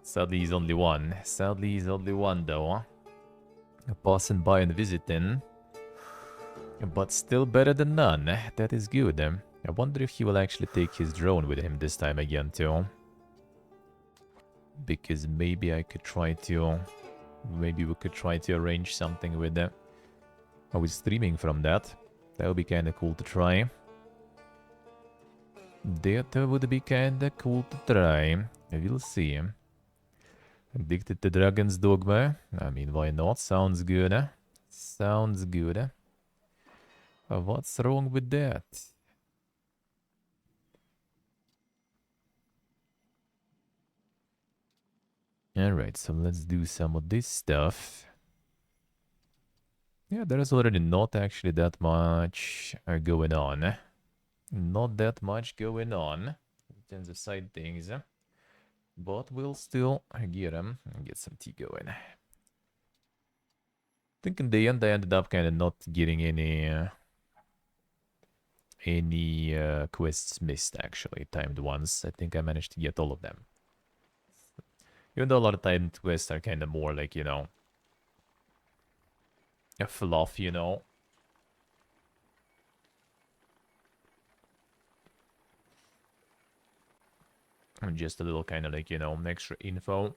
Sadly, he's only one. Sadly, he's only one, though. Passing by and visiting. But still better than none. That is good. I wonder if he will actually take his drone with him this time again, too. Because maybe I could try to... Maybe we could try to arrange something with them. Are we streaming from that? That would be kinda cool to try. That would be kinda cool to try. We'll see. Addicted to Dragon's Dogma? I mean, why not? Sounds good. Sounds good. What's wrong with that? Alright, so let's do some of this stuff. Yeah, there is already not actually that much going on. Not that much going on in terms of side things. But we'll still get them and get some tea going. I think in the end I ended up kind of not getting any quests missed, actually, timed ones. I think I managed to get all of them. Even though a lot of timed quests are kind of more like, you know, a fluff, you know. And just a little kind of like, you know, extra info.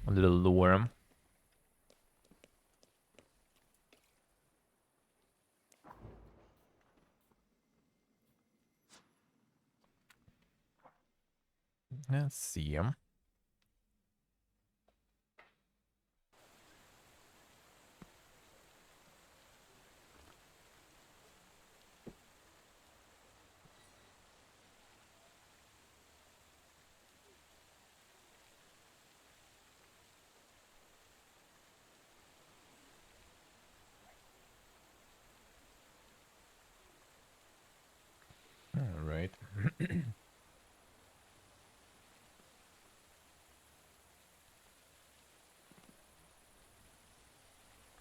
A little lore. Let's see. All right.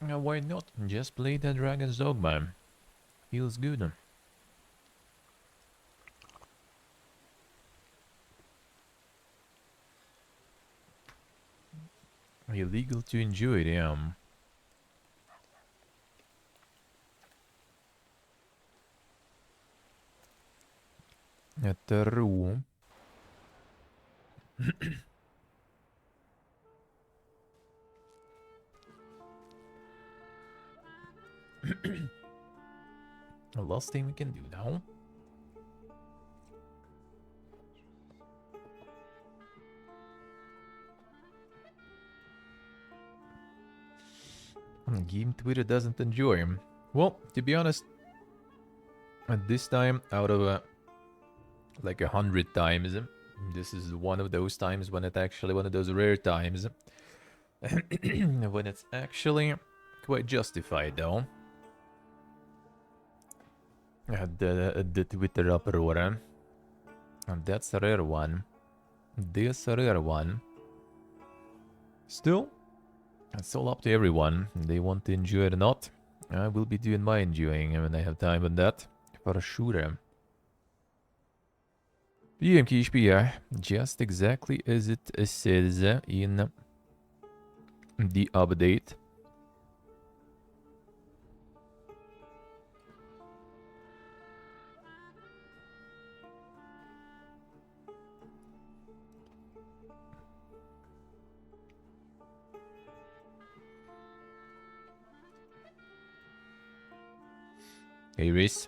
Why not? Just play the Dragon's Dogma. Feels good. Illegal to enjoy it, yeah. True. The last thing we can do now. Game Twitter doesn't enjoy him. Well, to be honest, at this time, out of like 100 times, this is one of those times when it actually, one of those rare times, when it's actually quite justified, though. The Twitter uproar, and that's a rare one. This a rare one. Still, it's all up to everyone. They want to enjoy it or not. I will be doing my enjoying when I have time on that, for sure. PMKHP, just exactly as it says in the update. Hey, Reese.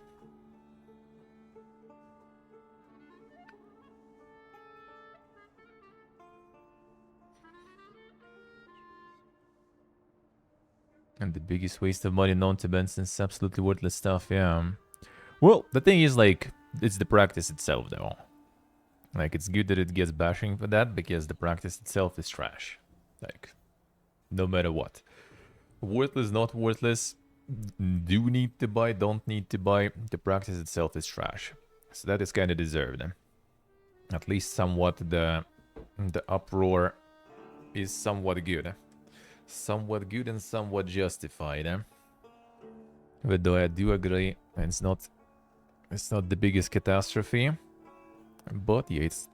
And the biggest waste of money known to Benson's absolutely worthless stuff, yeah. Well, the thing is, like, it's the practice itself, though. Like, it's good that it gets bashing for that, because the practice itself is trash. Like, no matter what. Worthless, not worthless, do need to buy, don't need to buy, the practice itself is trash. So that is kind of deserved. At least somewhat the uproar is somewhat good. Somewhat good and somewhat justified. But though I do agree, it's not It's not the biggest catastrophe. But yeah, it's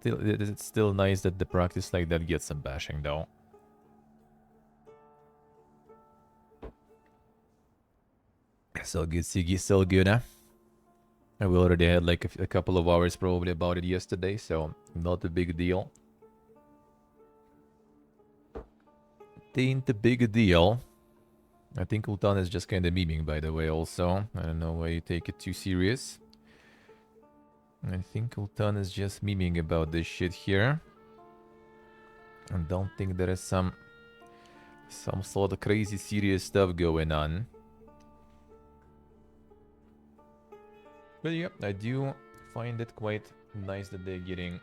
still nice that the practice like that gets some bashing though. So good, Siggy, still good, huh? And we already had like a couple of hours probably about it yesterday, so not a big deal. Ain't a big deal. I think Ultan is just kind of memeing, by the way, also. I don't know why you take it too serious. I think Ultan is just memeing about this shit here. I don't think there is some sort of crazy serious stuff going on. But yeah, I do find it quite nice that they're getting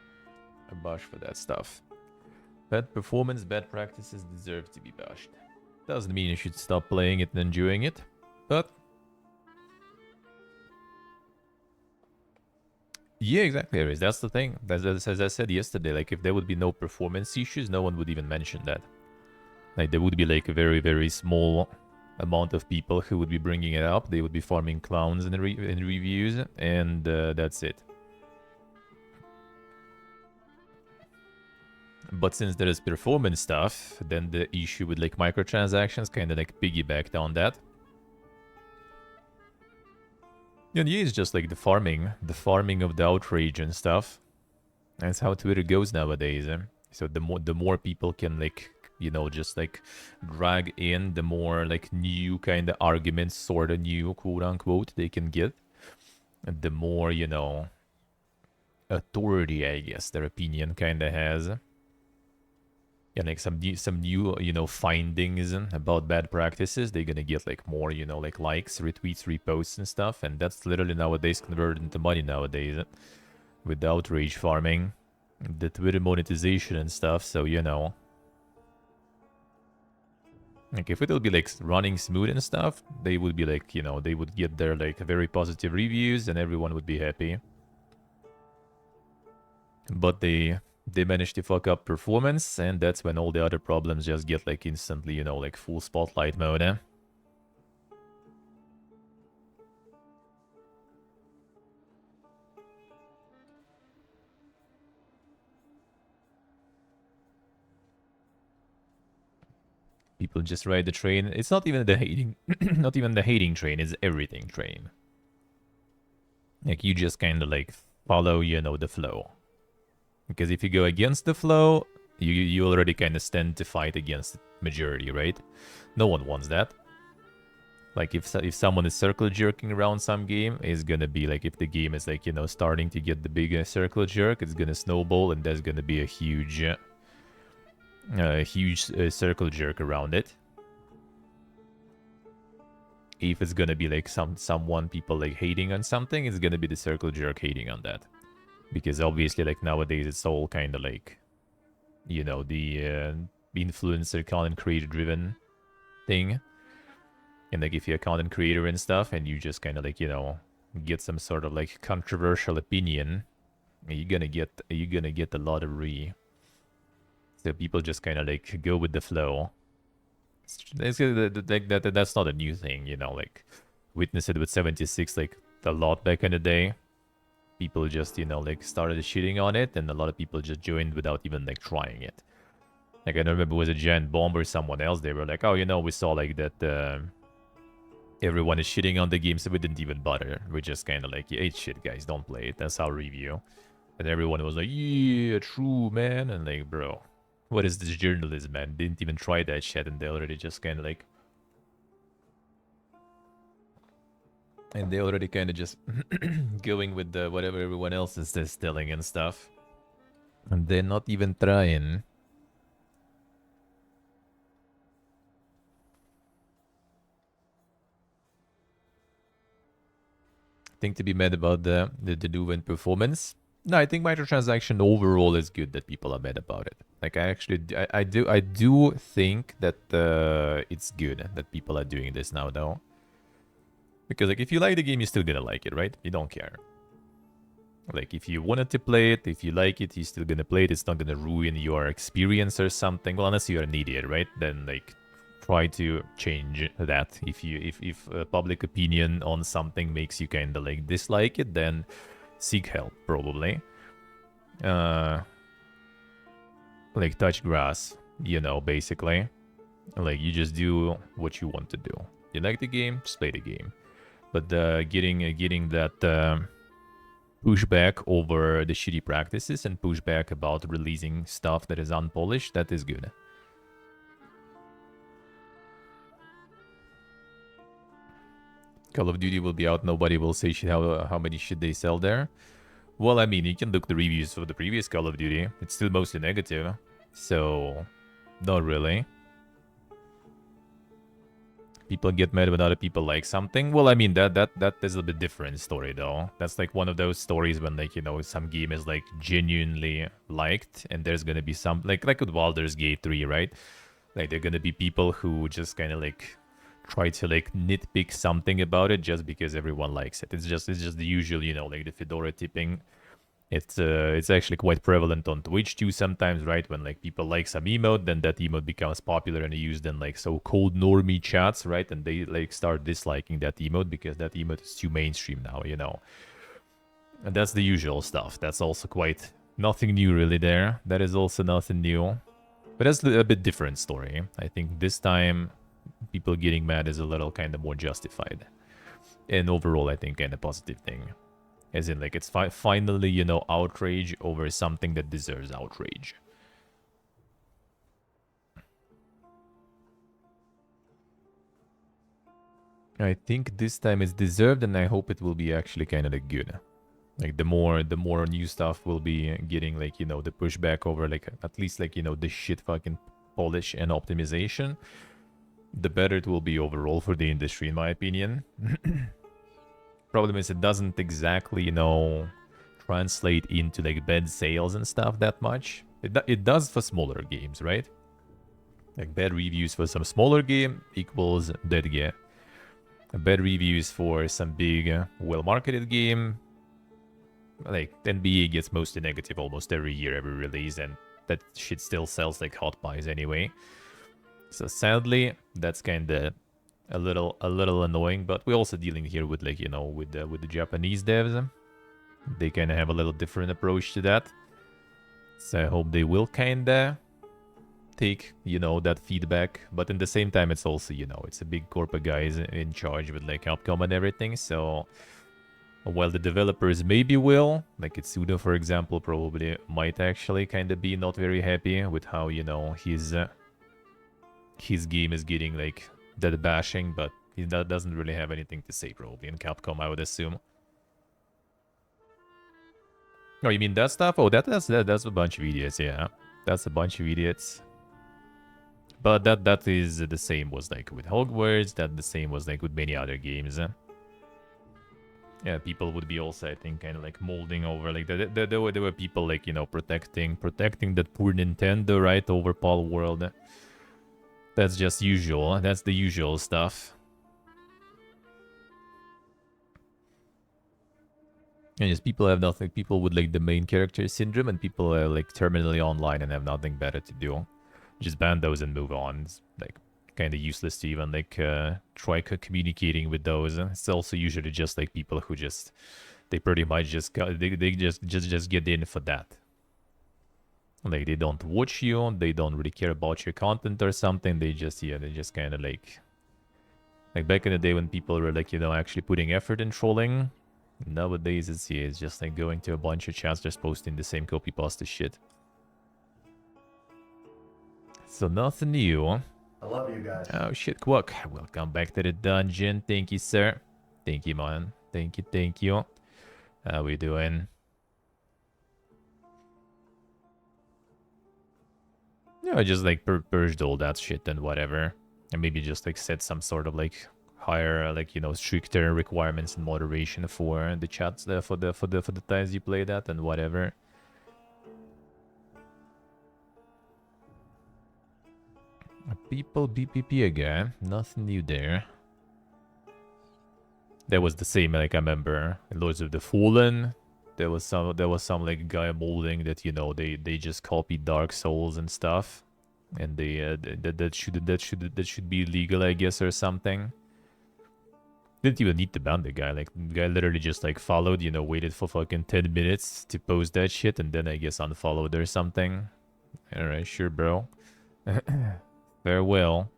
a bash for that stuff. Bad performance, bad practices deserve to be bashed. Doesn't mean you should stop playing it and enjoying it, but... Yeah, exactly, Aries. That's the thing. As I said yesterday, like, if there would be no performance issues, no one would even mention that. Like, there would be, like, a very, very small amount of people who would be bringing it up. They would be farming clowns in reviews, and that's it. But since there is performance stuff, then the issue with, like, microtransactions kind of, like, piggybacked on that. And yeah, it's just like the farming of the outrage and stuff. That's how Twitter goes nowadays. So the more people can, like, you know, just like drag in, the more like new kind of arguments, sort of new, quote unquote, they can get, and the more, you know, authority, I guess, their opinion kind of has. Yeah, like some new, you know, findings about bad practices, they're gonna get like more, you know, like likes, retweets, reposts and stuff, and that's literally nowadays converted into money nowadays with the outrage farming, the Twitter monetization and stuff. So, you know, like if it'll be like running smooth and stuff, they would be like, you know, they would get their like very positive reviews and everyone would be happy. But they manage to fuck up performance, and that's when all the other problems just get like instantly, you know, like full spotlight mode, eh? People just ride the train. It's not even the hating, not even the hating train, it's everything train. Like you just kind of like follow, you know, the flow. Because if you go against the flow, you already kind of stand to fight against the majority, right? No one wants that. Like if someone is circle jerking around some game, it's gonna be like if the game is like, you know, starting to get the big circle jerk, it's gonna snowball and there's gonna be a huge circle jerk around it. If it's gonna be like someone people like hating on something, it's gonna be the circle jerk hating on that. Because obviously, like, nowadays, it's all kind of like, you know, the influencer content creator driven thing. And like, if you're a content creator and stuff, and you just kind of like, you know, get some sort of like controversial opinion, you're gonna get a lot of So people just kind of like go with the flow. That's not a new thing, you know, like, witness it with 76, like, a lot back in the day. People just, you know, like, started shitting on it, and a lot of people just joined without even, like, trying it. Like, I don't remember it was a Giant Bomb or someone else, they were like, oh, you know, we saw, like, that, everyone is shitting on the game, so we didn't even bother. We're just kind of like, yeah, it's shit, guys, don't play it, that's our review. And everyone was like, yeah, true, man, and like, bro, what is this journalism, man? Didn't even try that shit, and they already just kind of like... And they already kind of just going with the whatever everyone else is telling and stuff. And they're not even trying. Think to be mad about the Duven performance. No, I think microtransaction overall is good that people are mad about it. Like I do think that it's good that people are doing this now though. Because like if you like the game, you're still gonna like it, right? You don't care. Like if you wanted to play it, if you like it, you're still gonna play it. It's not gonna ruin your experience or something. Well, unless you're an idiot, right? Then like try to change that. If public opinion on something makes you kind of like dislike it, then seek help probably. Like touch grass, you know, basically. Like you just do what you want to do. You like the game, just play the game. But getting that pushback over the shitty practices and pushback about releasing stuff that is unpolished, that is good. Call of Duty will be out, nobody will say shit how many shit they sell there. Well, I mean, you can look the reviews for the previous Call of Duty. It's still mostly negative, so not really. People get mad when other people like something. Well, I mean, that is a bit different story, though. That's like one of those stories when, like, you know, some game is, like, genuinely liked, and there's gonna be some... Like with Baldur's Gate 3, right? Like, there are gonna be people who just kind of, like, try to, like, nitpick something about it just because everyone likes it. It's just the usual, you know, like, the fedora tipping. It's actually quite prevalent on Twitch too sometimes, right? When like people like some emote, then that emote becomes popular and used in like so-called normie chats, right? And they like start disliking that emote because that emote is too mainstream now, you know. And that's the usual stuff. That's also quite nothing new really there. That is also nothing new. But that's a bit different story. I think this time people getting mad is a little kind of more justified. And overall, I think kind of positive thing. As in, like, it's finally, you know, outrage over something that deserves outrage. I think this time it's deserved, and I hope it will be actually kind of like good. Like, the more new stuff will be getting, like, you know, the pushback over, like, at least, like, you know, the shit fucking polish and optimization, the better it will be overall for the industry, in my opinion. Problem is, it doesn't exactly, you know, translate into like bad sales and stuff that much. It does for smaller games, right? Like bad reviews for some smaller game equals dead game. Bad reviews for some big, well-marketed game, like NBA gets mostly negative almost every year, every release, and that shit still sells like hot pies anyway. So sadly, that's kind of a little annoying, but we're also dealing here with, like, you know, with the Japanese devs. They kind of have a little different approach to that. So I hope they will kind of take, you know, that feedback. But in the same time, it's also, you know, it's a big corporate guys in charge with, like, Capcom and everything. So while the developers maybe will, like Itsuda, for example, probably might actually kind of be not very happy with how, you know, his game is getting, like, that bashing, but he doesn't really have anything to say probably in Capcom, I would assume. Oh, you mean that stuff? Oh, that's a bunch of idiots, yeah. That's a bunch of idiots. But that is the same was like with Hogwarts, that the same was like with many other games. Yeah, people would be also, I think, kind of like molding over, like, there were people, like, you know, protecting that poor Nintendo, right, over Pal World. That's just usual. That's the usual stuff. And just people have nothing. People with like the main character syndrome, and people are like terminally online and have nothing better to do. Just ban those and move on. It's like kind of useless to even like try communicating with those. It's also usually just like people who just they pretty much just they just get in for that. Like, they don't watch you, they don't really care about your content or something, they just kind of like back in the day when people were like, you know, actually putting effort in trolling. Nowadays it's just like going to a bunch of chats, just posting the same copy pasta shit. So nothing new. I love you guys. Oh shit, Quack. Welcome back to the dungeon. Thank you, sir. Thank you, man. Thank you. How we doing? Yeah, I just like purged all that shit and whatever. And maybe just like set some sort of like higher, like, you know, stricter requirements and moderation for the chats there for the times you play that and whatever. People BPP again. Nothing new there. That was the same, like, I remember Lords of the Fallen. There was some like guy molding that, you know, they just copied Dark Souls and stuff. And that should be legal, I guess, or something. Didn't even need to ban the guy. Like, the guy literally just, like, followed, you know, waited for fucking 10 minutes to post that shit, and then I guess unfollowed or something. Alright, sure, bro. Farewell.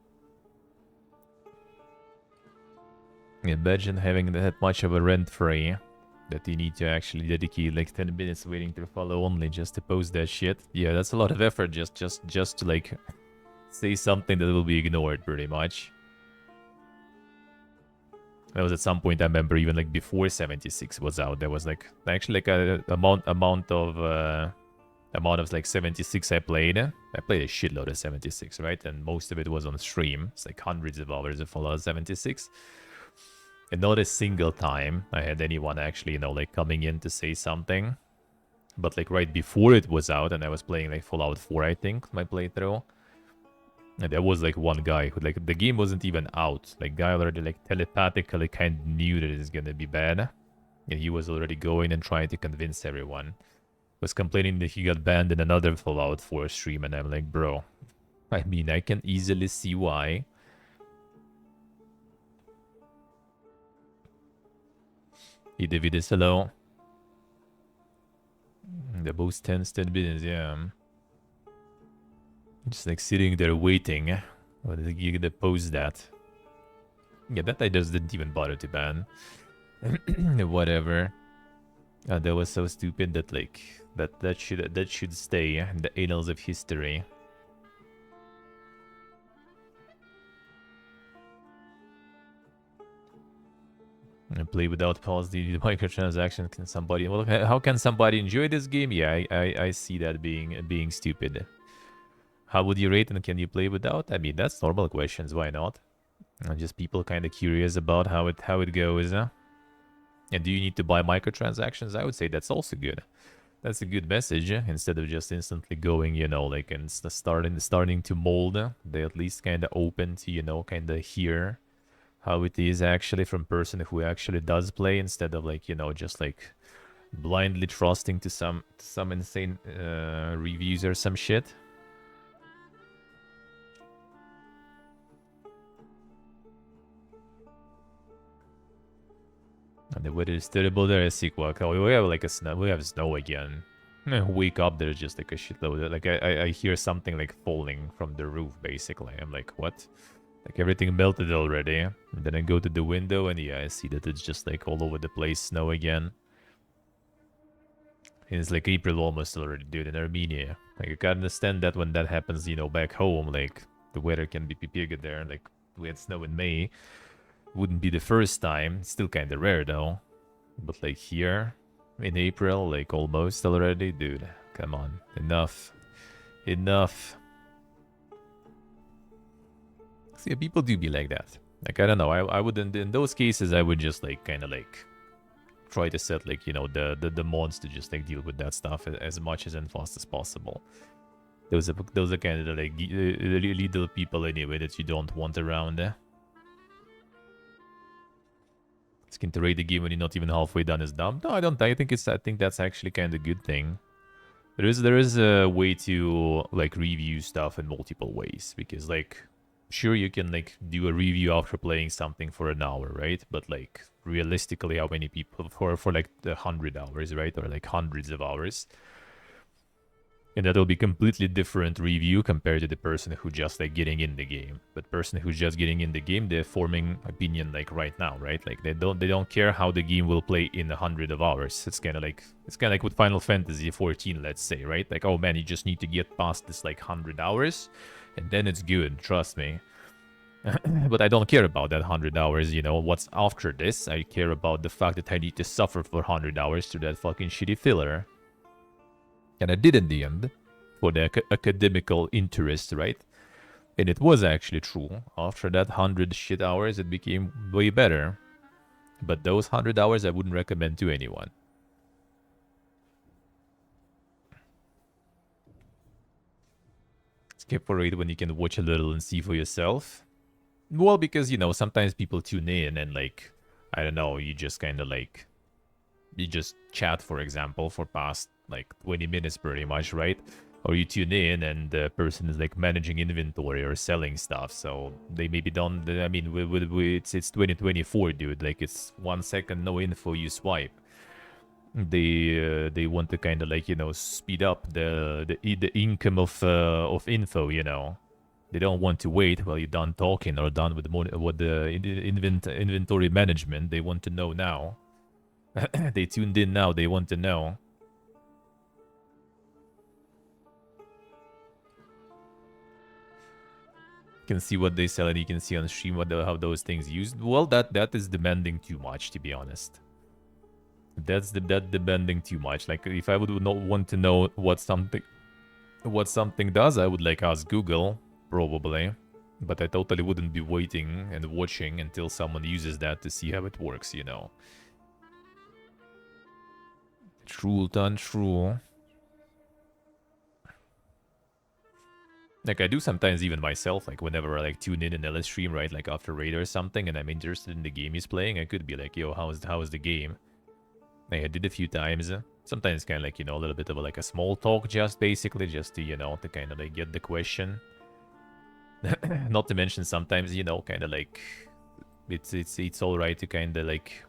Imagine having that much of a rent free that you need to actually dedicate like 10 minutes waiting to follow only just to post that shit. Yeah, that's a lot of effort just to like say something that will be ignored pretty much. That was at some point, I remember, even like before 76 was out, there was like actually like a amount of like 76 I played. I played a shitload of 76, right? And most of it was on stream. It's like hundreds of hours of Fallout 76. And not a single time I had anyone actually, you know, like coming in to say something. But like right before it was out, and I was playing like Fallout 4, I think, my playthrough. And there was like one guy who, like, the game wasn't even out. Like, guy already like telepathically kind of knew that it's gonna be bad. And he was already going and trying to convince everyone. Was complaining that he got banned in another Fallout 4 stream, and I'm like, bro, I mean, I can easily see why. Hey, David is hello. The most tense 10 minutes, yeah. Just like sitting there waiting. When you gonna post that? Yeah, that I just didn't even bother to ban. Whatever. That was so stupid that like that should stay in the annals of history. And play without pause the microtransaction. Can somebody? Well, how can somebody enjoy this game? Yeah, I see that being stupid. How would you rate and can you play without? I mean, that's normal questions. Why not? Just people kind of curious about how it goes. And do you need to buy microtransactions? I would say that's also good. That's a good message. Instead of just instantly going, you know, like and starting to mold. They at least kind of open to, you know, kind of hear how it is actually from person who actually does play, instead of like, you know, just like blindly trusting to some insane reviews or some shit. And the weather is terrible there. Oh, we have like we have snow again. Wake up, there's just like a shitload. Like I hear something like falling from the roof. Basically, I'm like, what? Like everything melted already. And then I go to the window and yeah, I see that it's just like all over the place, snow again. And it's like April almost already, dude, in Armenia. Like I can understand that when that happens, you know, back home, like the weather can be bigger there. Like we had snow in May. Wouldn't be the first time. It's still kind of rare though. But like here, in April, like almost already, dude. Come on, enough, enough. See, people do be like that. Like I don't know. I wouldn't in those cases. I would just like kind of like try to set like, you know, the mods to just like deal with that stuff as much as fast as possible. Those are kind of like little people anyway that you don't want around. Skin to raid the game when you're not even halfway done is dumb. No, I don't. I think that's actually kind of a good thing. There is a way to like review stuff in multiple ways, because like sure you can like do a review after playing something for an hour, right? But like realistically, how many people for like 100 hours, right? Or like hundreds of hours. And that'll be completely different review compared to the person who just like getting in the game. But person who's just getting in the game, they're forming opinion like right now, right? Like they don't care how the game will play in 100 of hours. It's kind of like with Final Fantasy 14, let's say, right? Like, oh man, you just need to get past this like 100 hours, and then it's good. Trust me. But I don't care about that 100 hours, you know. What's after this? I care about the fact that I need to suffer for 100 hours through that fucking shitty filler. And I did in the end, for the academical interest, right? And it was actually true. After that 100 shit hours, it became way better. But those 100 hours I wouldn't recommend to anyone. Skip for it when you can watch a little and see for yourself. Well, because, you know, sometimes people tune in and, like, I don't know, you just kind of, like, you just chat, for example, for past, like, 20 minutes pretty much, right? Or you tune in and the person is like managing inventory or selling stuff, so they maybe don't. I mean, it's 2024, dude. Like it's 1 second, no info, you swipe. They want to kind of like speed up the income of info. They don't want to wait while you're done talking or done with the inventory management. They want to know now. They tuned in now. They want to know. You can see what they sell and you can see on stream how those things used. Well, that is demanding too much, to be honest. That's demanding too much. Like if I would not want to know what something does, I would like ask Google probably, but I totally wouldn't be waiting and watching until someone uses that to see how it works. True, untrue. Like, I do sometimes even myself, like, whenever I, like, tune in LS stream, right, like, after raid or something, and I'm interested in the game he's playing, I could be like, yo, how is the game? Like, I did a few times. Sometimes kind of, like, a little bit of, like, a small talk, just, basically, just to, to kind of, like, get the question. Not to mention, sometimes, kind of, like, it's alright to kind of, like,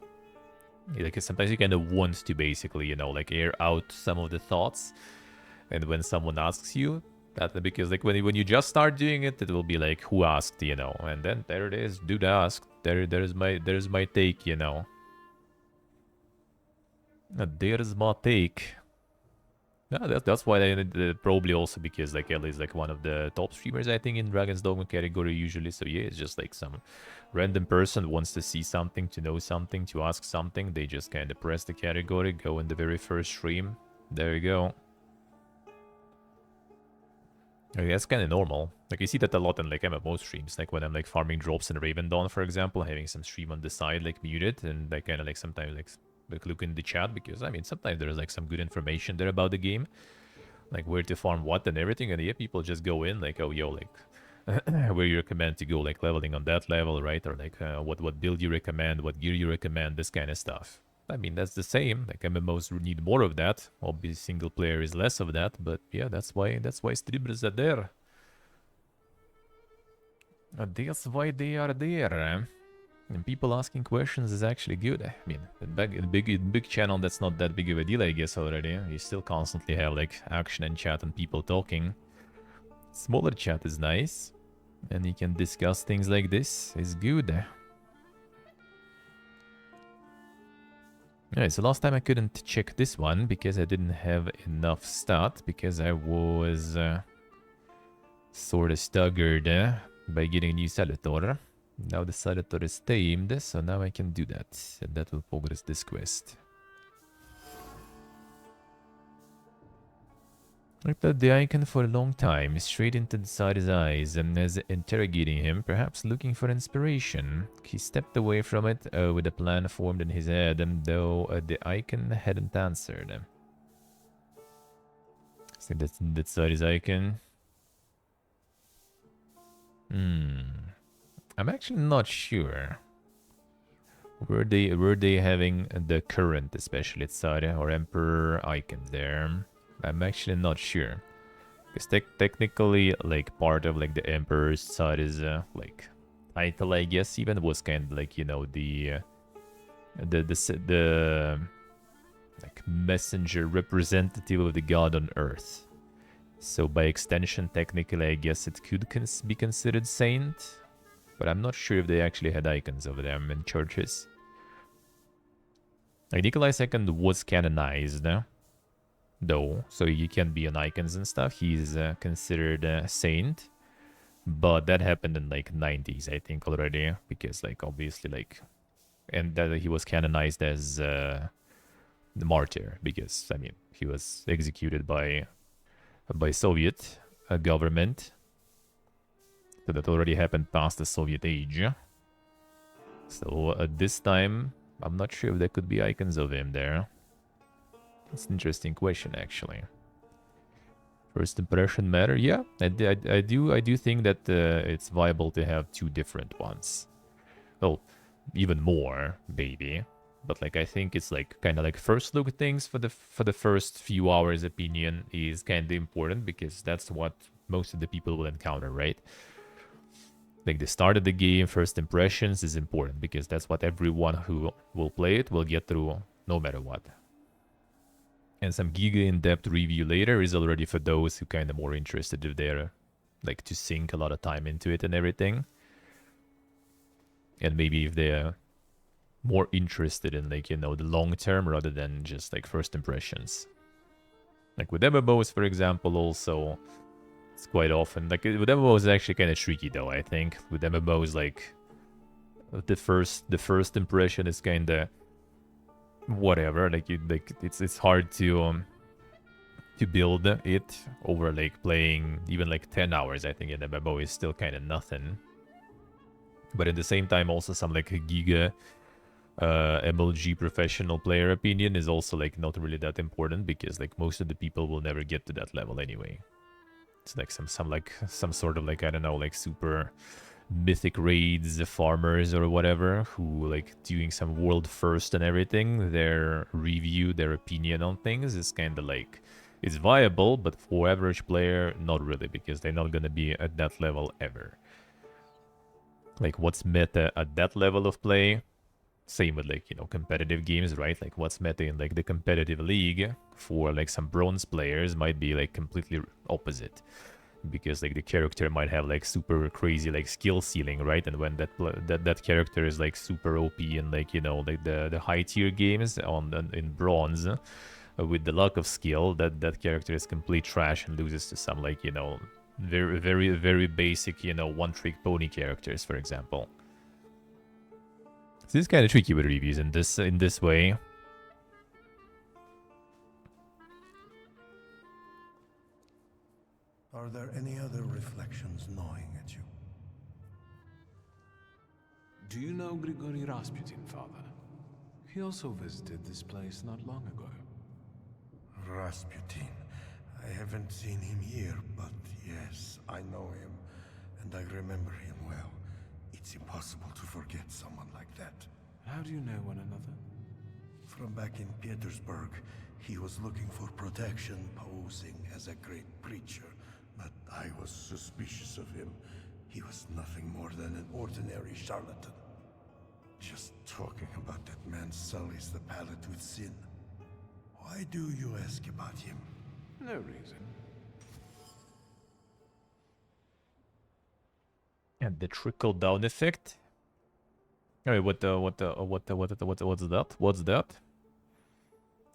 sometimes you kind of want to, basically, like, air out some of the thoughts. And when someone asks you, because like when you just start doing it, it will be like, who asked, and then there it is, dude asked, there's my take, there's my take. Yeah, that's why probably also because like Ellie is like one of the top streamers, I think, in Dragon's Dogma category usually. So yeah, it's just like some random person wants to see something, to know something, to ask something. They just kind of press the category, go in the very first stream. There you go. Okay, that's kind of normal. Like, you see that a lot in, like, MMO streams. Like, when I'm, like, farming drops in Raven Dawn, for example, having some stream on the side, like, muted, and I kind of, like, sometimes, like, look in the chat, because, I mean, sometimes there's, like, some good information there about the game. Like, where to farm what and everything, and yeah, people just go in, like, oh, yo, like, where you recommend to go, like, leveling on that level, right? Or, like, what build you recommend, what gear you recommend, this kind of stuff. I mean, that's the same. Like, MMOs need more of that. Obviously, single player is less of that. But yeah, that's why streamers are there. That's why they are there. And people asking questions is actually good. I mean, in big channel, that's not that big of a deal, I guess, already. You still constantly have, like, action and chat and people talking. Smaller chat is nice. And you can discuss things like this. It's good. Alright, so last time I couldn't check this one because I didn't have enough stat, because I was sort of staggered by getting a new Salator. Now the Salator is tamed, so now I can do that, and that will progress this quest. Looked at the icon for a long time, straight into the side of his eyes, and as interrogating him, perhaps looking for inspiration. He stepped away from it with a plan formed in his head, though the icon hadn't answered. So that's that side his icon. I'm actually not sure. Were they having the current, especially Tsar or Emperor icon there? I'm actually not sure. Because technically, like, part of, like, the Emperor's side is, like, title, I guess, even was kind of, like, the like, messenger representative of the god on Earth. So, by extension, technically, I guess it could be considered saint. But I'm not sure if they actually had icons of them in churches. Like, Nikolai II was canonized, though, so you can be on icons and stuff. He's considered a saint, but that happened in, like, 90s, I think, already, because, like, obviously, like, and that he was canonized as the martyr, because, I mean, he was executed by Soviet government, so that already happened past the Soviet age. So at this time, I'm not sure if there could be icons of him there. It's an interesting question, actually. First impression matter? Yeah, I do think that it's viable to have two different ones. Well, even more, maybe. But like I think it's like kind of like first look things for the first few hours. Opinion is kind of important because that's what most of the people will encounter, right? Like the start of the game, first impressions is important because that's what everyone who will play it will get through no matter what. And some giga in-depth review later is already for those who kind of more interested if they're like to sink a lot of time into it and everything. And maybe if they're more interested in like, you know, the long term rather than just like first impressions. Like with MMOs, for example, also it's quite often like with MMOs is actually kind of tricky though. I think with MMOs like the first impression is kind of whatever. Like it's hard to build it over like playing even like 10 hours. I think in MMO is still kind of nothing. But at the same time, also some like giga MLG professional player opinion is also like not really that important because like most of the people will never get to that level anyway. It's like some sort of like, I don't know, like super mythic raids farmers or whatever who like doing some world first and everything. Their review, their opinion on things is kind of like it's viable, but for average player, not really, because they're not gonna be at that level ever. Like what's meta at that level of play? Same with like, you know, competitive games, right? Like what's meta in like the competitive league for like some bronze players might be like completely opposite. Because like the character might have like super crazy like skill ceiling, right? And when that character is like super OP and like, you know, like the high tier games in bronze with the lack of skill, that character is complete trash and loses to some like, you know, very basic, you know, one trick pony characters, for example. So this is kind of tricky with reviews in this way. Are there any other reflections gnawing at you? Do you know Grigory Rasputin, Father? He also visited this place not long ago. Rasputin. I haven't seen him here, but yes, I know him, and I remember him well. It's impossible to forget someone like that. How do you know one another? From back in Petersburg, he was looking for protection, posing as a great preacher, but I was suspicious of him. He was nothing more than an ordinary charlatan. Just talking about that man sullies the palate with sin. Why do you ask about him? No reason. And the trickle down effect. Wait, what's that? What's that?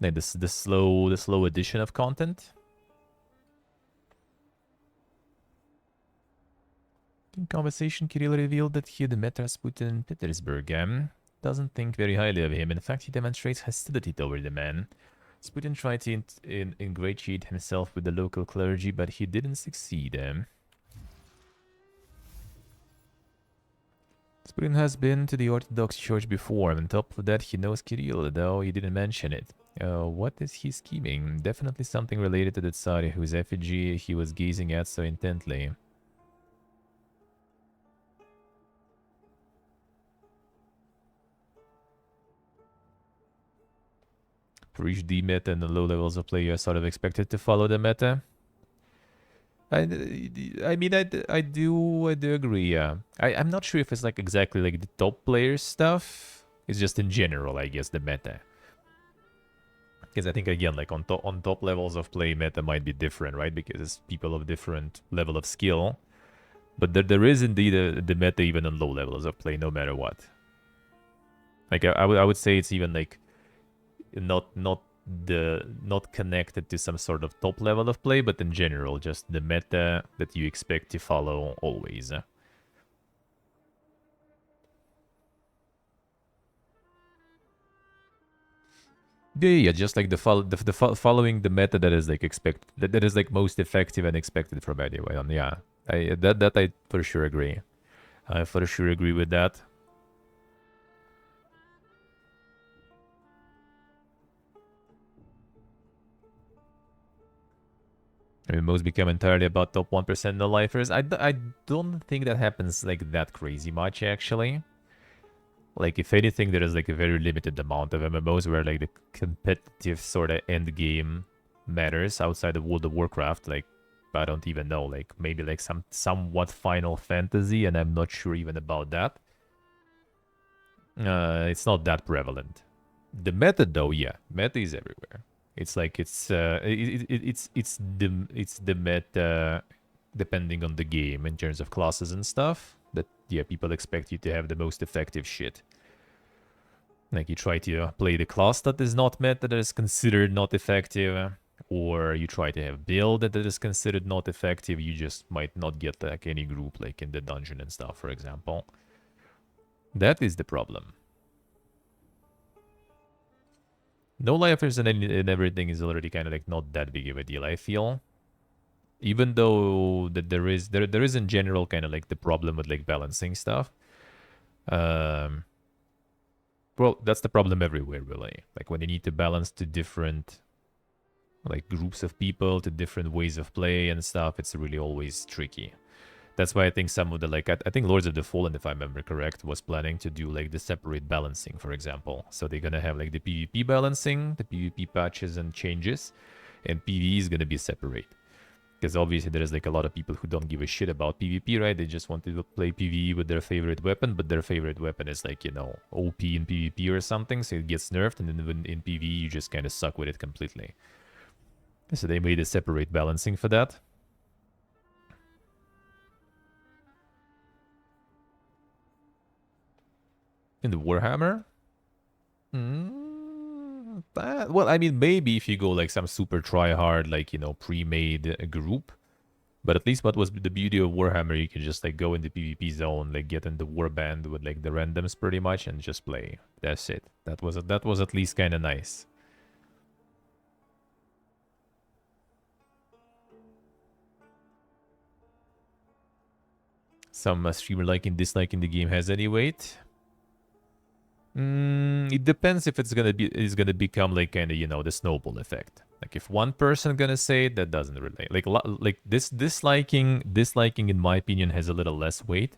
Like the slow addition of content. In conversation, Kirill revealed that he met Rasputin in Petersburg. Doesn't think very highly of him. In fact, he demonstrates hostility toward the man. Rasputin tried to ingratiate himself with the local clergy, but he didn't succeed. Rasputin has been to the Orthodox Church before, and on top of that, he knows Kirill, though he didn't mention it. What is he scheming? Definitely something related to the Tsar, whose effigy he was gazing at so intently. For each D meta and the low levels of play, you are sort of expected to follow the meta. I mean, I do agree, yeah. I'm not sure if it's like exactly like the top player stuff. It's just in general, I guess, the meta. Because I think, again, like on top levels of play, meta might be different, right? Because it's people of different level of skill. But there is indeed the meta even on low levels of play, no matter what. Like, I would say it's even like not connected to some sort of top level of play, but in general, just the meta that you expect to follow always. Yeah, just like following the meta that is like that is like most effective and expected from anyone. Yeah, that I for sure agree. I for sure agree with that. I mean, most become entirely about top 1% no-lifers. I don't think that happens like that crazy much, actually. Like, if anything, there is like a very limited amount of MMOs where like the competitive sort of end game matters outside of World of Warcraft. Like, I don't even know. Like, maybe like somewhat Final Fantasy, and I'm not sure even about that. It's not that prevalent. The meta, though, yeah, meta is everywhere. It's like it's the meta depending on the game in terms of classes and stuff. That yeah, people expect you to have the most effective shit. Like you try to play the class that is not meta, that is considered not effective, or you try to have build that is considered not effective. You just might not get like any group like in the dungeon and stuff, for example. That is the problem. No lifers and everything is already kind of like not that big of a deal, I feel. Even though that there is in general kind of like the problem with like balancing stuff. Well, that's the problem everywhere, really. Like when you need to balance to different like groups of people, to different ways of play and stuff, it's really always tricky. That's why I think some of the like I think Lords of the Fallen, if I remember correct, was planning to do like the separate balancing, for example. So they're gonna have like the PvP balancing, the PvP patches and changes, and PvE is gonna be separate. Because obviously there is like a lot of people who don't give a shit about PvP, right? They just want to play PvE with their favorite weapon, but their favorite weapon is like, you know, OP in PvP or something, so it gets nerfed, and then in PvE you just kind of suck with it completely. So they made a separate balancing for that. In the Warhammer? Well, I mean, maybe if you go like some super try-hard, like, you know, pre-made group. But at least what was the beauty of Warhammer, you can just like go in the PvP zone, like get in the warband with like the randoms pretty much and just play. That's it. That was at least kind of nice. Some streamer liking, disliking the game has any weight? It depends if it's gonna become like kind of, you know, the snowball effect. Like if one person gonna say it, that doesn't relate. Like this disliking in my opinion has a little less weight.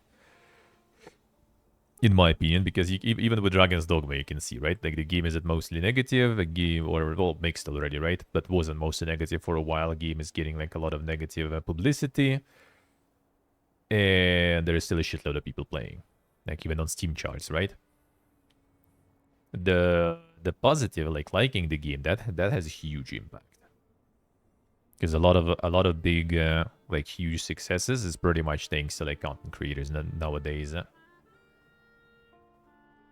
In my opinion, because even with Dragon's Dogma, you can see, right? Like the game is at mostly negative, a game, or well, mixed already, right? But wasn't mostly negative for a while. A game is getting like a lot of negative publicity, and there is still a shitload of people playing, like even on Steam charts, right? The positive, like liking the game, that has a huge impact. Because a lot of big like huge successes is pretty much thanks to like content creators nowadays.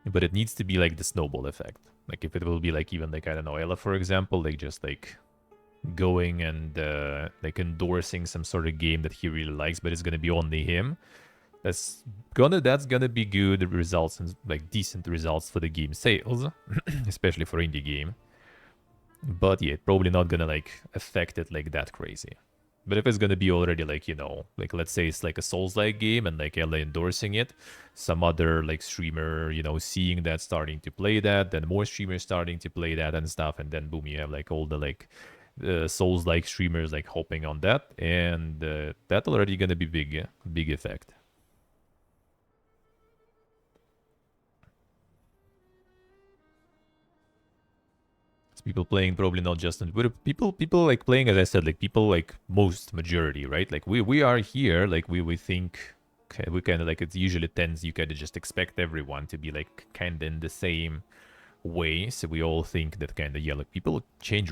But it needs to be like the snowball effect. Like if it will be like even like, I don't know, Ella, for example, like just like going and like endorsing some sort of game that he really likes, but it's gonna be only him. That's gonna be good results and like decent results for the game sales, especially for indie game. But yeah, probably not gonna like affect it like that crazy. But if it's gonna be already like, you know, like let's say it's like a Souls-like game and like Ella endorsing it, some other like streamer, you know, seeing that, starting to play that, then more streamers starting to play that and stuff, and then boom, you have like all the like Souls-like streamers like hopping on that, and that already gonna be big effect. People playing, probably not just on Twitter. People like playing, as I said, like people like most majority, right? Like we are here, like we think, okay, we kind of like, it usually tends, you kind of just expect everyone to be like kind of in the same way. So we all think that kind of, yeah, like people check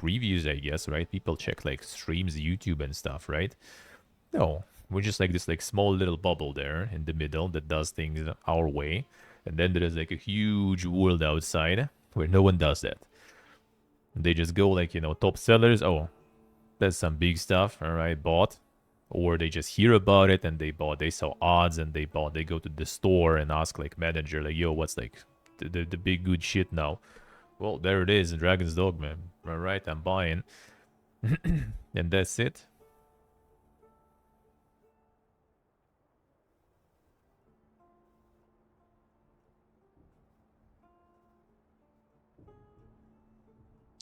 reviews, I guess, right? People check like streams, YouTube and stuff, right? No, we're just like this like small little bubble there in the middle that does things our way. And then there is like a huge world outside where no one does that. They just go like, you know, top sellers. Oh, that's some big stuff. All right, bought. Or they just hear about it and they bought. They saw odds and they bought. They go to the store and ask like manager, like, yo, what's like the big good shit now? Well, there it is, Dragon's Dogma. All right, I'm buying. And that's it.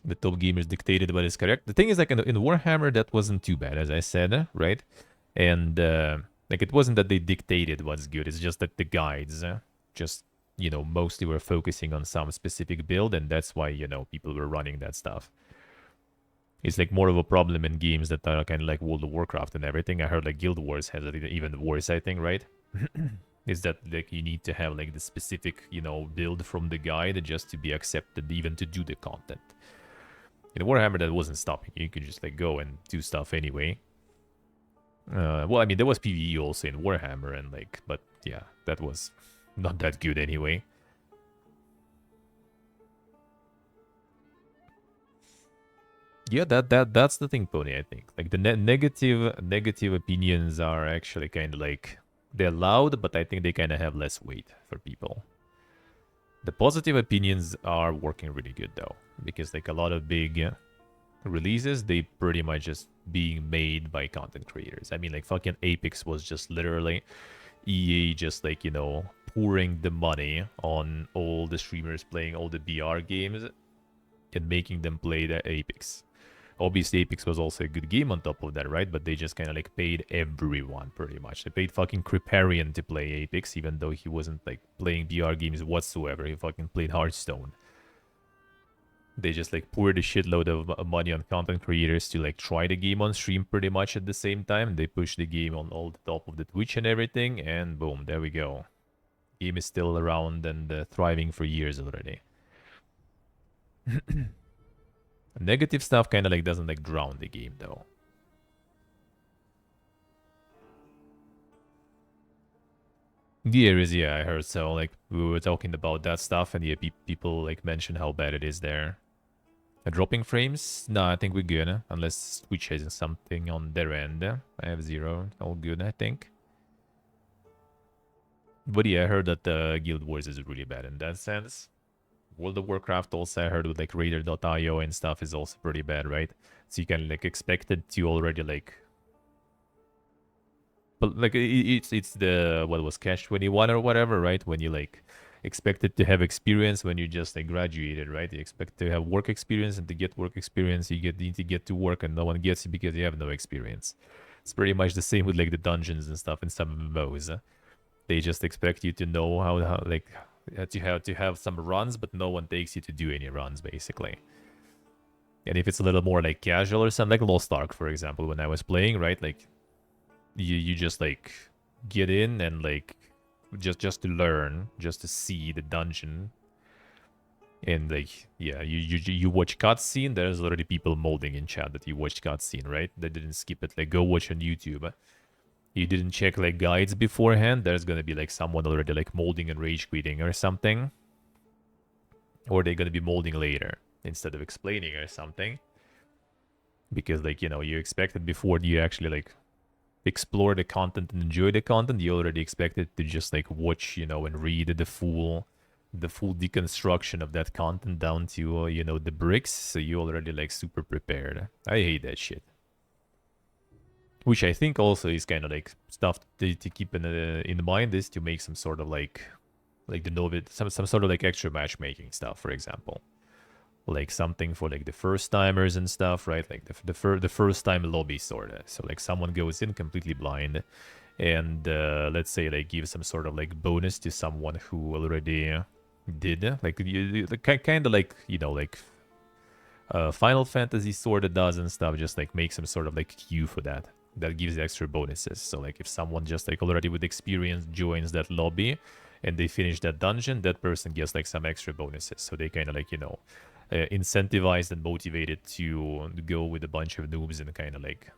The top gamers dictated what is correct. The thing is, like in Warhammer, that wasn't too bad, as I said, right? And like it wasn't that they dictated what's good. It's just that the guides just you know, mostly were focusing on some specific build, and that's why, you know, people were running that stuff. It's like more of a problem in games that are kind of like World of Warcraft and everything. I heard like Guild Wars has it even worse, I think, right? Is that like you need to have like the specific, you know, build from the guide just to be accepted, even to do the content. In Warhammer, that wasn't stopping you. You could just like go and do stuff anyway. Well, I mean, there was PvE also in Warhammer, and like, but yeah, that was not that good anyway. Yeah, that's the thing, Pony. I think like the negative opinions are actually kind of like they're loud, but I think they kind of have less weight for people. The positive opinions are working really good though, because like a lot of big releases, they pretty much just being made by content creators. I mean, like fucking Apex was just literally EA just like, you know, pouring the money on all the streamers playing all the BR games and making them play the Apex. Obviously, Apex was also a good game on top of that, right? But they just kind of like paid everyone pretty much. They paid fucking Kriparian to play Apex, even though he wasn't like playing VR games whatsoever. He fucking played Hearthstone. They just like poured a shitload of money on content creators to like try the game on stream pretty much at the same time. They pushed the game on all the top of the Twitch and everything, and boom, there we go. Game is still around and thriving for years already. Negative stuff kind of like doesn't like drown the game though. The areas, yeah, I heard so. Like we were talking about that stuff, and yeah, people like mentioned how bad it is there. Dropping frames? No, I think we're good. Unless Twitch has something on their end. I have 0. All good, I think. But yeah, I heard that Guild Wars is really bad in that sense. World of Warcraft also I heard with like Raider.io and stuff is also pretty bad, right? So you can like expect it to already like... But like it's the, what was Cash 21 or whatever, right? When you like expected to have experience when you just like graduated, right? You expect to have work experience, and to get work experience you need to get to work, and no one gets you because you have no experience. It's pretty much the same with like the dungeons and stuff in some MMOs. They just expect you to know how like to have some runs, but no one takes you to do any runs basically. And if it's a little more like casual or something, like Lost Ark for example, when I was playing, right, like you just like get in and like just to learn, just to see the dungeon, and like yeah, you watch cutscene. There's already people molding in chat that you watched cutscene, right? They didn't skip it. Like go watch on YouTube. You didn't check like guides beforehand, there's gonna be like someone already like molding and rage quitting or something. Or they're gonna be molding later instead of explaining or something. Because like, you know, you expected before you actually like explore the content and enjoy the content, you already expected to just like watch, you know, and read the full deconstruction of that content down to, you know, the bricks. So you already like super prepared. I hate that shit. Which I think also is kind of like stuff to keep in mind, is to make some sort of like the Novit, some sort of like extra matchmaking stuff, for example. Like something for like the first timers and stuff, right? Like the first time lobby sorta. So like someone goes in completely blind, and let's say they give some sort of like bonus to someone who already did, like you kind of like, you know, like Final Fantasy sorta does and stuff. Just like make some sort of like queue for that. That gives extra bonuses. So like if someone just like already with experience joins that lobby and they finish that dungeon, that person gets like some extra bonuses. So they kind of like, you know, incentivized and motivated to go with a bunch of noobs and kind of like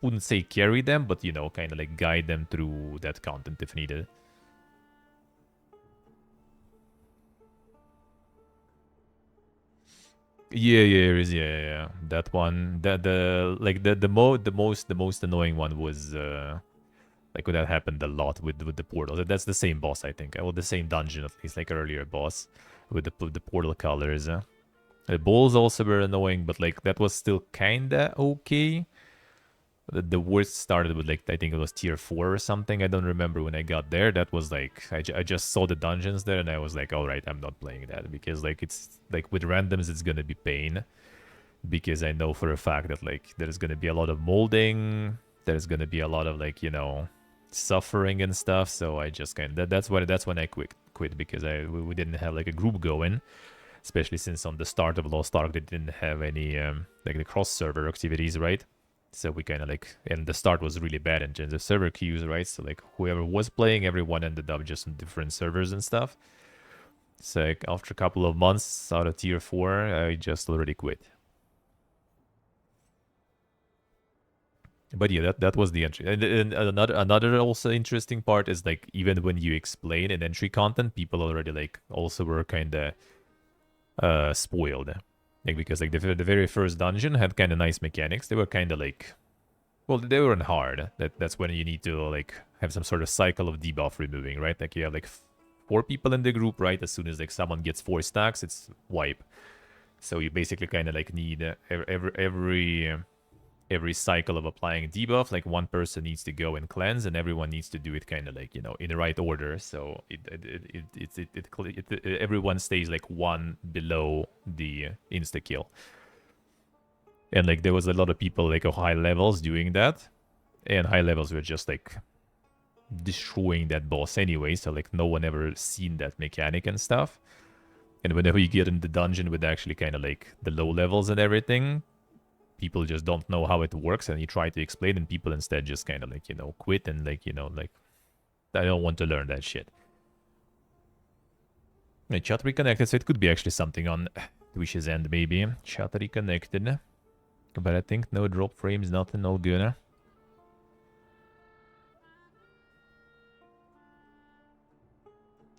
wouldn't say carry them, but you know, kind of like guide them through that content if needed. Yeah. That one, the most annoying one was like when that happened a lot with the portal. That's the same boss, I think. Well, the same dungeon at least, like earlier boss with the portal colors. The balls also were annoying, but like that was still kinda okay. The worst started with like, I think it was tier 4 or something. I don't remember when I got there. That was like, I just saw the dungeons there and I was like, all right, I'm not playing that, because like it's like with randoms it's gonna be pain, because I know for a fact that like there's gonna be a lot of molding, there's gonna be a lot of like, you know, suffering and stuff. So I just kind of that's when I quit because we didn't have like a group going, especially since on the start of Lost Ark they didn't have any like the cross server activities, right? So we kind of like, and the start was really bad in terms of server queues, right? So like whoever was playing, everyone ended up just on different servers and stuff. So like after a couple of months out of tier 4, I just already quit. But yeah, that was the entry. And another also interesting part is like even when you explain in entry content, people already like also were kind of spoiled. Like because like the very first dungeon had kind of nice mechanics. They were kind of like, well, they weren't hard. That's when you need to like have some sort of cycle of debuff removing, right? Like you have like 4 people in the group, right? As soon as like someone gets 4 stacks, it's wipe. So you basically kind of like need every cycle of applying debuff, like one person needs to go and cleanse, and everyone needs to do it kind of like, you know, in the right order. So everyone stays like 1 below the insta kill. And like there was a lot of people like of high levels doing that, and high levels were just like destroying that boss anyway. So like no one ever seen that mechanic and stuff. And whenever you get in the dungeon with actually kind of like the low levels and everything, people just don't know how it works, and you try to explain, and people instead just kind of like, you know, quit and like, you know, like, I don't want to learn that shit. And chat reconnected, so it could be actually something on Twitch's end, maybe. Chat reconnected. But I think no drop frames, nothing, all good.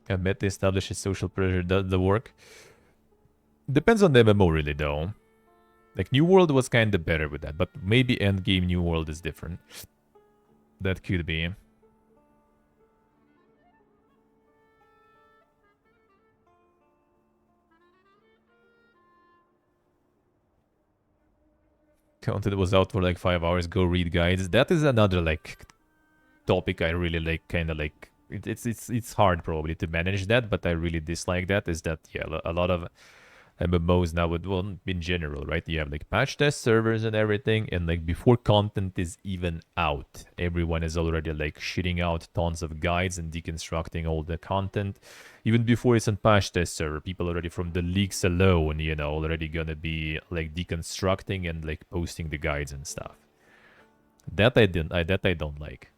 I bet they established social pressure does the work. Depends on the MMO really though. Like New World was kind of better with that, but maybe endgame New World is different. That could be. Content was out for like 5 hours. Go read guides. That is another like topic I really like. Kind of like it's hard probably to manage that, but I really dislike that. Is that yeah, a lot of MMOs now would, well, in general, right? You have like patch test servers and everything, and like before content is even out, everyone is already like shitting out tons of guides and deconstructing all the content. Even before it's on patch test server, people already from the leaks alone, you know, already gonna be like deconstructing and like posting the guides and stuff. That I don't like.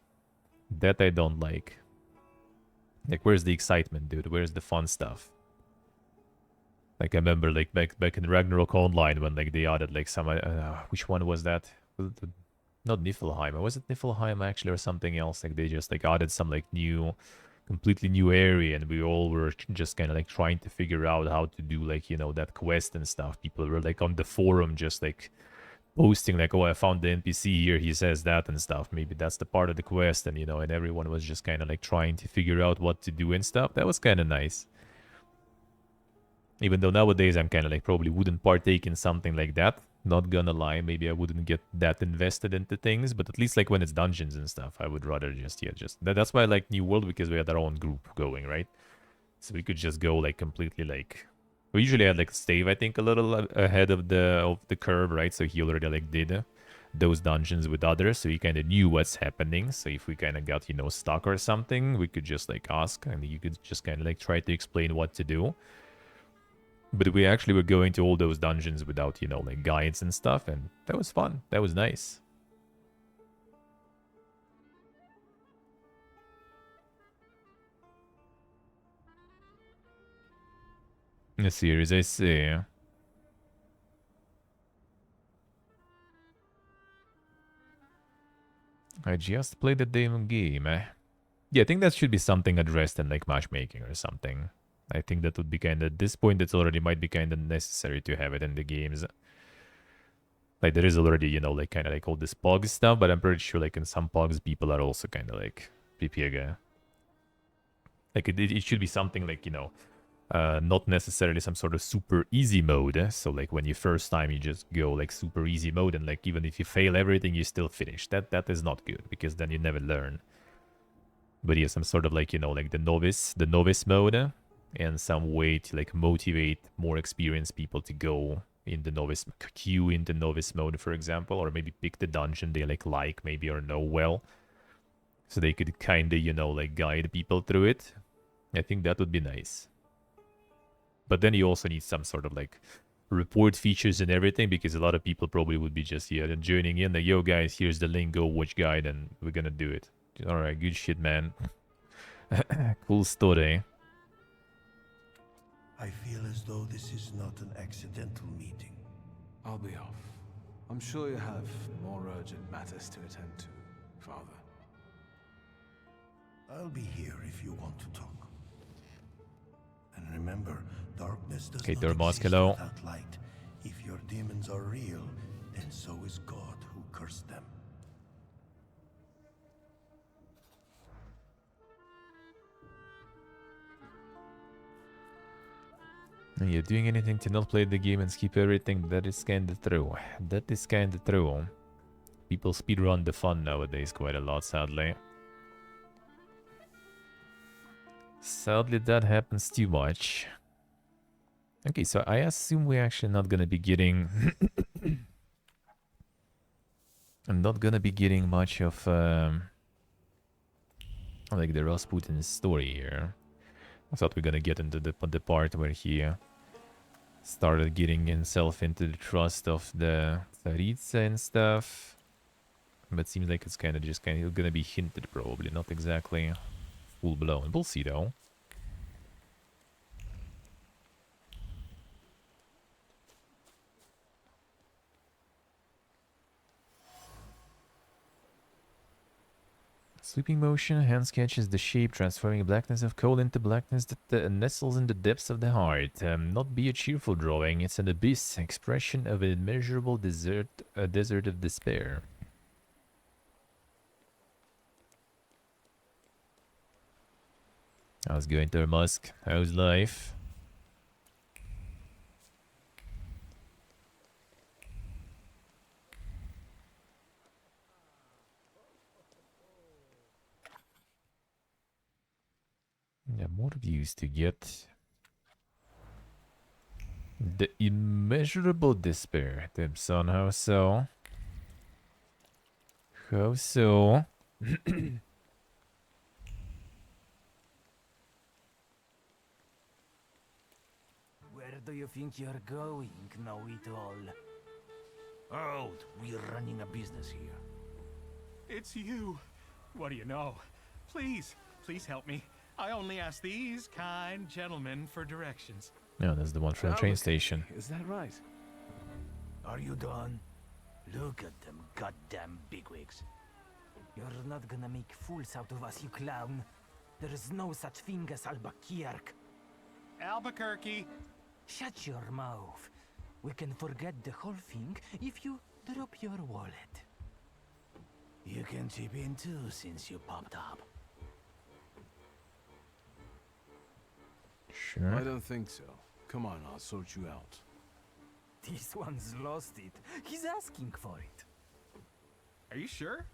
That I don't like. Like, where's the excitement, dude? Where's the fun stuff? Like, I remember, like, back in Ragnarok Online when, like, they added, like, some... which one was that? Not Niflheim. Was it Niflheim, actually, or something else? Like, they just, like, added some, like, new... completely new area, and we all were just kind of, like, trying to figure out how to do, like, you know, that quest and stuff. People were, like, on the forum just, like, posting, like, oh, I found the NPC here, he says that and stuff. Maybe that's the part of the quest, and, you know, and everyone was just kind of, like, trying to figure out what to do and stuff. That was kind of nice. Even though nowadays I'm kind of like probably wouldn't partake in something like that. Not gonna lie, maybe I wouldn't get that invested into things, but at least like when it's dungeons and stuff, I would rather just, yeah, just... That's why I like New World, because we had our own group going, right? So we could just go like completely like... We usually had like Stave, I think, a little ahead of the curve, right? So he already like did those dungeons with others, so he kind of knew what's happening. So if we kind of got, you know, stuck or something, we could just like ask, and you could just kind of like try to explain what to do. But we actually were going to all those dungeons without, you know, like guides and stuff, and that was fun. That was nice. A series, I see. I just played the demo game. Yeah, I think that should be something addressed in like matchmaking or something. I think that would be kind of, at this point, it's already might be kind of necessary to have it in the games. Like, there is already, you know, like, kind of like all this POG stuff, but I'm pretty sure, like, in some POGs, people are also kind of like PPG. Like, it should be something like, you know, not necessarily some sort of super easy mode. So, like, when you first time, you just go, like, super easy mode, and, like, even if you fail everything, you still finish. That is not good, because then you never learn. But yeah, some sort of, like, you know, like the novice mode, and some way to like motivate more experienced people to go in the novice queue into novice mode, for example, or maybe pick the dungeon they like maybe or know well, so they could kind of, you know, like guide people through it. I think that would be nice. But then you also need some sort of like report features and everything, because a lot of people probably would be just joining in. Like, yo guys, here's the link, go watch guide, and we're gonna do it. All right, good shit, man. Cool story. I feel as though this is not an accidental meeting. I'll be off. I'm sure you have more urgent matters to attend to, Father. I'll be here if you want to talk. And remember, darkness does Okay, not Dormouse, exist hello. without light. If your demons are real, then so is God who cursed them. You're doing anything to not play the game and skip everything? That is kinda true. That is kinda true. People speedrun the fun nowadays quite a lot, sadly. Sadly, that happens too much. Okay, so I assume we're actually not gonna be getting... I'm not gonna be getting much of, like the Rasputin story here. I thought we are gonna get into the part where he started getting himself into the trust of the Tsaritsa and stuff. But seems like it's kind of gonna be hinted, probably, not exactly full blown. We'll see though. Sweeping motion, hand sketches the shape, transforming blackness of coal into blackness that nestles in the depths of the heart. Not be a cheerful drawing, it's an abyss, expression of an immeasurable desert, a desert of despair. How's it going there, Musk? How's life? Yeah, more views to get. The immeasurable despair. Dibson, how so? How so? Where do you think you're going, know-it-all? Out, we're running a business here. It's you. What do you know? Please, please help me. I only ask these kind gentlemen for directions. No, that's the one from the train station. Is that right? Are you done? Look at them goddamn bigwigs. You're not gonna make fools out of us, you clown. There is no such thing as Albuquerque. Albuquerque. Shut your mouth. We can forget the whole thing if you drop your wallet. You can chip in too since you popped up. Sure. I don't think so. Come on, I'll sort you out. This one's lost it. He's asking for it. Are you sure?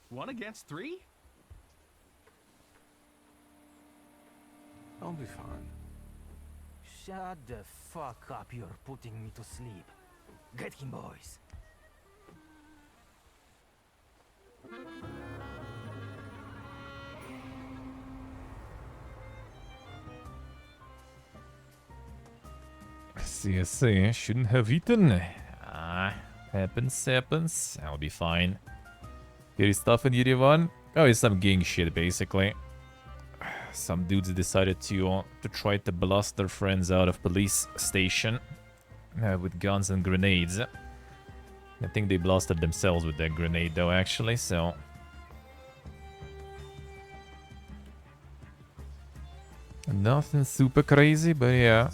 1 against 3? I'll be fine. Shut the fuck up, you're putting me to sleep. Get him, boys. I see. Shouldn't have eaten. Ah, happens. I'll be fine. There is stuff in Yerevan. Oh, it's some gang shit, basically. Some dudes decided to try to blast their friends out of police station with guns and grenades. I think they blasted themselves with that grenade, though, actually, so... Nothing super crazy, but yeah.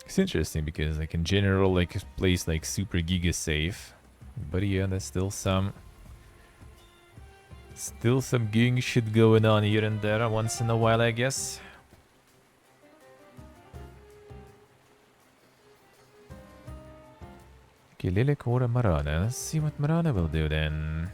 It's interesting because, like, in general, like, it plays, like, super giga safe. But yeah, there's still some... Still some gang shit going on here and there once in a while, I guess. Okay, Lilik or Marana. Let's see what Marana will do then.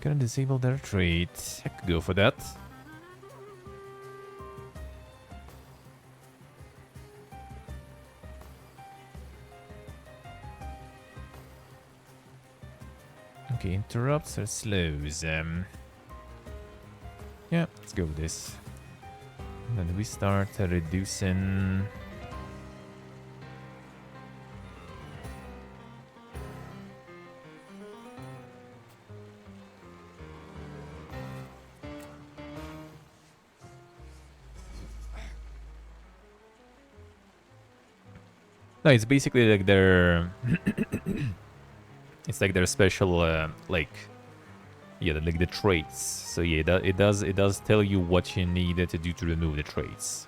gonna disable their trait. I could go for that. Okay, interrupts or slows. Yeah, let's go with this. And then we start reducing. No, it's basically like their. It's like their special, like, yeah, like the traits. So yeah, it does tell you what you need to do to remove the traits.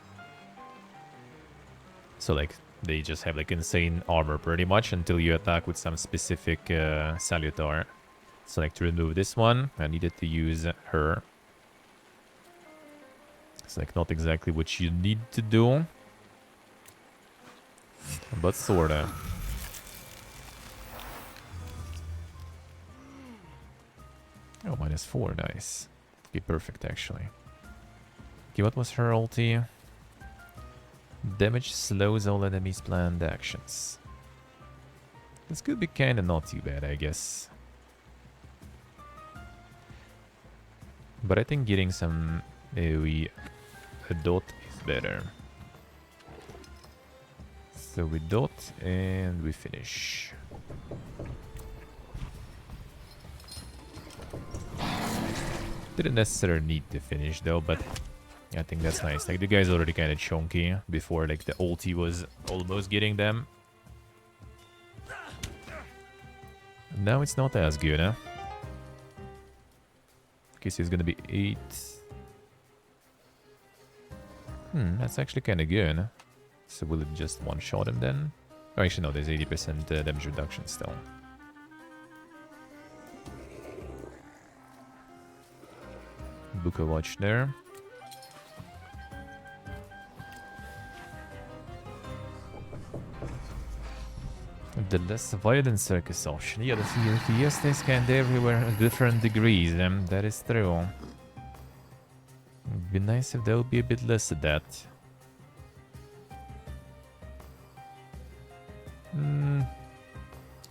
So like they just have like insane armor pretty much until you attack with some specific salutar. So like to remove this one, I needed to use her. It's like not exactly what you need to do, but sorta. Oh, -4, nice. Okay, perfect actually. Okay, what was her ulti? Damage slows all enemies' planned actions. This could be kinda not too bad, I guess. But I think getting some AoE a dot is better. So we dot and we finish. Didn't necessarily need to finish though, but I think that's nice. Like the guy's already kind of chunky before like the ulti was almost getting them. Now it's not as good, huh? Okay, so it's gonna be 8. That's actually kind of good. So will it just one-shot him then? Oh, actually no, there's 80% damage reduction still. Book a watch there. The less violent circus option. Yeah, the CLTS is kind everywhere at different degrees. That is true. It'd be nice if there would be a bit less of that.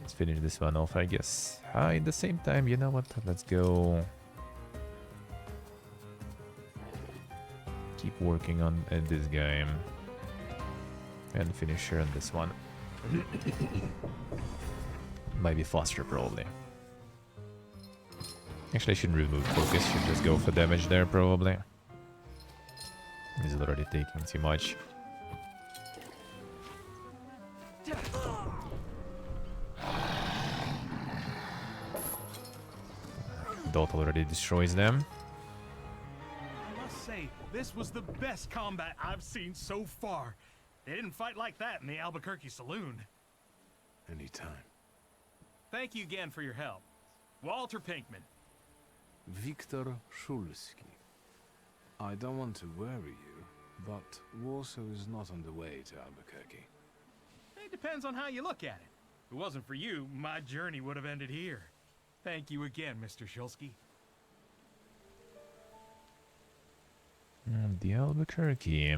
Let's finish this one off, I guess. At the same time, you know what? Let's go. Keep working on this guy. And finish her on this one. Might be faster, probably. Actually, I shouldn't remove focus. Should just go for damage there, probably. He's already taking too much. Dot already destroys them. I must say, this was the best combat I've seen so far. They didn't fight like that in the Albuquerque saloon. Anytime. Thank you again for your help. Walter Pinkman. Viktor Szulski. I don't want to worry you, but Warsaw is not on the way to Albuquerque. It depends on how you look at it. If it wasn't for you, my journey would have ended here. Thank you again, Mr. Szulski. The Albuquerque.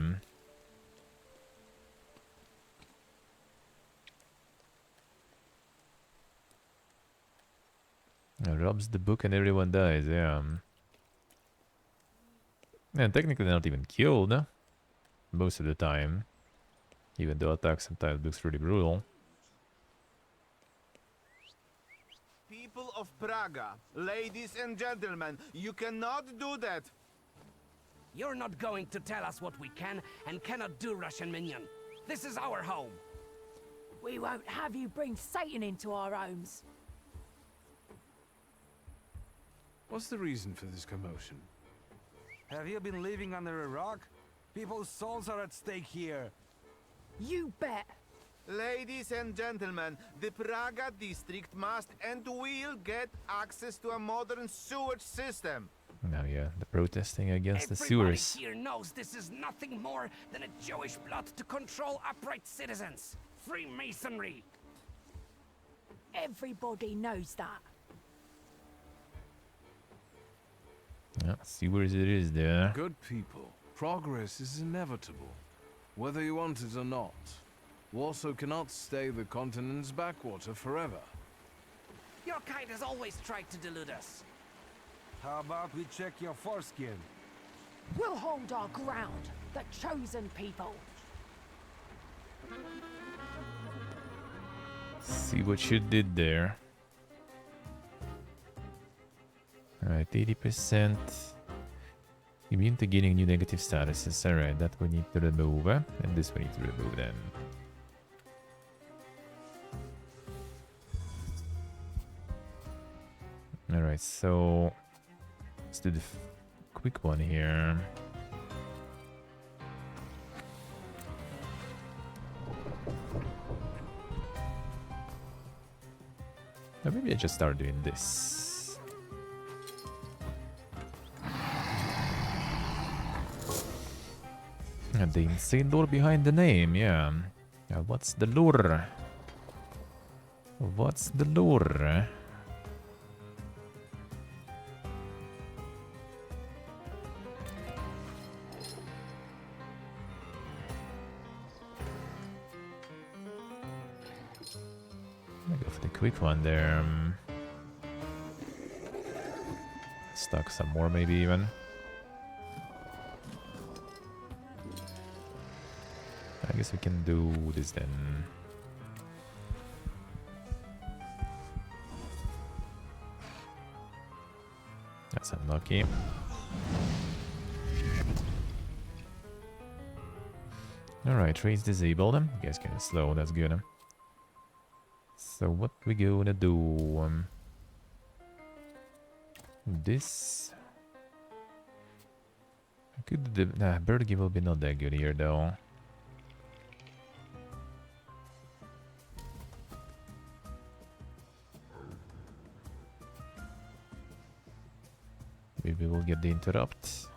Robs the book and everyone dies, yeah. And technically not even killed, most of the time. Even though attack sometimes looks really brutal. People of Praga, ladies and gentlemen, you cannot do that. You're not going to tell us what we can and cannot do, Russian minion. This is our home. We won't have you bring Satan into our homes. What's the reason for this commotion? Have you been living under a rock? People's souls are at stake here. You bet. Ladies and gentlemen, the Praga district must and will get access to a modern sewage system. Now, yeah, the protesting against the Everybody sewers. here knows this is nothing more than a Jewish plot to control upright citizens. Freemasonry. Everybody knows that. Yeah, sewers it is there. Good people, progress is inevitable, whether you want it or not. Warsaw cannot stay the continent's backwater forever. Your kind has always tried to delude us. How about we check your foreskin? We'll hold our ground. The chosen people. See what you did there. Alright, 80%. Immune to gaining new negative statuses. Alright, that we need to remove. And this we need to remove then. Alright, so let's do the quick one here. Or maybe I just start doing this. And the insane lore behind the name, yeah. What's the lore? What's the lore? Go for the quick one there. Stuck some more, maybe even. I guess we can do this then. That's unlucky. Alright, raise disabled. You guys kind of slow, that's good. So what we gonna do? This. I could do the Birdie will be not that good here though. Maybe we'll get the interrupt.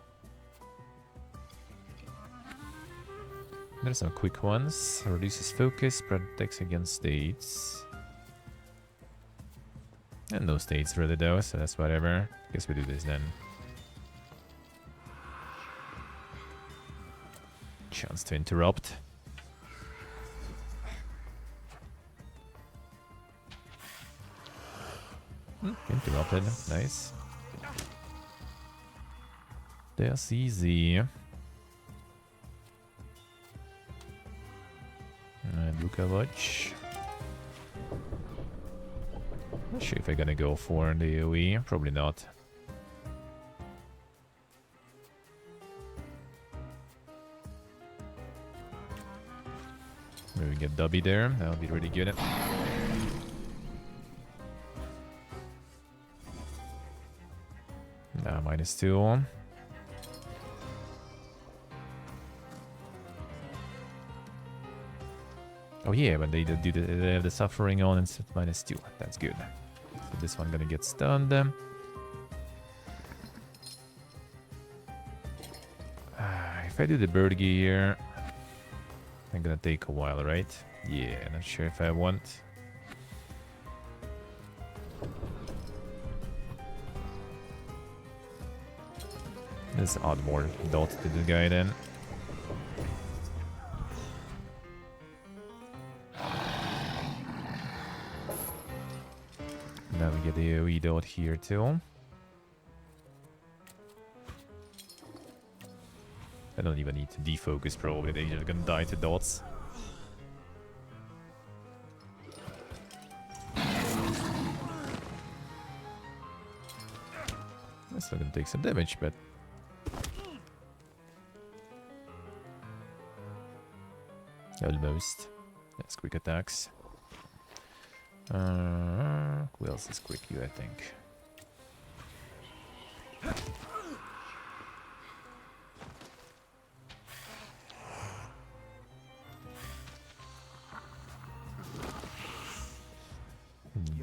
There's some quick ones. Reduces focus, protects against states. And no states really though, so that's whatever. Guess we do this then. Chance to interrupt. Interrupted, nice. That's easy. Luka watch. Not sure if I'm gonna go for the AoE. Probably not. Maybe we get Dubby there. That would be really good. -2. Oh yeah, but they have the suffering on and it's -2. That's good. So this one gonna get stunned. If I do the bird gear, I'm gonna take a while, right? Yeah, not sure if I want. Let's add more dots to the guy then. Now we get the AoE dot here too. I don't even need to defocus probably, they're just gonna die to dots. That's still gonna take some damage, but... Almost. That's quick attacks. Who else is quick? You, I think.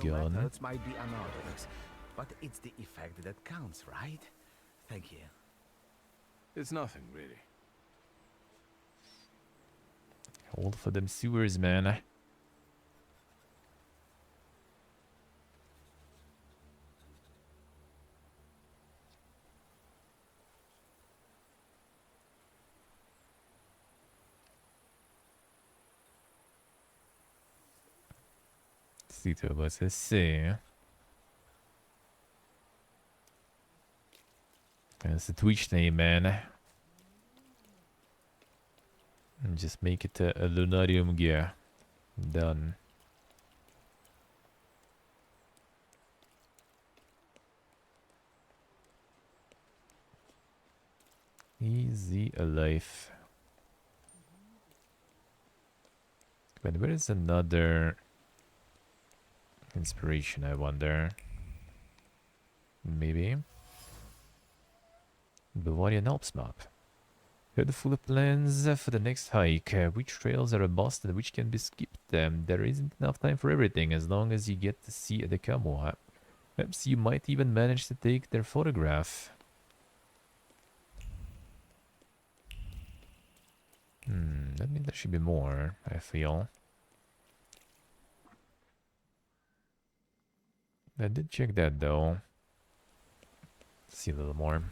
Your Gun. methods might be unorthodox, but it's the effect that counts, right? Thank you. It's nothing, really. Hold for them sewers, man. Zito, let's see. That's the Twitch name, man. And just make it a Lunarium gear. Done. Easy alive. But where is another inspiration, I wonder? Maybe. Bavarian Alps map. Head full of plans for the next hike. Which trails are a must and which can be skipped? There isn't enough time for everything as long as you get to see the camo. Perhaps you might even manage to take their photograph. That means there should be more, I feel. I did check that though. See a little more.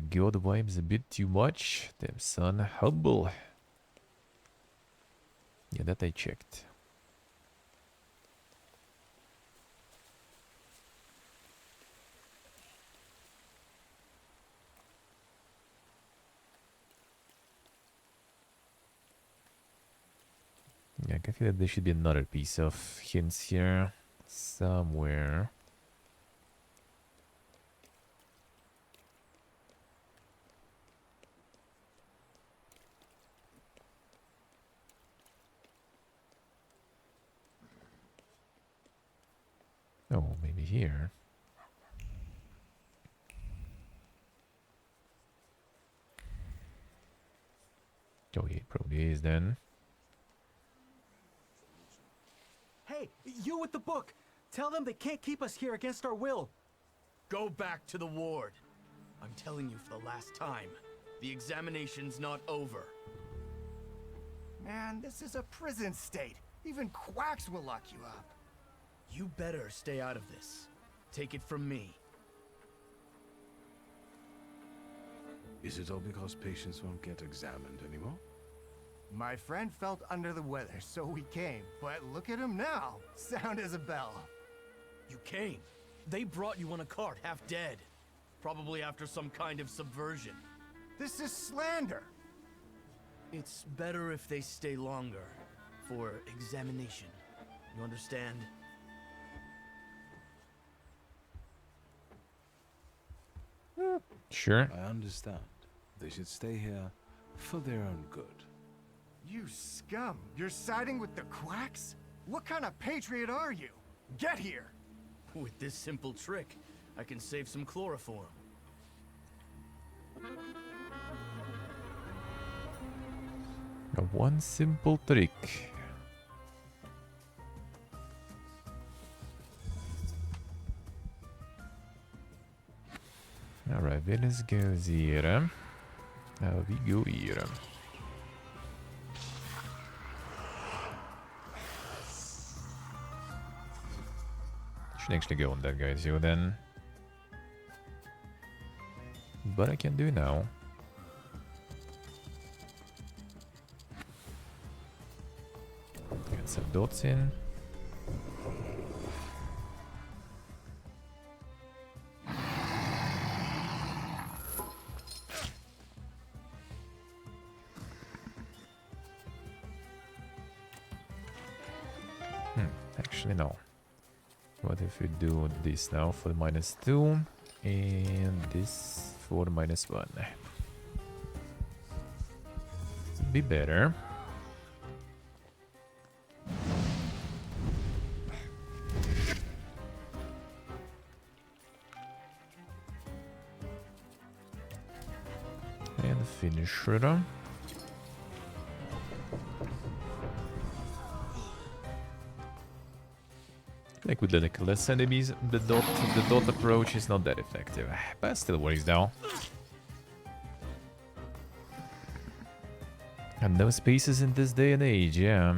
God vibes a bit too much. Damn son, humble. Yeah, that I checked. Yeah, I can feel that there should be another piece of hints here somewhere. Oh, maybe here. Oh, yeah, it probably is then. Hey, you with the book! Tell them they can't keep us here against our will. Go back to the ward. I'm telling you for the last time. The examination's not over. Man, this is a prison state. Even quacks will lock you up. You better stay out of this. Take it from me. Is it all because patients won't get examined anymore? My friend felt under the weather, so we came. But look at him now. Sound as a bell. You came. They brought you on a cart, half dead. Probably after some kind of subversion. This is slander. It's better if they stay longer. For examination. You understand? Sure. I understand. They should stay here for their own good. You scum. You're siding with the quacks? What kind of patriot are you? Get here! With this simple trick, I can save some chloroform. One simple trick. Alright, let's go here. Now we go here. Should actually go on that guy too then. But I can do now. Get some dots in. Actually, no. What if we do this now for -2 and this for -1? Be better. And finish it. Like with the less enemies, the dot approach is not that effective, but it still works though. And no spaces in this day and age, yeah.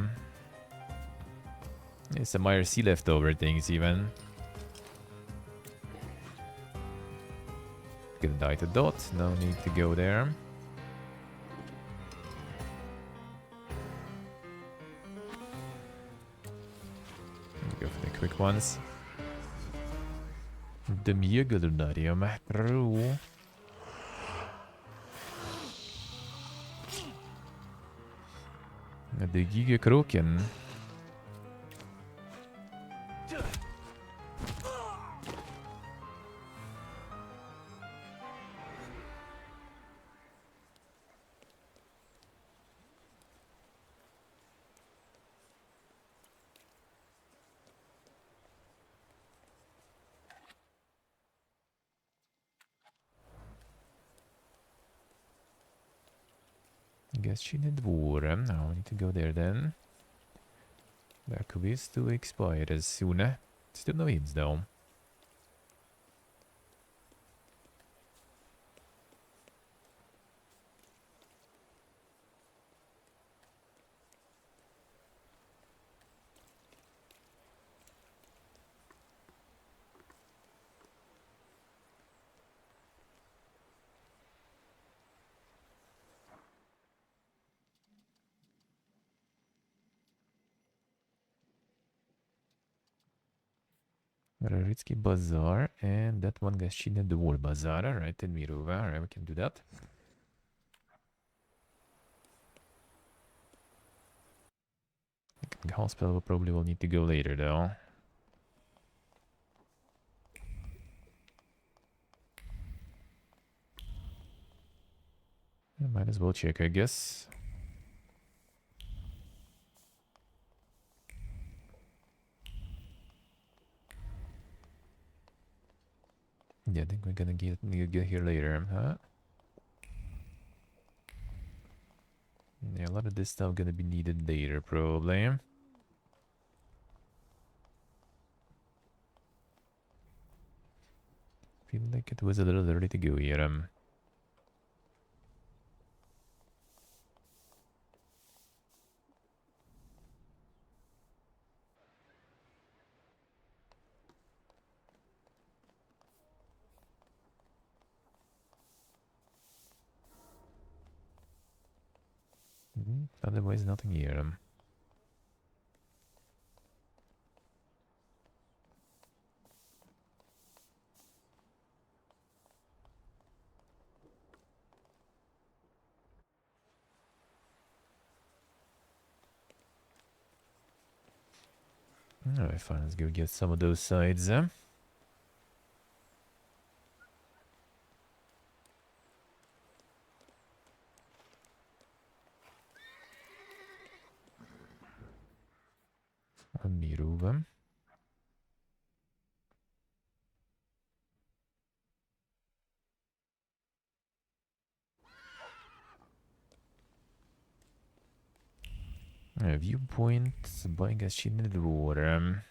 There's some IRC leftover things even. Gonna die to dot. No need to go there. Go for the quick ones. De mjögelunarium. True. De gigakroken. Guess she did war. Now I need to go there then. That quiz to expire as soon. Still no hits though. Raritsky Bazaar, and that one gets cheated the War Bazaar, right? In Mirova, alright, we can do that. The hospital probably will need to go later though. I might as well check, I guess. Yeah, I think we're gonna get here later, huh? Yeah, a lot of this stuff gonna be needed later, probably. Feel like it was a little early to go here. Otherwise, nothing here. Alright, fine. Let's go get some of those sides. Mirova. Viewpoint, buying a shielded water.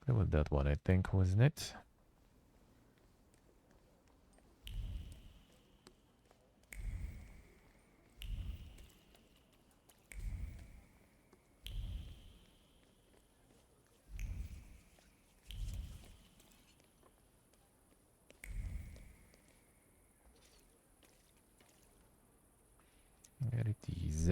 That was that one, I think, wasn't it? There it is.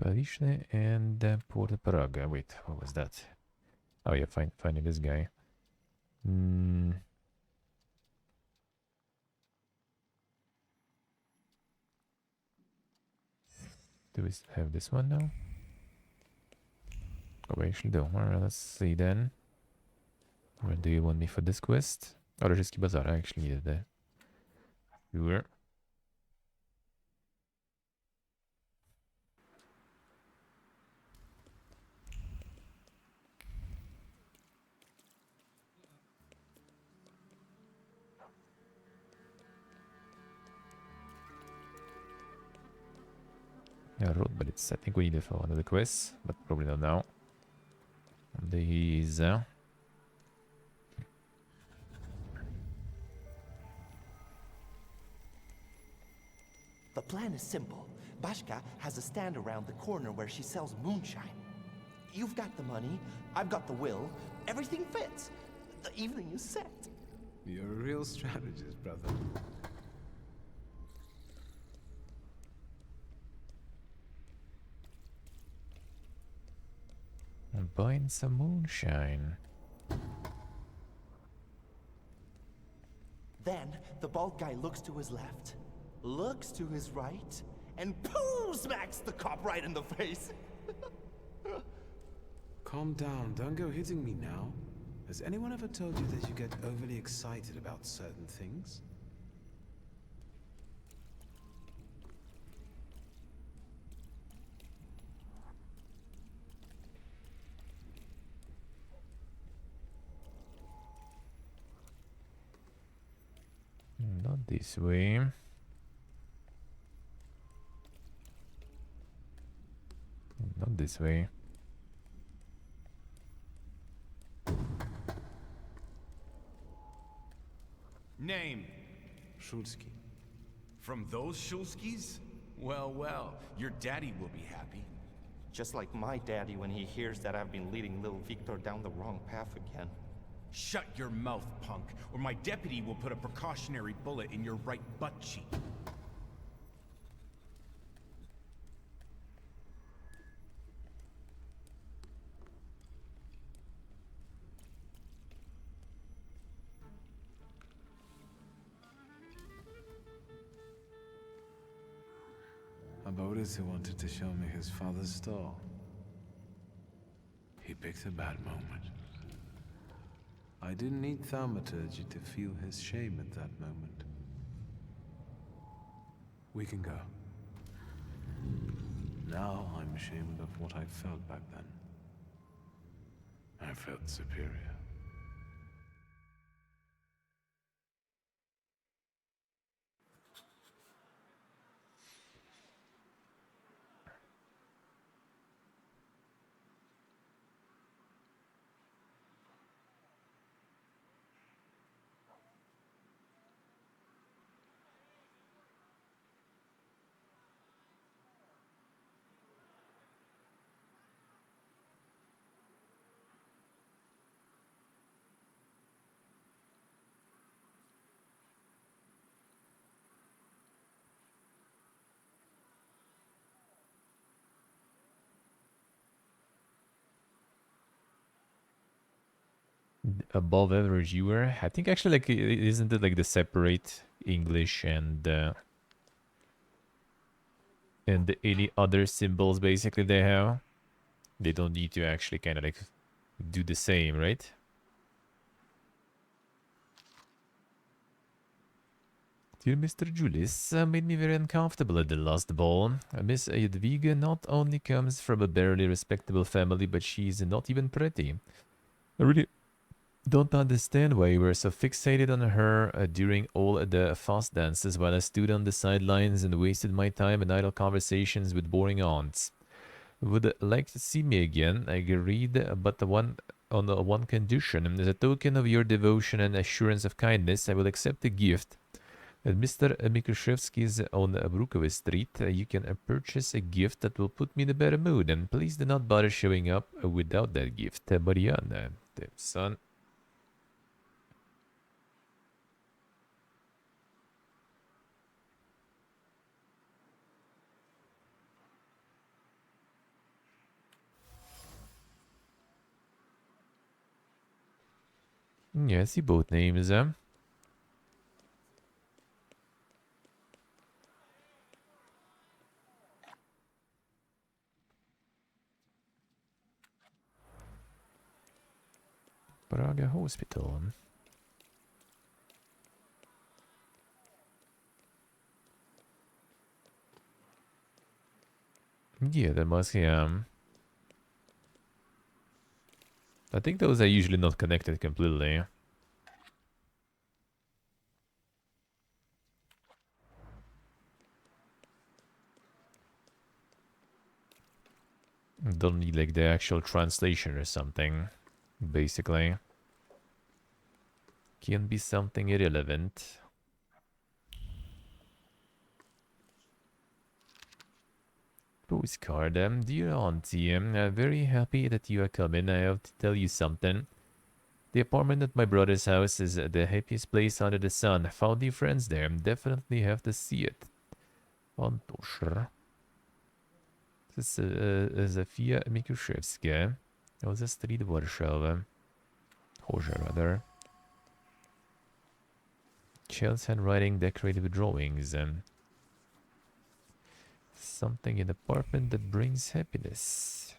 Parishle and Port Praga. Wait, what was that? Oh yeah, finding this guy. Do we have this one now? Oh, we actually do. Alright, let's see then. Where do you want me for this quest? Oh, Rajski Bazaar. I actually needed that. Sure. Yeah, road, but it's. I think we need it for one of the quests, but probably not now. These. plan is simple. Bashka has a stand around the corner where she sells moonshine. You've got the money, I've got the will, everything fits. The evening is set. You're a real strategist, brother. I'm buying some moonshine. Then the bald guy looks to his left, looks to his right, and pooh, smacks the cop right in the face. Calm down, don't go hitting me now. Has anyone ever told you that you get overly excited about certain things? Not this way. Not this way. Name? Shulsky. From those Shulskis? Well, well, your daddy will be happy. Just like my daddy when he hears that I've been leading little Victor down the wrong path again. Shut your mouth, punk, or my deputy will put a precautionary bullet in your right butt cheek. Boris wanted to show me his father's stall. He picked a bad moment. I didn't need Thaumaturge to feel his shame at that moment. We can go. Now I'm ashamed of what I felt back then. I felt superior. Above average viewer. I think actually like isn't it like the separate English and any other symbols basically they have? They don't need to actually kind of like do the same, right? Dear Mr. Julius made me very uncomfortable at the last ball. Miss Jadwiga not only comes from a barely respectable family, but she's not even pretty. I really don't understand why you were so fixated on her during all the fast dances while I stood on the sidelines and wasted my time in idle conversations with boring aunts. Would like to see me again, I agreed, but on one condition. As a token of your devotion and assurance of kindness, I will accept a gift. At Mr. Mikushevsky's on Brukovy Street, you can purchase a gift that will put me in a better mood, and please do not bother showing up without that gift. Marianne, son. Yeah, I see both names. Praga Hospital. Yeah, that must, yeah. I think those are usually not connected completely. Don't need like the actual translation or something, basically. Can be something irrelevant. Postcard. Dear Auntie, I'm very happy that you are coming. I have to tell you something. The apartment at my brother's house is the happiest place under the sun. Found new friends there. Definitely have to see it. Antosr. Das ist Zofia Mikuszewska. Ze Street Warszawa. Hoja, rather. Chell's handwriting decorated with drawings. Something in the apartment that brings happiness.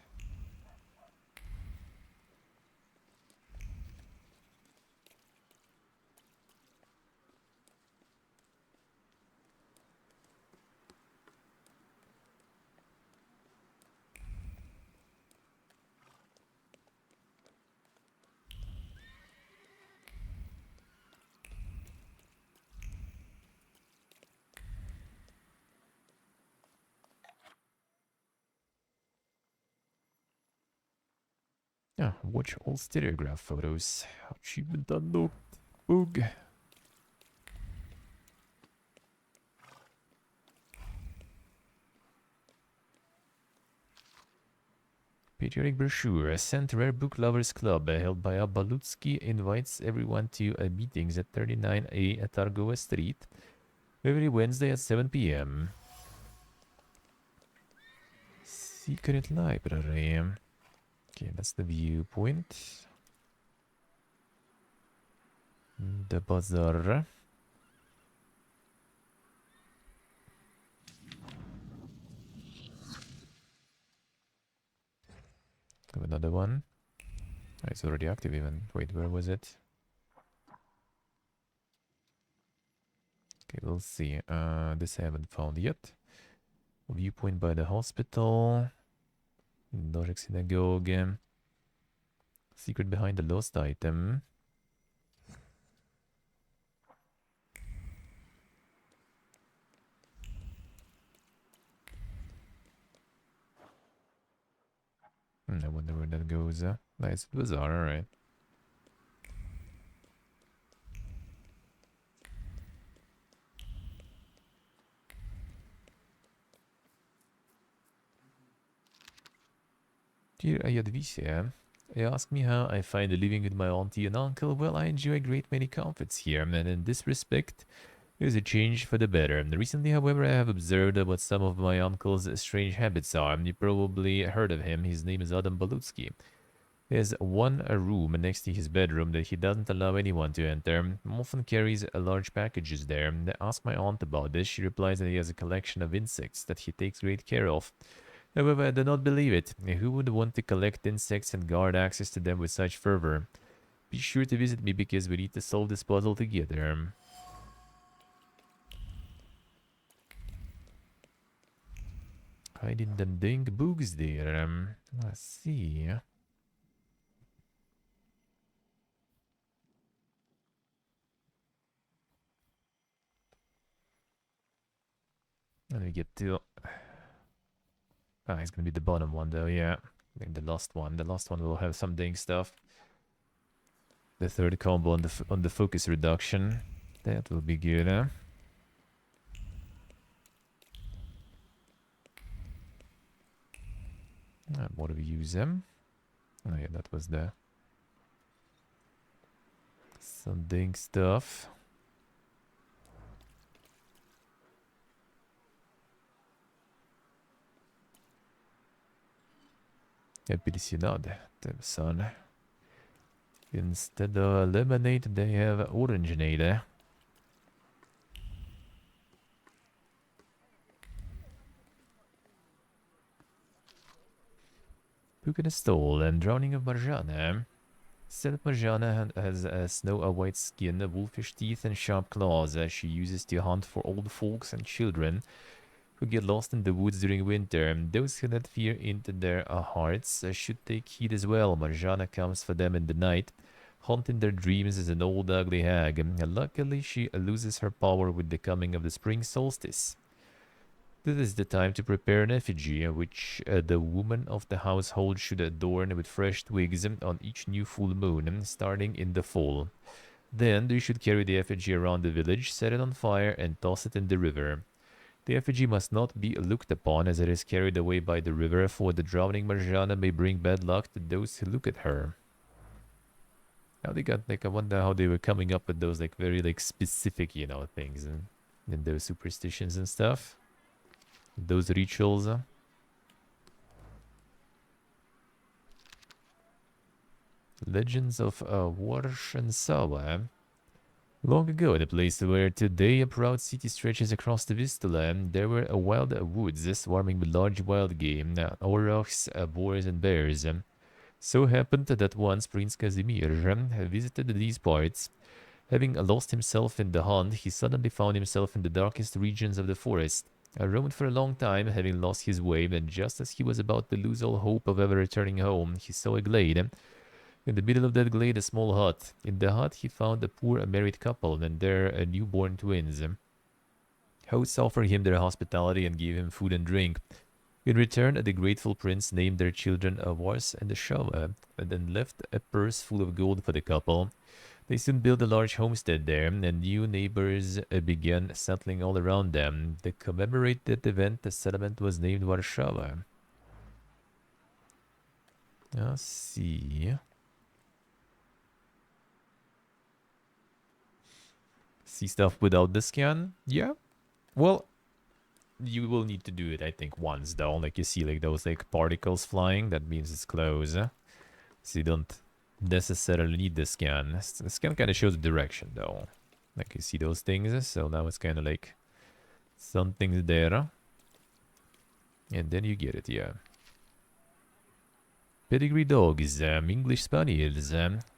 Yeah, watch all stereograph photos. Achievement unlocked. Boog. Patriotic brochure. Sent Rare Book Lovers Club, held by Balutsky, invites everyone to meetings at 39A at Targowa Street every Wednesday at 7 p.m. Secret library. Okay, that's the viewpoint. The bazaar. Have another one. Oh, it's already active even. Wait, where was it? Okay, we'll see. This I haven't found yet. Viewpoint by the hospital. Dojek synagogue. Secret behind the lost item. I wonder where that goes. Nice bazaar, alright. Dear Ayadvisha, ask me how I find living with my auntie and uncle. Well, I enjoy a great many comforts here, and in this respect, there's a change for the better. Recently, however, I have observed what some of my uncle's strange habits are. You probably heard of him. His name is Adam Balutsky. He has one room next to his bedroom that he doesn't allow anyone to enter. Often carries large packages there. I ask my aunt about this. She replies that he has a collection of insects that he takes great care of. However, I do not believe it. Who would want to collect insects and guard access to them with such fervor? Be sure to visit me because we need to solve this puzzle together. Hiding them dang books there. Let's see. Let me get to... it's gonna be the bottom one though, yeah. I think the last one. The last one will have some dang stuff. The third combo on the focus reduction. That will be good, huh? What do we use them? Oh yeah, that was the... some dang stuff. Apelsinade, son. Instead of lemonade, they have orangeade. Book in a stall and drowning of Marjana. Said that Marjana has a snow-white skin, wolfish teeth, and sharp claws she uses to hunt for old folks and children who get lost in the woods during winter. Those who let fear into their hearts should take heed as well. Marjana comes for them in the night, haunting their dreams as an old ugly hag. Luckily, she loses her power with the coming of the spring solstice. This is the time to prepare an effigy, which the woman of the household should adorn with fresh twigs on each new full moon, starting in the fall. Then they should carry the effigy around the village, set it on fire, and toss it in the river. The effigy must not be looked upon, as it is carried away by the river, for the drowning Marjana may bring bad luck to those who look at her. Now they got, like, I wonder how they were coming up with those, like, very, like, specific, you know, things and those superstitions and stuff. Those rituals. Legends of Warshansawa. Long ago, in a place where today a proud city stretches across the Vistula, there were wild woods swarming with large wild game, aurochs, boars and bears. So happened that once Prince Casimir visited these parts. Having lost himself in the hunt, he suddenly found himself in the darkest regions of the forest. Roamed for a long time, having lost his way, and just as he was about to lose all hope of ever returning home, he saw a glade. In the middle of that glade, a small hut. In the hut, he found a poor married couple and their newborn twins. Hosts offered him their hospitality and gave him food and drink. In return, the grateful prince named their children Wars and Shawa, and then left a purse full of gold for the couple. They soon built a large homestead there, and new neighbors began settling all around them. To commemorate that event, the settlement was named Warszawa. Let's see. See stuff without the scan? Yeah. Well, you will need to do it, I think, once though. Like you see, like those like particles flying. That means it's close. So you don't necessarily need the scan. The scan kind of shows the direction though. Like you see those things. So now it's kind of like something's there, and then you get it. Yeah. Pedigree dogs, English spaniels.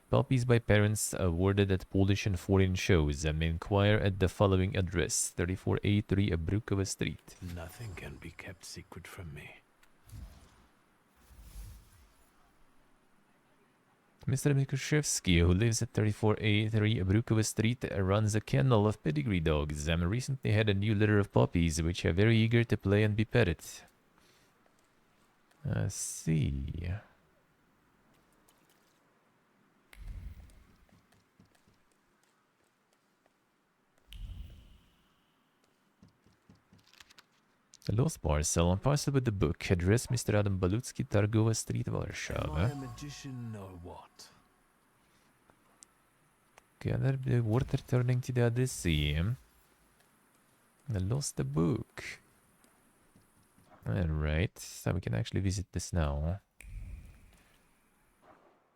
Puppies by parents awarded at Polish and foreign shows. Inquire at the following address: 34A3 Abrukova Street. Nothing can be kept secret from me. Mr. Mikushevsky, who lives at 34A3 Abrukova Street, runs a kennel of pedigree dogs. Recently had a new litter of puppies, which are very eager to play and be petted. Let's see. The lost parcel. Parcel with the book. Address Mr. Adam Balutsky, Targova Street, Warsaw. Am I a magician or what? Gather the word returning to the addressee. I lost the book. Alright, so we can actually visit this now.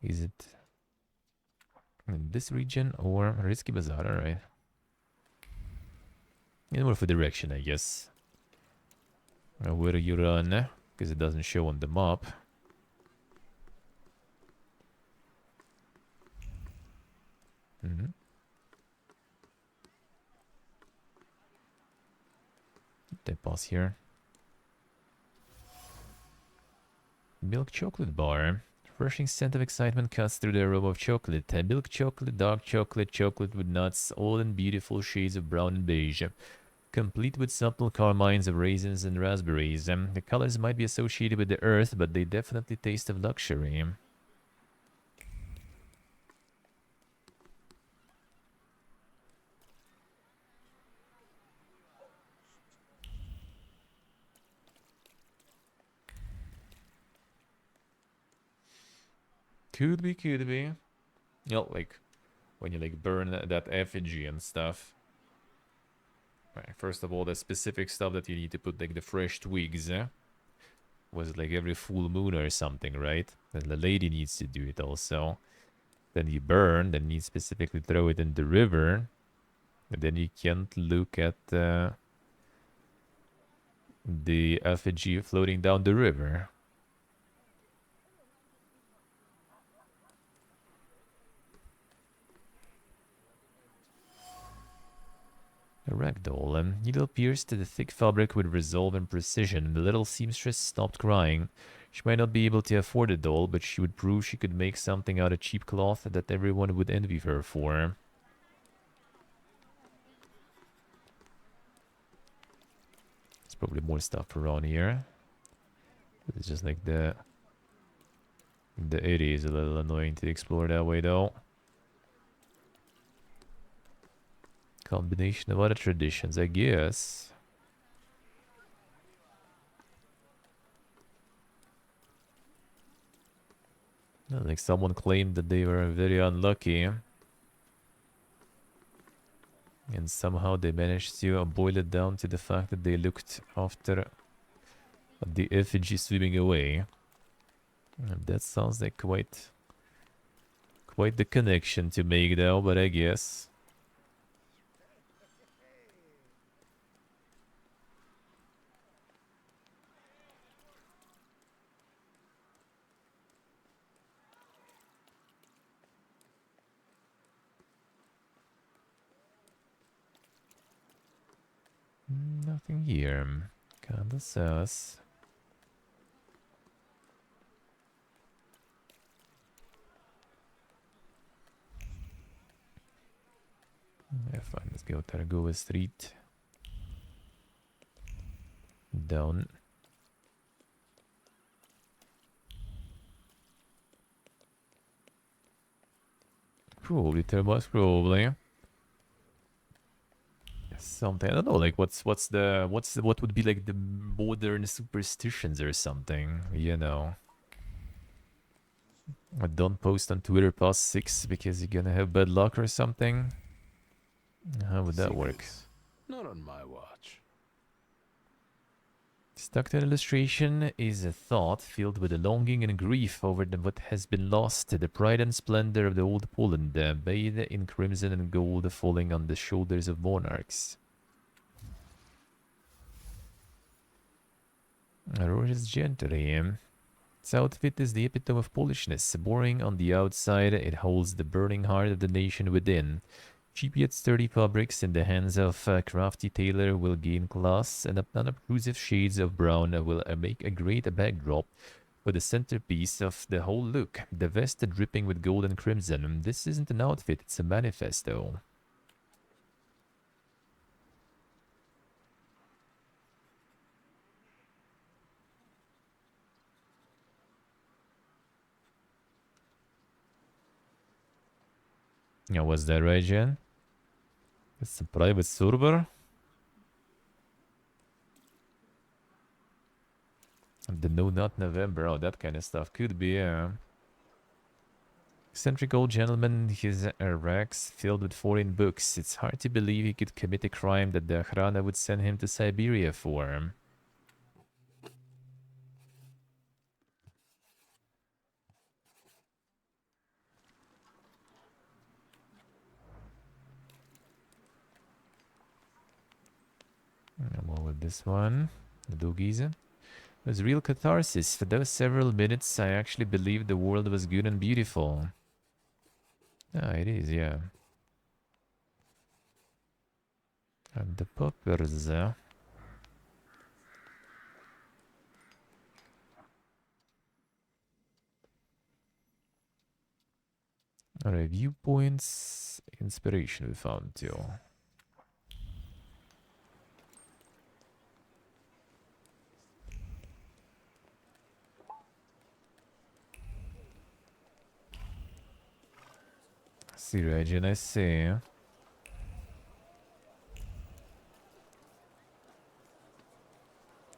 Is it in this region or Risky Bazaar? Alright. Need more for direction, I guess. Where you run, because it doesn't show on the map. They pause here. Milk chocolate bar. Rushing scent of excitement cuts through the aroma of chocolate. Milk chocolate, dark chocolate, chocolate with nuts, all in beautiful shades of brown and beige. Complete with subtle carmines of raisins and raspberries. The colors might be associated with the earth, but they definitely taste of luxury. Could be. You know, like, when you, like, burn that effigy and stuff. Right, first of all, the specific stuff that you need to put, like the fresh twigs, was it like every full moon or something, right? And the lady needs to do it also. Then you burn, then you specifically throw it in the river. And then you can't look at the effigy floating down the river. A ragdoll. Needle pierced the thick fabric with resolve and precision. The little seamstress stopped crying. She might not be able to afford a doll, but she would prove she could make something out of cheap cloth that everyone would envy her for. There's probably more stuff around here. It's just like the area is a little annoying to explore that way though. Combination of other traditions, I guess. Like someone claimed that they were very unlucky. And somehow they managed to boil it down to the fact that they looked after the effigy swimming away. And that sounds like quite the connection to make though, but I guess. Nothing here. Kinda sus. Yeah, fine. Let's go Targova Street. Down. Probably Turbos, probably. Something, I don't know, like what would be like the modern superstitions or something, you know. Don't post on Twitter past 6 because you're gonna have bad luck or something. How would that work? Not on my watch. Stuck to an illustration is a thought filled with a longing and grief over what has been lost, the pride and splendor of the old Poland, bathed in crimson and gold falling on the shoulders of monarchs. Roger's gentry. Its outfit is the epitome of Polishness. Boring on the outside, it holds the burning heart of the nation within. Cheap yet sturdy fabrics in the hands of a crafty tailor will gain class, and unobtrusive shades of brown will make a great backdrop for the centerpiece of the whole look. The vest dripping with gold and crimson. This isn't an outfit, it's a manifesto. Yeah, was that right, Jen? It's a private server? The No Not November, oh, that kind of stuff could be, yeah. Eccentric old gentleman, his racks filled with foreign books. It's hard to believe he could commit a crime that the Hrana would send him to Siberia for. More with this one. The doogies. It was real catharsis. For those several minutes, I actually believed the world was good and beautiful. Ah, it is, yeah. And the poppers. Alright, viewpoints. Inspiration we found too. See, Regin, I see.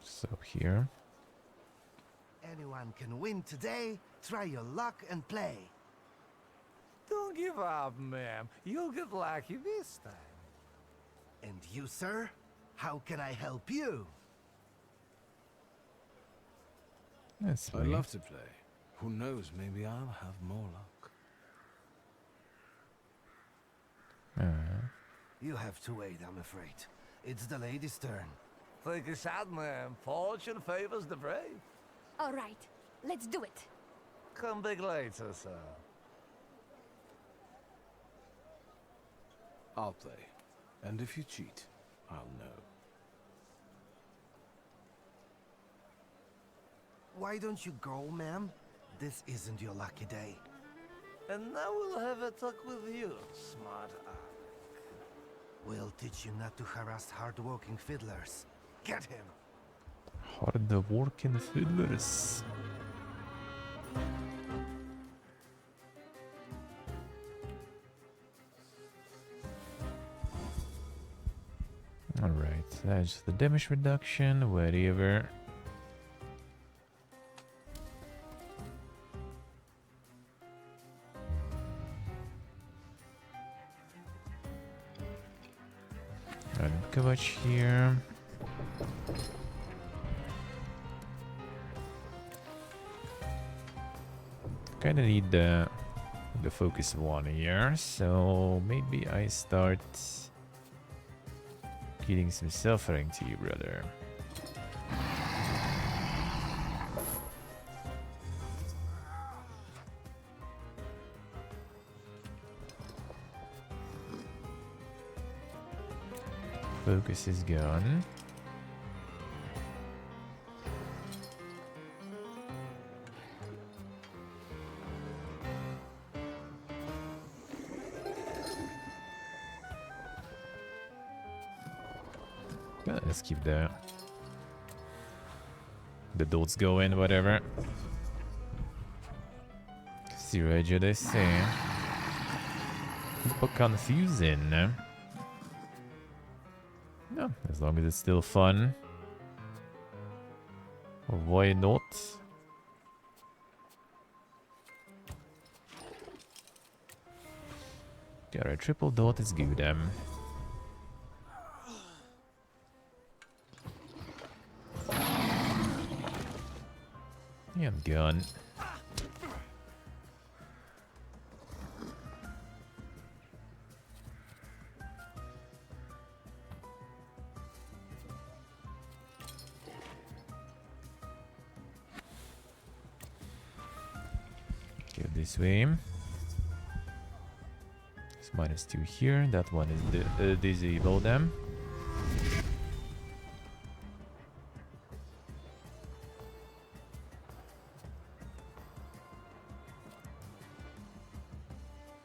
So here. Anyone can win today. Try your luck and play. Don't give up, ma'am. You'll get lucky this time. And you, sir? How can I help you? That's I'd love to play. Who knows, maybe I'll have more luck. You have to wait, I'm afraid. It's the lady's turn. Take a shot, ma'am. Fortune favors the brave. All right, let's do it. Come back later, sir. I'll play. And if you cheat, I'll know. Why don't you go, ma'am? This isn't your lucky day. And now we'll have a talk with you, smart aleck. We'll teach you not to harass hard-working fiddlers. Get him! Hard-working fiddlers. Alright, that's the damage reduction, whatever. Kavach here. Kinda need the focus one here, so maybe I start getting some suffering to you, brother. Focus is gone. Let's keep the dots going, whatever. Zero they say. Super confusing. No, as long as it's still fun. Why not? Got a triple dot is good. Yeah, I'm gone. Go this way. It's -2 here. That one is disable them.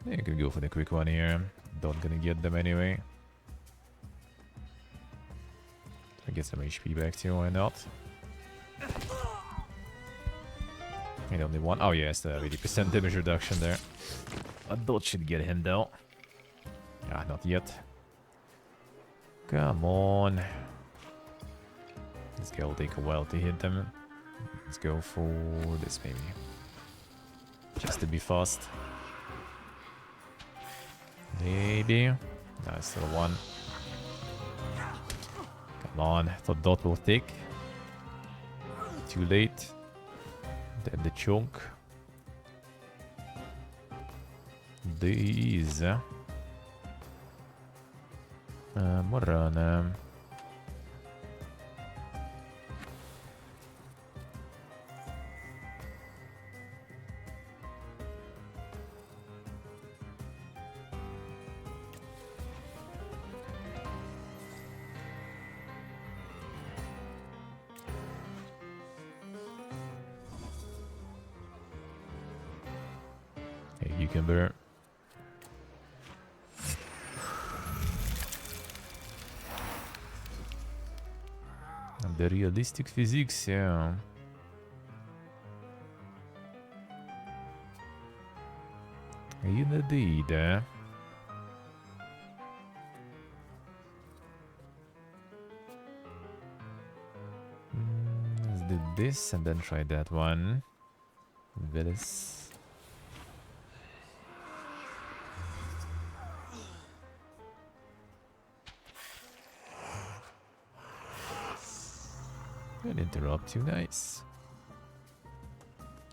Yeah, you could go for the quick one here. Not gonna get them anyway. I get some HP back too, why not? And only one. Oh yes, the 80% damage reduction there. A dot should get him though. Ah, not yet. Come on. This guy will take a while to hit them. Let's go for this maybe. Just to be fast. Maybe. No, still one. Come on. Thought dot will take. Too late. Then the chunk. These. Morana. Hey, cucumber. And the realistic physics, yeah. Indeed, eh? Let's do this and then try that one. Villis. Don't interrupt you, nice.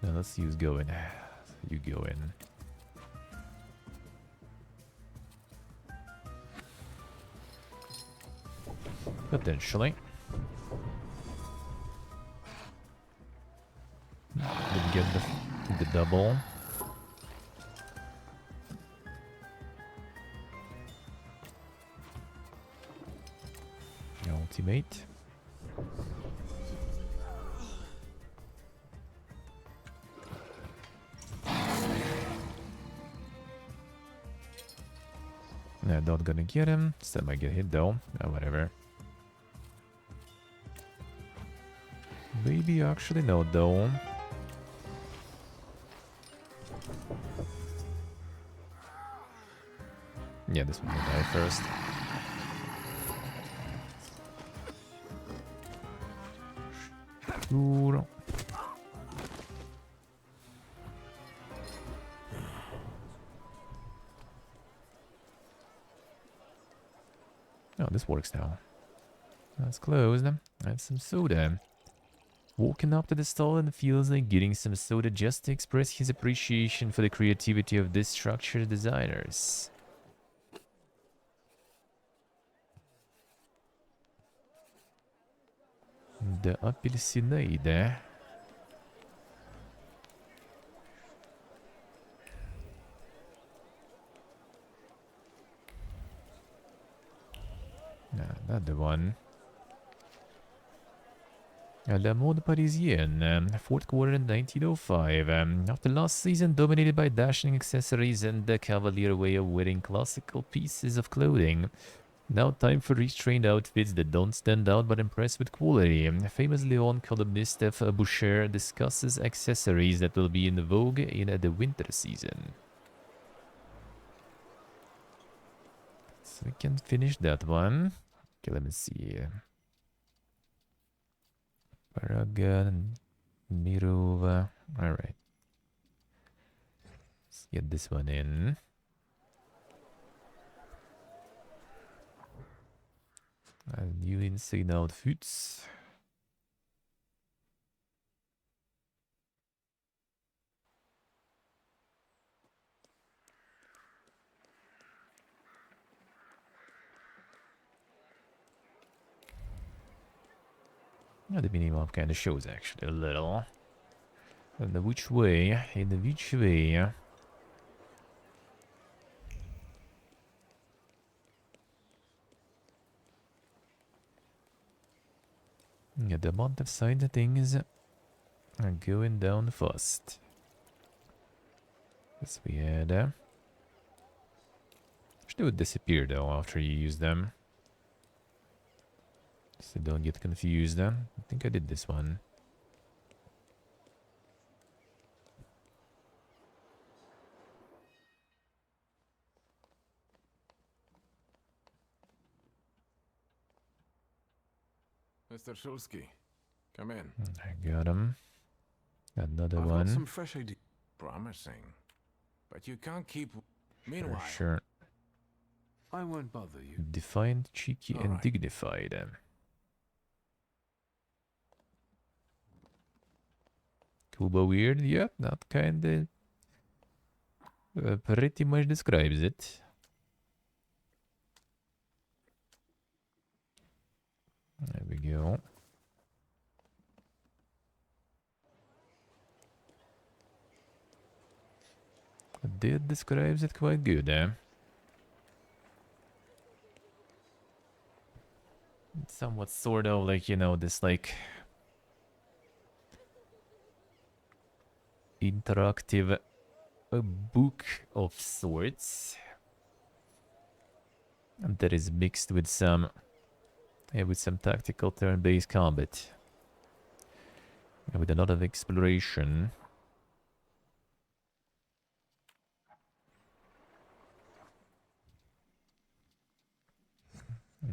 Now let's use going. You go in. Potentially. Didn't get the double. Ultimate. No, not gonna get him. Still might get hit though. Whatever. Maybe actually no though. Yeah, this one will die first. Sure. Oh, this works now. That's closed. I have some soda. Walking up to the stall and feels like getting some soda just to express his appreciation for the creativity of this structure designers. The Apelsinade. Another one. La Mode Parisienne, fourth quarter in 1905. After last season dominated by dashing accessories and the cavalier way of wearing classical pieces of clothing, now time for restrained outfits that don't stand out but impress with quality. Famous Leon columnist F. Boucher discusses accessories that will be in vogue in the winter season. So we can finish that one. Okay, let me see. Paragon, Mirova. Alright. Let's get this one in. New insane outfits. The minimap kind of shows actually a little. And which way? In which way? Yeah, the amount of side things are going down fast. As we had. They would disappear though after you use them. So don't get confused. I think I did this one. Mr. Shulsky, come in. I got him. Another I've one. got some fresh ideas. Promising. But you can't keep... Meanwhile... Sure. I won't bother you. Defined, cheeky, and dignified. Cool but weird? Yeah, that kinda... pretty much describes it. There we go. That describes it quite good, eh? It's somewhat sort of like, you know, this like... interactive book of sorts. And that is mixed with some... with some tactical turn-based combat. And with a lot of exploration.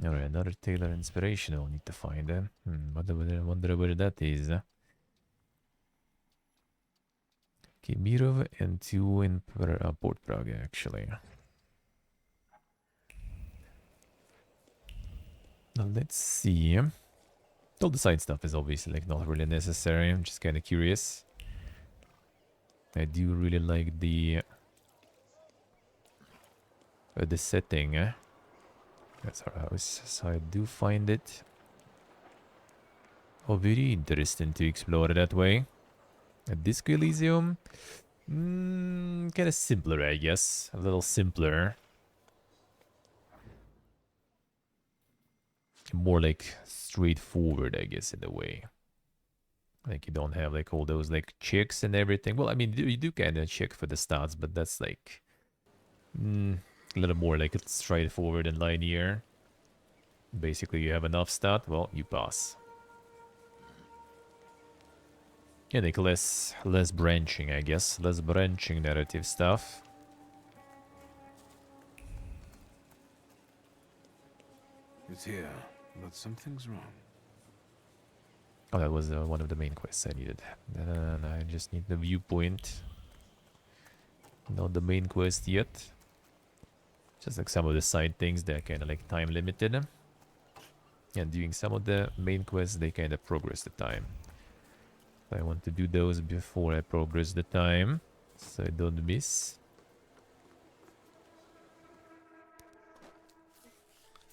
Alright, another Taylor inspiration I'll need to find. I wonder where that is. Okay, Mirov and 2 in Port Prague, actually. Now let's see. All the side stuff is obviously like not really necessary. I'm just kind of curious. I do really like the setting. That's our house, so I do find it very interesting to explore that way. At Disco Elysium, kind of simpler, I guess. A little simpler. More like straightforward, I guess, in a way. Like you don't have like all those like checks and everything. Well, I mean, you do kind of check for the stats, but that's like a little more like it's straightforward and linear. Basically, you have enough stat, well, you pass. Yeah, like less branching, I guess. Less branching narrative stuff. It's here, but something's wrong. Oh, that was one of the main quests I needed. I just need the viewpoint. Not the main quest yet. Just like some of the side things, they're kind of like time limited. And doing some of the main quests, they kind of progress the time. I want to do those before I progress the time, so I don't miss.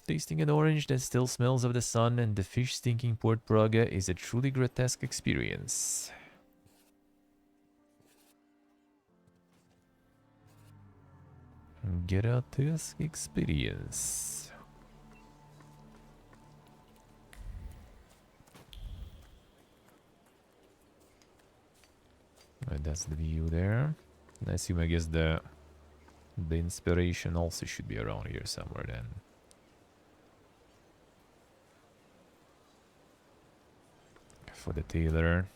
Tasting an orange that still smells of the sun and the fish stinking Port Praga is a truly grotesque experience. Grotesque experience. Right, that's the view there. And I assume, I guess the inspiration also should be around here somewhere then. For the tailor.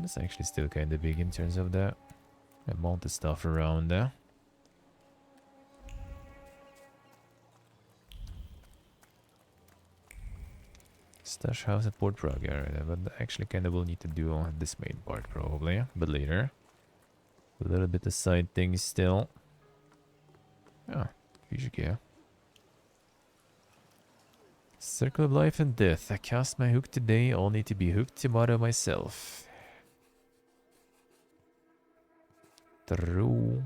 It's actually still kind of big in terms of the amount of stuff around there. Stash house at Port Praga, right? But actually kind of will need to do this main part probably, but later. A little bit of side things still. Oh, fish gear. Circle of life and death. I cast my hook today only to be hooked tomorrow myself. True.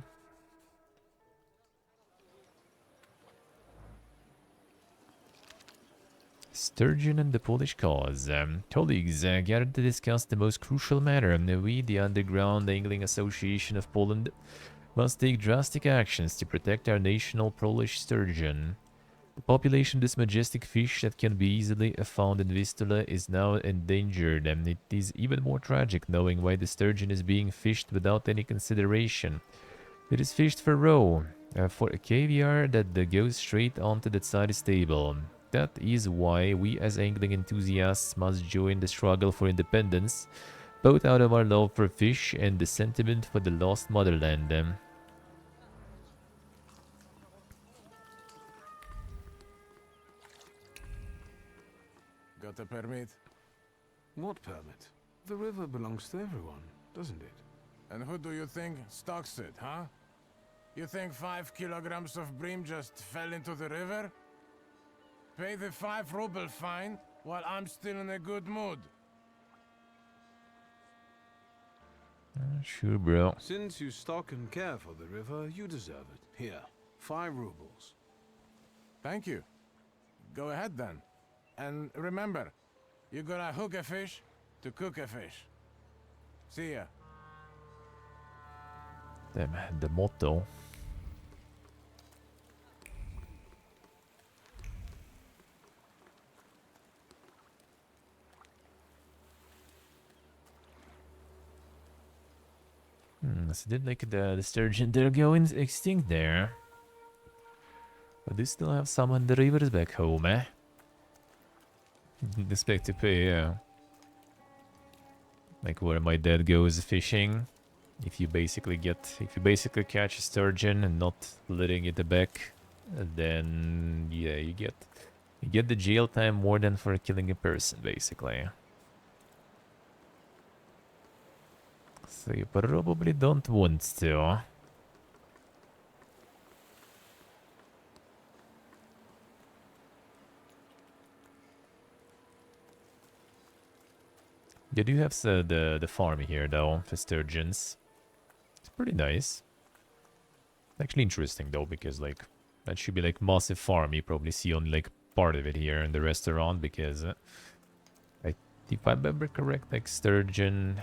Sturgeon and the Polish cause. Colleagues, gathered to discuss the most crucial matter. We, the Underground Angling Association of Poland, must take drastic actions to protect our national Polish sturgeon. The population of this majestic fish that can be easily found in Vistula is now endangered, and it is even more tragic knowing why the sturgeon is being fished without any consideration. It is fished for roe, for a caviar that goes straight onto the Tsar's table. That is why we as angling enthusiasts must join the struggle for independence, both out of our love for fish and the sentiment for the lost motherland. Got a permit? What permit? The river belongs to everyone, doesn't it? And who do you think stocks it, huh? You think 5 kilograms of bream just fell into the river? Pay the 5 ruble fine while I'm still in a good mood. Sure, bro. Since you stock and care for the river, you deserve it. Here, 5 rubles. Thank you. Go ahead then. And remember, you gotta hook a fish to cook a fish. See ya. Damn, the motto. So did like the sturgeon, they're going extinct there. But they still have some on the rivers back home, eh? Didn't expect to pay, yeah. Like where my dad goes fishing. If you basically catch a sturgeon and not letting it back, then yeah, you get the jail time more than for killing a person, basically. So you probably don't want to. They do have the farm here though for sturgeons. It's pretty nice. Actually interesting though, because like that should be like massive farm. You probably see only like part of it here in the restaurant, because if I remember correct, like sturgeon.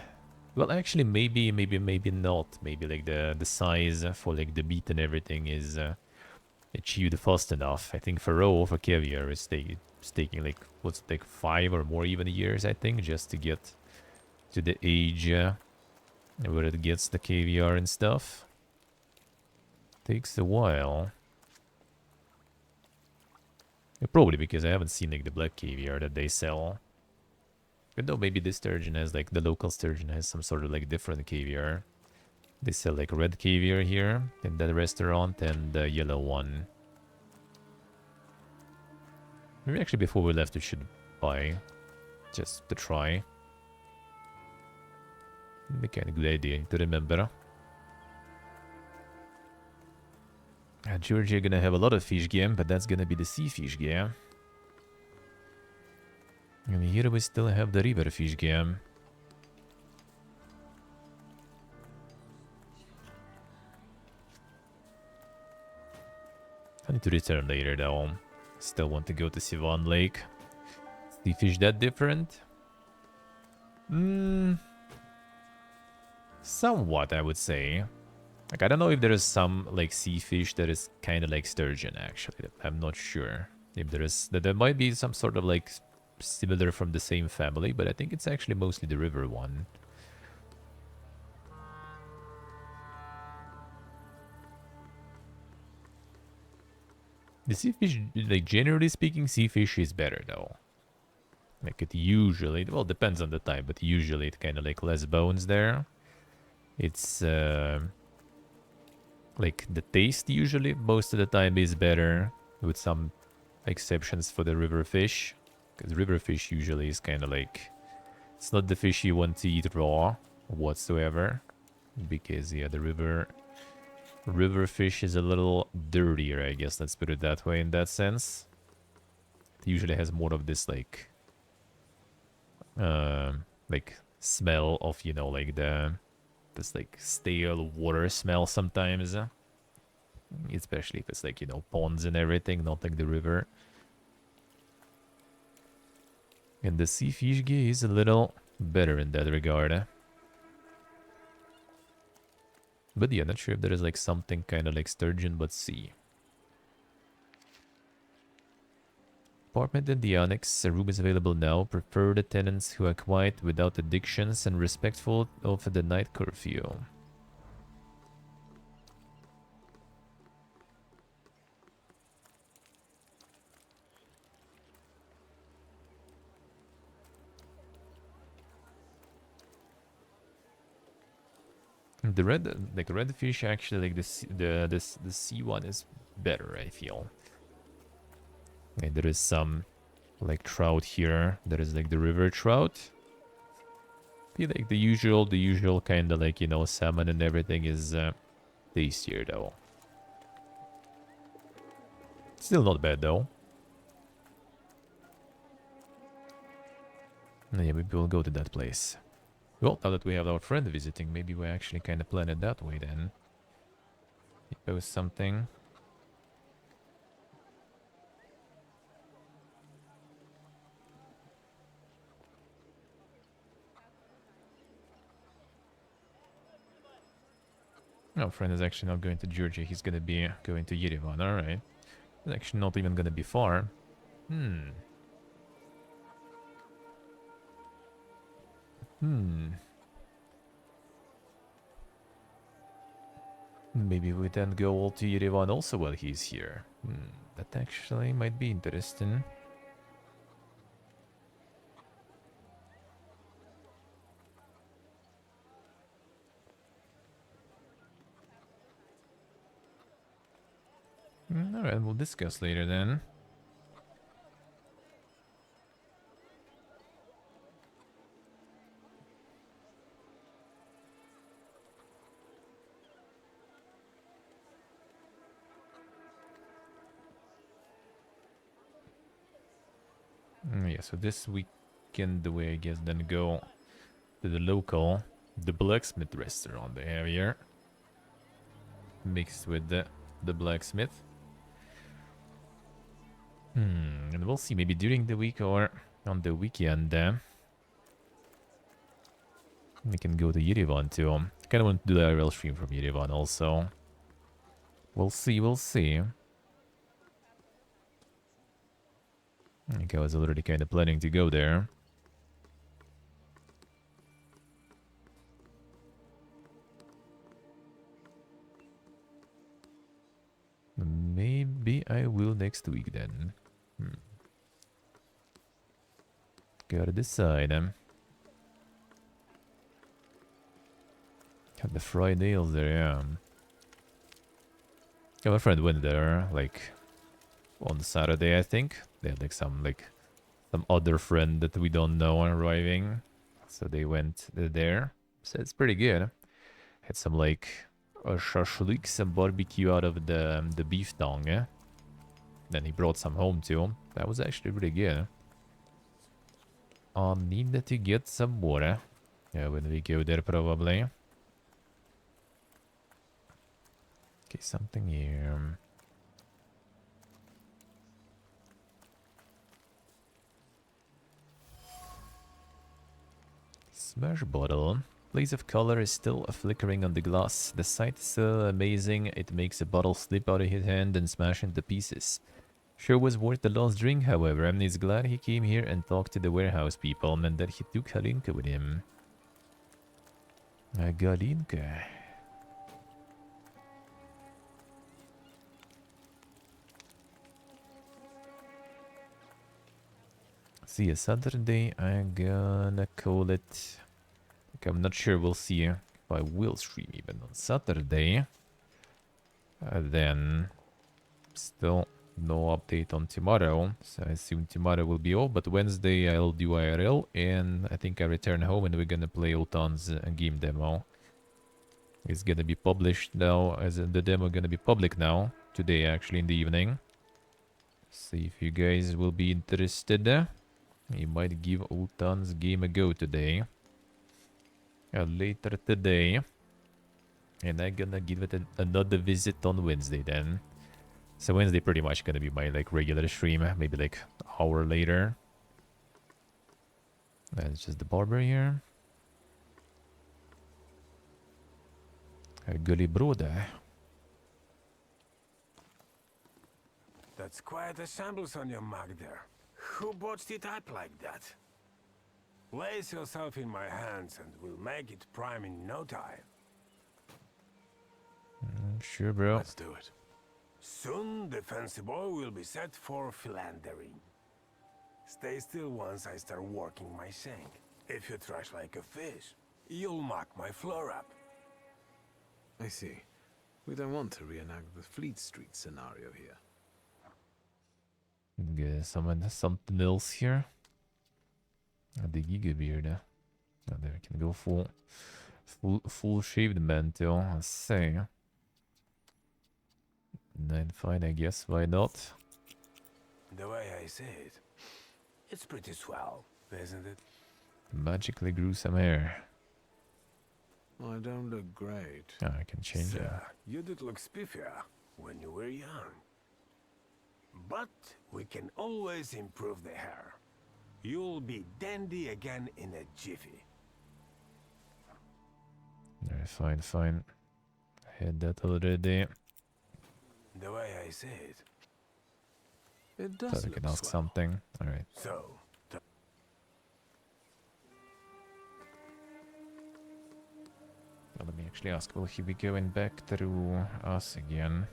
Well, actually, maybe not. Maybe like the size for like the meat and everything is achieved fast enough. I think for roe, for caviar, it's taking like what's it, like 5 or more even years, I think, just to get to the age where it gets the caviar and stuff. Takes a while. Yeah, probably because I haven't seen like the black caviar that they sell. But no, maybe this sturgeon has like the local sturgeon has some sort of like different caviar. They sell like red caviar here in that restaurant and the yellow one. Maybe actually before we left we should buy just to try. Be kind of good idea to remember. Georgia gonna have a lot of fish game, but that's gonna be the sea fish game. And here we still have the river fish game. I need to return later though. Still want to go to Sivan Lake. Sea fish that different? Somewhat, I would say. Like, I don't know if there is some, like, sea fish that is kind of like sturgeon, actually. I'm not sure if there is... There might be some sort of, like, similar from the same family, but I think it's actually mostly the river one. The sea fish, like, generally speaking, sea fish is better, though. Like, it usually... Well, depends on the time, but usually it kind of, like, less bones there. It's, like, the taste usually, most of the time, is better, with some exceptions for the river fish. Because river fish usually is kind of like... It's not the fish you want to eat raw, whatsoever. Because, yeah, the river fish is a little dirtier, I guess, let's put it that way, in that sense. It usually has more of this, like, smell of, you know, like this, like, stale water smell sometimes. Especially if it's, like, you know, ponds and everything, not like the river. And the sea fish is a little better in that regard. But yeah, not sure if there is, like, something kind of like sturgeon, but sea. Apartment in the annex. A room is available now. Prefer the tenants who are quiet, without addictions, and respectful of the night curfew. The red fish actually, like the sea one is better, I feel. And there is some like trout here. There is like the river trout. Be like the usual kind of like, you know, salmon and everything is tastier though. Still not bad though. Yeah, maybe we'll go to that place. Well, now that we have our friend visiting, maybe we actually kind of plan it that way then. He posts something. Our friend is actually not going to Georgia, he's gonna be going to Yerevan, alright. It's actually not even gonna be far. Maybe we then go all to Yerevan also while he's here. That actually might be interesting. Alright, we'll discuss later then. Yeah, so this weekend the way I guess then go to the blacksmith restaurant they have here. Mixed with the blacksmith. And we'll see, maybe during the week or on the weekend. We can go to Yerevan too. I kind of want to do the IRL stream from Yerevan also. We'll see, we'll see. I think I was already kind of planning to go there. Maybe I will next week then. Gotta decide. Got the fried nails there, yeah. Yeah, my friend went there, like, on Saturday, I think. They had, like, some other friend that we don't know arriving. So they went there. So it's pretty good. Had some like a shashlik, some barbecue out of the beef tongue. Then he brought some home too. That was actually pretty good. I needed to get some water. Yeah, when we go there probably. Okay, something here. Smash bottle. Blaze of color is still flickering on the glass. The sight is so amazing, it makes a bottle slip out of his hand and smash into pieces. Sure was worth the last drink, however, and he's glad he came here and talked to the warehouse people and that he took Halinka with him. Galinka. See, a Saturday, I'm gonna call it... Like, I'm not sure, we'll see if I will stream even on Saturday. Then, still no update on tomorrow, so I assume tomorrow will be off, but Wednesday I'll do IRL, and I think I return home and we're gonna play Ultan's game demo. It's gonna be published now, as in the demo gonna be public now, today actually in the evening. See if you guys will be interested. You might give Ultan's game a go today. Later today. And I'm gonna give it another visit on Wednesday then. So Wednesday pretty much gonna be my like regular stream, maybe like an hour later. That's just the barber here. Gully broda. That's quite a shambles on your mug there. Who botched it up like that? Place yourself in my hands and we'll make it prime in no time. Sure, bro. Let's do it. Soon the fancy boy will be set for philandering. Stay still once I start working my shank. If you trash like a fish, you'll mark my floor up. I see. We don't want to reenact the Fleet Street scenario here. Get something else here. The Giga beard. Oh, there we can go full shaved man too. Let's see. 9 fine, I guess. Why not? The way I see it, it's pretty swell, isn't it? Magically grew some hair. I don't look great. Oh, I can change it. You did look spiffier when you were young. But we can always improve the hair. You'll be dandy again in a jiffy. Alright, fine. I had that already. The way I see it. It does Thought I look could ask swell. something. Alright. So, Well, let me actually ask, will he be going back through us again?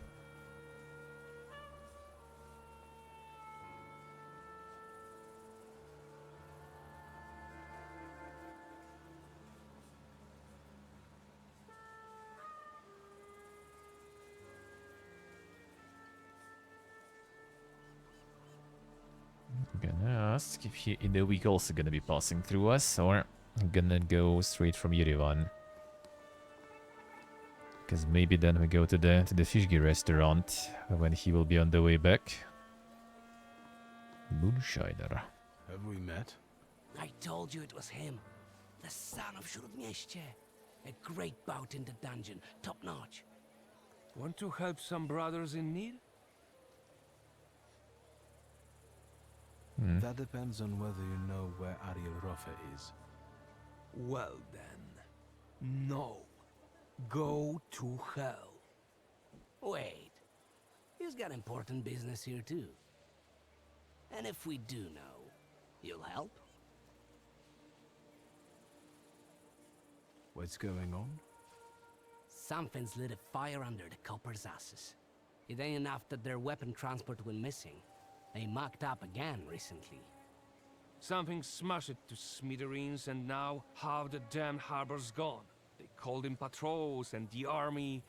Gonna ask if he in the week also gonna be passing through us, or gonna go straight from Yerevan. Because maybe then we go to the Fishgi restaurant when he will be on the way back. Moonshiner. Have we met? I told you it was him. The son of Śródmieście. A great bout in the dungeon. Top notch. want to help some brothers in need? That depends on whether you know where Ariel Rofe is. Well then, no. Go to hell. Wait, he's got important business here too. And if we do know, you'll help? What's going on? Something's lit a fire under the coppers' asses. It ain't enough that their weapon transport went missing. They mucked up again recently. Something smashed it to smithereens, and now half the damn harbor's gone. They called in patrols and the army,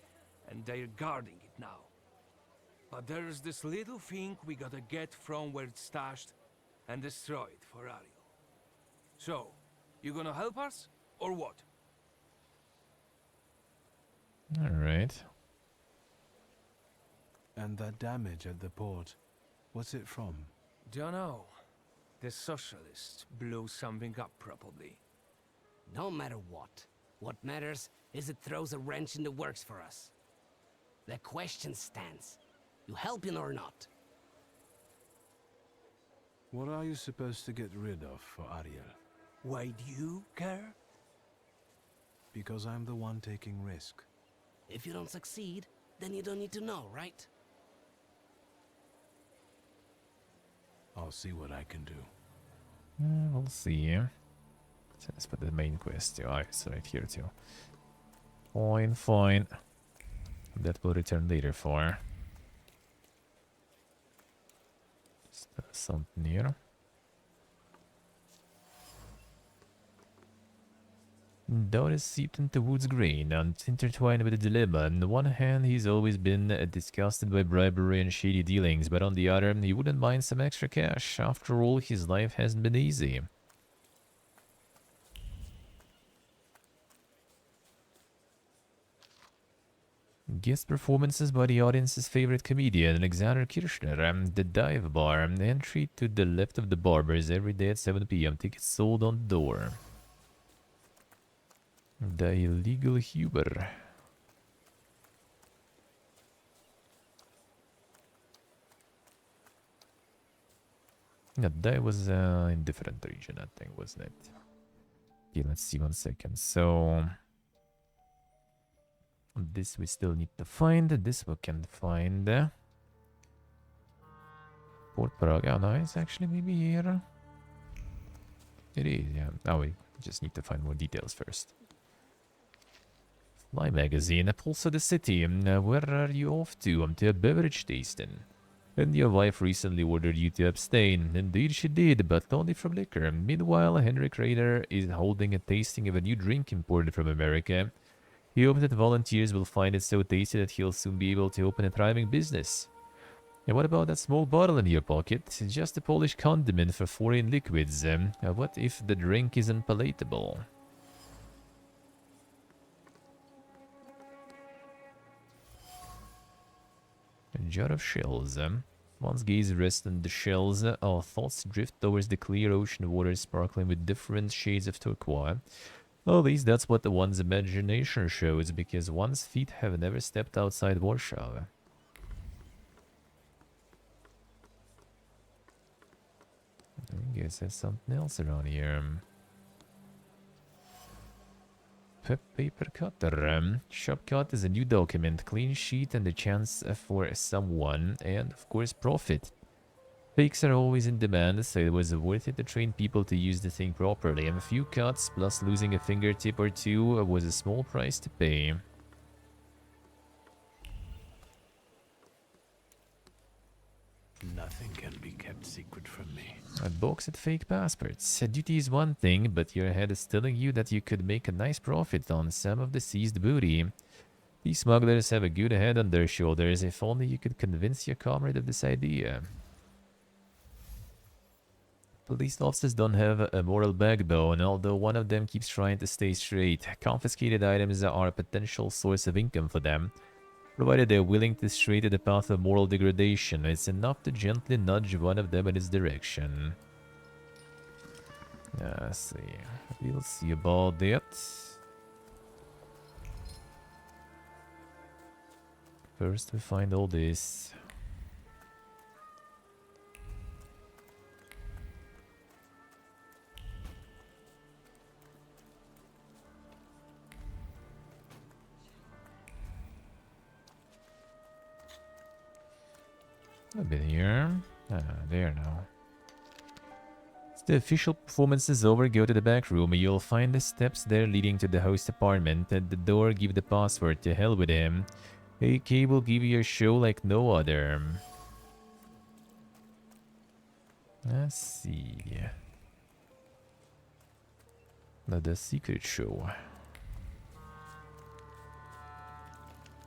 and they're guarding it now. But there's this little thing we gotta get from where it's stashed and destroy it for Ariel. So, you gonna help us, or what? Alright. And that damage at the port, what's it from? Dunno. The socialists blew something up, probably. No matter what matters is it throws a wrench in the works for us. The question stands. You helping or not? What are you supposed to get rid of for Ariel? Why do you care? Because I'm the one taking risk. If you don't succeed, then you don't need to know, right? I'll see what I can do. We'll see. So let's put the main quest. Oh, it's right here too. Fine, fine. That will return later for. Just something here. Dawn is seeped into Wood's grain and intertwined with a dilemma. On the one hand, he's always been disgusted by bribery and shady dealings, but on the other, he wouldn't mind some extra cash. After all, his life hasn't been easy. Guest performances by the audience's favorite comedian, Alexander Kirchner, the Dive Bar, entry to the left of the barbers every day at 7 p.m. Tickets sold on the door. The illegal Huber. Yeah, that was in different region, I think, wasn't it? Okay, let's see 1 second. So this we still need to find. This we can find. Port Praga. No, it's actually maybe here. It is, yeah. Oh, we just need to find more details first. Fly magazine, Pulse of the City. Where are you off to? To a beverage tasting. And your wife recently ordered you to abstain. Indeed she did, but only from liquor. Meanwhile, Henrik Rader is holding a tasting of a new drink imported from America. He hopes that volunteers will find it so tasty that he'll soon be able to open a thriving business. And what about that small bottle in your pocket? It's just a Polish condiment for foreign liquids. What if the drink is unpalatable? A jar of shells. One's gaze rests on the shells. Our thoughts drift towards the clear ocean waters sparkling with different shades of turquoise. At least that's what one's imagination shows, because one's feet have never stepped outside Warsaw. I guess there's something else around here. Paper cutter. Shop cut is a new document, clean sheet and a chance for someone, and of course profit. Fakes are always in demand, so it was worth it to train people to use the thing properly, and a few cuts plus losing a fingertip or two was a small price to pay. Nothing can be kept secret from me. A box at fake passports. Duty is one thing, but your head is telling you that you could make a nice profit on some of the seized booty. These smugglers have a good head on their shoulders. If only you could convince your comrade of this idea. Police officers don't have a moral backbone, although one of them keeps trying to stay straight. Confiscated items are a potential source of income for them, provided they're willing to stray to the path of moral degradation. It's enough to gently nudge one of them in its direction. Let's see. We'll see about that. First we find all this. I've been here. There now. The official performance is over. Go to the back room. You'll find the steps there leading to the host apartment. At the door, give the password. To hell with him. AK will give you a show like no other. Let's see. The secret show.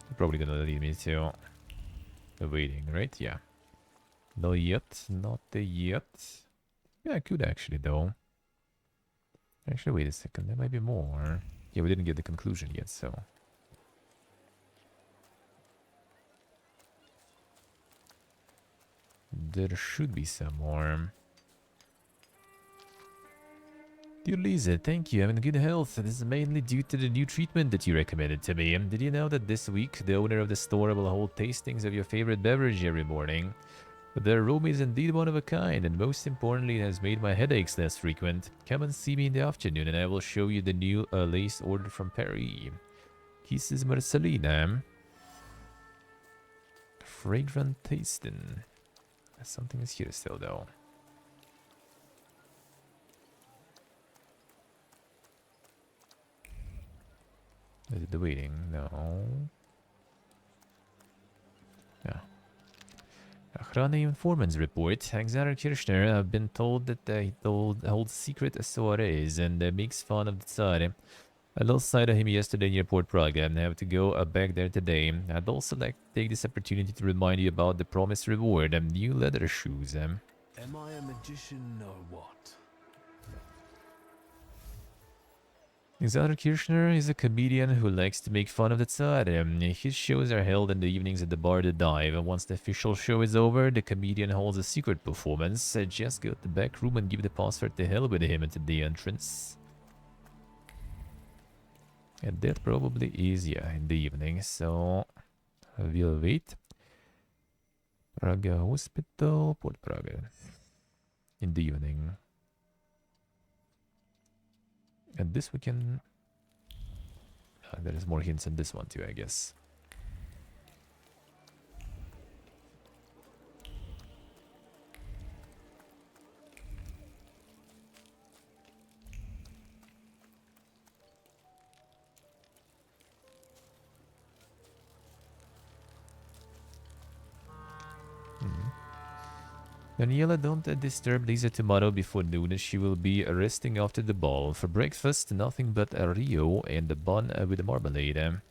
You're probably gonna lead me to waiting, right? Yeah. Not yet. Not yet. Yeah, I could actually, though. Actually, wait a second. There might be more. Yeah, we didn't get the conclusion yet, so. There should be some more. Dear Lisa, thank you. I'm in good health. This is mainly due to the new treatment that you recommended to me. Did you know that this week the owner of the store will hold tastings of your favorite beverage every morning? The aroma is indeed one of a kind, and most importantly, it has made my headaches less frequent. Come and see me in the afternoon, and I will show you the new lace ordered from Paris. Kisses Marcelina. Fragrant tasting. Something is here still, though. Is it the waiting? No. Yeah. Hrani informant's report. Alexander Kirchner have been told that he holds secret soirees and makes fun of the Tsar. I lost sight of him yesterday in your port Prague and have to go back there today. I'd also like to take this opportunity to remind you about the promised reward and new leather shoes. Am I a magician or what? Alexander Kirchner is a comedian who likes to make fun of the Tsar. His shows are held in the evenings at the Bar de Dive. Once the official show is over, the comedian holds a secret performance. Just go to the back room and give the password to hell with him at the entrance. And that probably is, yeah, in the evening, so we'll wait. Praga Hospital, Port Praga. In the evening. And this we can... there is more hints in this one too, I guess. Daniela, don't disturb Lisa tomorrow before noon. She will be resting after the ball. For breakfast, nothing but a Rio and a bun with a marmalade.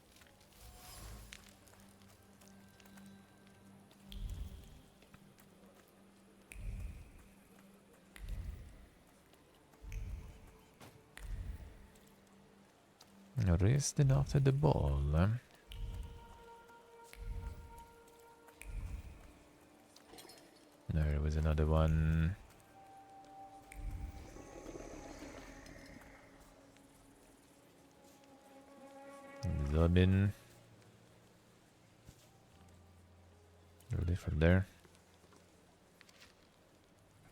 Resting after the ball. There was another one. Zobin. Really from there.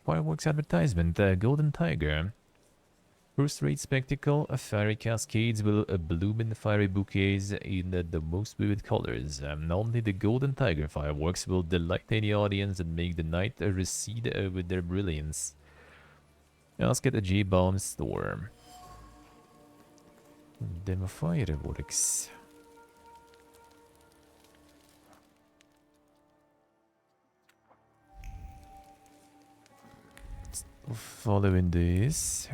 Fireworks advertisement. Golden Tiger. First-rate spectacle. Fiery cascades will bloom in fiery bouquets in the most vivid colors. Only the Golden Tiger fireworks will delight any audience and make the night recede with their brilliance. Ask at the J-Bomb store. Demo fireworks. Following this.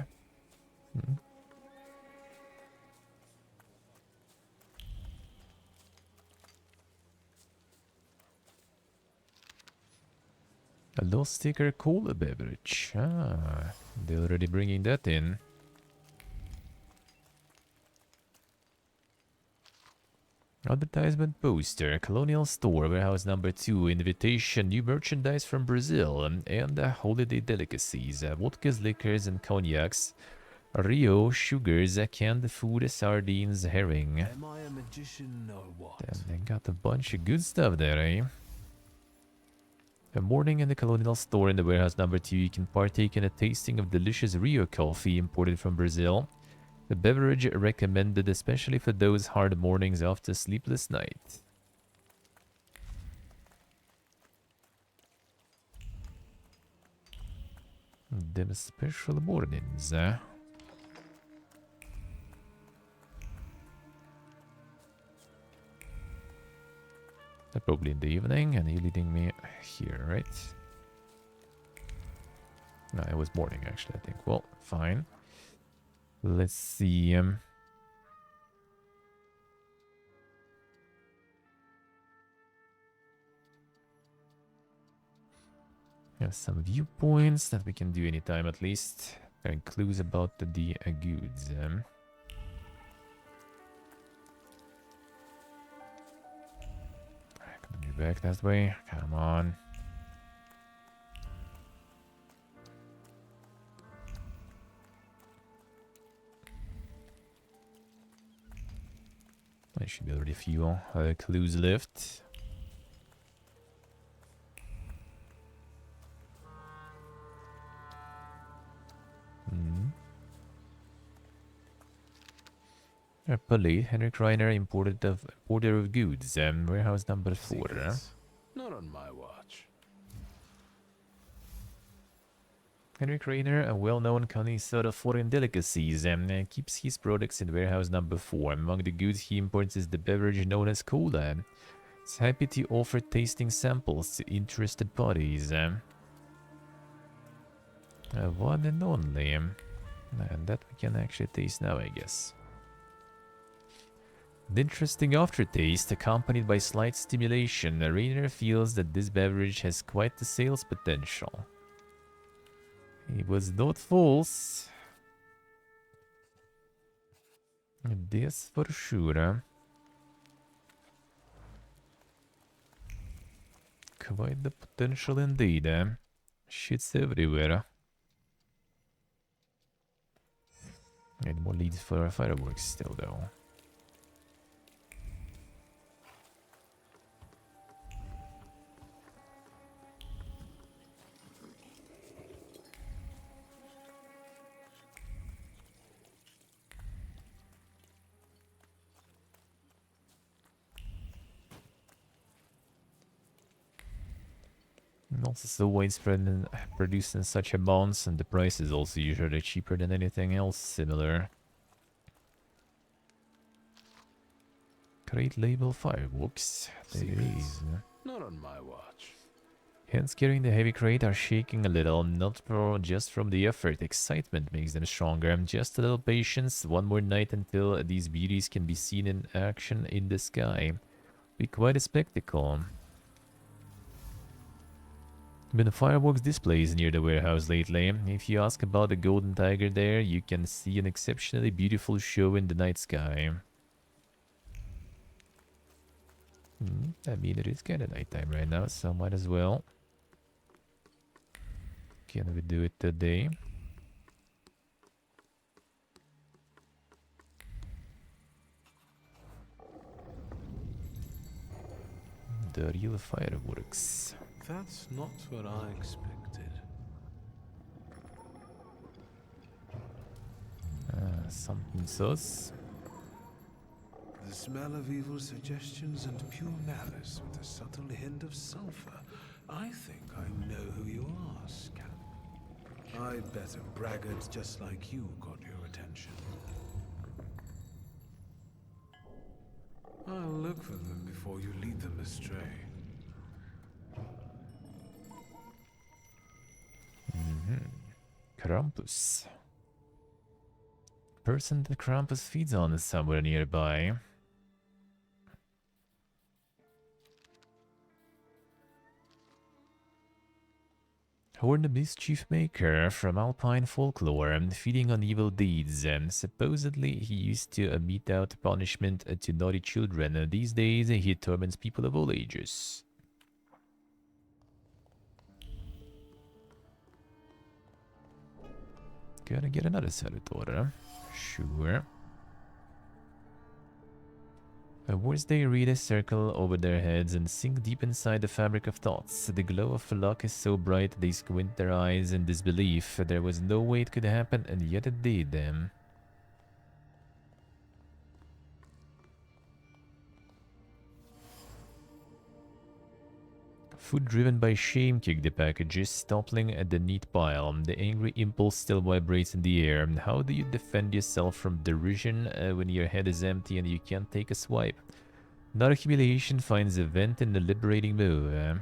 A low sticker cola beverage. Ah, they're already bringing that in. Advertisement poster. Colonial Store, warehouse number 2. Invitation, new merchandise from Brazil and holiday delicacies. Vodkas, liquors, and cognacs. Rio, sugars, canned food, sardines, herring. Am I a magician or what? Damn, they got a bunch of good stuff there, eh? A morning in the Colonial Store in the warehouse number 2, you can partake in a tasting of delicious Rio coffee imported from Brazil. The beverage recommended especially for those hard mornings after a sleepless night. Them special mornings, Probably in the evening, and you're leading me here, right? No, it was morning, actually, I think. Well, fine. Let's see. Have some viewpoints that we can do anytime, at least. And clues about the goods. Back that way. Come on. There should be already a few clues left. Polly, Henrik Reiner, importer of goods, warehouse number 4. Secrets? Not on my watch. Henrik Reiner, a well-known connoisseur of foreign delicacies, keeps his products in warehouse number 4. Among the goods he imports is the beverage known as cola. He's happy to offer tasting samples to interested parties. One and only. And that we can actually taste now, I guess. An interesting aftertaste accompanied by slight stimulation. Rainer feels that this beverage has quite the sales potential. He was not false. This for sure. Quite the potential indeed. Shit's everywhere. And more leads for fireworks still though. Also so widespread and produced in such amounts, and the price is also usually cheaper than anything else similar. Crate label fireworks. There it is. Not on my watch. Hands carrying the heavy crate are shaking a little, not just from the effort. Excitement makes them stronger. Just a little patience. One more night until these beauties can be seen in action in the sky. Be quite a spectacle. Been fireworks displays near the warehouse lately. If you ask about the golden tiger there, you can see an exceptionally beautiful show in the night sky. I mean, it is kind of nighttime right now, so might as well. Can we do it today? The real fireworks. That's not what I expected. Something sus. The smell of evil suggestions and pure malice with a subtle hint of sulfur. I think I know who you are, scamp. I bet a braggart just like you got your attention. I'll look for them before you lead them astray. Krampus. Person that Krampus feeds on is somewhere nearby. Horn the Mischief Maker from Alpine folklore, feeding on evil deeds. Supposedly he used to mete out punishment to naughty children. These days he torments people of all ages. Gonna get another Salutor. Sure. As they read a circle over their heads and sink deep inside the fabric of thoughts, the glow of luck is so bright they squint their eyes in disbelief. There was no way it could happen, and yet it did. Foot driven by shame kick the packages, toppling at the neat pile. The angry impulse still vibrates in the air. How do you defend yourself from derision when your head is empty and you can't take a swipe? Another humiliation finds a vent in the liberating move.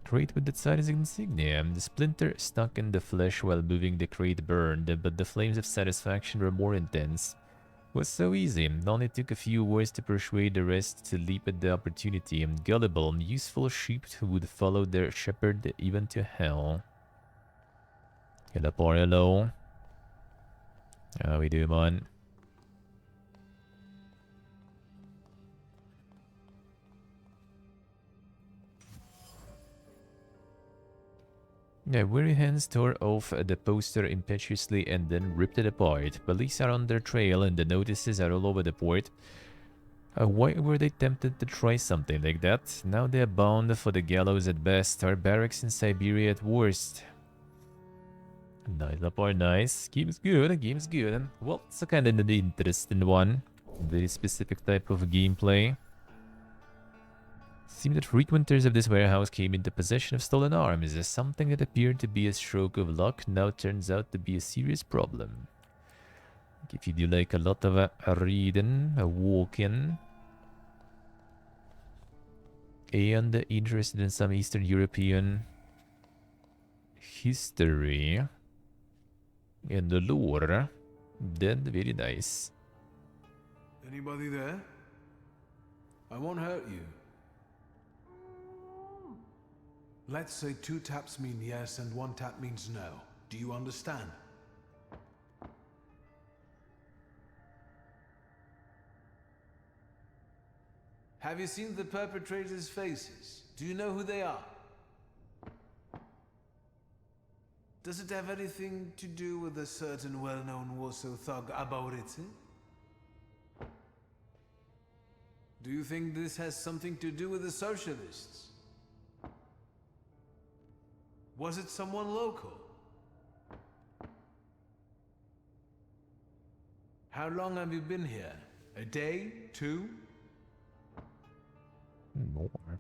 Crate with that size insignia. The splinter stuck in the flesh while moving the crate burned, but the flames of satisfaction were more intense. Was so easy. It only took a few words to persuade the rest to leap at the opportunity. Gullible, useful sheep who would follow their shepherd even to hell. Hela på hello. How we do, man? Yeah, weary hands tore off the poster impetuously and then ripped it apart. Police are on their trail and the notices are all over the port. Why were they tempted to try something like that? Now they are bound for the gallows at best, or barracks in Siberia at worst. Nice up or nice. Game's good, game's good. Well, it's a kind of an interesting one. Very specific type of gameplay. Seemed that frequenters of this warehouse came into possession of stolen arms. Something that appeared to be a stroke of luck now turns out to be a serious problem. If you do like a lot of reading, walking, and interested in some Eastern European history and the lore, then very nice. Anybody there? I won't hurt you. Let's say 2 taps mean yes and 1 tap means no. Do you understand? Have you seen the perpetrators' faces? Do you know who they are? Does it have anything to do with a certain well-known Warsaw thug, Abauricy? Do you think this has something to do with the socialists? Was it someone local? How long have you been here? A day? 2? More.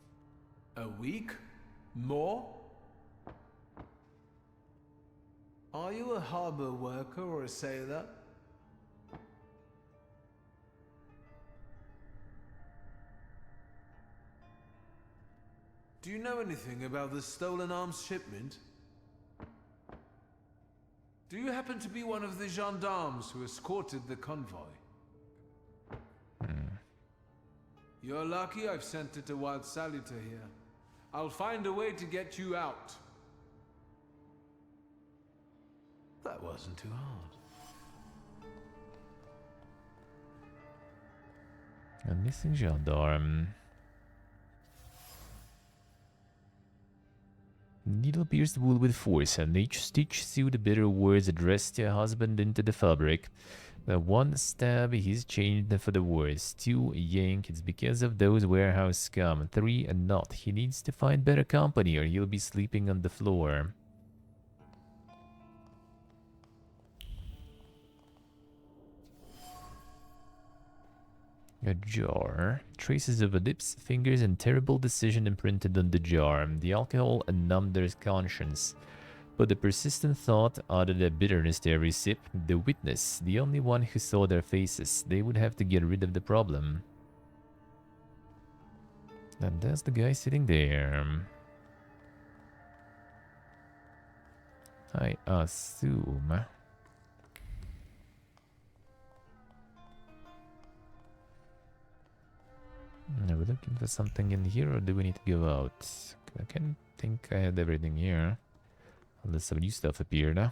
A week? More? Are you a harbor worker or a sailor? Do you know anything about the stolen arms shipment? Do you happen to be one of the gendarmes who escorted the convoy? You're lucky I've sent it a wild saluter here. I'll find a way to get you out. That wasn't too hard. A missing gendarme. Needle pierced wool with force, and each stitch sewed bitter words addressed to a husband into the fabric. The 1 stab, he's changed for the worse. 2, yank, it's because of those warehouse scum. 3, not. He needs to find better company or he'll be sleeping on the floor. A jar. Traces of a lips, fingers, and terrible decision imprinted on the jar. The alcohol numbed their conscience. But the persistent thought added a bitterness to every sip. The witness, the only one who saw their faces. They would have to get rid of the problem. And that's the guy sitting there. I assume. Are we looking for something in here or do we need to go out? I can't think I had everything here. Unless some new stuff appeared, huh?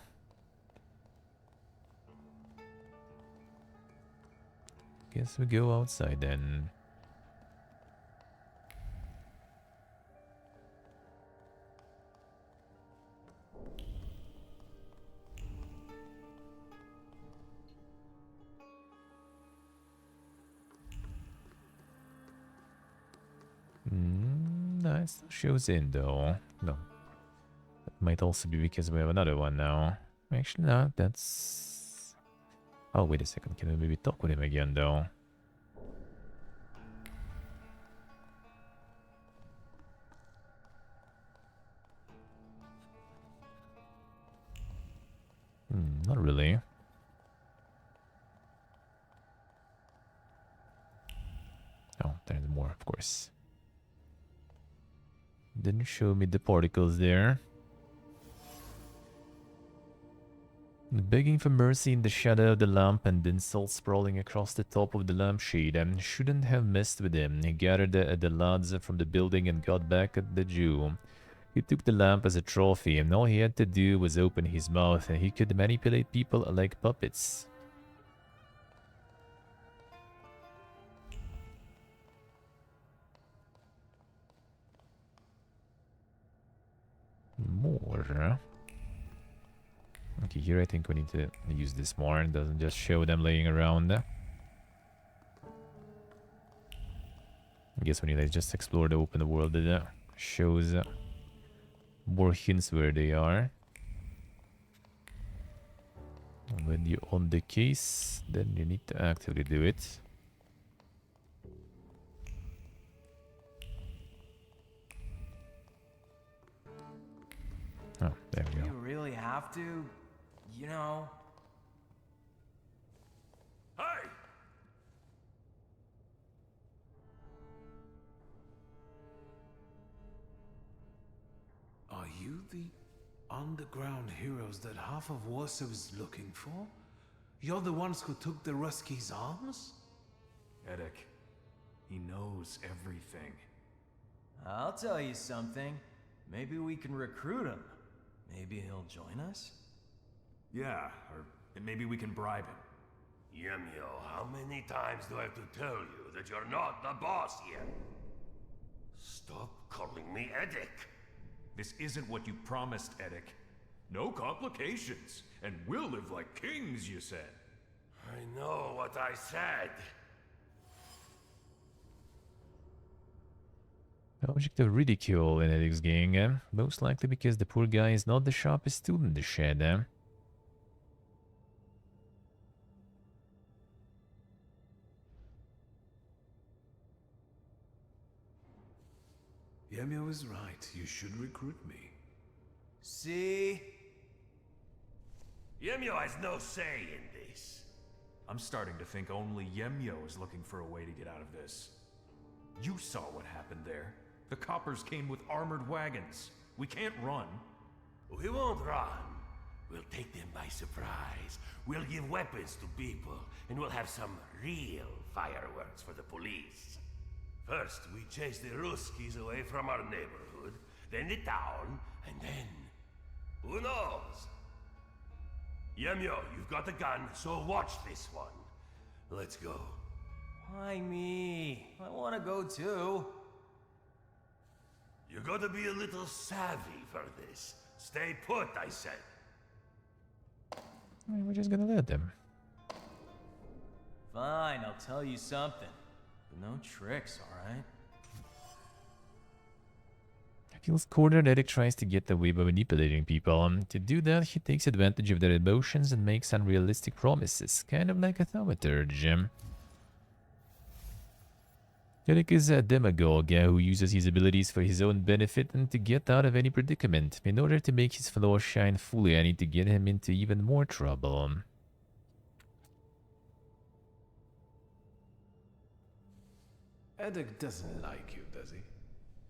Guess we go outside then. Nice. Shows in though. No. That might also be because we have another one now. Actually, no, that's... Oh, wait a second. Can we maybe talk with him again though? Not really. Oh, there's more, of course. Didn't show me the particles there. Begging for mercy in the shadow of the lamp and insults sprawling across the top of the lampshade. Shouldn't have messed with him. He gathered the lads from the building and got back at the Jew. He took the lamp as a trophy, and all he had to do was open his mouth, and he could manipulate people like puppets. More. Okay, here I think we need to use this more. It doesn't just show them laying around. I guess we need to just explore the open world that shows more hints where they are. And when you're on the case, then you need to actively do it. Oh, there we go. You really have to, you know. Hey! Are you the underground heroes that half of Warsaw is looking for? You're the ones who took the Ruski's arms? Edek, he knows everything. I'll tell you something. Maybe we can recruit him. Maybe he'll join us? Yeah, or maybe we can bribe him. Yemio, how many times do I have to tell you that you're not the boss here? Stop calling me Edek. This isn't what you promised, Edek. No complications, and we'll live like kings, you said. I know what I said. Object of ridicule in Edic's gang, most likely because the poor guy is not the sharpest tool in the shed. Yemio is right. You should recruit me. See? Yemio has no say in this. I'm starting to think only Yemyo is looking for a way to get out of this. You saw what happened there. The coppers came with armored wagons. We can't run. We won't run. We'll take them by surprise. We'll give weapons to people, and we'll have some real fireworks for the police. First, we chase the Ruskies away from our neighborhood, then the town, and then... who knows? Yemyo, you've got the gun, so watch this one. Let's go. Why me? I want to go too. You gotta be a little savvy for this. Stay put, I said. We're just gonna let them. Fine, I'll tell you something. But no tricks, alright? Feels cornered. Edec tries to get away by manipulating people. To do that, he takes advantage of their emotions and makes unrealistic promises, kind of like a Thaumaturge. Edec is a demagogue who uses his abilities for his own benefit and to get out of any predicament. In order to make his flaws shine fully, I need to get him into even more trouble. Edek doesn't like you, does he?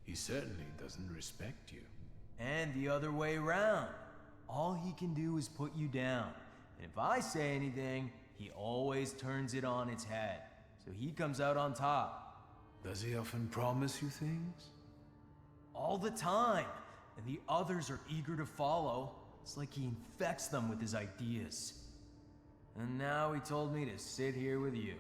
He certainly doesn't respect you. And the other way around. All he can do is put you down. And if I say anything, he always turns it on its head. So he comes out on top. Does he often promise you things? All the time. And the others are eager to follow. It's like he infects them with his ideas. And now he told me to sit here with you.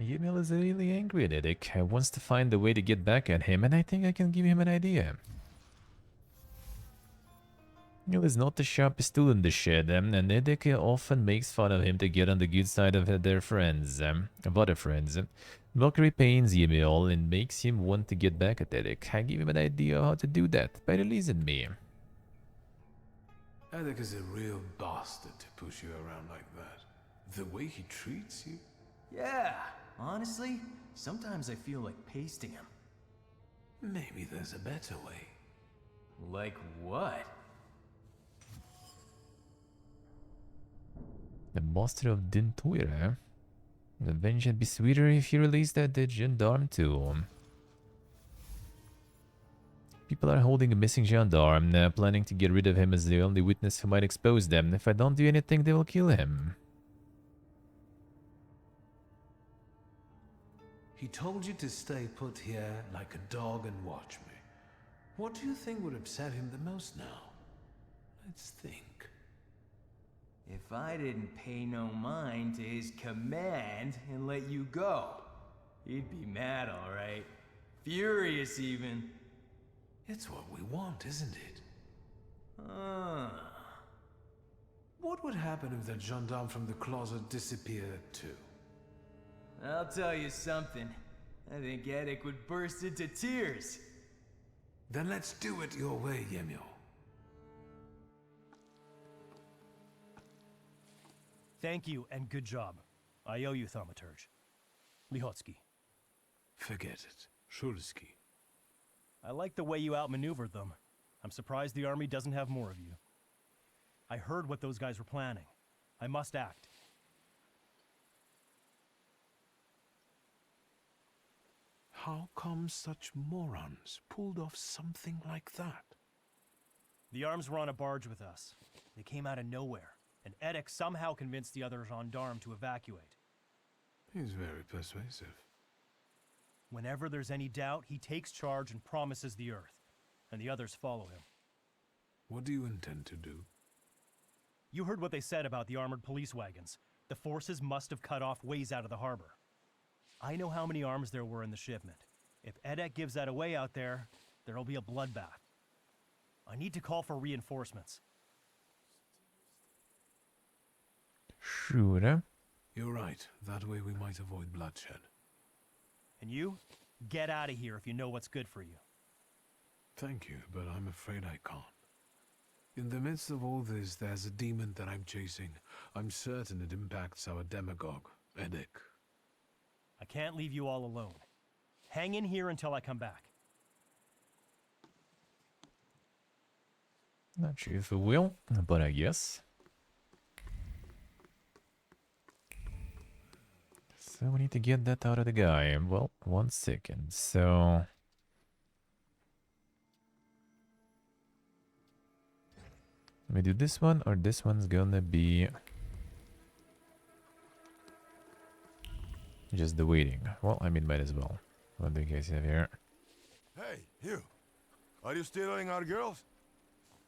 Ymil is really angry at Edec. Wants to find a way to get back at him, and I think I can give him an idea. Ymil is not the sharpest tool in the shed, and Edec often makes fun of him to get on the good side of their friends, of other friends. Valkyrie pains Ymil and makes him want to get back at Edec. I give him an idea of how to do that by releasing me. Edec is a real bastard to push you around like that. The way he treats you. Yeah, honestly, sometimes I feel like pasting him. Maybe there's a better way. Like what? The Master of Dintoire. The vengeance would be sweeter if he released that gendarme too. People are holding a missing gendarme, planning to get rid of him as the only witness who might expose them. If I don't do anything, they will kill him. He told you to stay put here like a dog and watch me. What do you think would upset him the most now? Let's think. If I didn't pay no mind to his command and let you go, he'd be mad, all right. Furious, even. It's what we want, isn't it? What would happen if that gendarme from the closet disappeared too? I'll tell you something. I think Eddic would burst into tears. Then let's do it your way, Yemyo. Thank you, and good job. I owe you, Thaumaturge. Lihotsky. Forget it. Shulsky. I like the way you outmaneuvered them. I'm surprised the army doesn't have more of you. I heard what those guys were planning. I must act. How come such morons pulled off something like that? The arms were on a barge with us. They came out of nowhere, and Eddic somehow convinced the other gendarmes to evacuate. He's very persuasive. Whenever there's any doubt, he takes charge and promises the Earth, and the others follow him. What do you intend to do? You heard what they said about the armored police wagons. The forces must have cut off ways out of the harbor. I know how many arms there were in the shipment. If Edek gives that away out there, there'll be a bloodbath. I need to call for reinforcements. Sure. You're right. That way we might avoid bloodshed. And you? Get out of here if you know what's good for you. Thank you, but I'm afraid I can't. In the midst of all this, there's a demon that I'm chasing. I'm certain it impacts our demagogue, Edek. I can't leave you all alone. Hang in here until I come back. Not sure if it will, but I guess. So we need to get that out of the guy. Well, 1 second. So let me do this one, or this one's gonna be just the waiting. Well, I mean, might as well. What do you guys have here? Hey, you. Are you stealing our girls?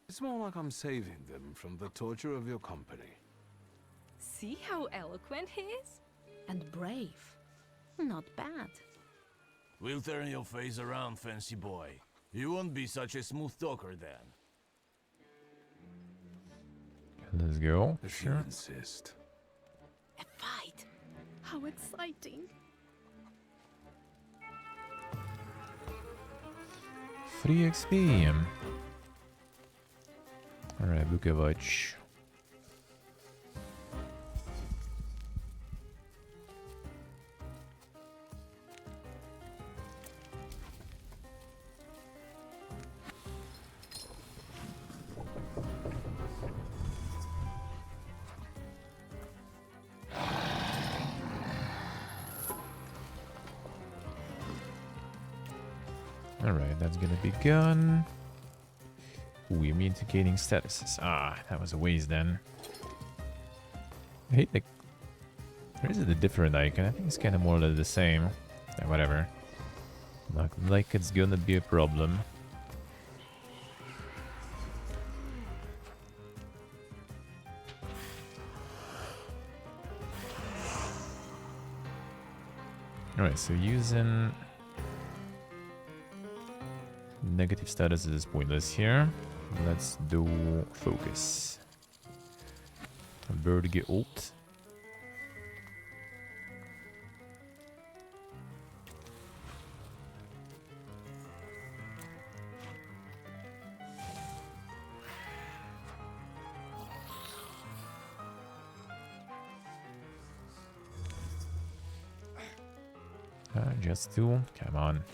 It's more like I'm saving them from the torture of your company. See how eloquent he is? And brave. Not bad. We'll turn your face around, fancy boy. You won't be such a smooth talker then. Let's go. If Sure. you insist. A fight. How exciting. Free XP. Alright, Bukovac. Alright, that's gonna be gone. Ooh, immune to gaining statuses. Ah, that was a waste then. I hate the... Or is it a different icon? I think it's kind of more or less the same. Yeah, whatever. Not like it's gonna be a problem. Alright, so using... negative status is pointless here. Let's do focus. Bird ult. Just two. Come on.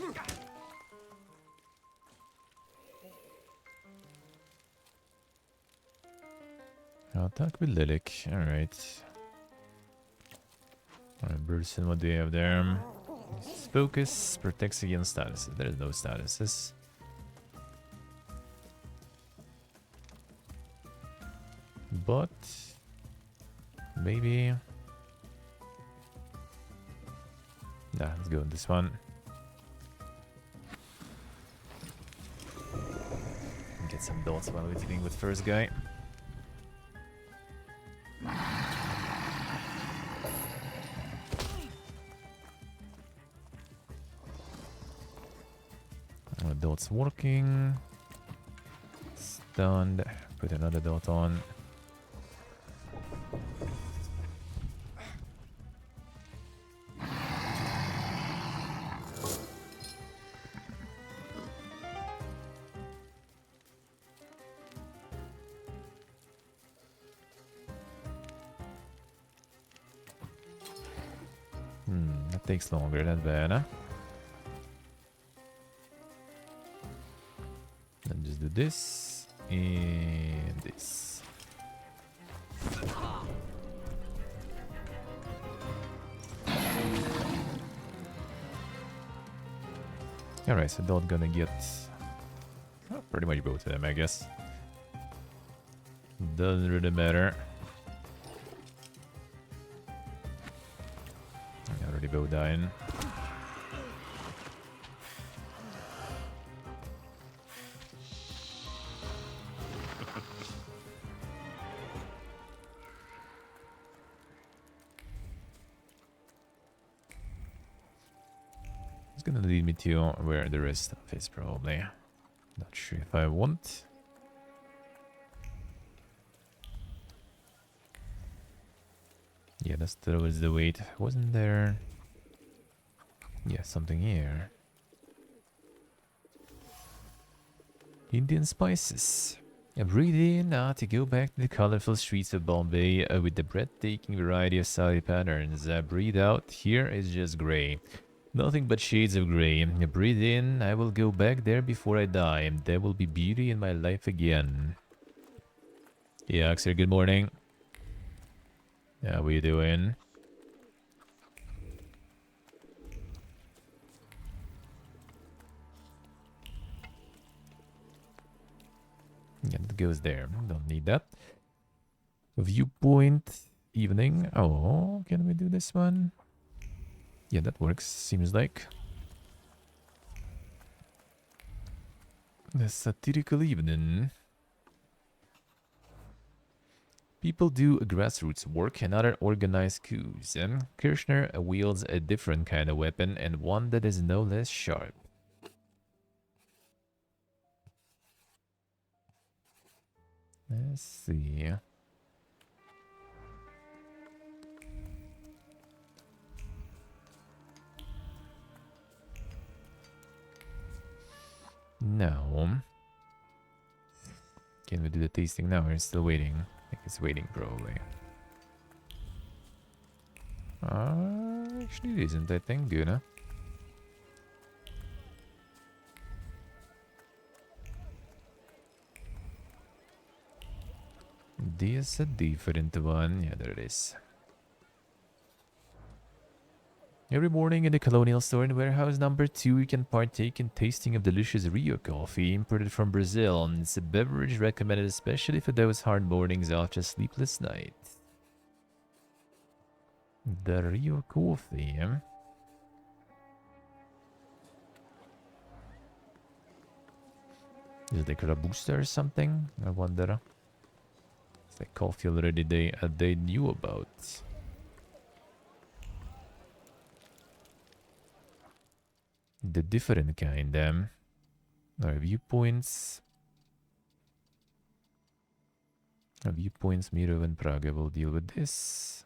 Attack with Lilik. Alright. Alright, Burson, what do you have there? Focus protects against statuses. There is no statuses. But maybe. Nah, let's go with this one. Get some dots while we're dealing with first guy. Dots working. Stunned. Put another dot on. That takes longer, that's bad, huh? Then just do this and this. Alright, so not gonna get pretty much both of them, I guess. Doesn't really matter. I already both dying. It's gonna lead me to where the rest of is probably. Not sure if I want. Yeah, that was the weight. Wasn't there? Yeah, something here. Indian spices. Breathe in to go back to the colorful streets of Bombay with the breathtaking variety of Saudi patterns. Breathe out, here is just grey. Nothing but shades of grey. Breathe in, I will go back there before I die. There will be beauty in my life again. Yeah, Axel, good morning. How are you doing? Yeah, that goes there. Don't need that. Viewpoint evening. Oh, can we do this one? Yeah, that works, seems like. The satirical evening. People do grassroots work and other organized coups. Kirchner wields a different kind of weapon and one that is no less sharp. Let's see. Now, can we do the tasting now? We're still waiting. I think it's waiting probably. Actually it isn't, I think. Good, huh? This a different one. Yeah, there it is. Every morning in the Colonial Store in warehouse number 2, you can partake in tasting of delicious Rio coffee imported from Brazil. It's a beverage recommended especially for those hard mornings after a sleepless night. The Rio coffee, eh? Is it like a booster or something? I wonder. It's like coffee already they knew about. The different kind, Our viewpoints. Our viewpoints, Miro and Praga will deal with this.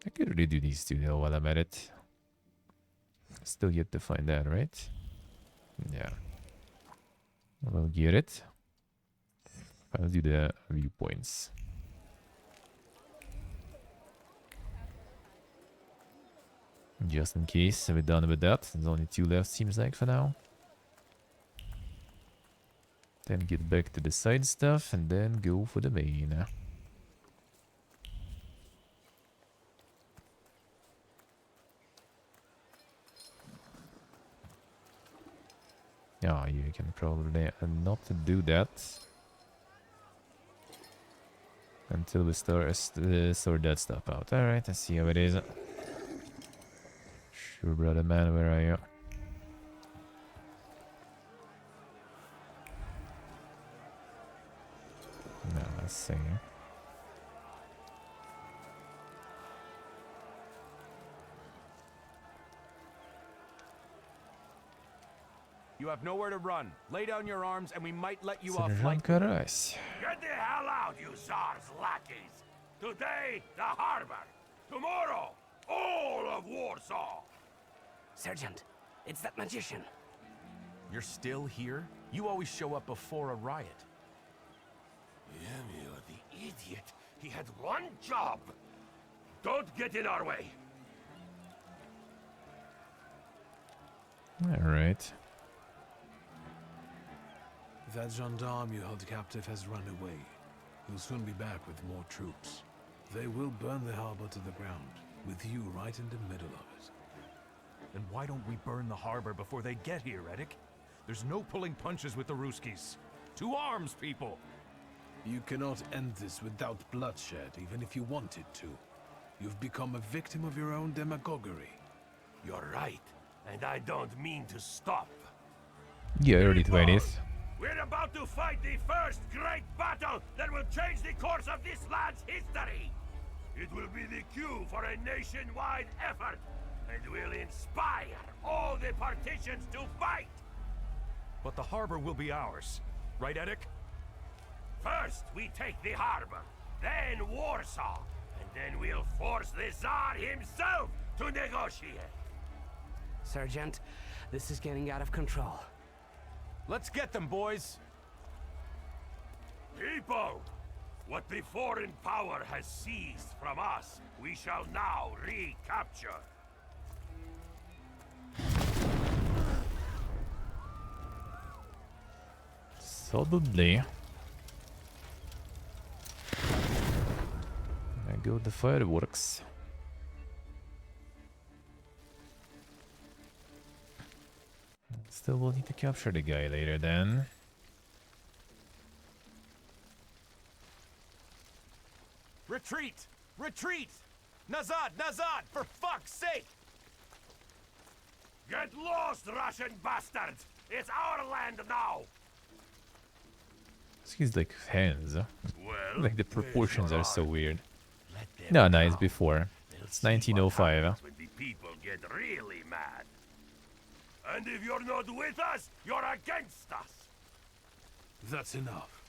I could really do these two though while I'm at it. Still yet to find that, right? Yeah. We'll get it. I'll do the viewpoints. Just in case we're done with that. There's only 2 left, seems like, for now. Then get back to the side stuff and then go for the main. Yeah, you can probably not do that until we sort that stuff out. Alright, let's see how it is. Sure, brother man, where are you? No, let's see. You have nowhere to run. Lay down your arms and we might let you off Сержант lightly. Карась. Get the hell out, you Tsar's lackeys! Today, the harbor. Tomorrow, all of Warsaw! Sergeant, it's that magician. You're still here? You always show up before a riot. Yemio, the idiot. He had one job. Don't get in our way. Alright. That gendarme you held captive has run away. He'll soon be back with more troops. They will burn the harbor to the ground, with you right in the middle of it. Then why don't we burn the harbor before they get here, Edic? There's no pulling punches with the Ruskies. To arms, people! You cannot end this without bloodshed, even if you wanted to. You've become a victim of your own demagoguery. You're right, and I don't mean to stop. Yeah, early 20th. We're about to fight the first great battle that will change the course of this land's history. It will be the cue for a nationwide effort, and will inspire all the partitions to fight. But the harbor will be ours. Right, Edic? First, we take the harbor, then Warsaw, and then we'll force the Tsar himself to negotiate. Sergeant, this is getting out of control. Let's get them, boys! People! What the foreign power has seized from us, we shall now recapture. Solidly. There go the fireworks. Still will need to capture the guy later then. Retreat! Retreat! Nazad! Nazad! For fuck's sake! Get lost, Russian bastards! It's our land now! He's like hands. Huh? Well, Like the proportions are so weird. them No, no, it's come. before. They'll It's see what 1905. Huh? happens when the people get really mad. And if you're not with us, you're against us! That's enough.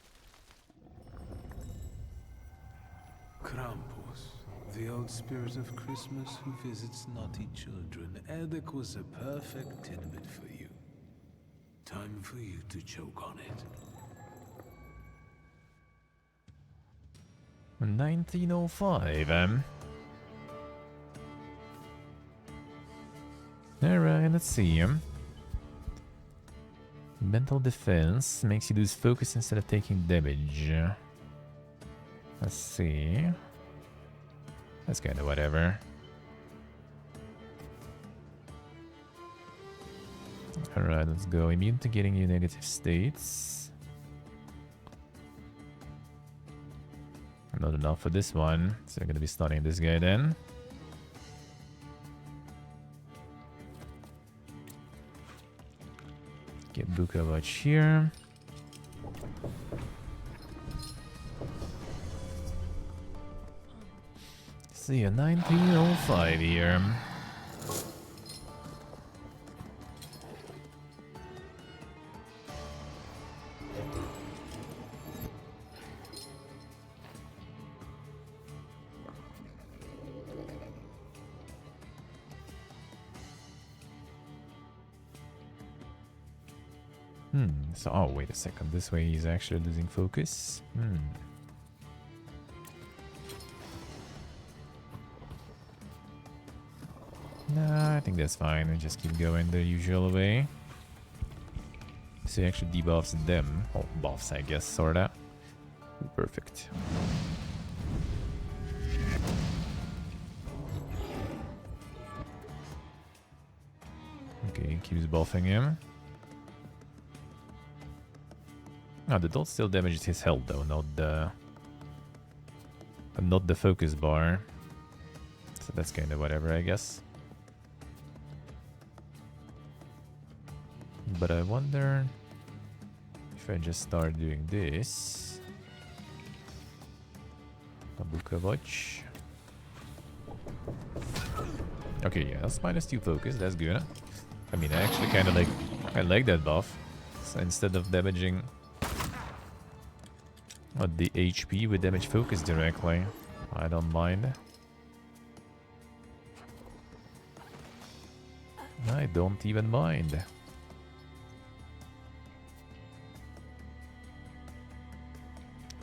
Krampus, the old spirit of Christmas who visits naughty children. Edic was a perfect tidbit for you. Time for you to choke on it. 1905. Alright, let's see. Mental defense makes you lose focus instead of taking damage. Let's see. That's kind of whatever. Alright, let's go. Immune to getting you negative states. Not enough for this one, so I'm gonna be stunning this guy then. Get Bukovac here. See a 1905 here. So, oh, wait a second. This way he's actually losing focus. Nah, I think that's fine. We just keep going the usual way. So he actually debuffs them. Oh, buffs, I guess, sorta. Perfect. Okay, keeps buffing him. Ah, the dot still damages his health though, not the focus bar. So that's kind of whatever, I guess. But I wonder if I just start doing this. Bukovac. Okay, yeah, that's -2 focus. That's good. I mean, I actually kind of like I like that buff. So instead of damaging the HP with damage focus directly, I don't mind. I don't even mind.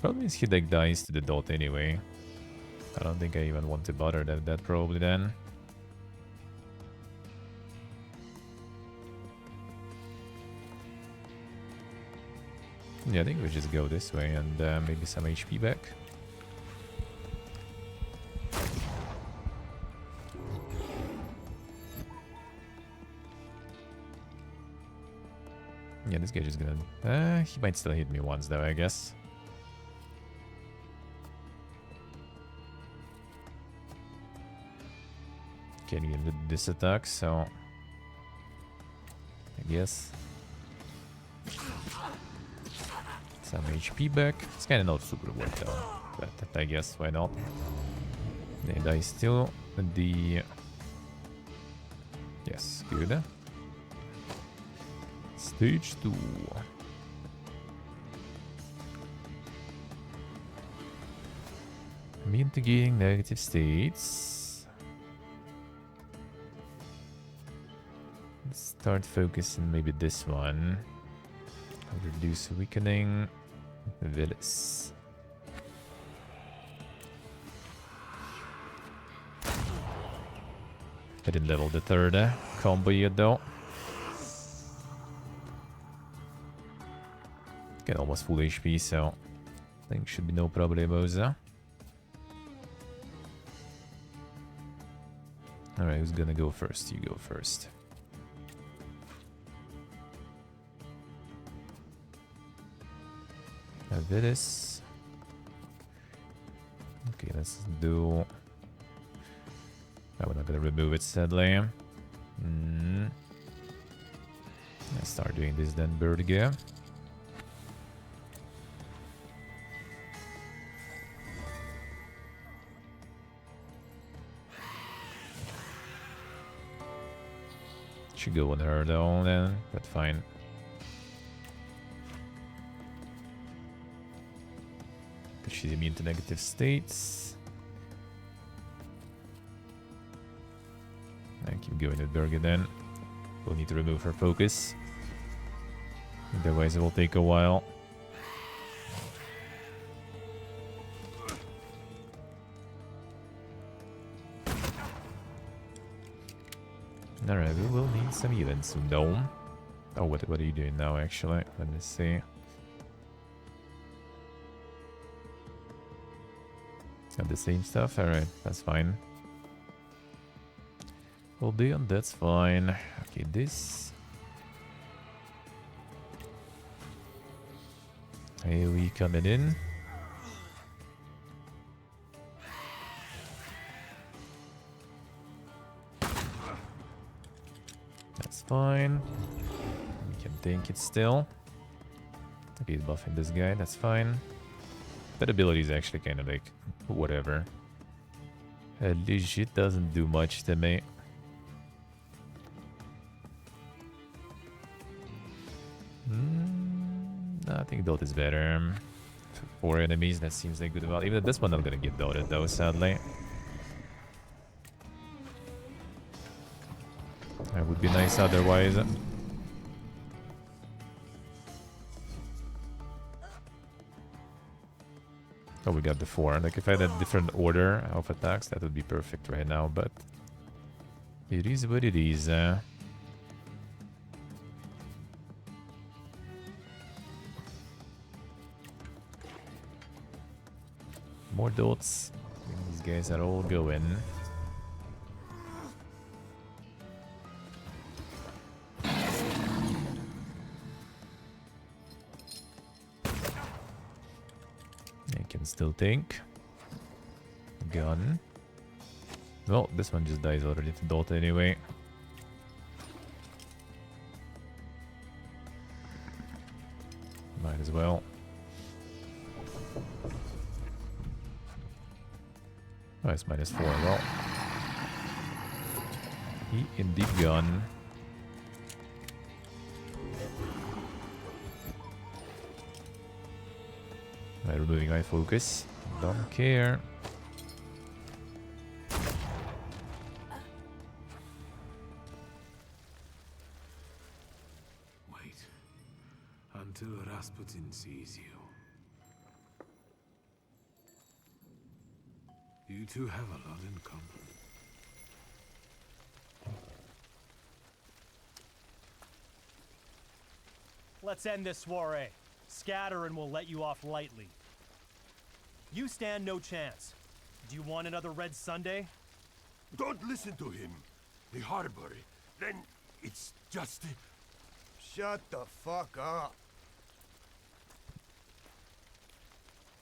Problem is he like dies to the dot anyway. I don't think I even want to bother that probably then. Yeah, I think we just go this way and maybe some HP back. Yeah, this guy just gonna... he might still hit me once though, I guess. Can't even do this attack, so... I guess... some HP back. It's kinda not super worth though, but I guess why not. They die still. The... yes, good. Stage 2. Mitigating negative states. Let's start focusing maybe this one. Reduce weakening. Villis. I didn't level the third combo yet though. Get almost full HP, so I think should be no problemos. Alright, who's gonna go first? You go first. This. Okay, let's do... we're not gonna remove it, sadly. Let's start doing this then, Berge. Should go on her though, then. That's fine. She's immune to negative states. I keep going with Berge then. We'll need to remove her focus. Otherwise it will take a while. Alright, we will need some events soon though. Oh, what are you doing now actually? Let me see. Got the same stuff? Alright, that's fine. Will be on, that's fine. Okay, this. AoE coming in. That's fine. We can tank it still. Okay, he's buffing this guy, that's fine. That ability is actually kind of like whatever. Legit doesn't do much to me. I think dot is better. 4 enemies, that seems like good value. Even this one not gonna get dotted though, sadly. That would be nice otherwise. Oh, we got the 4. Like, if I had a different order of attacks, that would be perfect right now, but... it is what it is. More dots. These guys are all going. Still tank. Gun. Well, this one just dies already to dot anyway. Might as well. Oh, it's -4. Well, he indeed gone. By removing eye focus. Don't care. Wait. Until Rasputin sees you. You two have a lot in common. Let's end this soiree. Scatter and we'll let you off lightly. You stand no chance. Do you want another Red Sunday? Don't listen to him. The harbor. Then it's just... Shut the fuck up.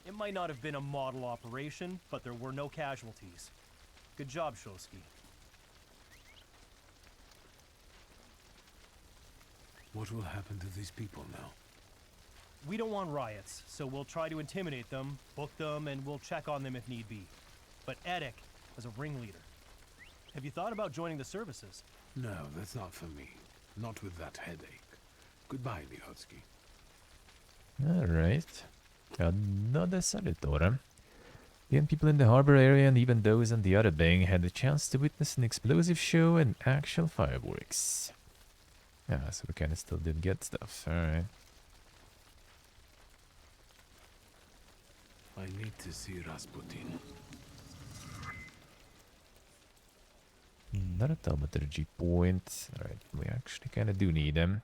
It might not have been a model operation, but there were no casualties. Good job, Shosky. What will happen to these people now? We don't want riots, so we'll try to intimidate them, book them, and we'll check on them if need be. But Edek is a ringleader. Have you thought about joining the services? No, that's not for me. Not with that headache. Goodbye, Lihotsky. Alright. Another Salutor. Even people in the harbor area and even those on the other bank had the chance to witness an explosive show and actual fireworks. Ah, so we kinda still did get stuff, alright. I need to see Rasputin. Not a Thaumaturge point. Alright, we actually kinda do need them.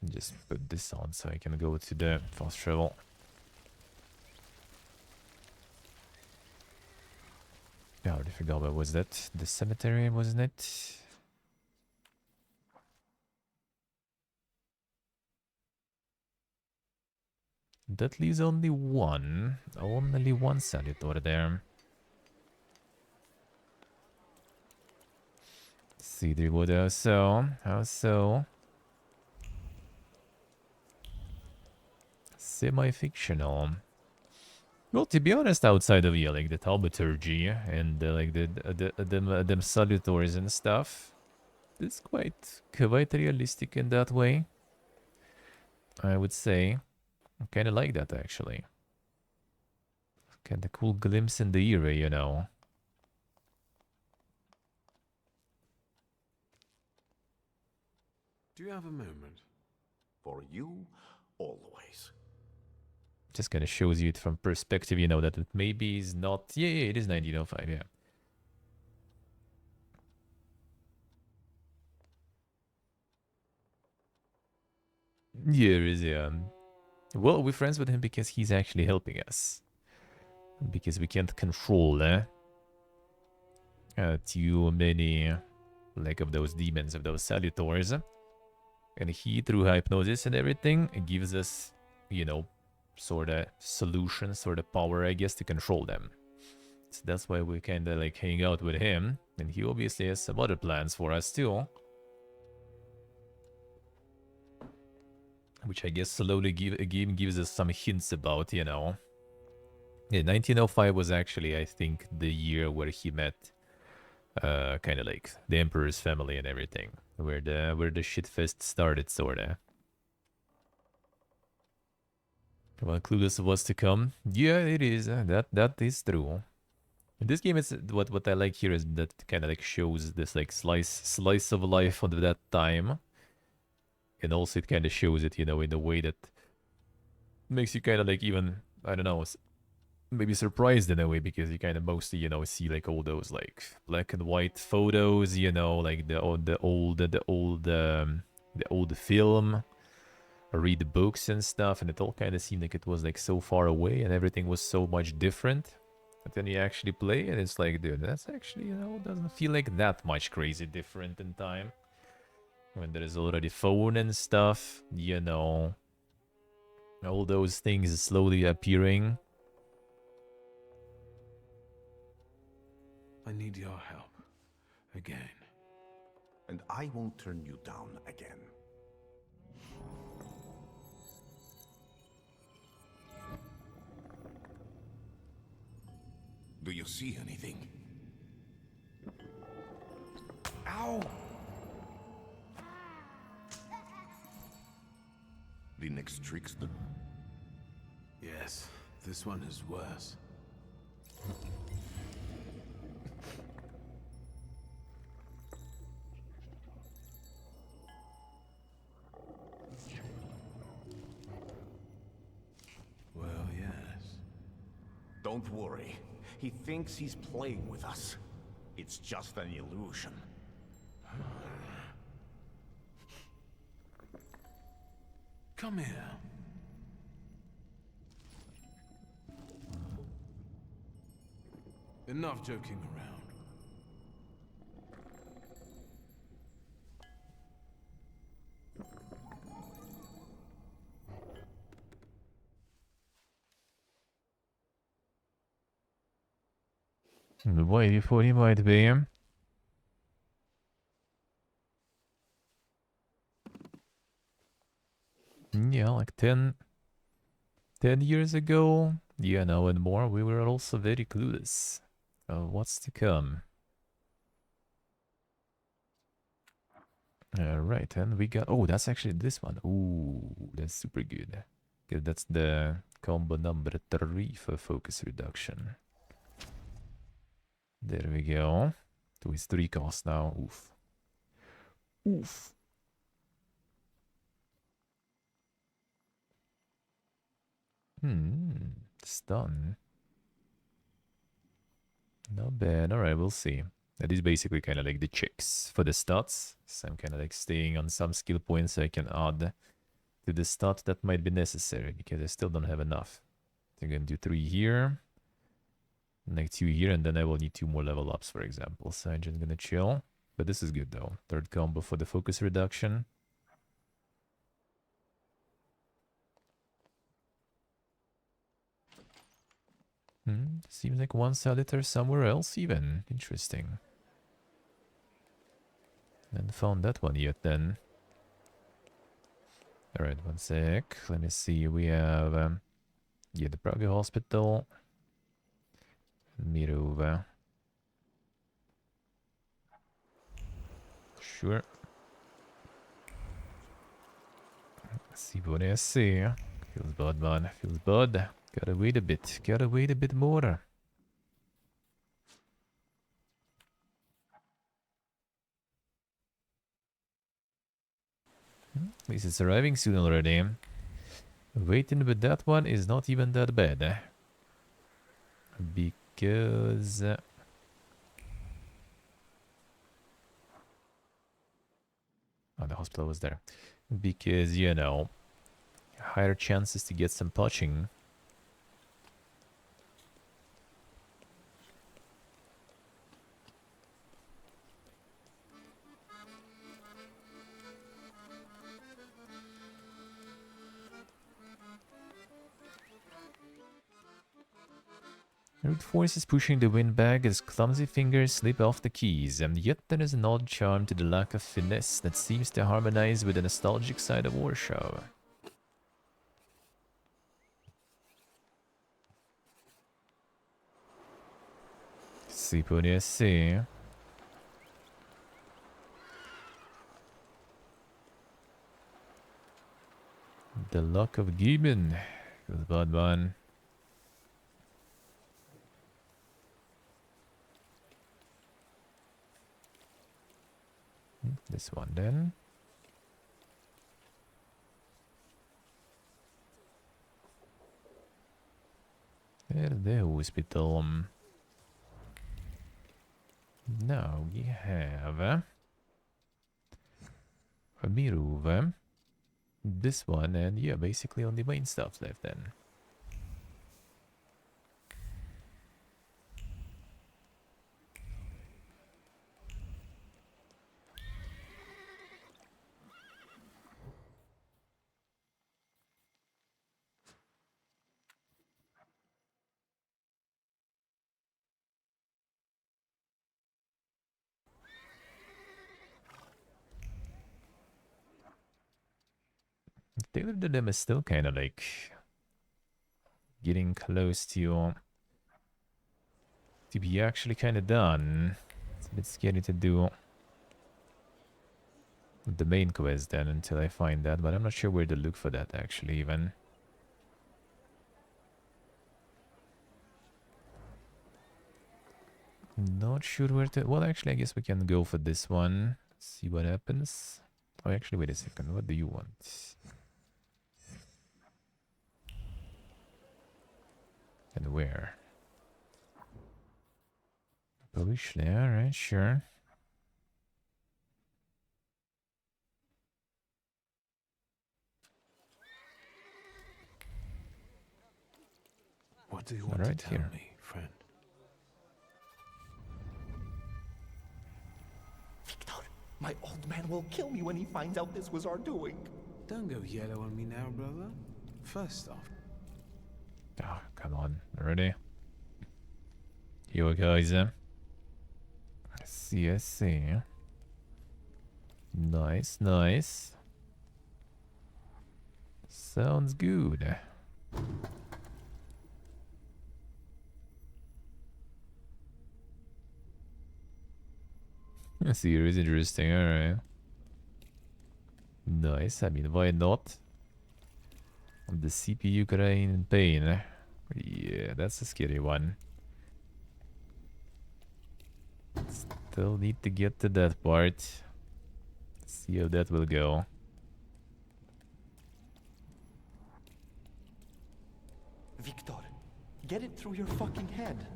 Just put this on so I can go to the fast travel. I already forgot what was that. The cemetery, wasn't it? That leaves only one. Only one Salutor there. See, there would also. How so? Semi-fictional. Well, to be honest, outside of like the Thaumaturge and like them Salutors and stuff, it's quite realistic in that way. I would say. I kind of like that actually. Kind of cool glimpse in the era, you know. Do you have a moment? For you, always. Just kind of shows you it from perspective, you know, that it maybe is not... Yeah, it is 1905, yeah. Yeah, it is, yeah. Well, we're friends with him because he's actually helping us. Because we can't control, too many, like, of those demons, of those Salutors. And he, through hypnosis and everything, gives us, you know, sort of solution, sort of power, I guess, to control them. So that's why we kind of like hang out with him, and he obviously has some other plans for us too, which I guess slowly gives us some hints about, you know. Yeah, 1905 was actually, I think, the year where he met, kind of like the Emperor's family and everything, where the shitfest started, sorta. Well, clueless of what's to come. Yeah, it is. That is true. In this game, it's what I like here is that kind of like shows this like slice of life of that time, and also it kind of shows it, you know, in a way that makes you kind of like even, I don't know, maybe surprised in a way, because you kind of mostly, you know, see like all those like black and white photos, you know, like the old film. Read the books and stuff, and it all kind of seemed like it was like so far away and everything was so much different. But then you actually play and it's like, dude, that's actually, you know, doesn't feel like that much crazy different in time. When there is already phone and stuff, you know, all those things slowly appearing. I need your help. Again. And I won't turn you down again. Do you see anything? Ow! next trickster? Yes, this one is worse. Well, yes. Don't worry. He thinks he's playing with us. It's just an illusion. Come here. Enough joking around. Wait, you thought he might be. Yeah, like 10 years ago. Yeah, now and more, we were also very clueless. What's to come? Alright, and we got... Oh, that's actually this one. Ooh, that's super good. Okay, that's the combo number 3 for focus reduction. There we go. To his 3 cost now. Oof. Oof. Stun. Not bad. Alright, we'll see. That is basically kind of like the checks for the stats. So I'm kind of like staying on some skill points so I can add to the stat that might be necessary because I still don't have enough. So I'm going to do 3 here. Like 2 here, and then I will need 2 more level ups, for example. So I'm just going to chill. But this is good though. 3rd combo for the focus reduction. Seems like one editor somewhere else even. Interesting. Haven't found that one yet then. Alright, one sec. Let me see. We have yeah, the Prague Hospital. Mirova. Sure. Let's see what I see. Feels bad, man. Feels bad. Gotta wait a bit. Gotta wait a bit more. At least it's arriving soon already. Waiting with that one is not even that bad. Because... oh, the hospital was there. Because, you know, higher chances to get some touching. Root force is pushing the wind back as clumsy fingers slip off the keys, and yet there is an odd charm to the lack of finesse that seems to harmonize with the nostalgic side of Warsaw. Si può essere. The luck of Gibbon. Feels bad, man. This one then. There's the hospital. Now we have a Mirova. This one, and yeah, basically only main stuff left then. Taylor to them is still kind of like getting close to be actually kind of done. It's a bit scary to do. the main quest then until I find that, but I'm not sure where to look for that actually even. Not sure where to... Well, actually, I guess we can go for this one. See what happens. Oh, actually, wait a second. What do you want? And where? Polish there, alright, sure. What do you want to tell me, friend? Victor, my old man will kill me when he finds out this was our doing. Don't go yellow on me now, brother. First off... Oh, come on. Already? Here we go, is it? I see, I see. Nice, nice. Sounds good. Here is interesting, alright. Nice, I mean, why not? The CPU crying in pain. Yeah, that's a scary one. Still need to get to that part. See how that will go. Victor, get it through your fucking head.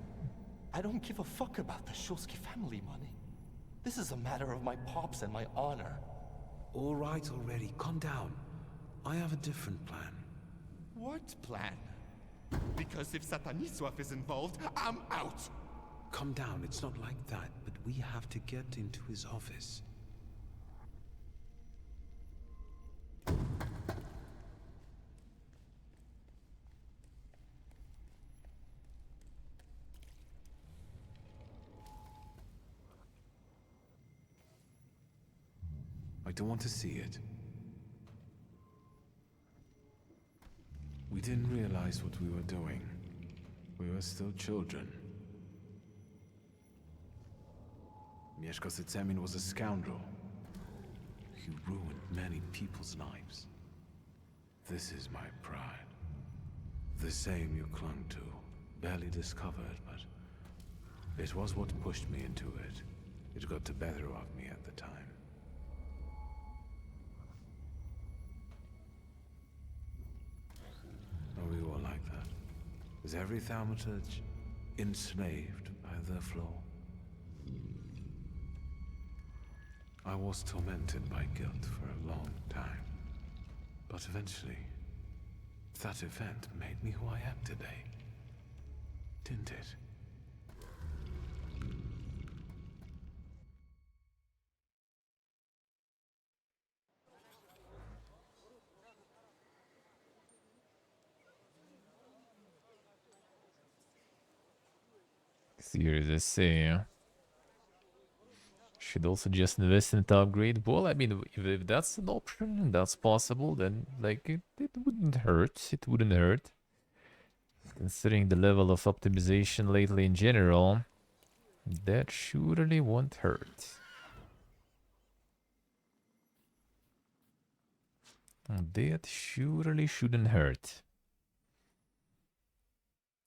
I don't give a fuck about the Shulsky family money. This is a matter of my pops and my honor. All right already, calm down. I have a different plan. What plan? Because if Sataniswaf is involved, I'm out! Calm down, it's not like that, but we have to get into his office. I don't want to see it. We didn't realize what we were doing. We were still children. Mieszko Setsemin was a scoundrel. He ruined many people's lives. This is my pride. The same you clung to, barely discovered, but it was what pushed me into it. It got the better of me at the time. Are we all like that? Is every Thaumaturge enslaved by their flaw? I was tormented by guilt for a long time. But eventually, that event made me who I am today. Didn't it? Serious, I see. Should also just invest in it to upgrade. Well, I mean, if that's an option and that's possible, then like it wouldn't hurt. It wouldn't hurt. Considering the level of optimization lately in general, that surely won't hurt. That surely shouldn't hurt.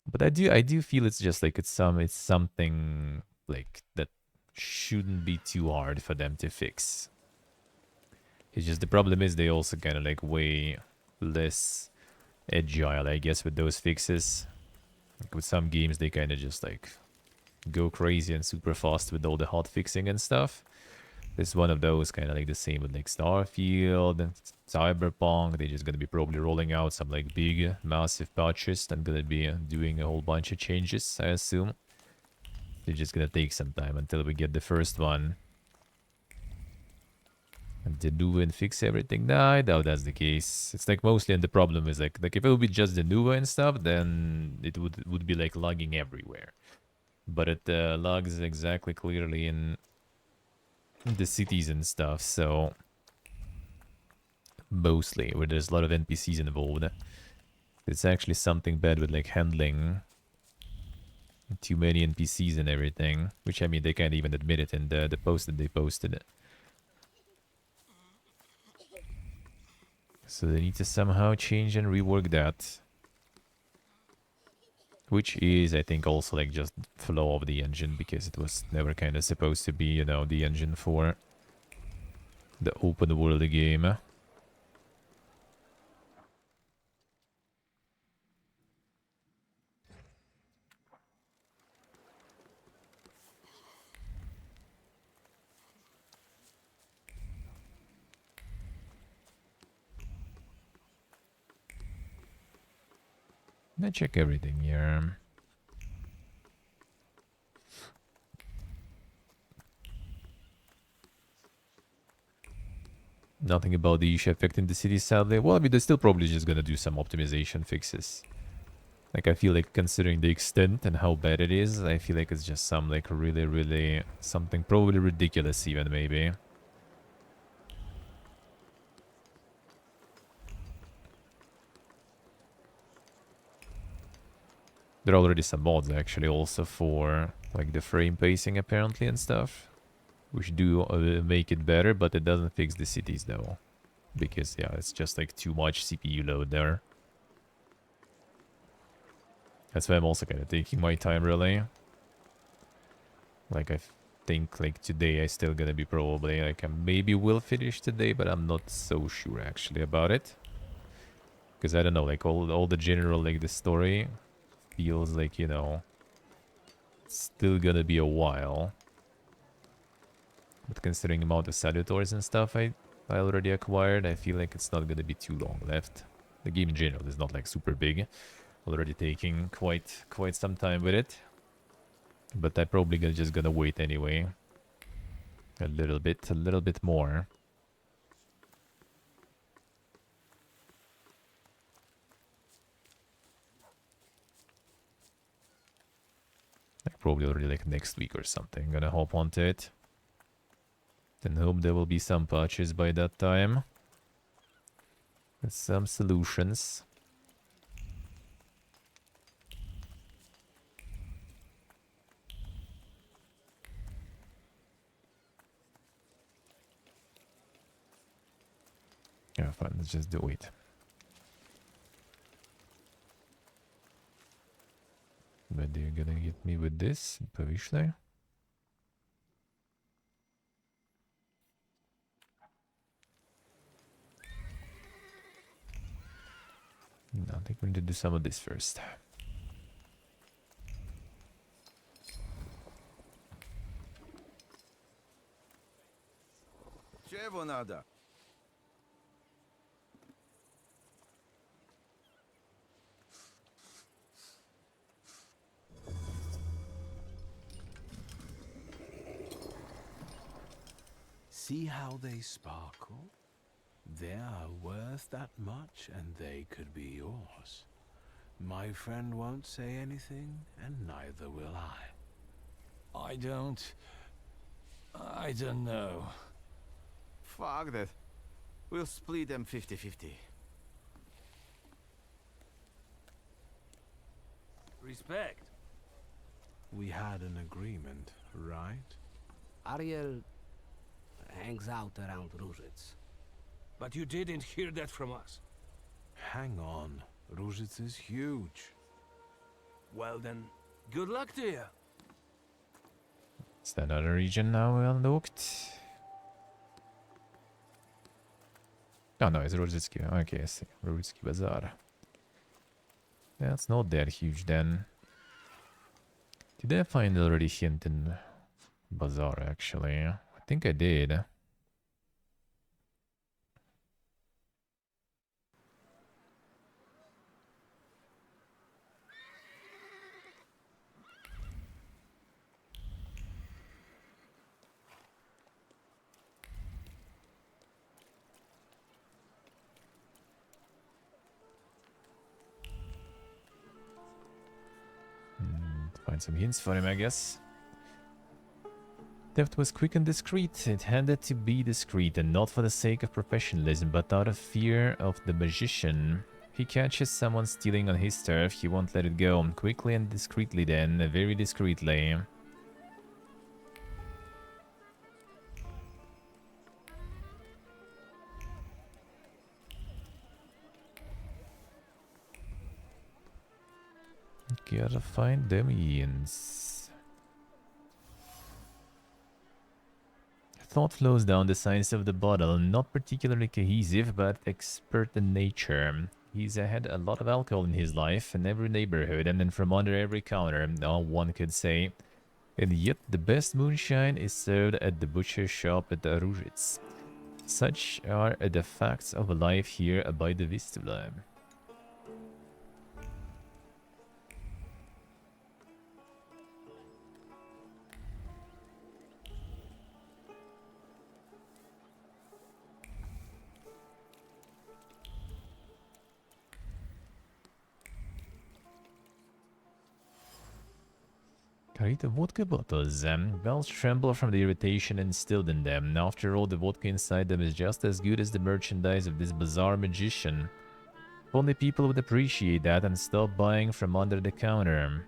But I do feel it's just like it's something like that shouldn't be too hard for them to fix. It's just the problem is they also kind of like way less agile, I guess, with those fixes. Like with some games, they kind of just like go crazy and super fast with all the hot fixing and stuff. This is one of those, kind of like the same with like Starfield and Cyberpunk. They're just gonna be probably rolling out some like big, massive patches and gonna be doing a whole bunch of changes, I assume. They're just gonna take some time until we get the first one. And to do and fix everything. Nah, I doubt that's the case. It's like mostly, and the problem is like if it would be just the Nuva and stuff, then it would be like lagging everywhere. But it lags exactly clearly in the cities and stuff, so mostly where there's a lot of NPCs involved. It's actually something bad with like handling too many NPCs and everything, which I mean they can't even admit it in the post that they posted. So they need to somehow change and rework that. Which is, I think, also like just flaw of the engine, because it was never kind of supposed to be, you know, the engine for the open world game. Let's check everything here. Nothing about the issue affecting the city, sadly. Well, I mean, they're still probably just gonna do some optimization fixes. Like, I feel like considering the extent and how bad it is, I feel like it's just some, like, really, something probably ridiculous even, maybe. There are already some mods, actually, also for, like, the frame pacing, apparently, and stuff. Which do make it better, but it doesn't fix the cities, though. Because, yeah, it's just, like, too much CPU load there. That's why I'm also kind of taking my time, really. Like, I think, like, today I still gonna be probably, like, I maybe will finish today, but I'm not so sure, actually, about it. Because, I don't know, like, all the general, like, the story feels like, you know, it's still gonna be a while. But considering the amount of salutors and stuff I already acquired, I feel like it's not gonna be too long left. The game in general is not, like, super big. Already taking quite some time with it. But I'm probably just gonna wait anyway. A little bit more. Like probably already like next week or something. Gonna hop onto it. Then hope there will be some patches by that time. With some solutions. Yeah, fine, let's just do it. But they're gonna get me with this, Pavishler. No, I think we need to do some of this first. Чего надо? See how they sparkle? They are worth that much, and they could be yours. My friend won't say anything, and neither will I. I don't know. Fuck that. We'll split them 50-50. Respect. We had an agreement, right? Ariel hangs out around Ruzhitz. But you didn't hear that from us. Hang on. Ruzhitz is huge. Well then, good luck to you. Is that other region now unlocked? Oh no, it's Rozhitsky. Okay, I see. Rozhitsky Bazaar. That's not that huge then. Did I find already hint in Bazaar actually? I think I did. Find some hints for him, I guess. Theft was quick and discreet. It had to be discreet, and not for the sake of professionalism, but out of fear of the magician. If he catches someone stealing on his turf, he won't let it go. Quickly and discreetly then, very discreetly. Gotta find them Ians. Thought flows down the sides of the bottle, not particularly cohesive, but expert in nature. He's had a lot of alcohol in his life, in every neighborhood, and then from under every counter, all one could say. And yet the best moonshine is served at the butcher shop at Ruzhitz. Such are the facts of life here by the Vistula. Carry the vodka bottles. Bells tremble from the irritation instilled in them. After all, the vodka inside them is just as good as the merchandise of this bizarre magician. If only people would appreciate that and stop buying from under the counter.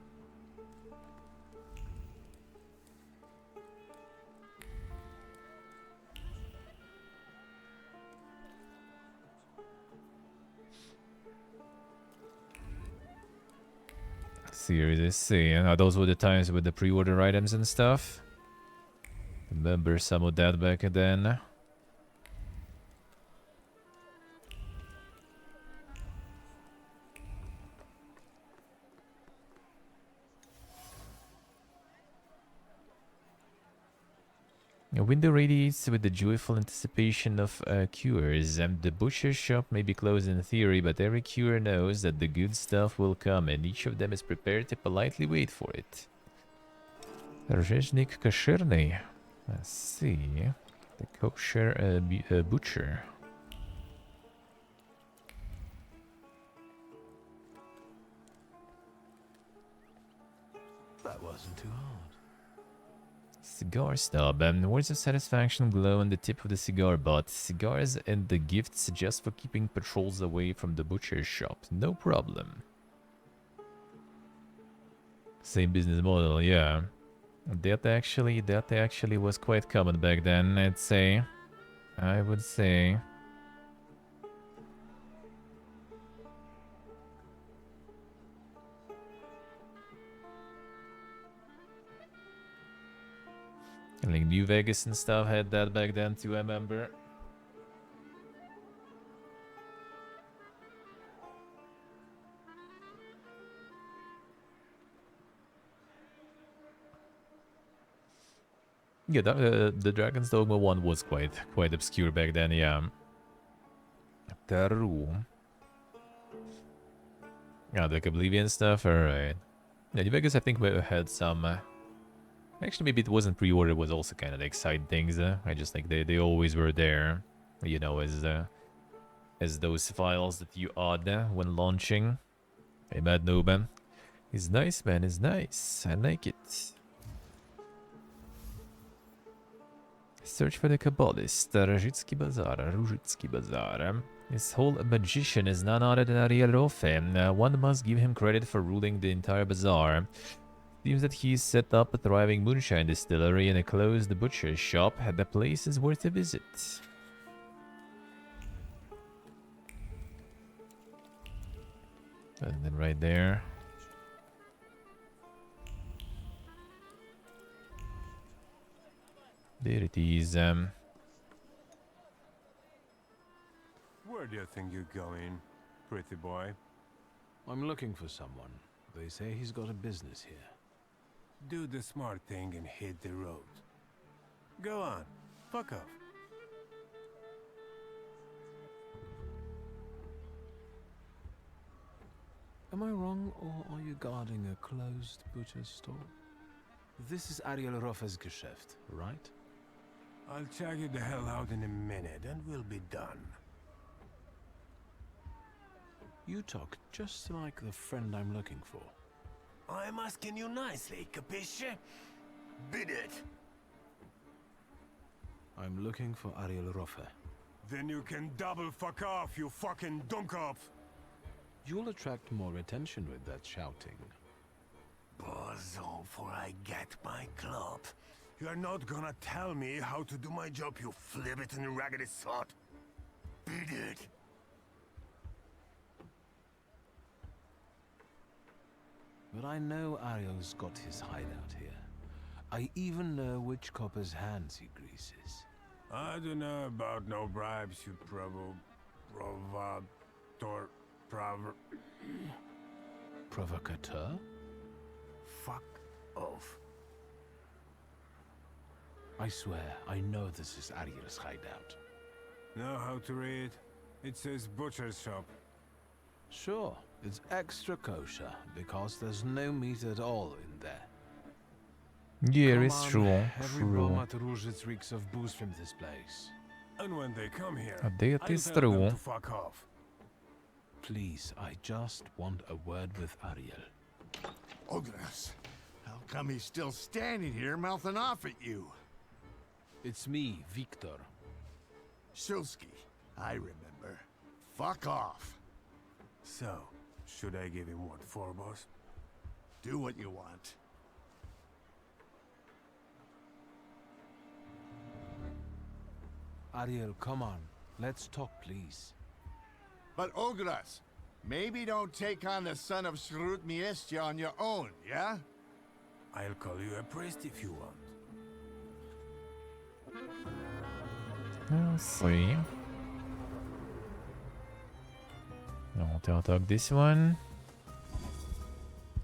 Seriously, those were the times with the pre-order items and stuff. Remember some of that back then. A window radiates with the joyful anticipation of cures. The butcher's shop may be closed in theory, but every curer knows that the good stuff will come, and each of them is prepared to politely wait for it. Reznik Kasherny. Let's see. The kosher butcher. That wasn't too hard. Cigar stub. Words of satisfaction glow on the tip of the cigar butt. Cigars and the gifts just for keeping patrols away from the butcher's shop. No problem. Same business model, yeah. That actually was quite common back then, I'd say. I would say. And like New Vegas and stuff had that back then too, I remember. Yeah, the Dragon's Dogma one was quite obscure back then, yeah. Taru. Yeah, the Oblivion stuff, alright. Yeah, New Vegas I think we had some... actually, maybe it wasn't pre-order, it was also kind of like side things. I just think they always were there, you know, as those files that you add when launching. Hey, Mad Noob. He's nice, man, he's nice. I like it. Search for the Kabbalist, Ruzhitsky Bazaar. This whole magician is none other than Ariel Rofe. One must give him credit for ruling the entire bazaar. Seems that he's set up a thriving moonshine distillery and a closed butcher's shop. The place is worth a visit. And then right there. There it is. Where do you think you're going, pretty boy? I'm looking for someone. They say he's got a business here. Do the smart thing and hit the road. Go on, fuck off. Am I wrong, or are you guarding a closed butcher's store? This is Ariel Rofe's Geschäft, right? I'll check you the hell out in a minute and we'll be done. You talk just like the friend I'm looking for. I'm asking you nicely, capisce? Bid it. I'm looking for Ariel Rofe. Then you can double fuck off, you fucking dunkop! You'll attract more attention with that shouting. Bozo, for I get my club. You're not gonna tell me how to do my job, you flibbit and raggedy sot. Beat it. but I know Ariel's got his hideout here. I even know which copper's hands he greases. I don't know about no bribes, you Provocateur? Fuck off. I swear, I know this is Ariel's hideout. Know how to read? It says butcher's shop. Sure, it's extra kosher, because there's no meat at all in there. Yeah, Come it's on, true. Every Thaumaturge reeks of booze from this place. And when they come here, That I'll is tell them true. to fuck off. Please, I just want a word with Ariel. Ogres, how come he's still standing here mouthing off at you? It's me, Victor. Shulsky, I remember. Fuck off. So, should I give him what for, boss? Do what you want. Ariel, come on. Let's talk, please. But Ogres, maybe don't take on the son of Shrut Miestia on your own, yeah? I'll call you a priest if you want. Let's see. I'll Thaumaturge this one.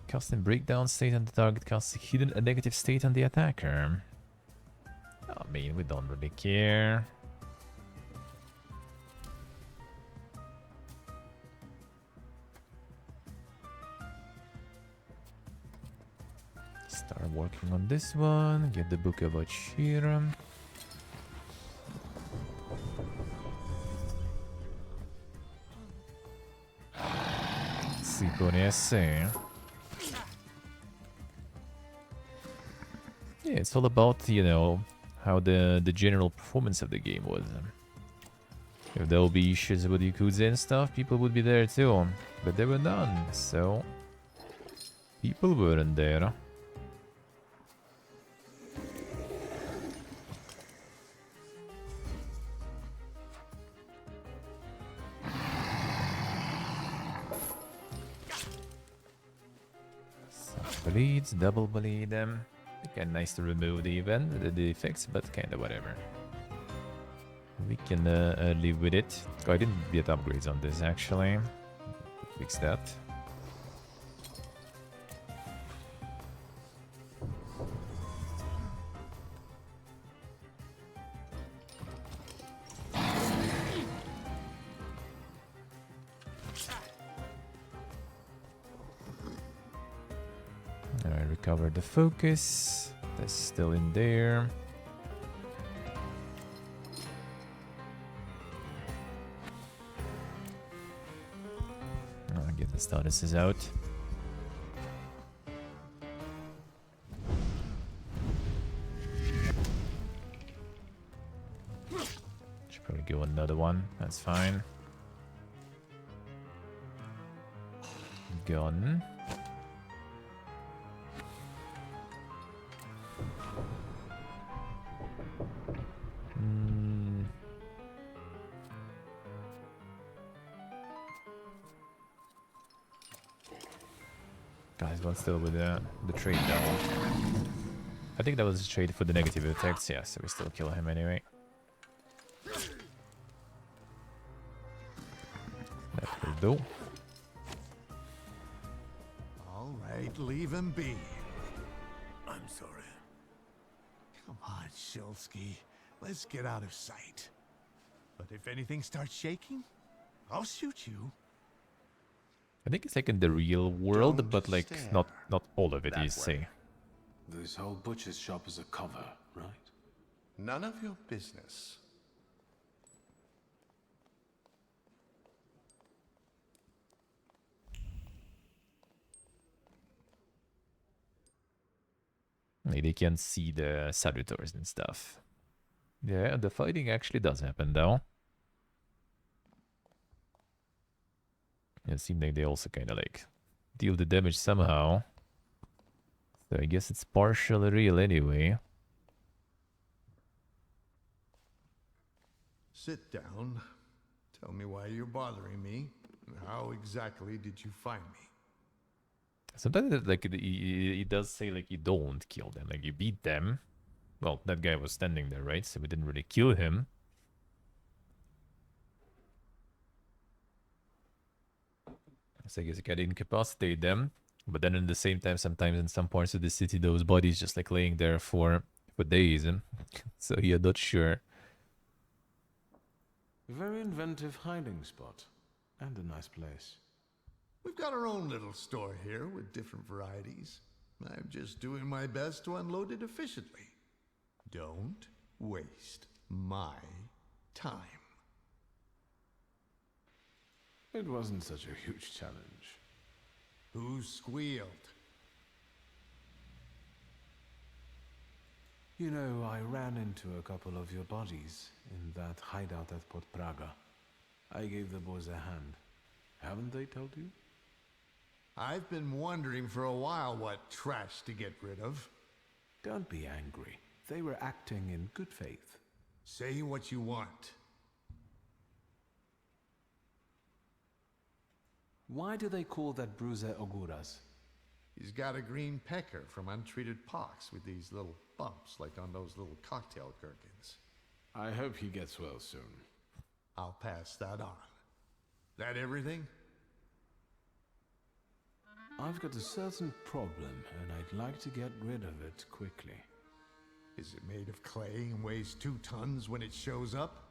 Casting breakdown state on the target casts hidden a negative state on the attacker. I mean, we don't really care. Start working on this one. Get the book about Shira. Si potesse. Yeah, it's all about, you know, how the general performance of the game was. If there will be issues with Yakuza and stuff, people would be there too. But there were none, so people weren't there. Bleeds, double bleed them. Kinda nice to remove the event, the effects, but kinda whatever. We can live with it. Oh, I didn't get upgrades on this actually. Fix that. Alright, recover the focus. That's still in there. I'll get the statuses out. Should probably go another one. That's fine. Gun. Guys, one still with the trade down. I think that was a trade for the negative effects, yeah, so we still kill him anyway. That will do. All right, leave him be. I'm sorry. Come on, Shulsky. Let's get out of sight. But if anything starts shaking, I'll shoot you. I think it's like in the real world, but like not all of it, you see. This whole butcher's shop is a cover, right? None of your business. Maybe they can see the salutors and stuff. Yeah, the fighting actually does happen though. It seems like they also kind of like deal the damage somehow. So I guess it's partially real anyway. Sit down. Tell me why you're bothering me. How exactly did you find me? Sometimes like he does say like you don't kill them, like you beat them. Well, that guy was standing there, right? So we didn't really kill him. So I guess you gotta incapacitate them. But then in the same time, sometimes in some parts of the city, those bodies just like laying there for days. So you're not sure. A very inventive hiding spot. And a nice place. We've got our own little store here with different varieties. I'm just doing my best to unload it efficiently. Don't waste my time. It wasn't such a huge challenge. Who squealed? You know, I ran into a couple of your bodies in that hideout at Port Praga. I gave the boys a hand. Haven't they told you? I've been wondering for a while what trash to get rid of. Don't be angry. They were acting in good faith. Say what you want. Why do they call that bruiser Oguras? He's got a green pecker from untreated pox with these little bumps like on those little cocktail gherkins. I hope he gets well soon. I'll pass that on. That everything? I've got a certain problem, and I'd like to get rid of it quickly. Is it made of clay and weighs 2 tons when it shows up?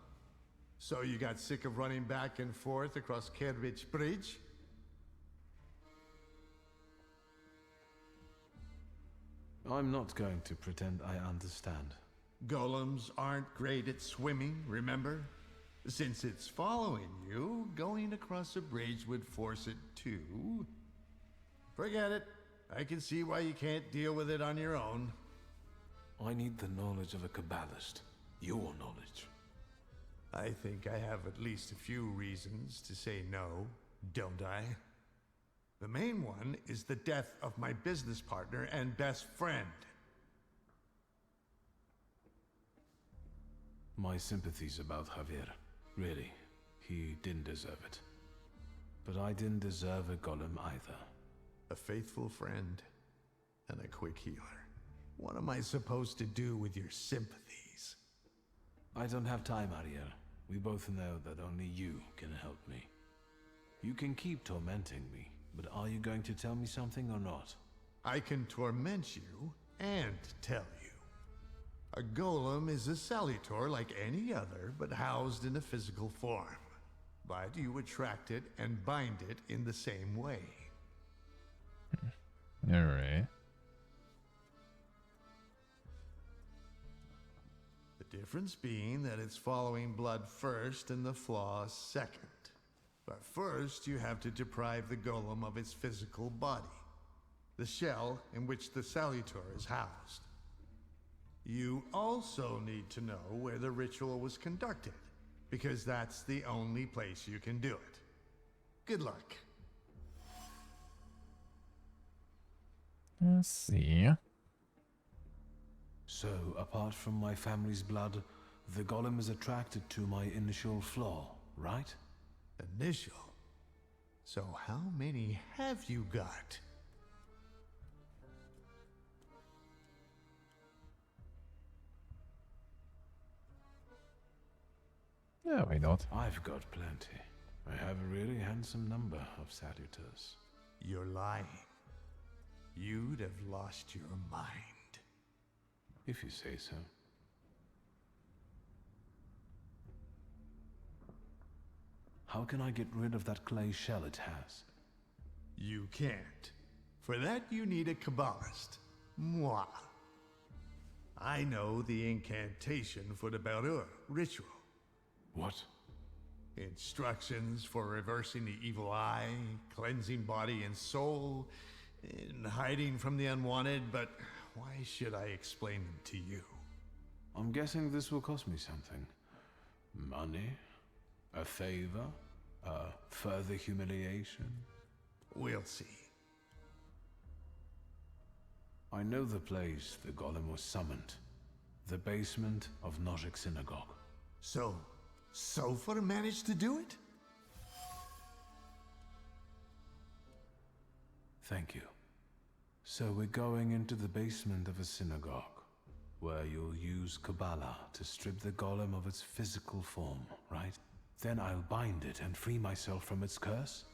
So you got sick of running back and forth across Kervich Bridge? I'm not going to pretend I understand. Golems aren't great at swimming, remember? Since it's following you, going across a bridge would force it to... Forget it. I can see why you can't deal with it on your own. I need the knowledge of a Kabbalist. Your knowledge. I think I have at least a few reasons to say no, don't I? The main one is the death of my business partner and best friend. My sympathies about Javier. Really, he didn't deserve it. But I didn't deserve a golem either. A faithful friend and a quick healer. What am I supposed to do with your sympathies? I don't have time, Ariel. We both know that only you can help me. You can keep tormenting me, but are you going to tell me something or not? I can torment you and tell you. A golem is a salutor like any other, but housed in a physical form. But you attract it and bind it in the same way. Alright. The difference being that it's following blood first and the flaws second. But first you have to deprive the golem of its physical body, the shell in which the salutor is housed. You also need to know where the ritual was conducted, because that's the only place you can do it. Good luck. Let's see. So, apart from my family's blood, the golem is attracted to my initial flaw, right? Initial? So how many have you got? Yeah, why not? I've got plenty. I have a really handsome number of salutors. You're lying. You'd have lost your mind. If you say so. How can I get rid of that clay shell it has? You can't. For that you need a Kabbalist. Moi. I know the incantation for the Berur ritual. What? Instructions for reversing the evil eye, cleansing body and soul, and hiding from the unwanted, but why should I explain them to you? I'm guessing this will cost me something. Money? A favor? A further humiliation? We'll see. I know the place the golem was summoned. The basement of Nozhik Synagogue. So, Sofer managed to do it? Thank you. So we're going into the basement of a synagogue, where you'll use Kabbalah to strip the golem of its physical form, right? Then I'll bind it and free myself from its curse?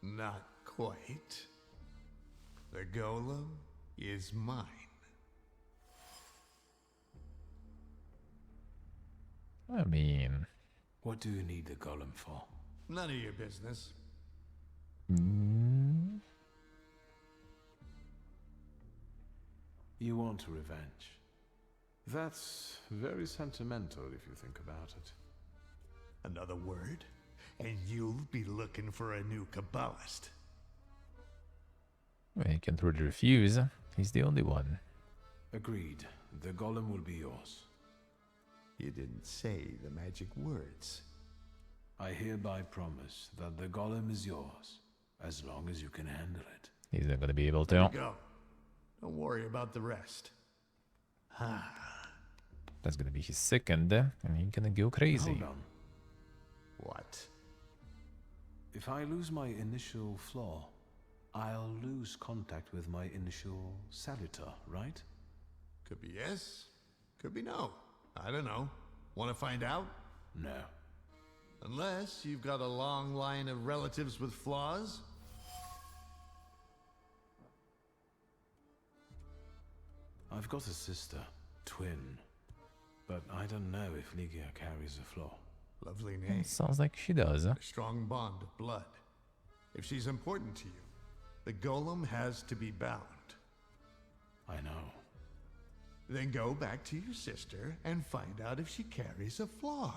Not quite. The golem is mine. I mean... What do you need the golem for? None of your business. You want revenge. That's very sentimental if you think about it. Another word, and you'll be looking for a new Kabbalist. Well, he can't really refuse. He's the only one. Agreed. The golem will be yours. You didn't say the magic words. I hereby promise that the golem is yours, as long as you can handle it. He's not gonna be able There to. you go. Don't worry about the rest. That's gonna be his second, and he's gonna go crazy. Hold on. What? If I lose my initial flaw, I'll lose contact with my initial salutor, right? Could be yes, could be no. I don't know. Want to find out? No. Unless you've got a long line of relatives with flaws. I've got a sister, twin, but I don't know if Ligia carries a flaw. Lovely name. Sounds like she does. A strong bond of blood. If she's important to you, the golem has to be bound. I know. Then go back to your sister and find out if she carries a flaw.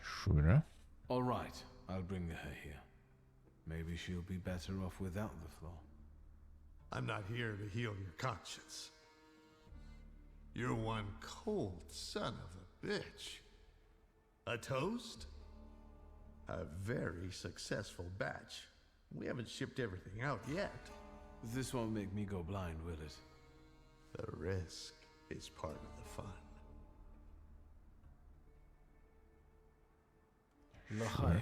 Sure. All right, I'll bring her here. Maybe she'll be better off without the flaw. I'm not here to heal your conscience. You're one cold son of a bitch. A toast? A very successful batch. We haven't shipped everything out yet. This won't make me go blind, will it? The risk is part of the fun. L'chaim.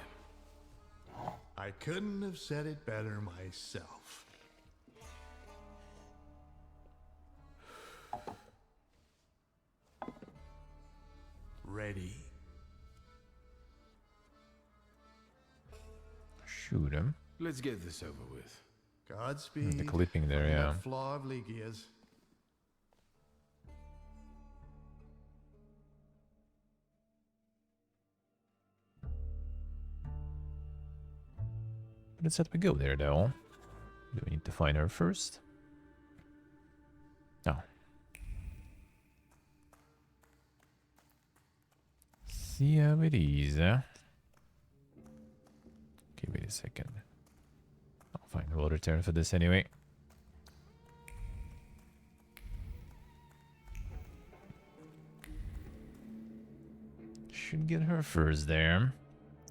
I couldn't have said it better myself. Ready? Shoot him. Let's get this over with. Godspeed. The clipping there, on yeah. that flaw of Ligia's. Let's let me go there, though. Do we need to find her first? No. See how it is. Okay, wait a second. I'll find a return for this anyway. Should get her first there.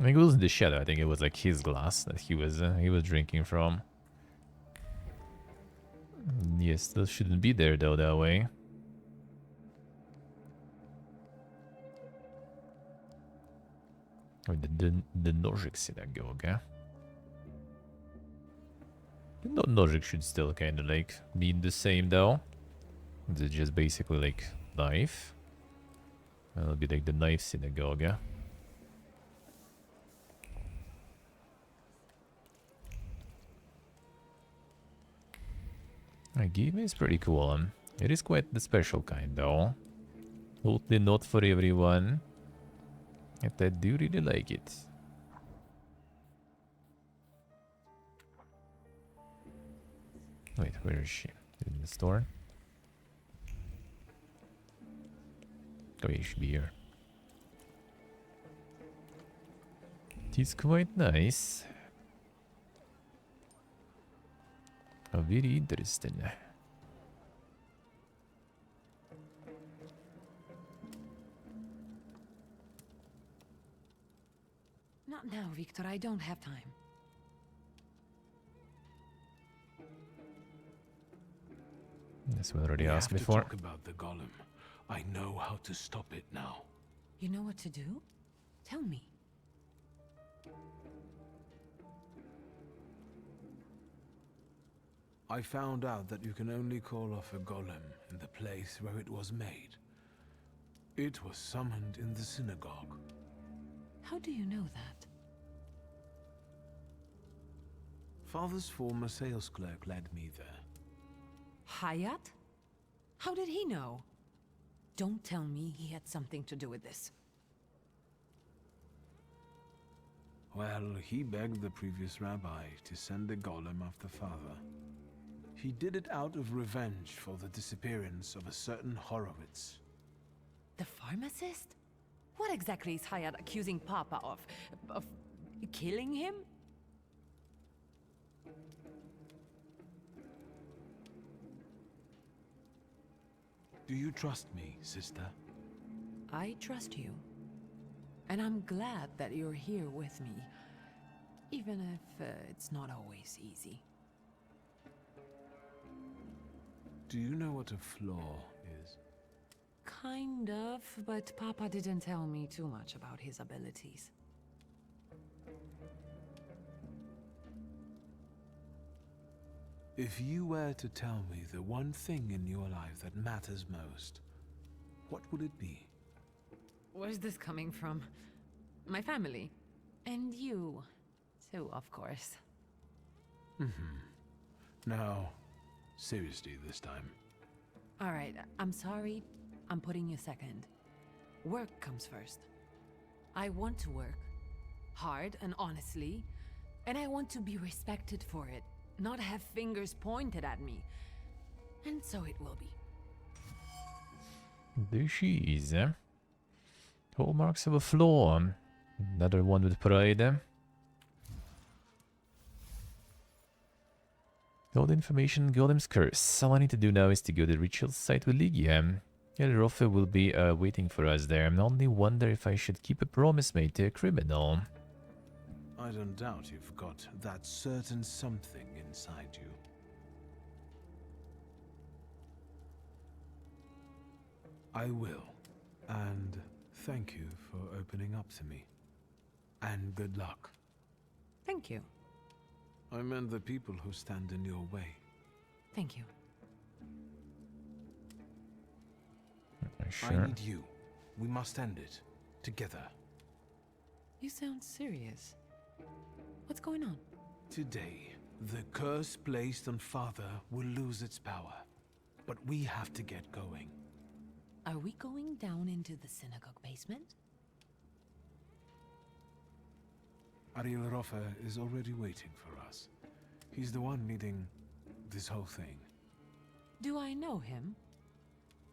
I think it wasn't the shadow. I think it was like his glass that he was drinking from. Yeah, still shouldn't be there though that way. Oh, the Nozick synagogue, eh? The Nozick should still kind of like be the same though. It's just basically like knife. It'll be like the knife synagogue, eh? Game is pretty cool. It is quite the special kind though. Totally not for everyone. Yet I do really like it. Wait, where is she? In the store? Oh, yeah, she should be here. It is quite nice. Oh, very interesting. Not now, Victor. I don't have time. This one already We asked have to before. talk about the golem. I know how to stop it now. You know what to do? Tell me. I found out that you can only call off a golem in the place where it was made. It was summoned in the synagogue. How do you know that? Father's former sales clerk led me there. Hayat? How did he know? Don't tell me he had something to do with this. Well, he begged the previous rabbi to send the golem after father. He did it out of revenge for the disappearance of a certain Horowitz. The pharmacist? What exactly is Hayat accusing Papa of? Of killing him? Do you trust me, sister? I trust you. And I'm glad that you're here with me, even if it's not always easy. Do you know what a flaw is? Kind of, but Papa didn't tell me too much about his abilities. If you were to tell me the one thing in your life that matters most, what would it be? Where's this coming from? My family. And you, too, of course. Now, seriously this time. Alright, I'm sorry. I'm putting you second. Work comes first. I want to work. Hard and honestly. And I want to be respected for it. Not have fingers pointed at me. And so it will be. There she is. Hallmarks of a flaw. Another one with pride. All the information, Golem's curse. All I need to do now is to go to the ritual site with Ligia. Elrofe will be waiting for us there. I only wonder if I should keep a promise made to a criminal. I don't doubt you've got that certain something inside you. I will. And thank you for opening up to me. And good luck. Thank you. I meant the people who stand in your way. Thank you. I need you. We must end it. Together. You sound serious. What's going on? Today, the curse placed on Father will lose its power. But we have to get going. Are we going down into the synagogue basement? Ariel Rofa is already waiting for us. He's the one leading this whole thing. Do I know him?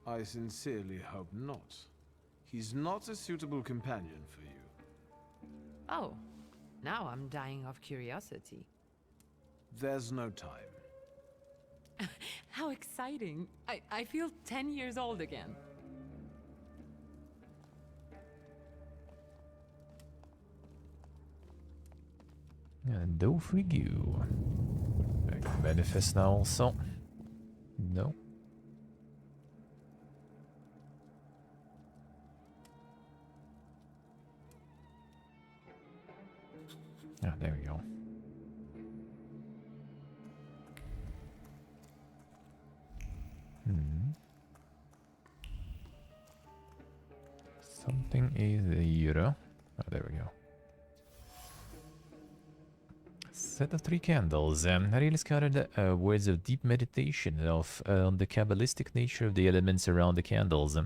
I sincerely hope not. He's not a suitable companion for you. Oh, now I'm dying of curiosity. There's no time. How exciting. I feel 10 years old again. And off we go. I can manifest now also. No. Ah, there we go. Something is here. Oh, there we go. Set of 3 candles. I really scattered words of deep meditation on the Kabbalistic nature of the elements around the candles.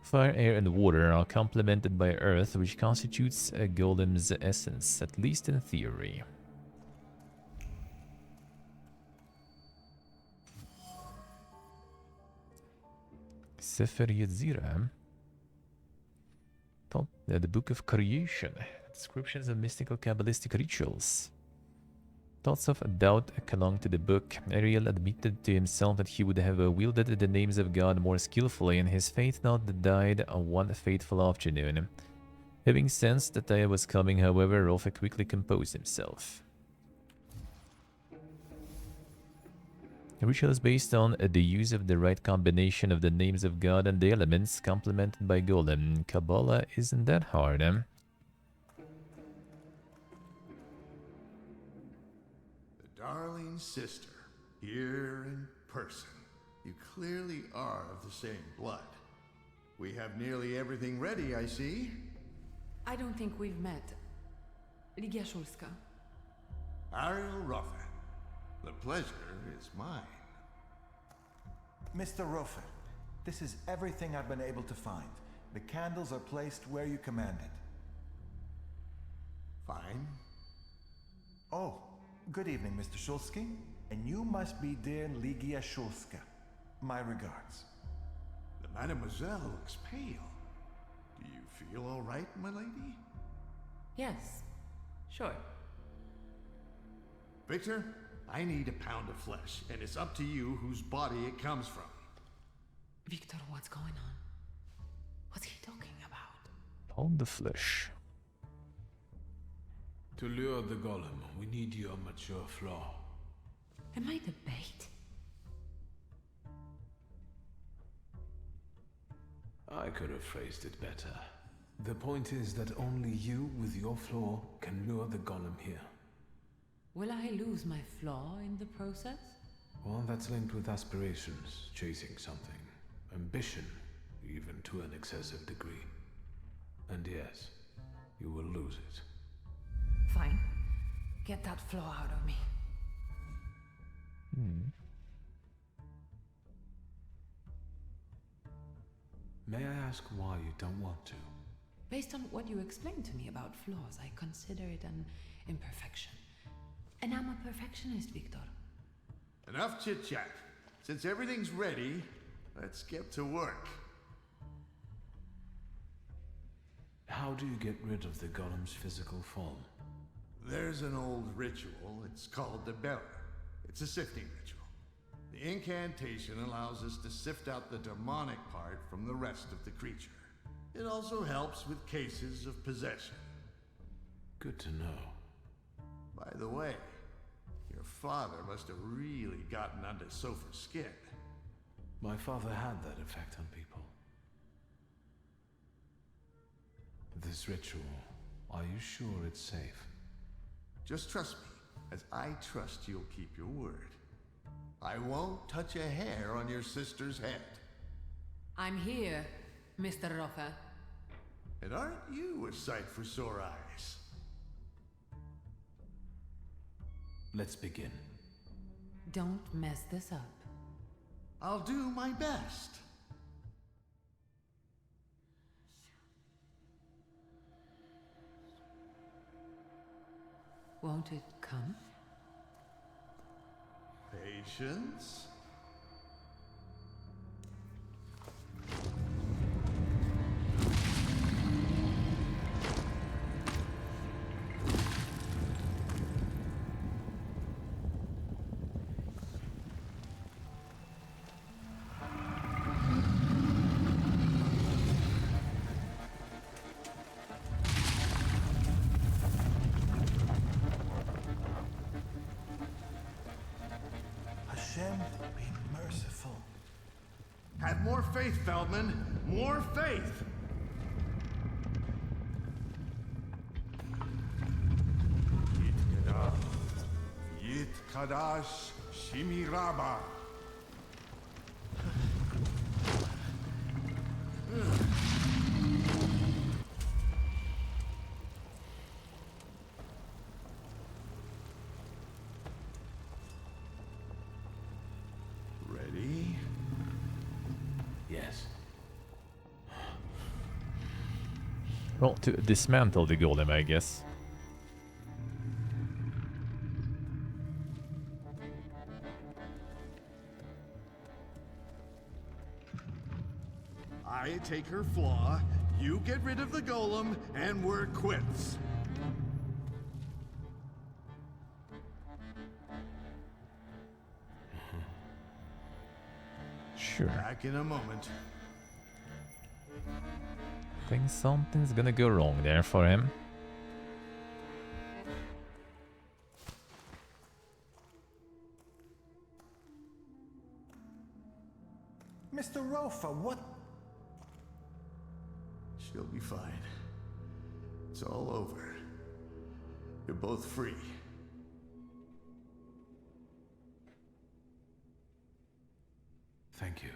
Fire, air, and water are complemented by earth, which constitutes a golem's essence, at least in theory. Sefer Yetzirah. The Book of Creation. Descriptions of mystical Kabbalistic rituals. Thoughts of doubt clung to the book. Ariel admitted to himself that he would have wielded the names of God more skillfully, and his faith knot died on one fateful afternoon. Having sensed that I was coming, however, Rolfe quickly composed himself. The ritual is based on the use of the right combination of the names of God and the elements, complemented by Golem. Kabbalah isn't that hard, eh? Darling sister, here in person. You clearly are of the same blood. We have nearly everything ready, I see. I don't think we've met. Ligia Szulska. Ariel Roffa. The pleasure is mine. Mr. Roffa, this is everything I've been able to find. The candles are placed where you commanded. Fine. Oh, good evening, Mr. Szulski. And you must be dear Ligia Szulska. My regards. The Mademoiselle looks pale. Do you feel all right, my lady? Yes, sure. Victor, I need a pound of flesh, and it's up to you whose body it comes from. Victor, what's going on? What's he talking about? Pound the flesh. To lure the golem, we need your mature flaw. Am I the bait? I could have phrased it better. The point is that only you with your flaw can lure the golem here. Will I lose my flaw in the process? One that's linked with aspirations, chasing something. Ambition, even to an excessive degree. And yes, you will lose it. Fine. Get that flaw out of me. May I ask why you don't want to? Based on what you explained to me about flaws, I consider it an imperfection. And I'm a perfectionist, Victor. Enough chit-chat. Since everything's ready, let's get to work. How do you get rid of the golem's physical form? There's an old ritual. It's called the Beller. It's a sifting ritual. The incantation allows us to sift out the demonic part from the rest of the creature. It also helps with cases of possession. Good to know. By the way, your father must have really gotten under Sopher's skin. My father had that effect on people. This ritual, are you sure it's safe? Just trust me, as I trust you'll keep your word. I won't touch a hair on your sister's head. I'm here, Mr. Roffa. And aren't you a sight for sore eyes? Let's begin. Don't mess this up. I'll do my best. Won't it come? Patience. Hashem, be merciful. Have more faith, Feldman. More faith. Yit Kadash Shimiraba. Ready? Yes. Well, to dismantle the golem, I guess. I take her flaw, you get rid of the golem, and we're quits. Sure. Back in a moment. Think something's gonna go wrong there for him. Mr. Roffa, what? She'll be fine. It's all over. You're both free. Thank you.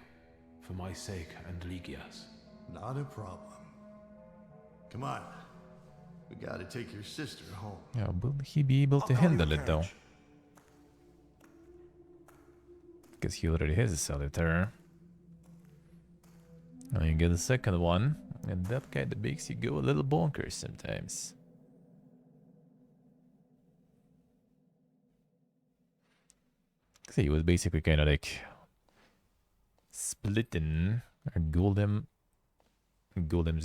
For my sake and Lygia's. Not a problem. Come on. We gotta take your sister home. Yeah, will he be able to handle it though? Because he already has a Salutator. Now you get a second one, and that kind of makes you go a little bonkers sometimes. So he was basically kind of like splitting a Golem's,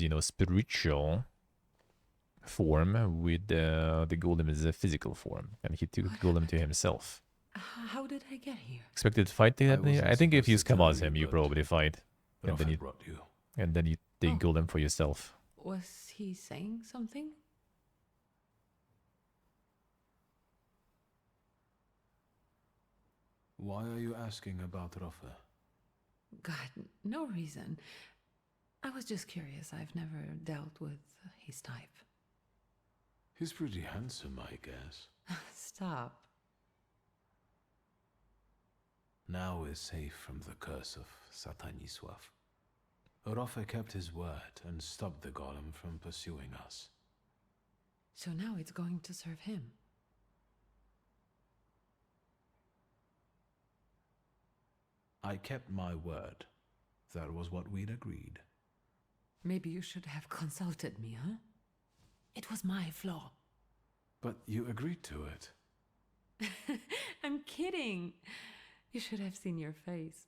you know, spiritual form with the Golem's physical form, and he took Golem to himself. How did I get here? Expected fight to happen here? I think if you come as him, you but- probably fight, but and then I you brought you. take Golem for yourself. Was he saying something? Why are you asking about Roffe? God, no reason. I was just curious. I've never dealt with his type. He's pretty handsome, I guess. Stop. Now we're safe from the curse of Satanisław. Roffe kept his word and stopped the golem from pursuing us. So now it's going to serve him. I kept my word. That was what we'd agreed. Maybe you should have consulted me, huh? It was my flaw. But you agreed to it. I'm kidding. You should have seen your face.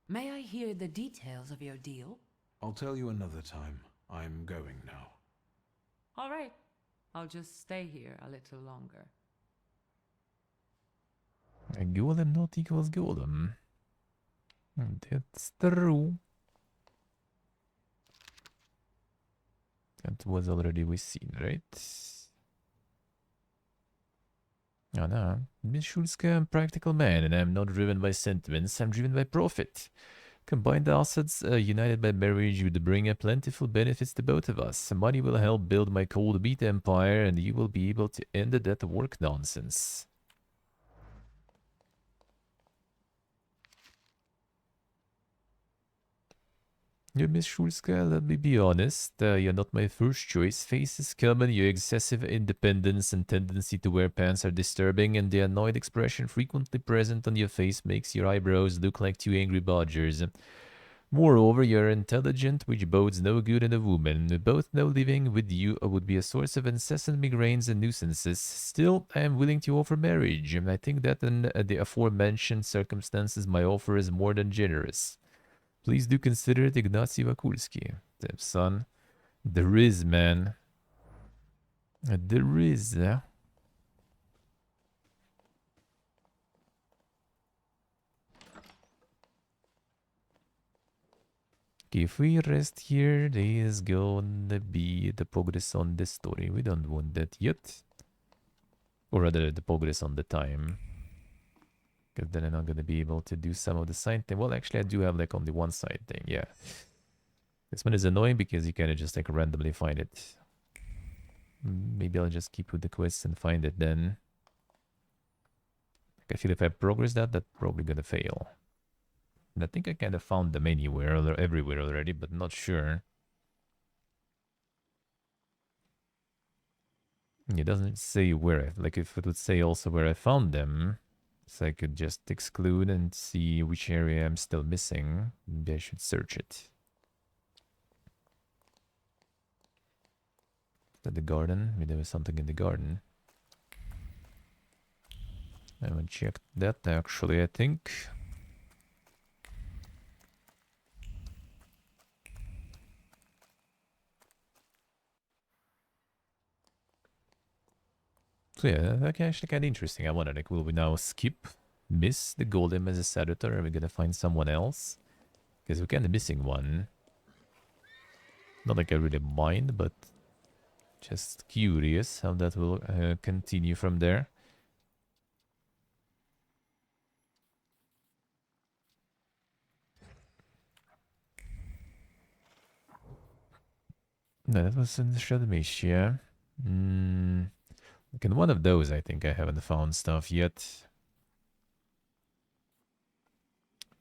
May I hear the details of your deal? I'll tell you another time. I'm going now. All right. I'll just stay here a little longer. A Golem not equals Golem. That's true. That was already we seen, right? Oh no, Miss Schulzke, I'm a practical man, and I'm not driven by sentiments, I'm driven by profit. Combined assets, united by marriage, would bring a plentiful benefits to both of us. Money will help build my cold beat empire, and you will be able to end that work nonsense. Yeah, Miss Schulzke, let me be honest, you're not my first choice. Face is common, your excessive independence and tendency to wear pants are disturbing, and the annoyed expression frequently present on your face makes your eyebrows look like two angry badgers. Moreover, you're intelligent, which bodes no good in a woman. We both know living with you would be a source of incessant migraines and nuisances. Still, I am willing to offer marriage. I think that in the aforementioned circumstances, my offer is more than generous. Please do consider it, Ignacy Wakulski. Damn, son. There is, man. There is. Okay, if we rest here, there is gonna be the progress on this story. We don't want that yet. Or rather, the progress on the time. Because then I'm not gonna be able to do some of the side thing. Well, actually, I do have like only one side thing, yeah. This one is annoying because you kind of just like randomly find it. Maybe I'll just keep with the quests and find it then. Like, I feel if I progress that, that's probably gonna fail. And I think I kind of found them anywhere or everywhere already, but not sure. It doesn't say where, like if it would say also where I found them, so I could just exclude and see which area I'm still missing. Maybe I should search it. Is that the garden? Maybe there was something in the garden. I haven't checked that actually, I think. So yeah, that's actually kind of interesting. I wonder, like, will we now miss the Golem as a senator? Are we gonna find someone else? Because we're kind of missing one. Not like I really mind, but just curious how that will continue from there. No, that was in the Shadmish, yeah. Like in one of those, I think I haven't found stuff yet.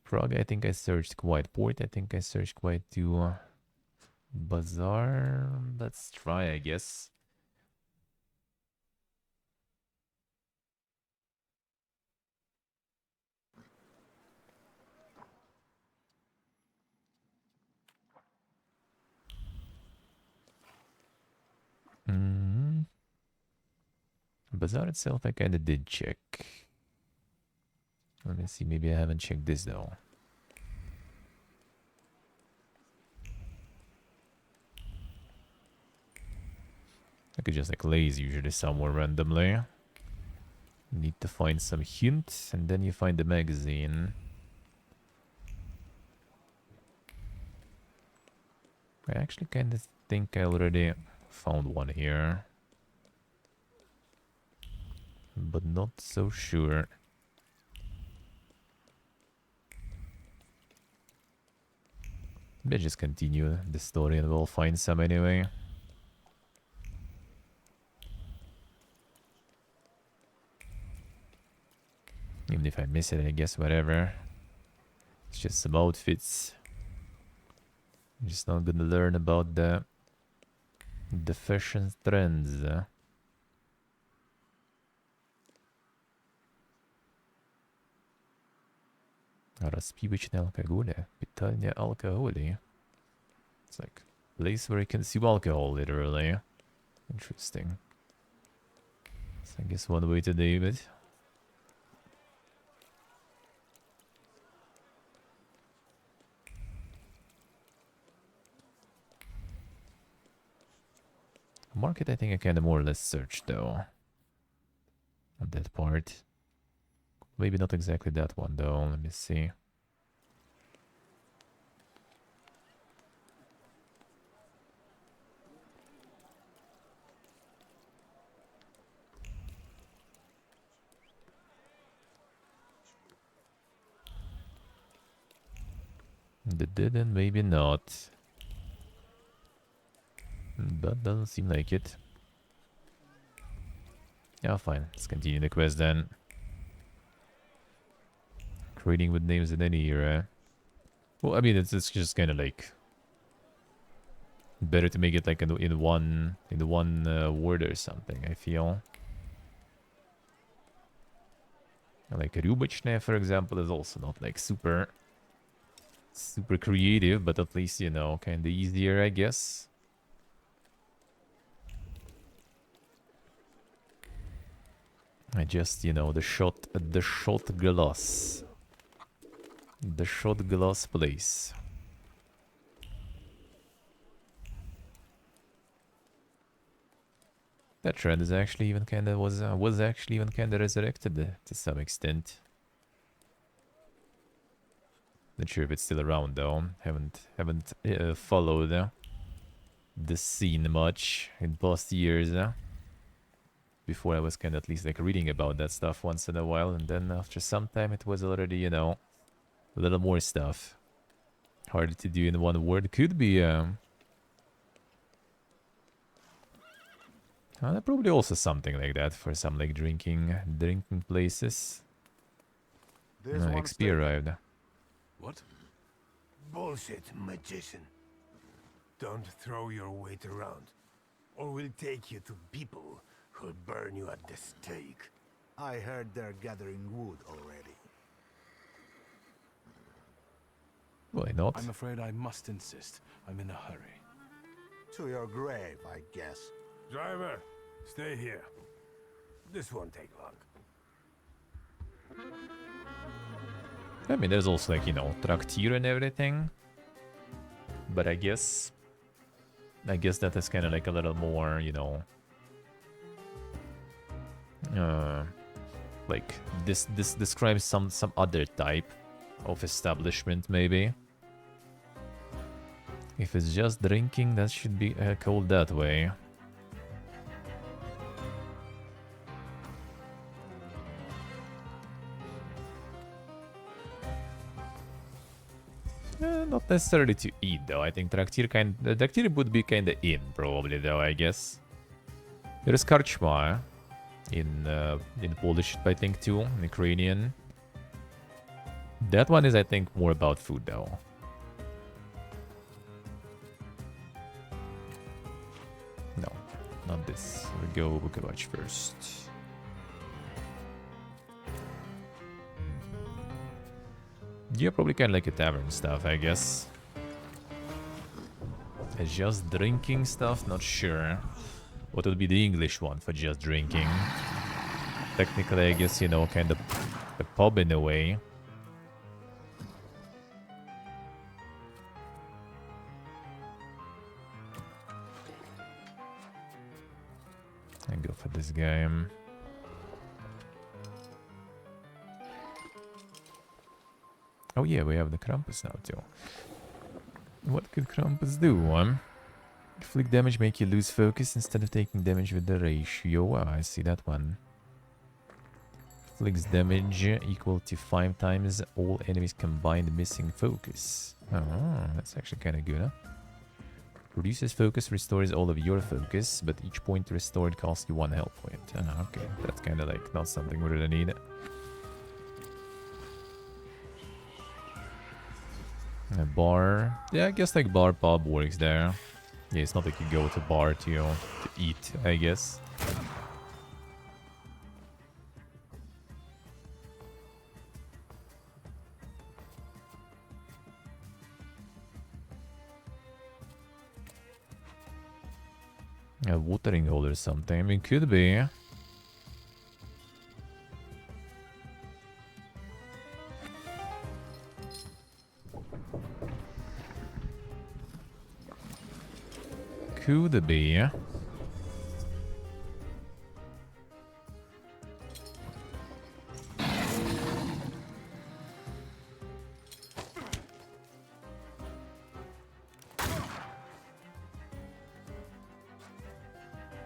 Prague, I think I searched quite. Port, I think I searched quite too. Bazaar, let's try, I guess. Bazaar itself, I kind of did check. Let me see, maybe I haven't checked this though. I could just like laze usually somewhere randomly. Need to find some hints, and then you find the magazine. I actually kind of think I already found one here. But not so sure. Maybe just continue the story and we'll find some anyway. Even if I miss it, I guess, whatever. It's just some outfits. I'm just not gonna learn about the fashion trends. Распивочные алкоголя. Питание алкоголя. It's like a place where you consume alcohol, literally. Interesting. So I guess one way to do it. Market, I think I kind of more or less searched though. On that part. Maybe not exactly that one though. Let me see. That didn't, maybe not. But doesn't seem like it. Yeah, fine. Let's continue the quest then. Creating with names in any era. Well, I mean, it's just kind of like better to make it like in one word or something, I feel. Like Rubachne, for example, is also not like super creative, but at least, you know, kind of easier, I guess. I just, you know, the shot glass. The shot glass place. That trend is actually even kind of was actually even kind of resurrected to some extent. Not sure if it's still around though. Haven't followed the scene much in past years. Before I was kind of at least like reading about that stuff once in a while, and then after some time it was already, you know, a little more stuff. Harder to do in one word. Could be probably also something like that for some like drinking places. XP arrived. What? Bullshit, magician. Don't throw your weight around, or we'll take you to people who'll burn you at the stake. I heard they're gathering wood already. Why not? I'm afraid I must insist. I'm in a hurry. To your grave, I guess. Driver, stay here. This won't take long. I mean, there's also like, you know, traktir and everything. But I guess that is kind of like a little more, you know, like this describes some other type of establishment maybe. If it's just drinking, that should be called that way. Not necessarily to eat though. I think traktir would be kinda in probably though, I guess. There's karczma in Polish, I think too, in Ukrainian. That one is, I think, more about food, though. No, not this. We'll go Bukavach first. Yeah, probably kind of like a tavern stuff, I guess. Just drinking stuff? Not sure. What would be the English one for just drinking? Technically, I guess, you know, kind of a pub in a way. I go for this guy. Oh yeah, we have the Krampus now too. What could Krampus do? Flick damage make you lose focus instead of taking damage with the ratio. Oh, I see that one. Flicks damage equal to 5 times all enemies combined missing focus. Oh, that's actually kind of good, huh? Reduces focus, restores all of your focus, but each point restored costs you 1 health point. Okay, that's kind of like not something we really need. A bar. Yeah, I guess like bar pub works there. Yeah, it's not like you go to bar to, you know, to eat, I guess. A watering hole or something. I mean, could be. Could be.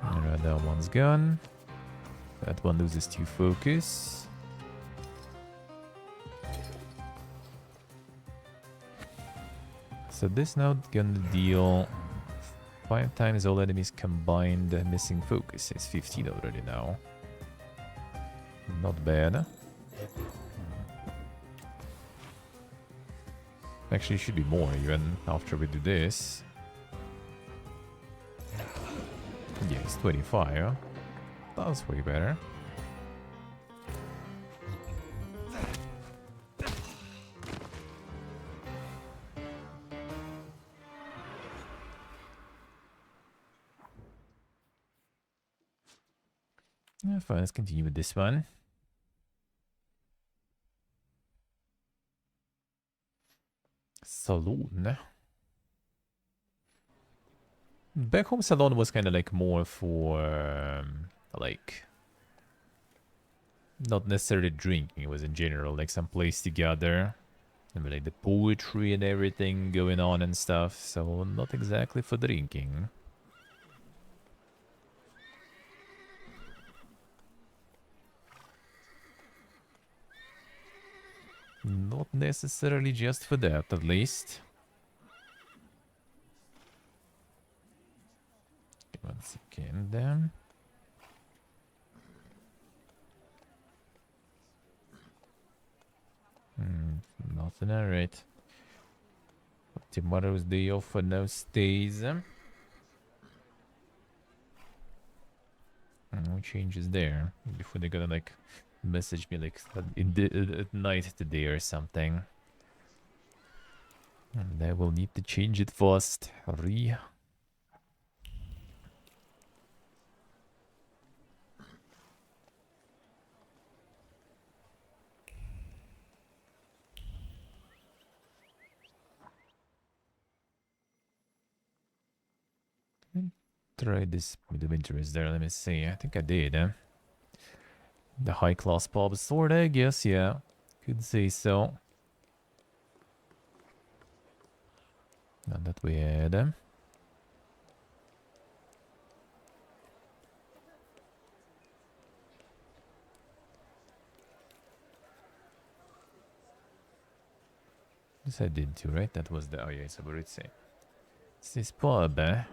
Alright, that one's gone. That one loses 2 focus. So this now gonna deal 5 times all enemies combined missing focus. It's 15 already now. Not bad. Actually, it should be more even after we do this. Yeah, it's 25. Huh? That's way better. Yeah, fine, let's continue with this one. Saloon. Back home salon was kind of like more for like not necessarily drinking, it was in general like some place together and like the poetry and everything going on and stuff, so not exactly for drinking. Not necessarily just for that, at least. Okay, 1 second. Nothing, alright. Tomorrow's day off for no stays. No changes there. Before they're gonna like message me like at night today or something. And I will need to change it fast. Hurry. Try this with the winter is there. Let me see. I think I did. The high class pub sword, I guess. Yeah, could say so. Not that we had. This I did too, right? That was the... Oh yeah, it's a Baritse. It's this pub, eh?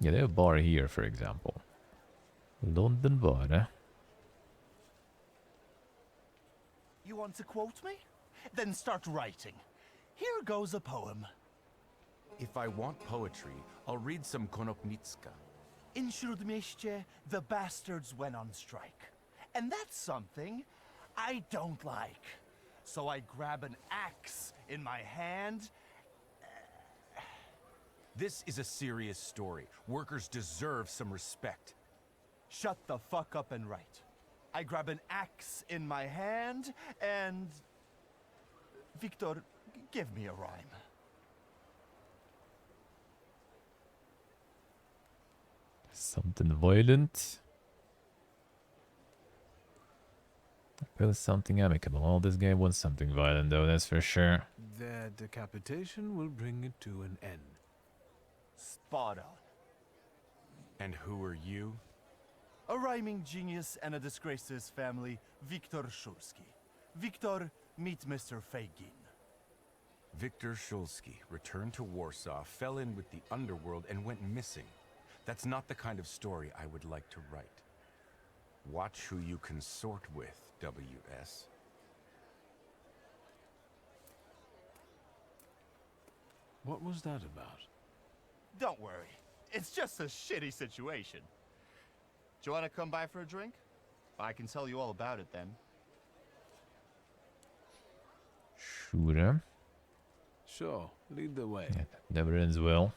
Yeah, they have a bar here, for example. London bar, eh? You want to quote me? then start writing. Here goes a poem. If I want poetry, I'll read some Konopnicka. In Śródmieście, the bastards went on strike. And that's something I don't like. So I grab an axe in my hand. This is a serious story. Workers deserve some respect. Shut the fuck up and write. I grab an axe in my hand and... Victor, give me a rhyme. Something violent. Well, something amicable. All this guy wants something violent, though, that's for sure. Their decapitation will bring it to an end. Spot on. And who are you? A rhyming genius and a disgrace to his family, Viktor Szulski. Viktor, meet Mr. Fagin. Viktor Szulski returned to Warsaw, fell in with the underworld, and went missing. That's not the kind of story I would like to write. Watch who you consort with, WS. What was that about? Don't worry. It's just a shitty situation. Do you want to come by for a drink? I can tell you all about it then. Sure. Sure, lead the way. Yeah, never ends well.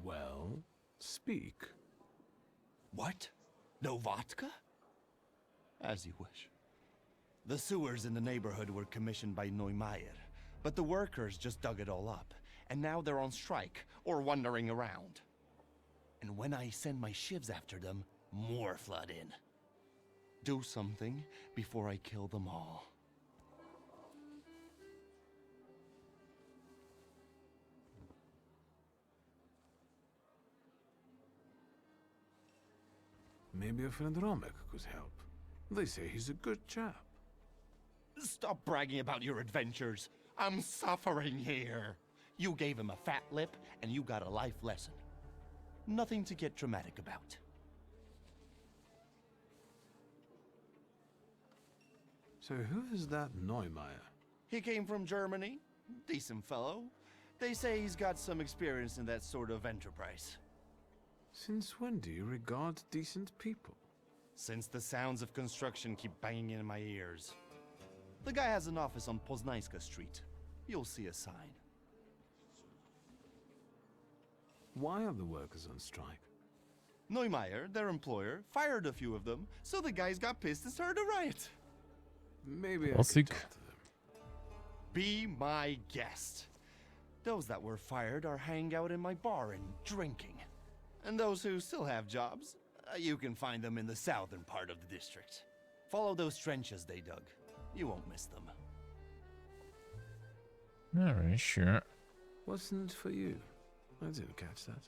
Well, speak. What? No vodka? As you wish. The sewers in the neighborhood were commissioned by Neumeier, but the workers just dug it all up, and now they're on strike, or wandering around. And when I send my shivs after them, more flood in. Do something before I kill them all. Maybe a friend Romek could help. They say he's a good chap. Stop bragging about your adventures. I'm suffering here. You gave him a fat lip, and you got a life lesson. Nothing to get dramatic about. So who is that Neumeier? He came from Germany. Decent fellow. They say he's got some experience in that sort of enterprise. Since when do you regard decent people? Since the sounds of construction keep banging in my ears. The guy has an office on Poznańska Street. You'll see a sign. Why are the workers on strike? Neumeier, their employer, fired a few of them, so the guys got pissed and started a riot. Maybe I Classic. could talk to them. Be my guest. Those that were fired are hanging out in my bar and drinking. And those who still have jobs, you can find them in the southern part of the district. Follow those trenches they dug. You won't miss them. Alright, sure. What's in it for you? I didn't catch that.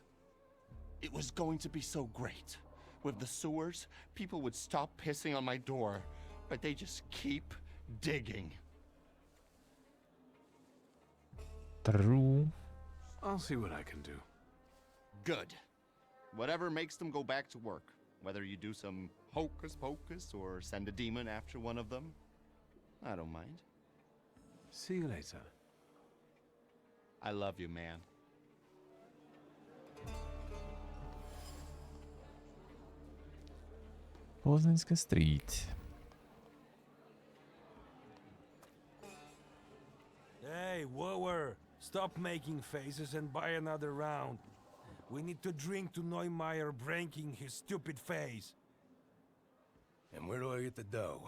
It was going to be so great. With the sewers, people would stop pissing on my door, but they just keep digging. True. I'll see what I can do. Good. Whatever makes them go back to work. Whether you do some hocus pocus or send a demon after one of them, I don't mind. See you later. I love you, man. Poznańska Street. Hey, whoa, stop making faces and buy another round. We need to drink to Neumeier breaking his stupid face. And where do I get the dough?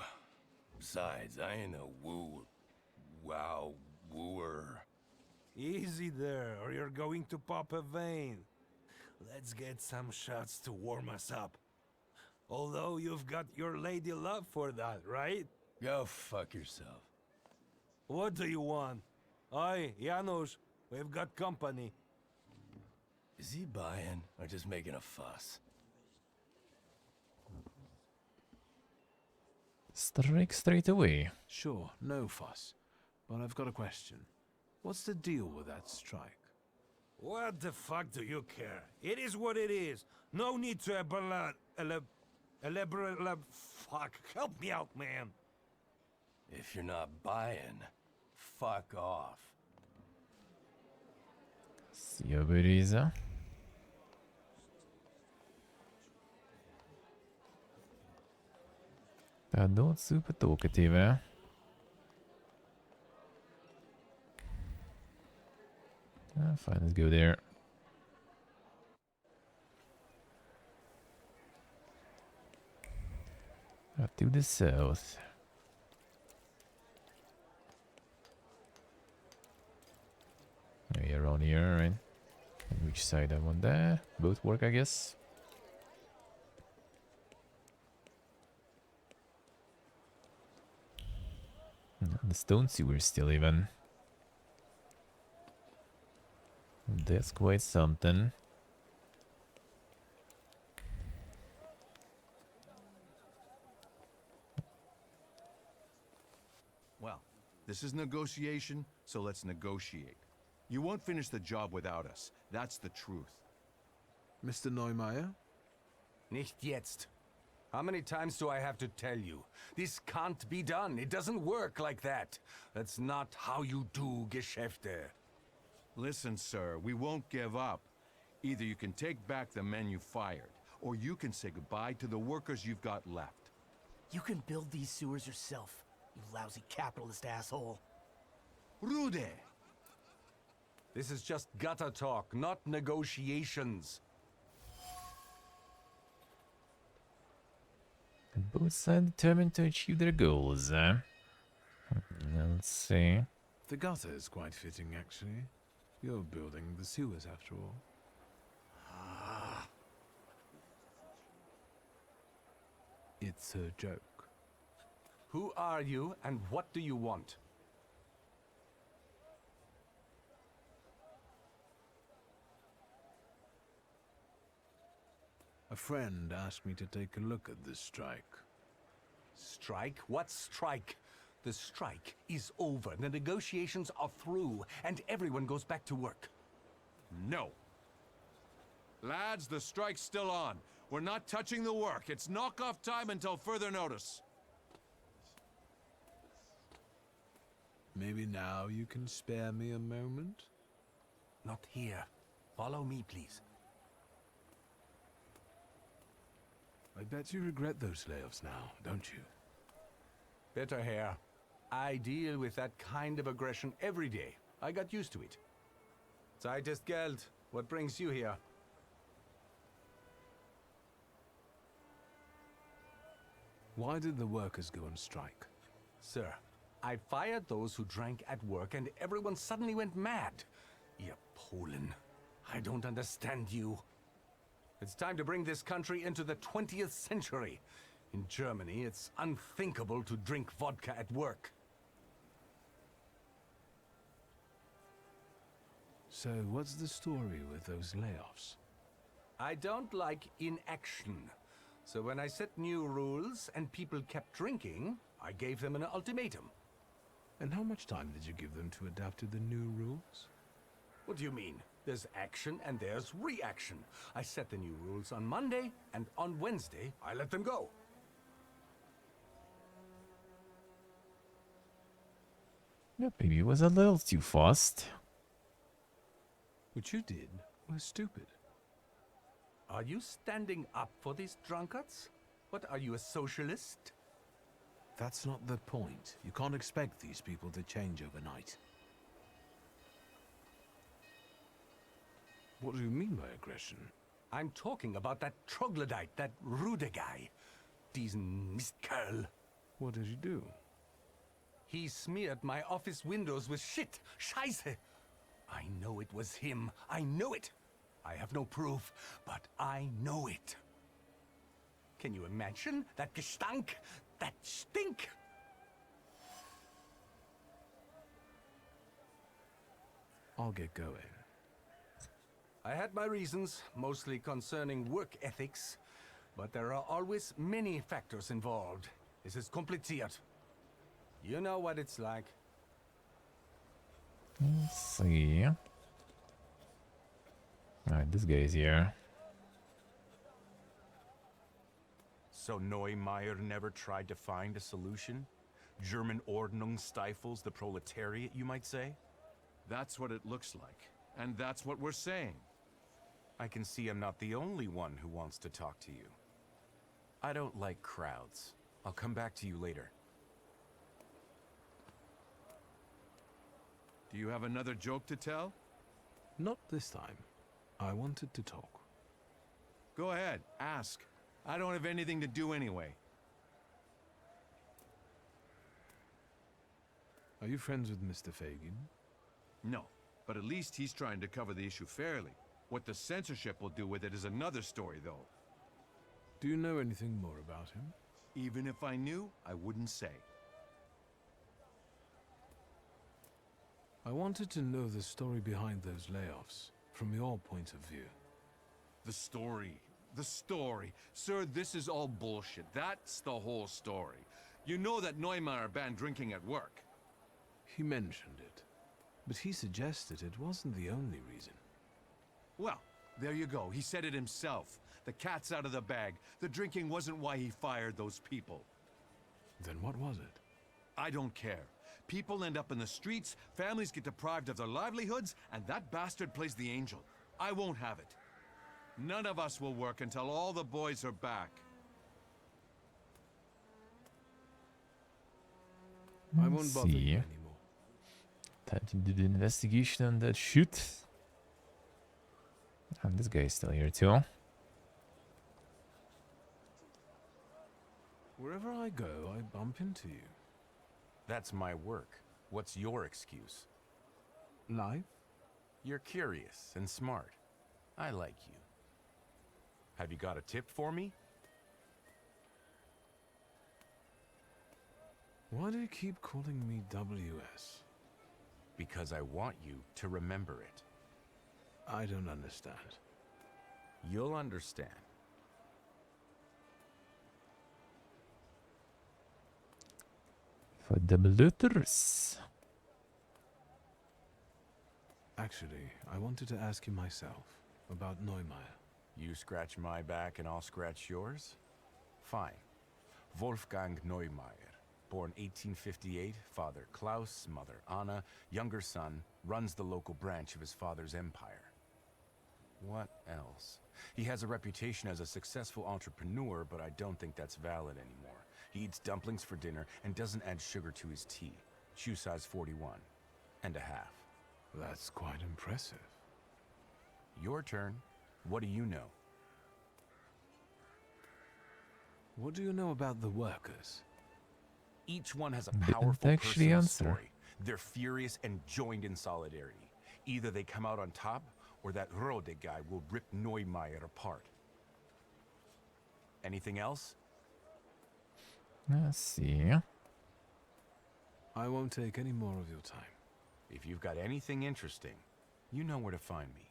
Besides, I ain't a wooer. Easy there, or you're going to pop a vein. Let's get some shots to warm us up. Although you've got your lady love for that, right? Go fuck yourself. What do you want? Oi, Janusz, we've got company. Is he buying or just making a fuss? Strike straight away. Sure, no fuss. But I've got a question. What's the deal with that strike? What the fuck do you care? It is what it is. No need to Fuck, help me out, man. If you're not buying, fuck off. Szia, Bőréza. Tehát don't super talkative. Fine, let's go there. To the south. Maybe around here, right? And which side I want there? Both work, I guess. The stone sewer still even. That's quite something. Well, this is negotiation, so let's negotiate. You won't finish the job without us. That's the truth. Mr. Neumeier? Nicht jetzt. How many times do I have to tell you? This can't be done. It doesn't work like that. That's not how you do Geschäfte. Listen, sir, we won't give up. Either you can take back the men you fired, or you can say goodbye to the workers you've got left. You can build these sewers yourself, you lousy capitalist asshole. Rude! This is just gutter talk, not negotiations. Both sides determined to achieve their goals. Let's see. The gutter is quite fitting, actually. You're building the sewers, after all. It's a joke. Who are you and what do you want? A friend asked me to take a look at this strike. Strike? What strike? The strike is over. The negotiations are through, and everyone goes back to work. No. Lads, the strike's still on. We're not touching the work. It's knock-off time until further notice. Maybe now you can spare me a moment? Not here. Follow me, please. I bet you regret those layoffs now, don't you? Better hair. I deal with that kind of aggression every day. I got used to it. Zeit ist Geld. What brings you here? Why did the workers go on strike? Sir, I fired those who drank at work and everyone suddenly went mad. Ihr Polen. I don't understand you. It's time to bring this country into the 20th century. In Germany, it's unthinkable to drink vodka at work. So, what's the story with those layoffs? I don't like inaction. So when I set new rules and people kept drinking, I gave them an ultimatum. And how much time did you give them to adapt to the new rules? What do you mean? There's action and there's reaction. I set the new rules on Monday, and on Wednesday, I let them go. Yeah, maybe it was a little too fast. What you did was stupid. Are you standing up for these drunkards? What, are you a socialist? That's not the point. You can't expect these people to change overnight. What do you mean by aggression? I'm talking about that troglodyte, that Rude guy. Diesen Mistkerl. What did you do? He smeared my office windows with shit. Scheiße. I know it was him. I know it. I have no proof, but I know it. Can you imagine that Gestank? That stink? I'll get going. I had my reasons, mostly concerning work ethics, but there are always many factors involved. This is kompliziert. You know what it's like. Let's see. Alright, this guy's here. So Neumeier never tried to find a solution? German Ordnung stifles the proletariat, you might say? That's what it looks like. And that's what we're saying. I can see I'm not the only one who wants to talk to you. I don't like crowds. I'll come back to you later. Do you have another joke to tell? Not this time. I wanted to talk. Go ahead, ask. I don't have anything to do anyway. Are you friends with Mr. Fagin? No, but at least he's trying to cover the issue fairly. What the censorship will do with it is another story, though. Do you know anything more about him? Even if I knew, I wouldn't say. I wanted to know the story behind those layoffs, from your point of view. The story. The story. Sir, this is all bullshit. That's the whole story. You know that Neumeier banned drinking at work. He mentioned it, but he suggested it wasn't the only reason. Well, there you go. He said it himself. The cat's out of the bag. The drinking wasn't why he fired those people. Then what was it? I don't care. People end up in the streets, families get deprived of their livelihoods, and that bastard plays the angel. I won't have it. None of us will work until all the boys are back. I won't bother you anymore. Time to do the investigation on that shoot. And this guy's still here too. Wherever I go, I bump into you. That's my work. What's your excuse? Life? You're curious and smart. I like you. Have you got a tip for me? Why do you keep calling me WS? Because I want you to remember it. I don't understand. You'll understand. For the looters. Actually, I wanted to ask you myself about Neumeier. You scratch my back and I'll scratch yours? Fine. Wolfgang Neumeier, born 1858, father Klaus, mother Anna, younger son, runs the local branch of his father's empire. What else? He has a reputation as a successful entrepreneur, but I don't think that's valid anymore. He eats dumplings for dinner and doesn't add sugar to his tea. Shoe size 41 and a half. That's quite impressive. Your turn. What do you know? What do you know about the workers? Each one has a Didn't powerful actually personal answer. story. They're furious and joined in solidarity. Either they come out on top, or that Rode guy will rip Neumeier apart. Anything else? Let's see. I won't take any more of your time. If you've got anything interesting, you know where to find me.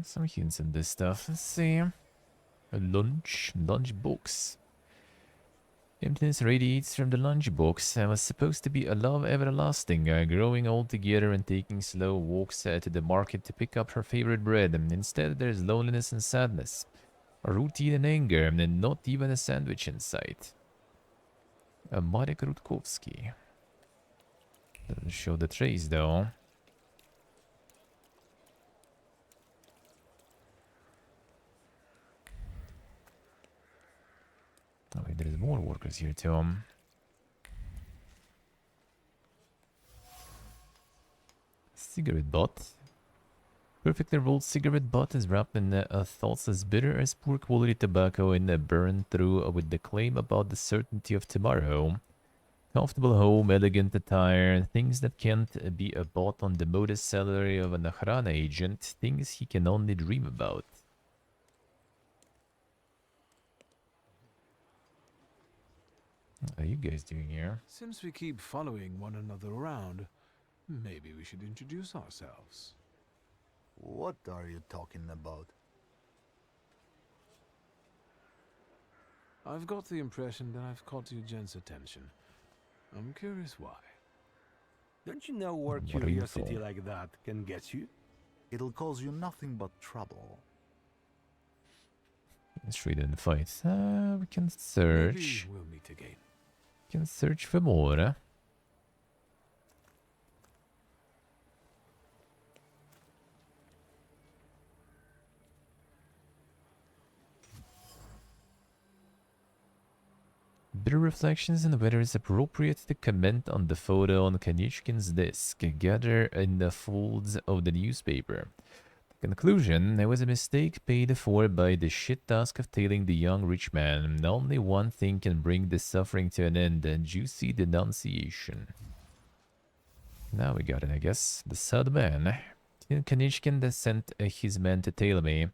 Some hints in this stuff. Let's see. A lunch box. Emptiness radiates from the lunchbox. I was supposed to be a love everlasting, growing old together and taking slow walks to the market to pick up her favorite bread. Instead, there's loneliness and sadness, a routine and anger, and not even a sandwich in sight. Marek Rutkowski. Doesn't show the trace though. Oh, wait, there's more workers here too. Cigarette butt. Perfectly rolled cigarette butt is wrapped in thoughts as bitter as poor quality tobacco and burned through with the claim about the certainty of tomorrow. Comfortable home, elegant attire, things that can't be bought on the modest salary of an Hrana agent, things he can only dream about. What are you guys doing here? Since we keep following one another around, maybe we should introduce ourselves. What are you talking about? I've got the impression that I've caught you gents' attention. I'm curious why. Don't you know where What curiosity info? like that can get you? It'll cause you nothing but trouble. Let's read in the fight. We can Maybe search. we'll meet again. Can search for more. Bitter reflections on whether it's appropriate to comment on the photo on Kanishkin's desk, gather in the folds of the newspaper. Conclusion, it was a mistake paid for by the shit task of tailing the young rich man. Only one thing can bring this suffering to an end, a juicy denunciation. Now we got it, I guess. The sad man. Kanishkin sent his men to tail me.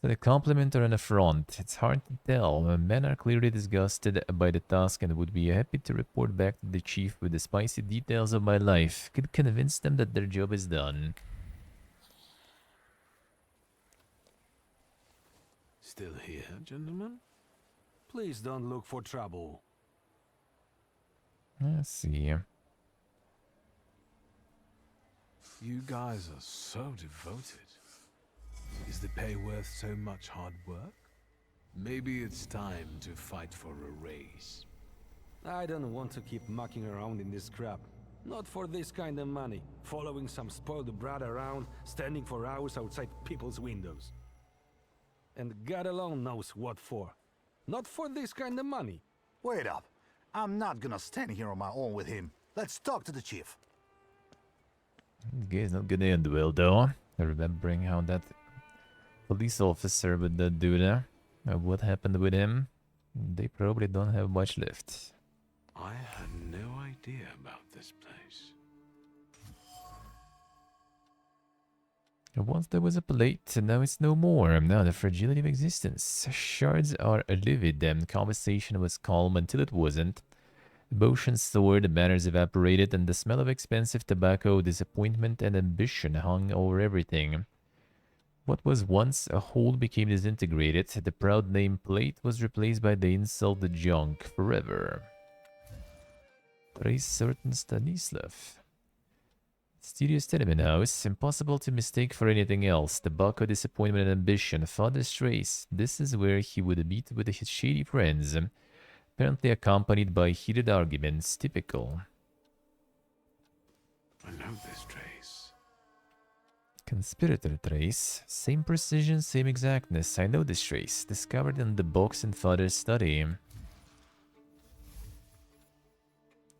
Is it a compliment or an affront? It's hard to tell. Men are clearly disgusted by the task and would be happy to report back to the chief with the spicy details of my life. Could convince them that their job is done. Still here, gentlemen? Please don't look for trouble. Let's see. You guys are so devoted. Is the pay worth so much hard work? Maybe it's time to fight for a raise. I don't want to keep mucking around in this crap. Not for this kind of money. Following some spoiled brat around, standing for hours outside people's windows. And God alone knows what for. Not for this kind of money. Wait up. I'm not gonna stand here on my own with him. Let's talk to the chief. This guy's not gonna end well, though. Remembering how that police officer would do that. What happened with him? They probably don't have much left. I had no idea about this place. Once there was a plate, and now it's no more. Now the fragility of existence. Shards are livid, and conversation was calm until it wasn't. Emotions soared, manners evaporated, and the smell of expensive tobacco, disappointment, and ambition hung over everything. What was once a whole became disintegrated. The proud name plate was replaced by the insult junk forever. Praise certain Stanislav. Mysterious tenement house, impossible to mistake for anything else. Tobacco, disappointment, and ambition. Father's trace. This is where he would meet with his shady friends, apparently accompanied by heated arguments. Typical. I know this trace. Conspirator trace. Same precision, same exactness. I know this trace. Discovered in the box in father's study.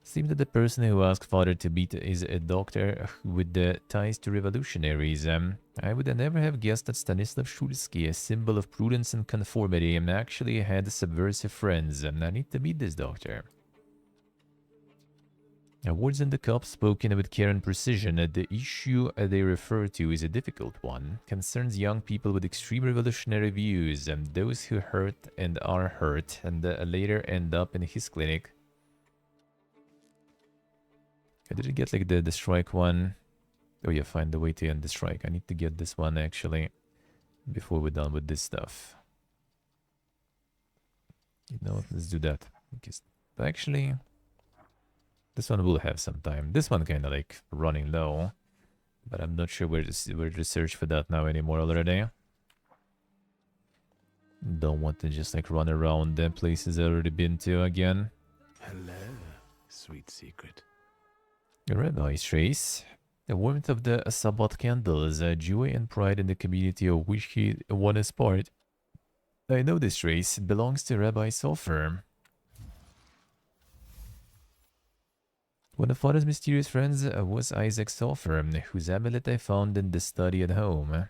Seems that the person who asked father to beat is a doctor with the ties to revolutionaries. I would never have guessed that Stanislav Shulsky, a symbol of prudence and conformity, actually had subversive friends. I need to meet this doctor. Words in the cup spoken with care and precision. The issue they refer to is a difficult one. Concerns young people with extreme revolutionary views, those who hurt and are hurt, and later end up in his clinic. I didn't get like the strike one. Oh yeah, find the way to end the strike. I need to get this one actually before we're done with this stuff. You know what, let's do that. Because actually, this one will have some time. This one kind of like running low, but I'm not sure where to search for that now anymore already. Don't want to just like run around the places I've already been to again. Hello, sweet secret. Rabbi's trace. The warmth of the Sabbath candles, joy and pride in the community of which he one is part. I know this trace. It belongs to Rabbi Sofer. One of father's mysterious friends was Isaac Sofer, whose amulet I found in the study at home.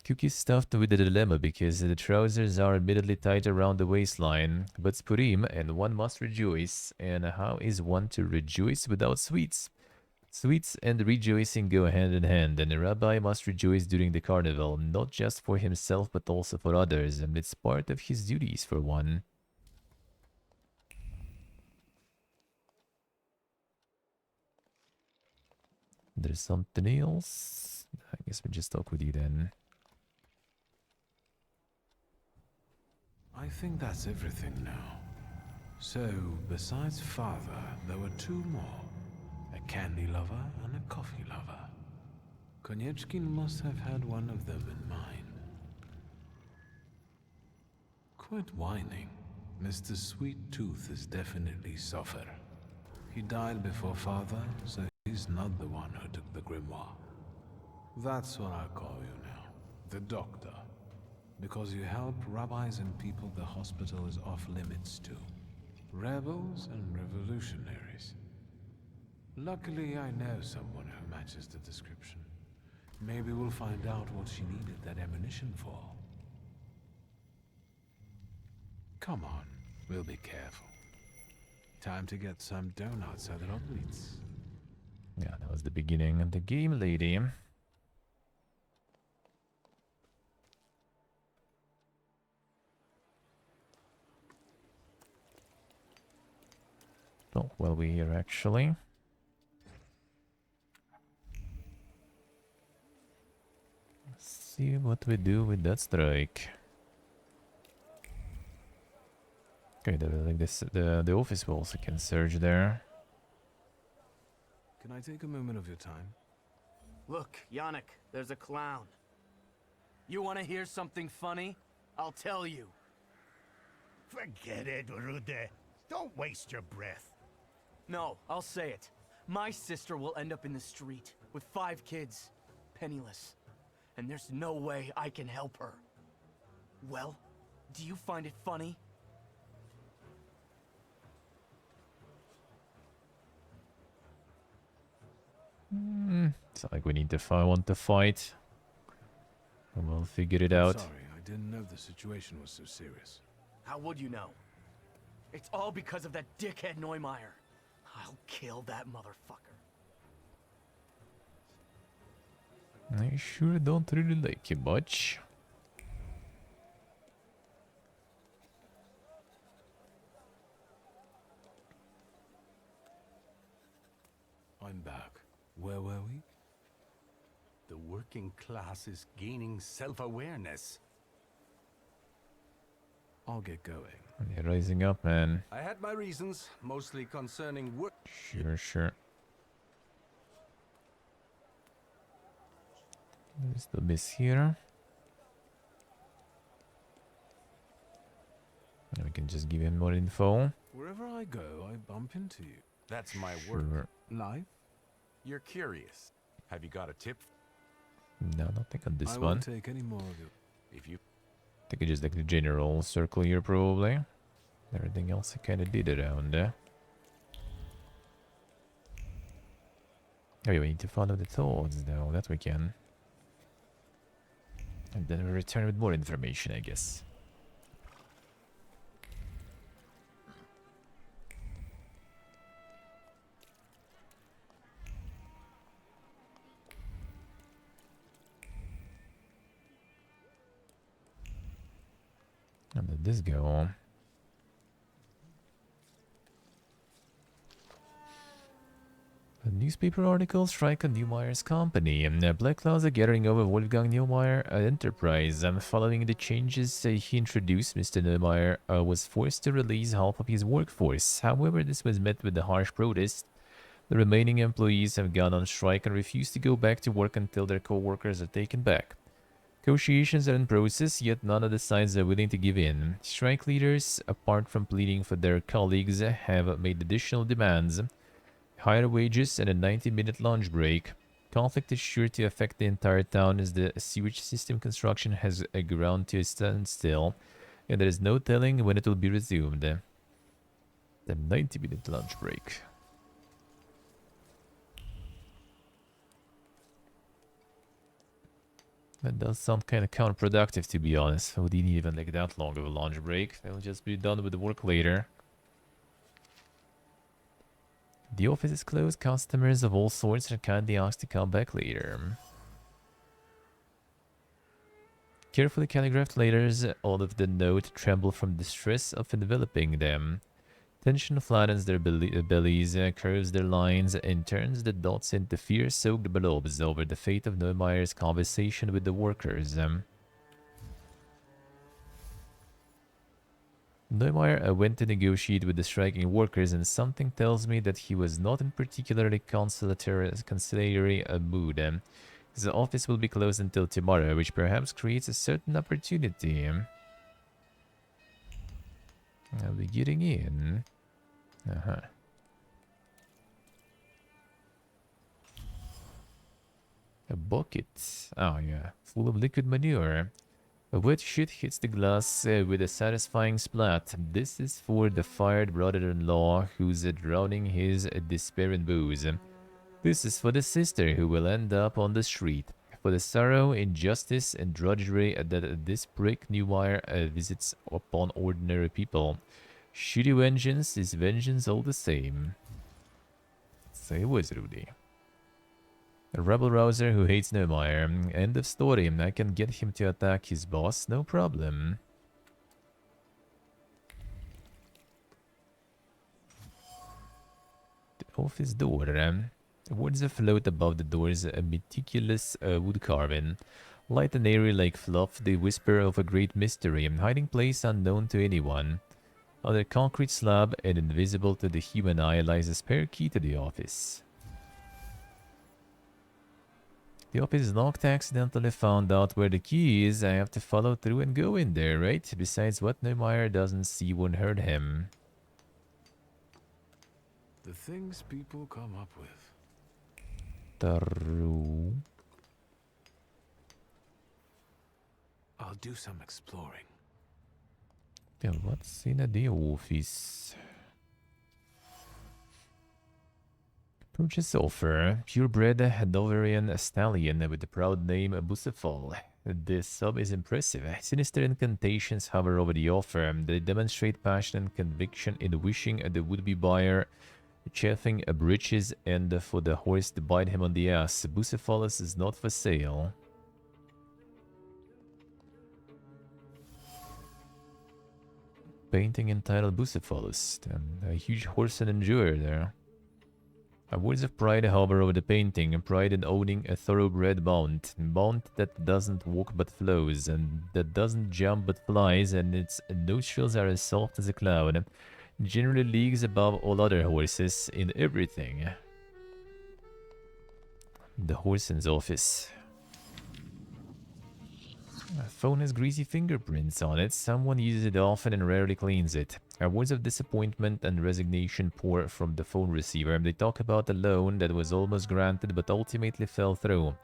Cookie stuffed with a dilemma because the trousers are admittedly tight around the waistline, but it's Purim and one must rejoice. And how is one to rejoice without sweets? Sweets and rejoicing go hand in hand, and a rabbi must rejoice during the carnival, not just for himself but also for others, and it's part of his duties for one. There's something else? I guess we just talk with you then. I think that's everything now. So, besides father, there were two more. candy lover and a coffee lover. Konieczkin must have had one of them in mind. Quit whining. Mr. Sweet Tooth is definitely suffer. He died before father, so he's not the one who took the grimoire. That's what I call you now. The doctor. Because you help rabbis and people the hospital is off limits to. Rebels and revolutionaries. Luckily, I know someone who matches the description. Maybe we'll find out what she needed that ammunition for. Come on, we'll be careful. Time to get some donuts at Roblitz. Yeah, that was the beginning of the game, lady. Oh, well, we're here actually. Let's see what we do with that strike. Okay, like this, the office walls I can search there. Can I take a moment of your time? Look, Yannick, there's a clown. You want to hear something funny? I'll tell you. Forget it, Rude. Don't waste your breath. No, I'll say it. My sister will end up in the street with 5 kids, penniless. And there's no way I can help her. Well, do you find it funny? It's not like we need to want to fight. We'll figure it out. Sorry, I didn't know the situation was so serious. How would you know? It's all because of that dickhead Neumeier. I'll kill that motherfucker. I sure don't really like you much. I'm back. Where were we? The working class is gaining self-awareness. I'll get going. You're rising up, man. I had my reasons, mostly concerning work. Sure. There's the miss here. And we can just give him more info. Wherever I go, I bump into you. That's my work. Sure. Life? You're curious. Have you got a tip? No, nothing on this I one. won't take any more of you. If you... I think it's just like the general circle here, probably. Everything else I kind of did around there. Oh yeah, we need to follow the thoughts, though. That we can. And then we return with more information, I guess. How did this go? A newspaper article strike on Neumeier's company. Black clouds are gathering over Wolfgang Neumeier enterprise. Following the changes he introduced, Mr. Neumeier was forced to release half of his workforce. However, this was met with a harsh protest. The remaining employees have gone on strike and refuse to go back to work until their co-workers are taken back. Negotiations are in process, yet none of the sides are willing to give in. Strike leaders, apart from pleading for their colleagues, have made additional demands. Higher wages and a 90-minute lunch break. Conflict is sure to affect the entire town as the sewage system construction has ground to a standstill, and there is no telling when it will be resumed. The 90-minute lunch break. That does sound kind of counterproductive, to be honest. We didn't even like that long of a lunch break. They'll just be done with the work later. The office is closed. Customers of all sorts are kindly asked to come back later. Carefully calligraphed letters, all of the note tremble from the stress of enveloping them. Tension flattens their bellies, curves their lines, and turns the dots into fear-soaked blobs over the fate of Neumeier's conversation with the workers. Neumeier went to negotiate with the striking workers, and something tells me that he was not in particularly conciliatory mood. His office will be closed until tomorrow, which perhaps creates a certain opportunity. I'll be getting in. A bucket. Oh yeah, full of liquid manure. A wet shit hits the glass with a satisfying splat. This is for the fired brother-in-law who's drowning his despair in booze. This is for the sister who will end up on the street. For the sorrow, injustice, and drudgery that this prick Neumeier visits upon ordinary people. Shitty vengeance is vengeance all the same. Say was Rudy. A rebel-rouser who hates Neumeier. End of story. I can get him to attack his boss, no problem. The office door. Words afloat above the doors, a meticulous wood carving. Light and airy like fluff, the whisper of a great mystery, hiding place unknown to anyone. On the concrete slab and invisible to the human eye lies a spare key to the office. The office is locked. Accidentally found out where the key is. I have to follow through and go in there, right? Besides, what Neumeier doesn't see won't hurt him. The things people come up with. True. I'll do some exploring. Yeah, what's in the office? Purchase offer. Purebred Hanoverian stallion with the proud name Bucephal. This sub is impressive. Sinister incantations hover over the offer. They demonstrate passion and conviction in wishing the would-be buyer chafing breeches and for the horse to bite him on the ass. Bucephalus is not for sale. Painting entitled Bucephalus. A huge horse and endure there. Words of pride hover over the painting, pride in owning a thoroughbred mount. Mount that doesn't walk but flows, and that doesn't jump but flies, and its nostrils are as soft as a cloud. Generally leagues above all other horses in everything. The Horson's office. A phone has greasy fingerprints on it. Someone uses it often and rarely cleans it. Words of disappointment and resignation pour from the phone receiver. They talk about a loan that was almost granted but ultimately fell through.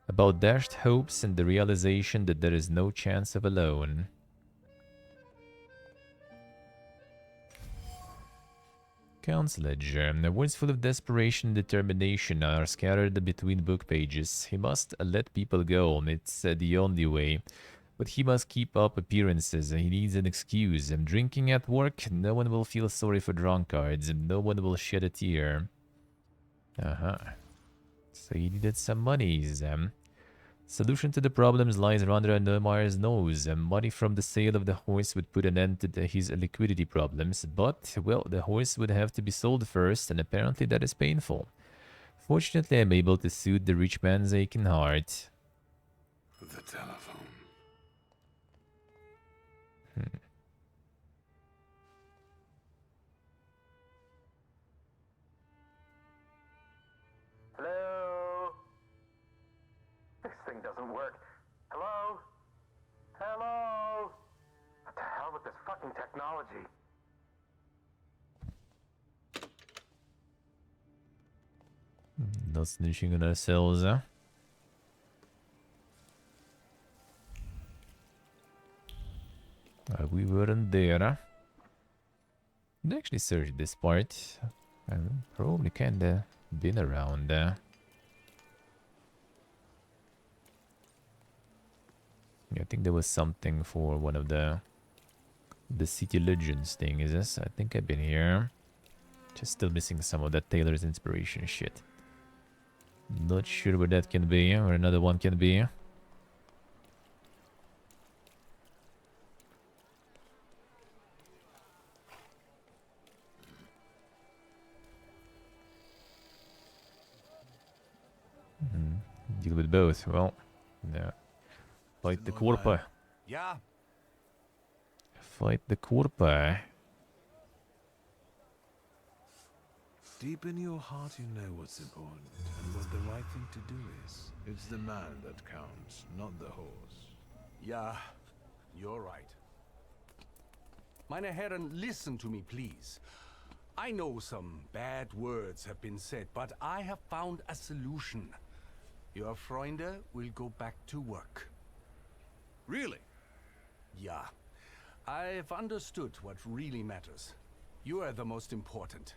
About dashed hopes and the realization that there is no chance of a loan. Count's ledger. Words full of desperation and determination are scattered between book pages. He must let people go. It's the only way. But he must keep up appearances. He needs an excuse. Drinking at work, no one will feel sorry for drunkards. No one will shed a tear. So he needed some monies. Solution to the problems lies under Neumeier's nose. Money from the sale of the horse would put an end to his liquidity problems. But, well, the horse would have to be sold first, and apparently that is painful. Fortunately, I'm able to soothe the rich man's aching heart. The telephone. Hello? This thing doesn't work. Hello? Hello? What the hell with this fucking technology? Not snitching on ourselves, huh? We weren't there, huh? I actually searched this part. I probably kinda been around there. Yeah, I think there was something for one of the City Legends thing, is this? I think I've been here. Just still missing some of that Taylor's inspiration shit. Not sure where that can be, or another one can be. Deal with both. Well, yeah. Fight the Corpa. Yeah. fight the Korpa. Deep in your heart, you know what's important and what the right thing to do is. It's the man that counts, not the horse. Yeah, you're right. Meine Herren, listen to me, please. I know some bad words have been said, but I have found a solution. Your Freunde will go back to work. Really? Yeah. I've understood what really matters. You are the most important.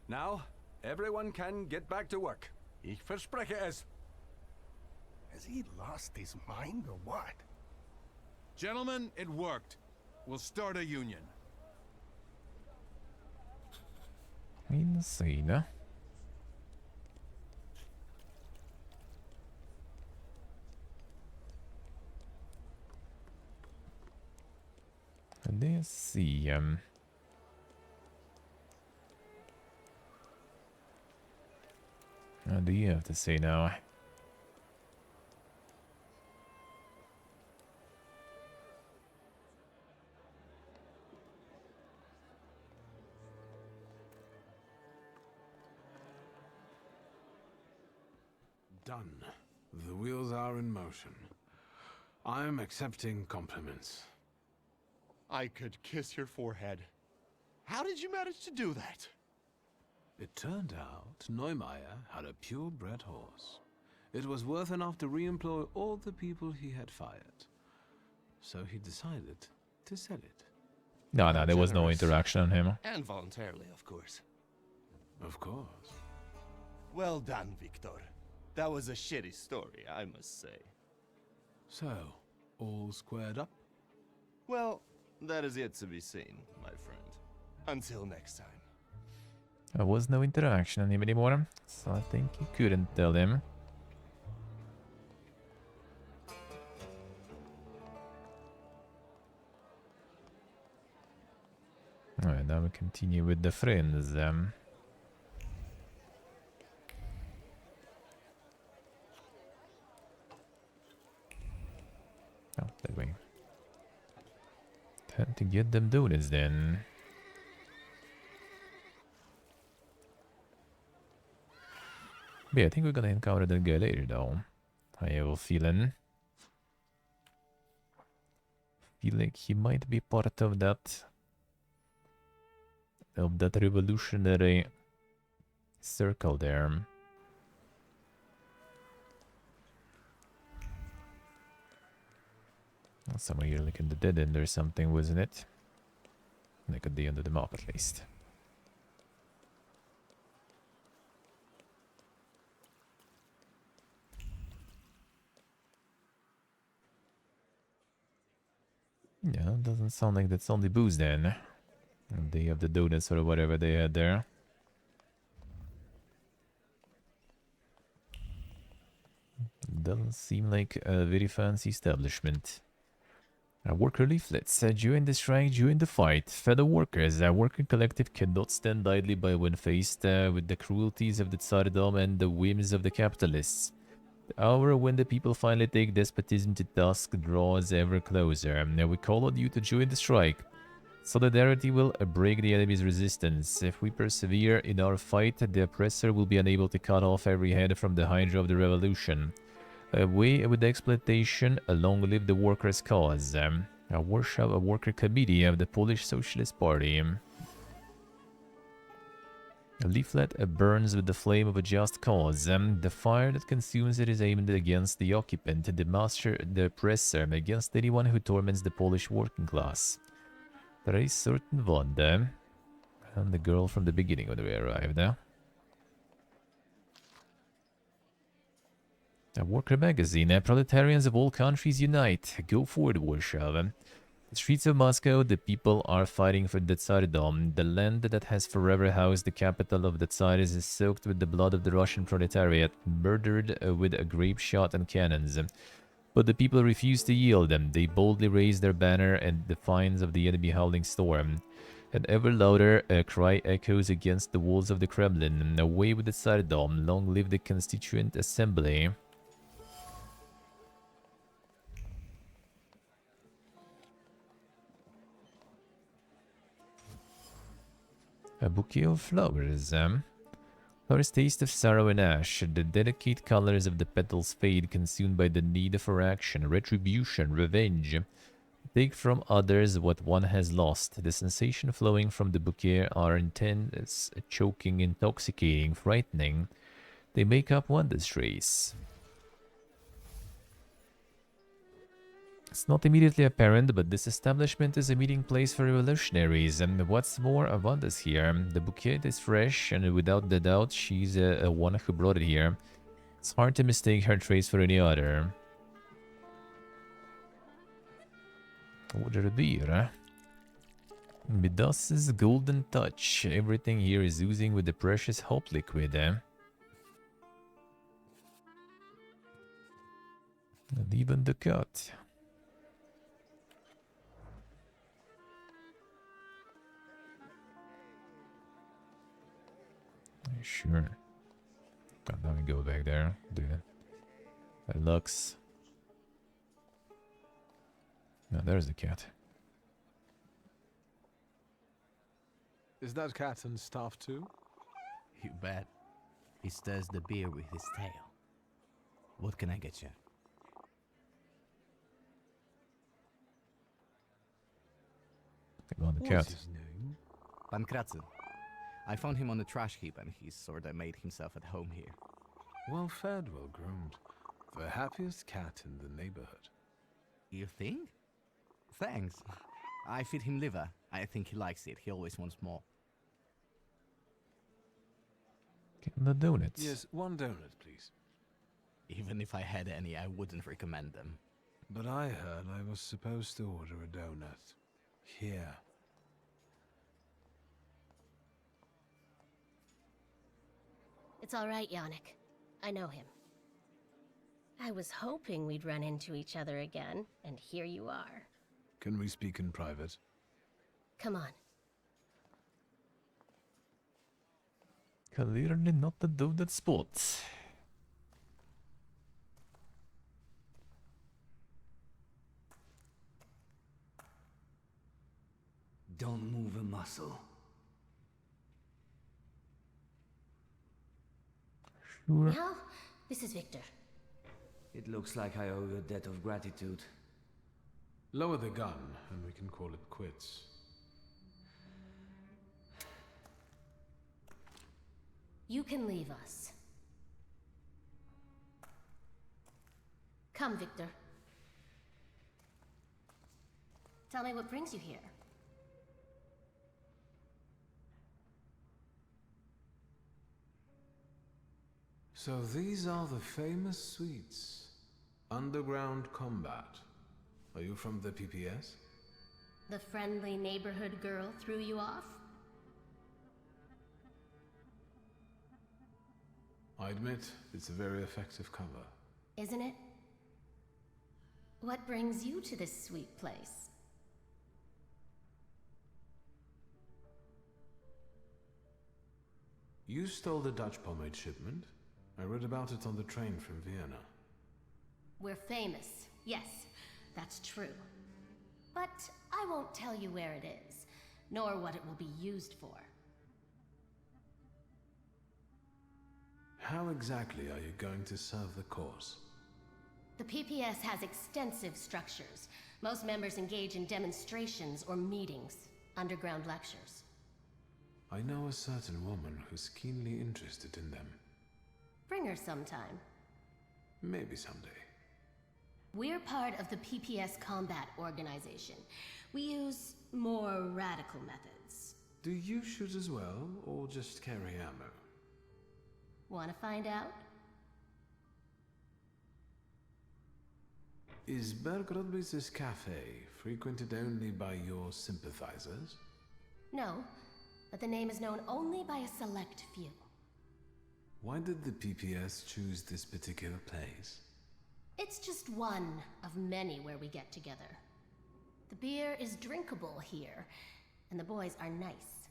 Now, everyone can get back to work. Ich verspreche es. Has he lost his mind or what? Gentlemen, it worked. We'll start a union. Insane. Let's see. What do you have to say now? Done. The wheels are in motion. I'm accepting compliments. I could kiss your forehead. How did you manage to do that? It turned out Neumeier had a purebred horse. It was worth enough to re-employ all the people he had fired. So he decided to sell it. No, there was no interaction on him. And voluntarily, of course. Of course. Well done, Victor. That was a shitty story, I must say. So, all squared up? Well, that is yet to be seen, my friend. Until next time. There was no interaction on him anymore, so I think you couldn't tell him. Alright, now we continue with the friends. Oh, that way. Time to get them donuts then. But yeah, I think we're gonna encounter that guy later though. I have a feeling. Feel like he might be part of that revolutionary circle there. Somewhere here, like in the dead end or something, wasn't it? Like at the end of the map, at least. Yeah, doesn't sound like that's only booze then. And they have the donuts or whatever they had there. Doesn't seem like a very fancy establishment. Worker leaflets. During the strike, during the fight, fellow workers, a working collective cannot stand idly by when faced with the cruelties of the Tsardom and the whims of the capitalists. The hour when the people finally take despotism to task draws ever closer. We call on you to join the strike. Solidarity will break the enemy's resistance. If we persevere in our fight, the oppressor will be unable to cut off every head from the hydra of the revolution. Away with the exploitation, long live the workers' cause. A worker committee of the Polish Socialist Party. A leaflet burns with the flame of a just cause. The fire that consumes it is aimed against the occupant, the master, the oppressor, against anyone who torments the Polish working class. There is certain Wanda, and the girl from the beginning when we arrived. A worker magazine. Proletarians of all countries unite. Go forward, Warsaw. The streets of Moscow, the people are fighting for the Tsardom. The land that has forever housed the capital of the Tsars is soaked with the blood of the Russian proletariat, murdered with grape shot and cannons. But the people refuse to yield them. They boldly raise their banner in defiance of the enemy howling storm. An ever louder cry echoes against the walls of the Kremlin. Away with the Tsardom. Long live the Constituent Assembly. A bouquet of flowers, Flowers taste of sorrow and ash. The delicate colors of the petals fade, consumed by the need for action, retribution, revenge. Take from others what one has lost. The sensation flowing from the bouquet are intense, choking, intoxicating, frightening. They make up wondrous race. It's not immediately apparent, but this establishment is a meeting place for revolutionaries, and what's more, Avanda's here. The bouquet is fresh, and without the doubt, she's a one who brought it here. It's hard to mistake her trace for any other. Order a beer. Midas's golden touch. Everything here is oozing with the precious hope liquid, And even the cut. Sure. Let me go back there. Do that. Lux. No, there's the cat. Is that cat and staff too? You bet. He stirs the beer with his tail. What can I get you? On the cat. What's his name? Pankratze. I found him on the trash heap and he's sorta made himself at home here. Well fed, well groomed. The happiest cat in the neighborhood. You think? Thanks. I feed him liver. I think he likes it. He always wants more. Get the donuts. Yes, one donut, please. Even if I had any, I wouldn't recommend them. But I heard I was supposed to order a donut. Here. It's all right, Yannick. I know him. I was hoping we'd run into each other again, and here you are. Can we speak in private? Come on. Clearly not the donut spot. Don't move a muscle. Sure. Now, this is Victor. It looks like I owe you a debt of gratitude. Lower the gun, and we can call it quits. You can leave us. Come, Victor. Tell me what brings you here. So these are the famous suites. Underground combat. Are you from the PPS? The friendly neighborhood girl threw you off? I admit, it's a very effective cover. Isn't it? What brings you to this sweet place? You stole the Dutch pomade shipment. I read about it on the train from Vienna. We're famous. Yes, that's true. But I won't tell you where it is, nor what it will be used for. How exactly are you going to serve the cause? The PPS has extensive structures. Most members engage in demonstrations or meetings, underground lectures. I know a certain woman who's keenly interested in them. Bring her sometime. Maybe someday. We're part of the PPS Combat Organization. We use more radical methods. Do you shoot as well, or just carry ammo? Want to find out? Is Berg Rodbitz's cafe frequented only by your sympathizers? No, but the name is known only by a select few. Why did the PPS choose this particular place? It's just one of many where we get together. The beer is drinkable here, and the boys are nice.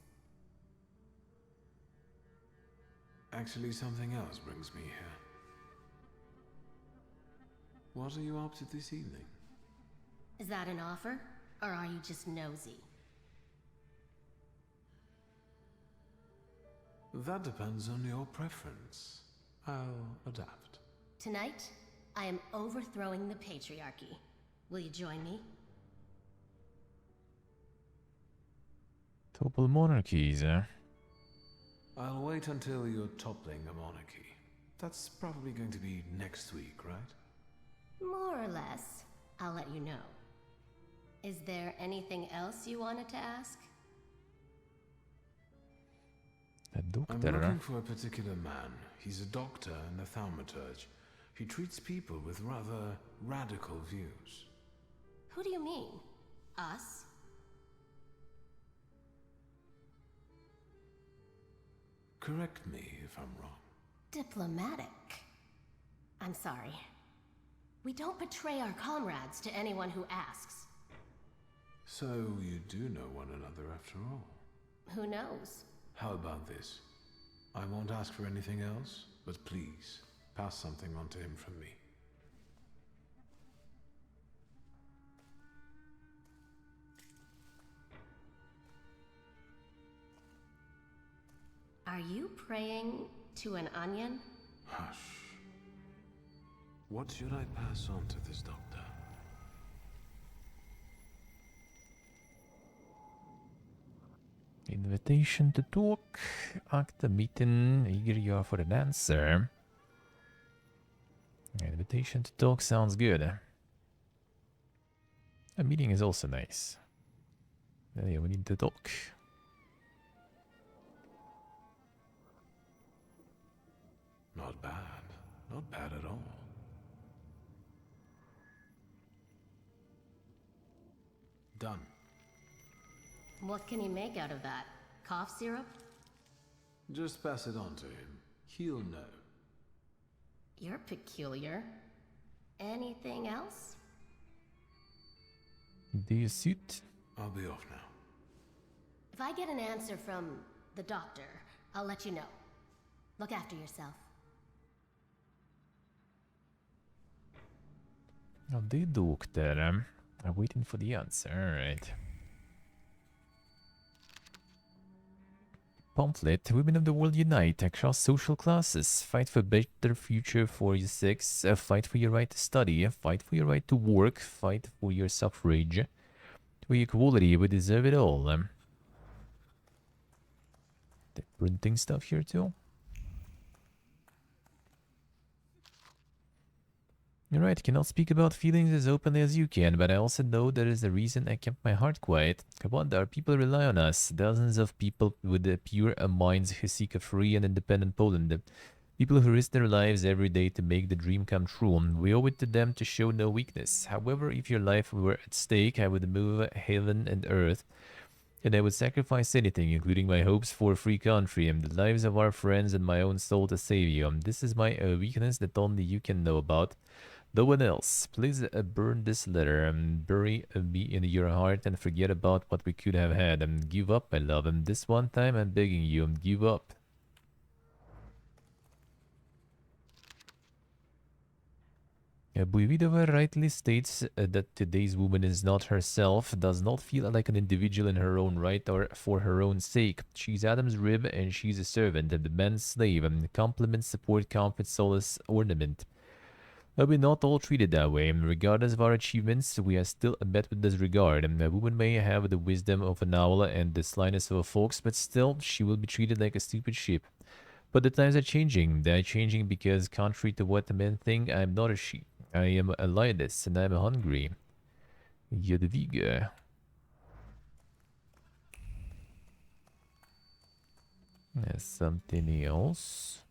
Actually, something else brings me here. What are you up to this evening? Is that an offer, or are you just nosy? That depends on your preference. I'll adapt. Tonight, I am overthrowing the patriarchy. Will you join me? Topple monarchies, eh? I'll wait until you're toppling a monarchy. That's probably going to be next week, right? More or less. I'll let you know. Is there anything else you wanted to ask? I'm looking for a particular man. He's a doctor in the Thaumaturge. He treats people with rather radical views. Who do you mean? Us? Correct me if I'm wrong. Diplomatic. I'm sorry. We don't betray our comrades to anyone who asks. So you do know one another after all. Who knows? How about this? I won't ask for anything else, but please, pass something on to him from me. Are you praying to an onion? Hush. What should I pass on to this doctor? Invitation to talk. Act a meeting. Eager you are for an answer. Invitation to talk sounds good. A meeting is also nice. Yeah, we need to talk. Not bad. Not bad at all. Done. What can you make out of that? Cough syrup? Just pass it on to him. He'll know. You're peculiar. Anything else? Do you suit? I'll be off now. If I get an answer from the doctor, I'll let you know. Look after yourself. Oh, the doctor. I'm waiting for the answer. Alright. Pamphlet. Women of the world unite across social classes. Fight for a better future for your sex. Fight for your right to study. Fight for your right to work. Fight for your suffrage. For equality. We deserve it all. They're printing stuff here too. You're right, cannot speak about feelings as openly as you can, but I also know there is a reason I kept my heart quiet. I wonder, people rely on us, dozens of people with pure minds who seek a free and independent Poland. People who risk their lives every day to make the dream come true. We owe it to them to show no weakness. However, if your life were at stake, I would move heaven and earth. And I would sacrifice anything, including my hopes for a free country and the lives of our friends and my own soul to save you. This is my weakness that only you can know about. No one else. Please burn this letter and bury me in your heart and forget about what we could have had. And give up, my love. And this one time I'm begging you, give up. Buividova rightly states that today's woman is not herself, does not feel like an individual in her own right or for her own sake. She's Adam's rib and she's a servant and the man's slave, and compliment, support, comfort, solace, ornament. But we're not all treated that way. Regardless of our achievements, we are still met with disregard. A woman may have the wisdom of an owl and the slyness of a fox, but still, she will be treated like a stupid sheep. But the times are changing. They are changing because, contrary to what men think, I am not a sheep. I am a lioness, and I am hungry. Jadwiga. There's something else.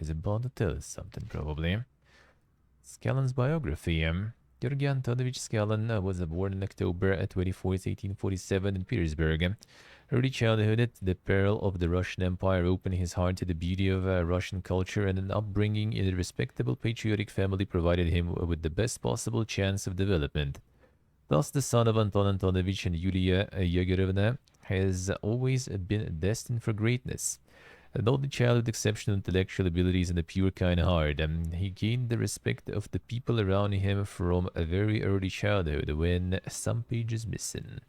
He's about to tell us something, probably. Scallan's biography. Georgy Antonovich Scallan was born in October 24th, 1847 in Petersburg. Early childhood at the peril of the Russian Empire opened his heart to the beauty of Russian culture, and an upbringing in a respectable patriotic family provided him with the best possible chance of development. Thus, the son of Anton Antonovich and Yulia Yegorovna has always been destined for greatness. An only child with exceptional intellectual abilities and a pure kind heart, he gained the respect of the people around him from a very early childhood when some page is missing.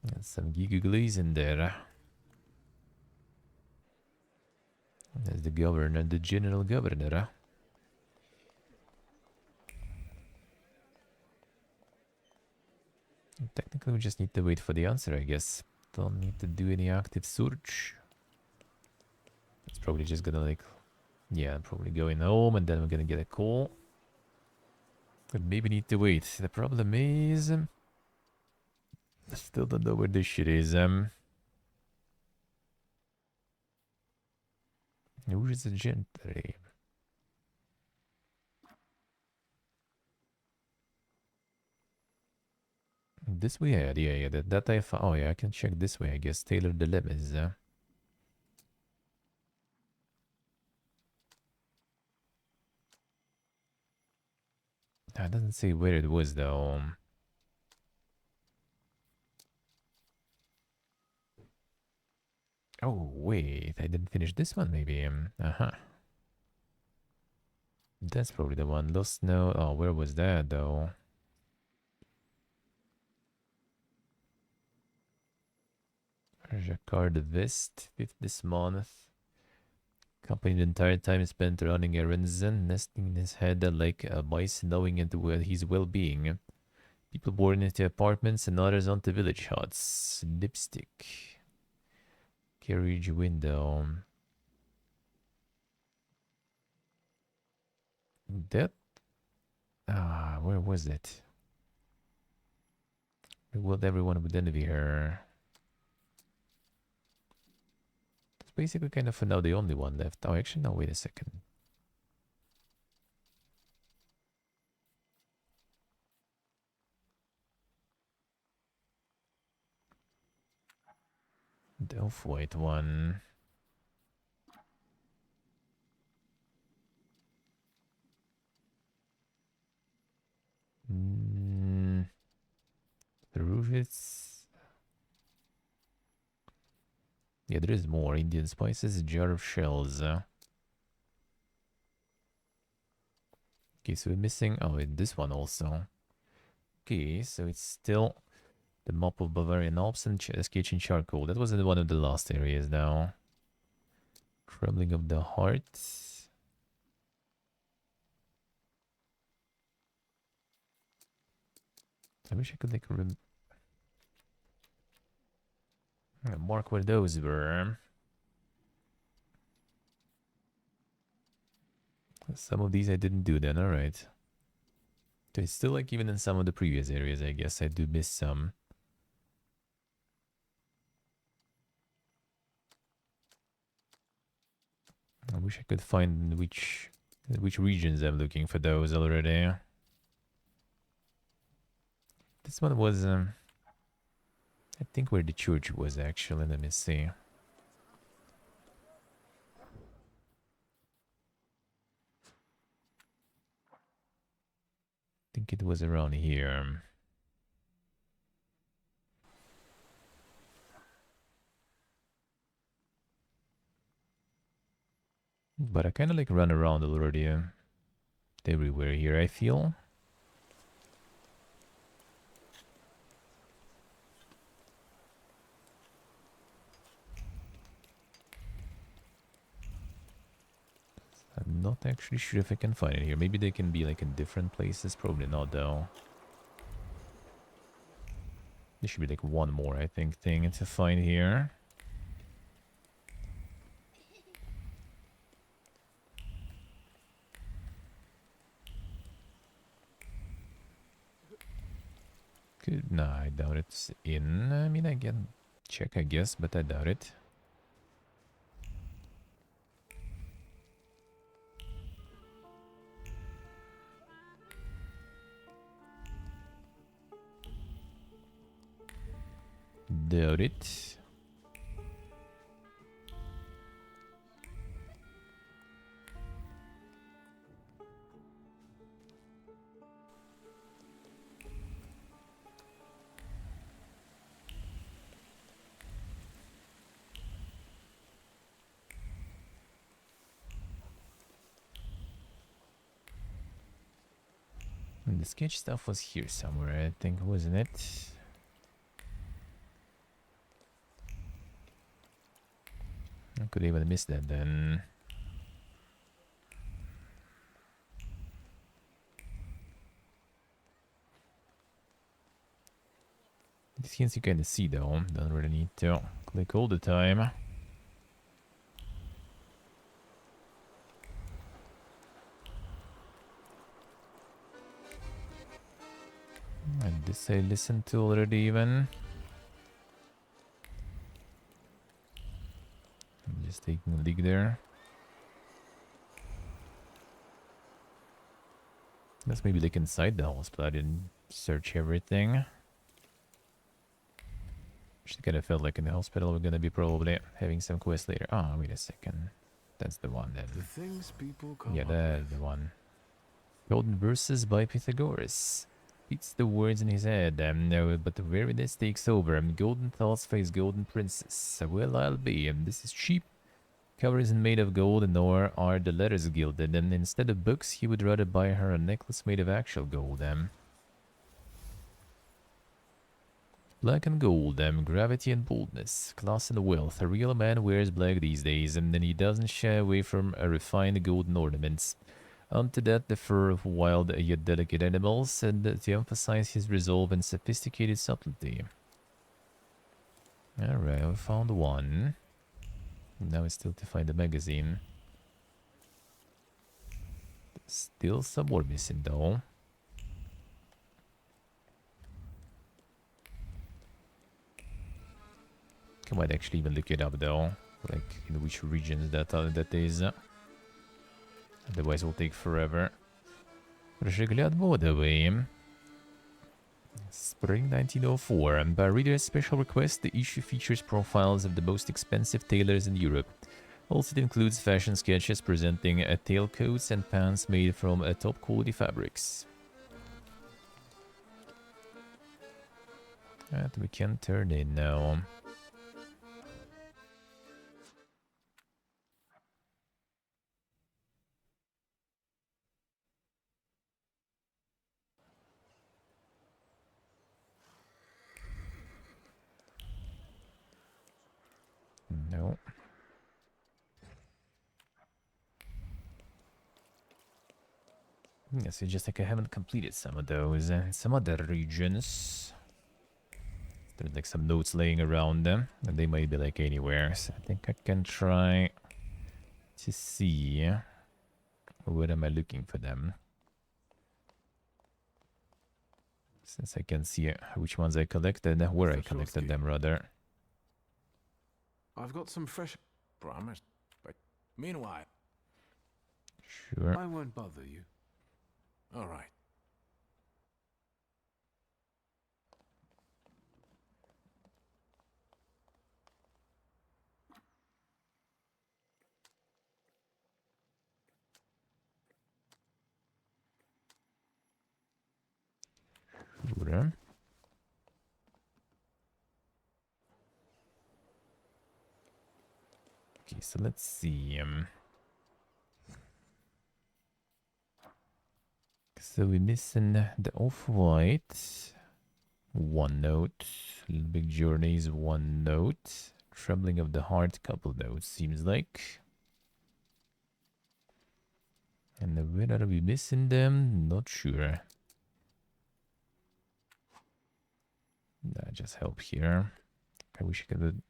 And some gigglies in there. There's the governor, the general governor. Technically, we just need to wait for the answer, I guess. Don't need to do any active search. It's probably just gonna like... Yeah, I'm probably going home and then I'm gonna get a call. But maybe need to wait. The problem is... I still don't know where this shit is. Who is the gentry? This way, yeah, that I found. Oh yeah, I can check this way, I guess. Taylor Dilemmas. It doesn't say where it was though. Oh wait, I didn't finish this one maybe. That's probably the one. Lost Snow. Oh, where was that though? Jacquard Vest, 5th this month. Company the entire time spent running errands and nesting in his head like a mice, knowing into his well-being. People born into apartments and others onto village huts. Lipstick. Carriage window. That... where was it? Where will everyone would envy her? It's basically kind of for now the only one left. Oh, actually, no, wait a second. The off-white one. The roof is... Yeah, there is more. Indian spices, a jar of shells. Okay, so we're missing... Oh, and this one also. Okay, so it's still the mop of Bavarian Alps and kitchen charcoal. That wasn't one of the last areas now. Crumbling of the heart. I wish I could like mark where those were. Some of these I didn't do then, alright. Okay, still like even in some of the previous areas, I guess I do miss some. I wish I could find which regions I'm looking for those already. This one was, I think where the church was actually, let me see. I think it was around here. But I kind of like run around already everywhere here, I feel. I'm not actually sure if I can find it here. Maybe they can be like in different places. Probably not though. There should be like one more, I think, thing to find here. Good. Nah, I doubt it's in. I mean, I can check, I guess, but I doubt it. Doubt it. And the sketch stuff was here somewhere, I think, wasn't it? could even miss that then. These hints you kind of see though, don't really need to click all the time. And this I listened to already even. I'm just taking a leak there. That's maybe like inside the hospital. I didn't search everything. Just kind of felt like in the hospital we're gonna be probably having some quests later. Oh, wait a second. That's the one then. The things people come Yeah, up that's the one. Golden Verses by Pythagoras. Beats the words in his head. No, but the weariness takes over. Golden thoughts face golden princess. Well, I'll be. This is cheap. Cover isn't made of gold, nor are the letters gilded. And instead of books, he would rather buy her a necklace made of actual gold. Black and gold, gravity and boldness, class and wealth. A real man wears black these days, and then he doesn't shy away from a refined golden ornaments. Onto that, the fur of wild yet delicate animals, and to emphasize his resolve and sophisticated subtlety. Alright, we found one. Now it's still to find the magazine. Still some more missing though. I might actually even look it up though, like in which regions that is. Otherwise it will take forever. Разжиглят водовые. Spring 1904, and by reader's special request, the issue features profiles of the most expensive tailors in Europe. Also, it includes fashion sketches presenting tailcoats and pants made from top quality fabrics. That we can turn in now. No. Yes, it's just like I haven't completed some of those. Some other regions. There's like some notes laying around them, and they might be like anywhere. So I think I can try to see where am I looking for them. Since I can see which ones I collected, where I collected them rather. I've got some fresh promise, but meanwhile, Sure. I won't bother you. All right. Sure. Okay, so let's see. So we're missing the off-white. One note. Little Big Journeys, one note. Trembling of the Heart, couple notes, seems like. And where are we missing them? Not sure. That just help here. I wish I could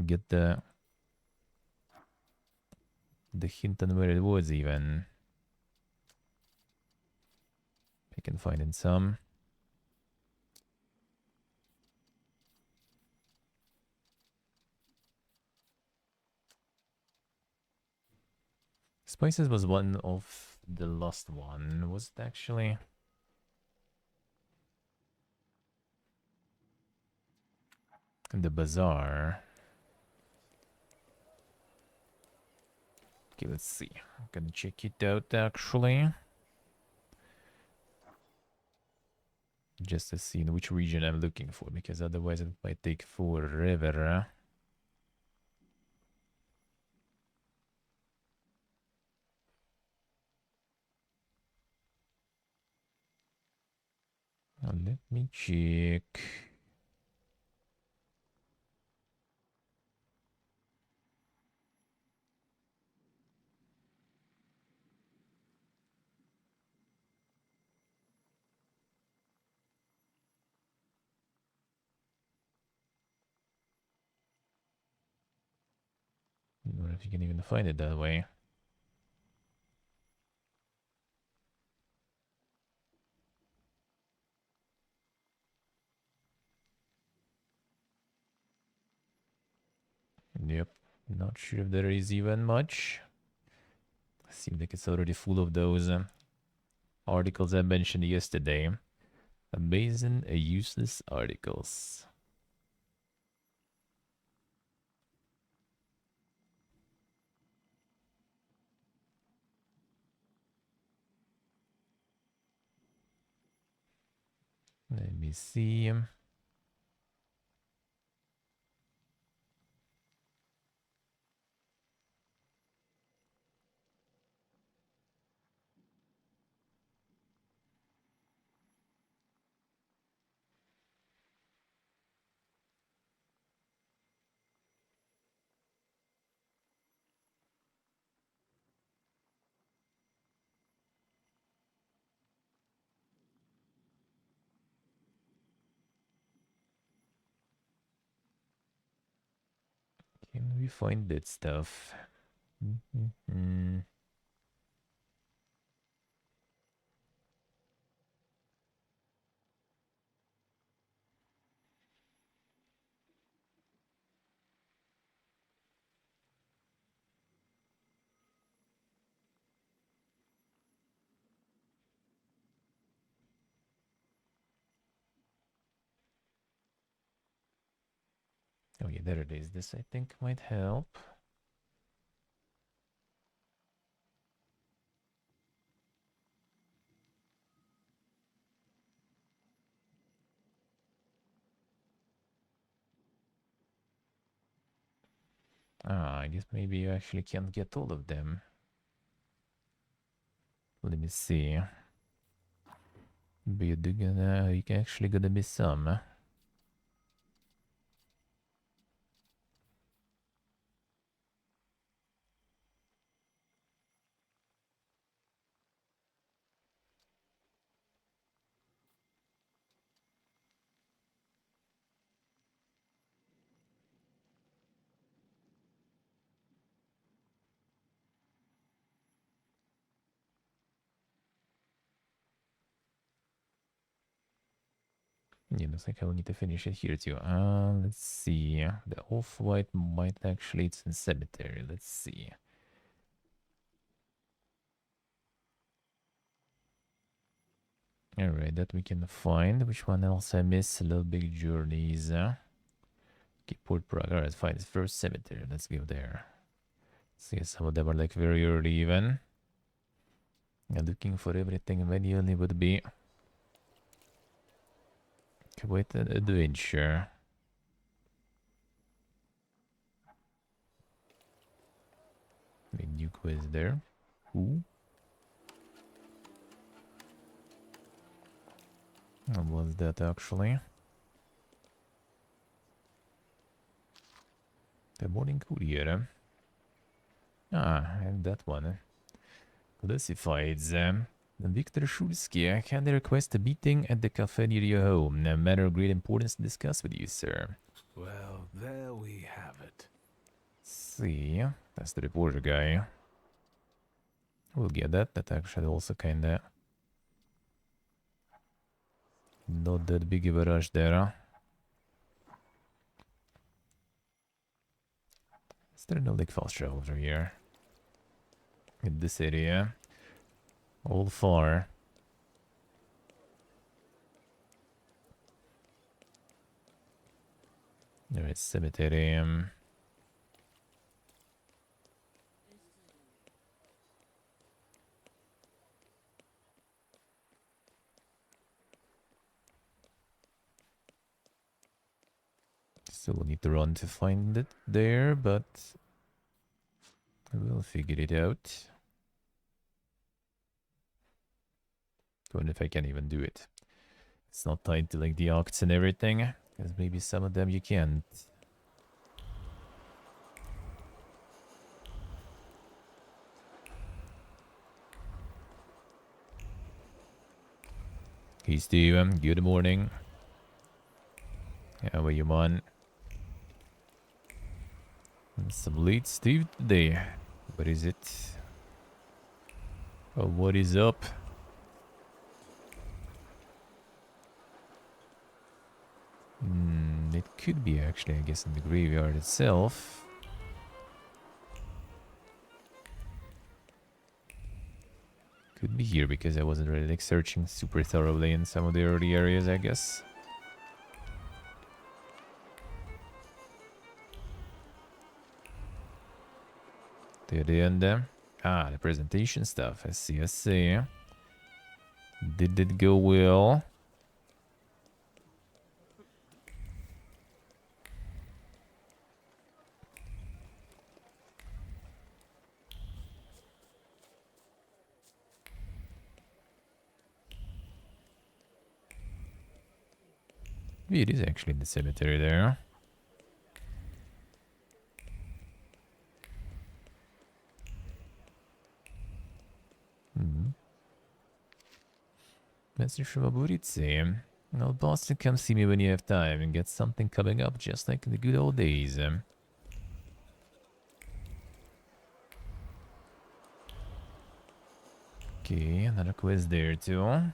get the hint on where it was even. I can find in some. Spices was one of the last one, was it actually? In the bazaar. Okay, let's see. I'm gonna check it out actually. Just to see in which region I'm looking for, because otherwise it might take forever. Now let me check. wonder if you can even find it that way. Yep, not sure if there is even much. Seems like it's already full of those articles I mentioned yesterday. Amazing, useless articles. Let me see. Can we find that stuff? Oh yeah, there it is. This I think might help. Ah, I guess maybe you actually can't get all of them. Let me see. But you can actually gonna miss some. Yeah, looks like I'll need to finish it here too. Let's see. The off-white might actually, it's in cemetery. Let's see. Alright, that we can find. Which one else I miss? Little Big Journeys. Okay, Port Prague. Alright, fine. It's first cemetery. Let's go there. See, some of them are like very early even. And looking for everything manually would be quite an adventure. The new quest there. Ooh. What was that actually? The morning courier. Ah, and that one. Classifieds. Victor Shulsky, can I request a meeting at the cafe near your home? A matter of great importance to discuss with you, sir. Well, there we have it. See, that's the reporter guy. We'll get that. That actually also kinda not that big of a rush there. Is there no like fast travel over here? In this area? All far. Alright, cemetery. Still need to run to find it there, but we'll figure it out. Wonder if I can even do it. It's not tied to like the octs and everything, because maybe some of them you can't. Hey Steve, good morning. How are you, man? Some late Steve today. What is it? Oh, what is up? It could be actually, I guess, in the graveyard itself. Could be here because I wasn't really like searching super thoroughly in some of the early areas, I guess. To the end there. Ah, the presentation stuff. I see, I see. Did it go well? It is actually in the cemetery there. Message from Aburitse. Well, Boston, come see me when you have time and get something coming up just like in the good old days. Okay, another quiz there too. Okay,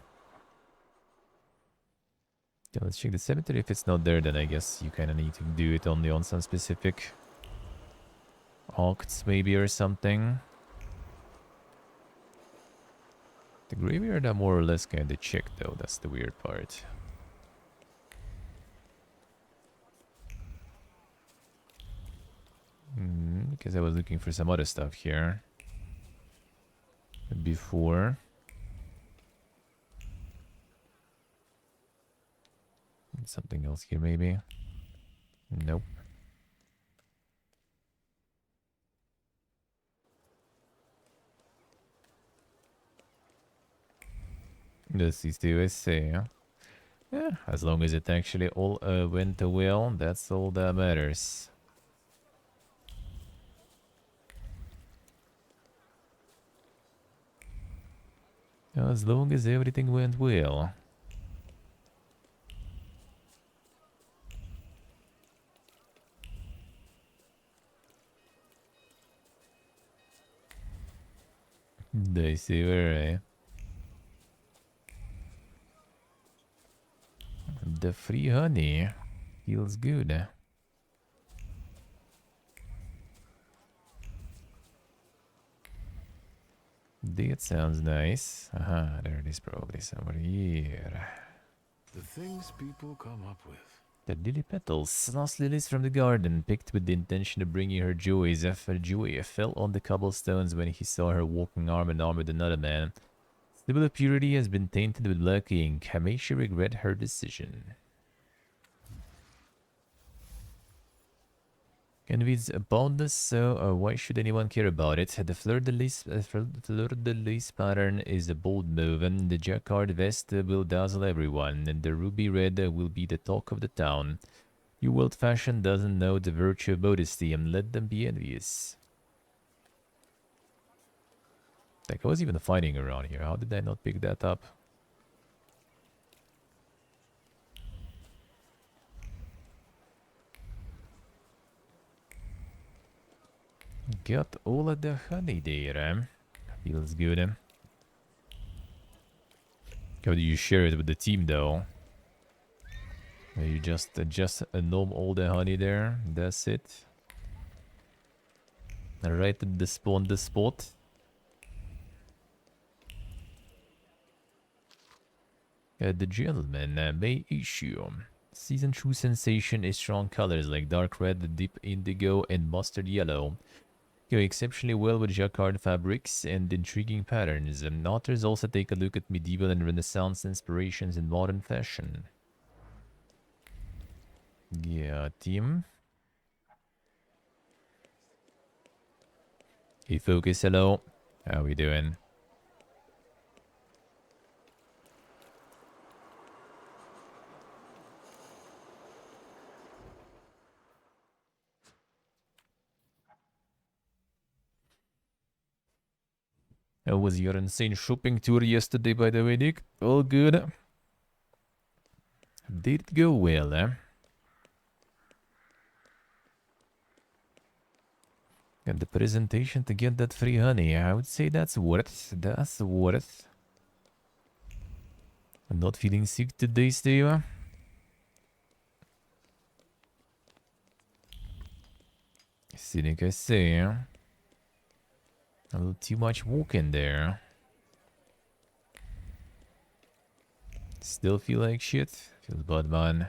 let's check the cemetery. If it's not there, then I guess you kind of need to do it only on some specific octs maybe or something. The graveyard are more or less kind of checked though, that's the weird part. Because I was looking for some other stuff here before. Something else here maybe? Nope. This is the USA. Yeah, as long as it actually all went well, that's all that matters. As long as everything went well. I see, alright. The free honey feels good. That sounds nice. Aha, there it is probably somewhere here. The things people come up with. The lily petals, lost lilies from the garden, picked with the intention of bringing her joy. Zephyr Joy fell on the cobblestones when he saw her walking arm in arm with another man. Symbol of purity has been tainted with black ink. May she regret her decision. Envy's boundless, so why should anyone care about it? The fleur-de-lis pattern is a bold move, and the jacquard vest will dazzle everyone, and the ruby red will be the talk of the town. You world fashion doesn't know the virtue of modesty, and let them be envious. Like, I was even fighting around here. How did I not pick that up? Got all of the honey there. Feels good. How do you share it with the team though? You just gnome all the honey there. That's it. Right at the spot. The gentleman may issue. Season true sensation is strong colors like dark red, deep indigo, and mustard yellow. Go exceptionally well with jacquard fabrics and intriguing patterns. Authors also take a look at medieval and Renaissance inspirations in modern fashion. Yeah, team. Hey, Focus, hello. How we doing? How was your insane shopping tour yesterday, by the way, Dick? All good? Did it go well, eh? And the presentation to get that free honey, I would say that's worth. That's worth. I'm not feeling sick today, Steve. Cynic, I say. A little too much walking there. Still feel like shit. Feels bad, man.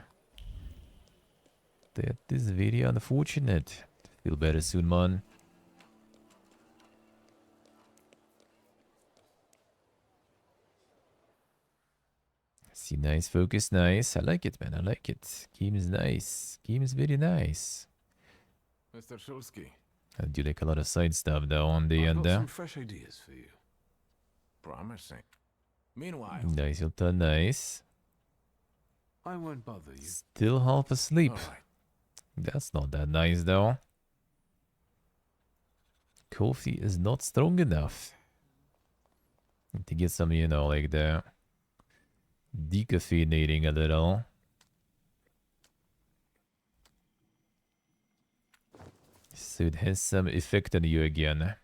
That is very unfortunate. Feel better soon, man. See, nice focus, nice. I like it, man. I like it. Game is nice. Game is very nice. Mr. Shulsky. I do like a lot of side stuff though on the I've end got there. some fresh ideas for you. Promising. Meanwhile, Nice, Hilton, nice. I won't bother you. Still half asleep. Alright. That's not that nice though. Coffee is not strong enough. Need to get some, you know, like the decaffeinating a little. So it has some effect on you again.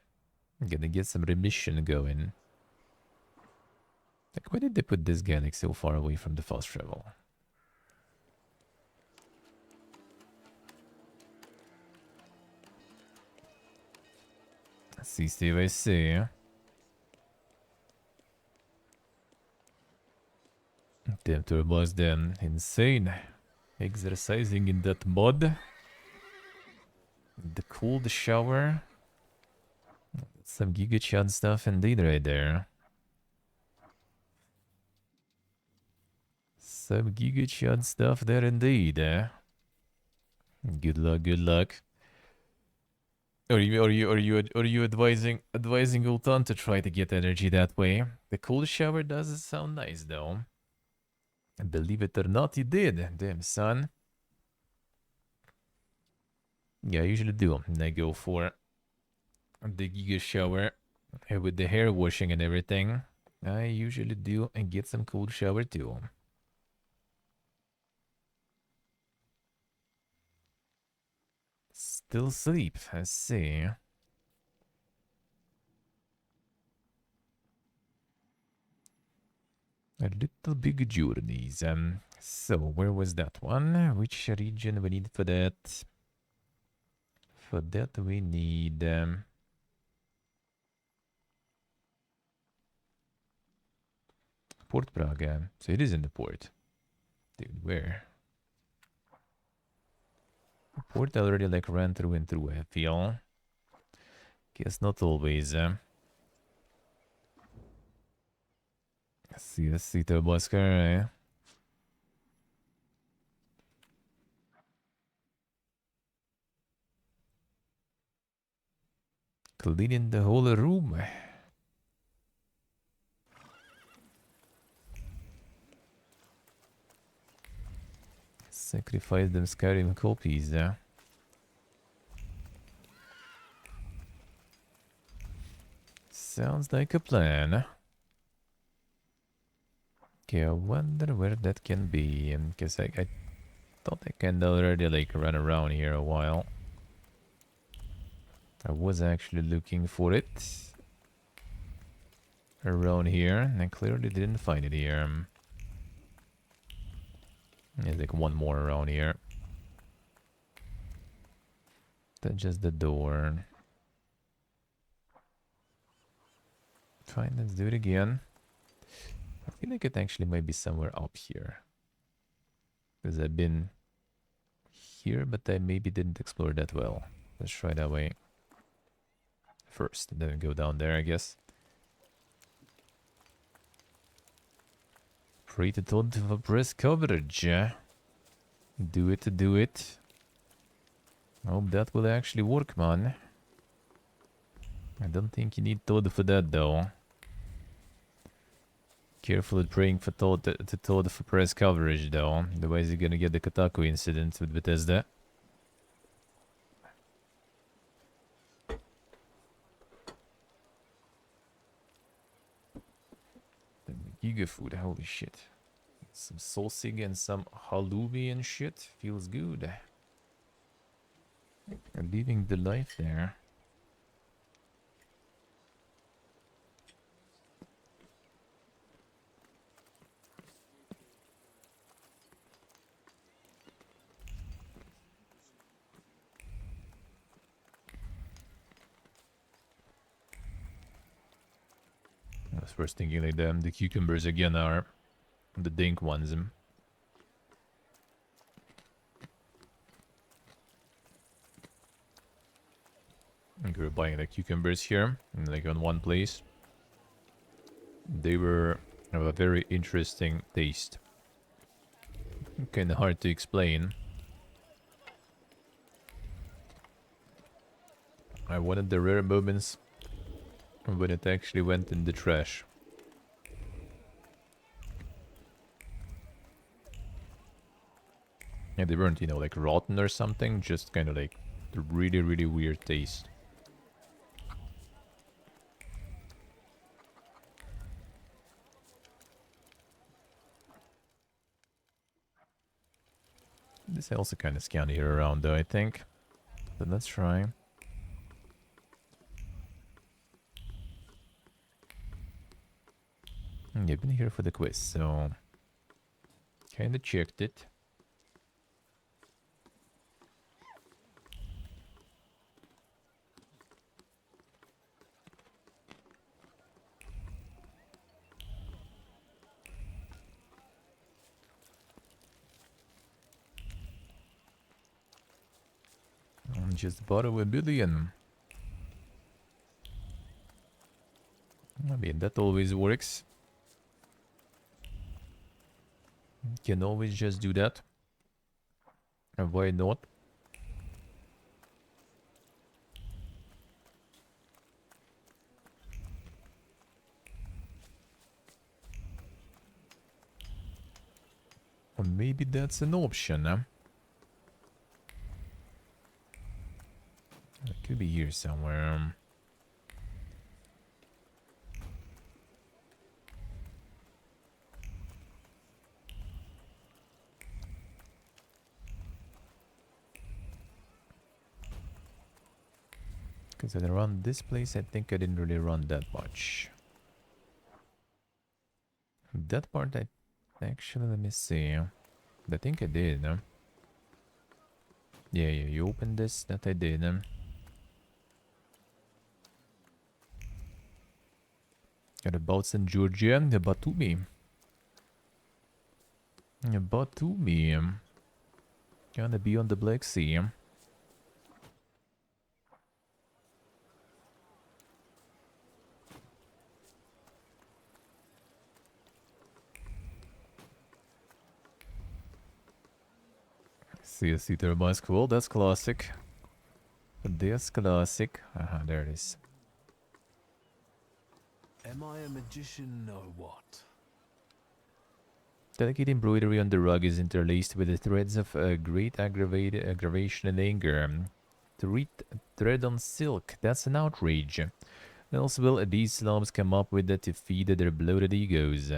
I'm gonna get some remission going. Like, why did they put this guy like so far away from the fast travel? See, Steve, I see. Damn turbos then. Insane. Exercising in that mud. The cold shower. Some Giga Chad stuff indeed right there. Some Giga Chad stuff there indeed. Good luck, good luck. Are you advising Ultan to try to get energy that way? The cold shower does sound nice though. Believe it or not, he did. Damn, son. Yeah, I usually do. And I go for the Giga shower with the hair washing and everything. I usually do and get some cold shower too. Still sleep, I see. A little big journeys. So where was that one? Which region we need for that? For that we need Port Praga. So it is in the port. Dude, where? Port I already like ran through and through, I feel. Guess not always. Let's see the Boscar, eh? Cleaning the whole room. Sacrifice them Skyrim copies, Sounds like a plan. Okay, I wonder where that can be. Because I thought I can already like run around here a while. I was actually looking for it around here, and I clearly didn't find it here. There's like one more around here. That's just the door. Fine, let's do it again. I feel like it actually might be somewhere up here. Because I've been here, but I maybe didn't explore that well. Let's try that way first, and then go down there, I guess. Pray to Todd for press coverage. Do it, do it. I hope that will actually work, man. I don't think you need Todd for that, though. Careful at praying for Todd to Todd for press coverage, though. Otherwise, you're gonna get the Kotaku incident with Bethesda. Giga food, holy shit. Some salsig and some halloumi and shit. Feels good. Living the life there. was first thinking like the cucumbers again are the dink ones. We were buying the cucumbers here, like on one place. They were of a very interesting taste. Kinda hard to explain. I wanted the rare moments when it actually went in the trash. And they weren't, you know, like rotten or something, just kind of like the really, really weird taste. This also kind of scanny around though, I think. But let's try. I've been here for the quiz, so kinda checked it. Just borrow $1 billion. I mean, that always works. Can always just do that. And why not? Or maybe that's an option, huh? It could be here somewhere. Because I run this place, I think I didn't really run that much. That part, I actually, let me see. I think I did, huh? Yeah, you opened this, that I did. Got about St. Georgia, the Batumi. Batumi. Gonna be on the Black Sea. CSC turbines, cool, that's classic. That's classic. There it is. Am I a magician or what? Delicate embroidery on the rug is interlaced with the threads of great aggravation and anger. Thread on silk, that's an outrage. Else will these slobs come up with that to feed their bloated egos.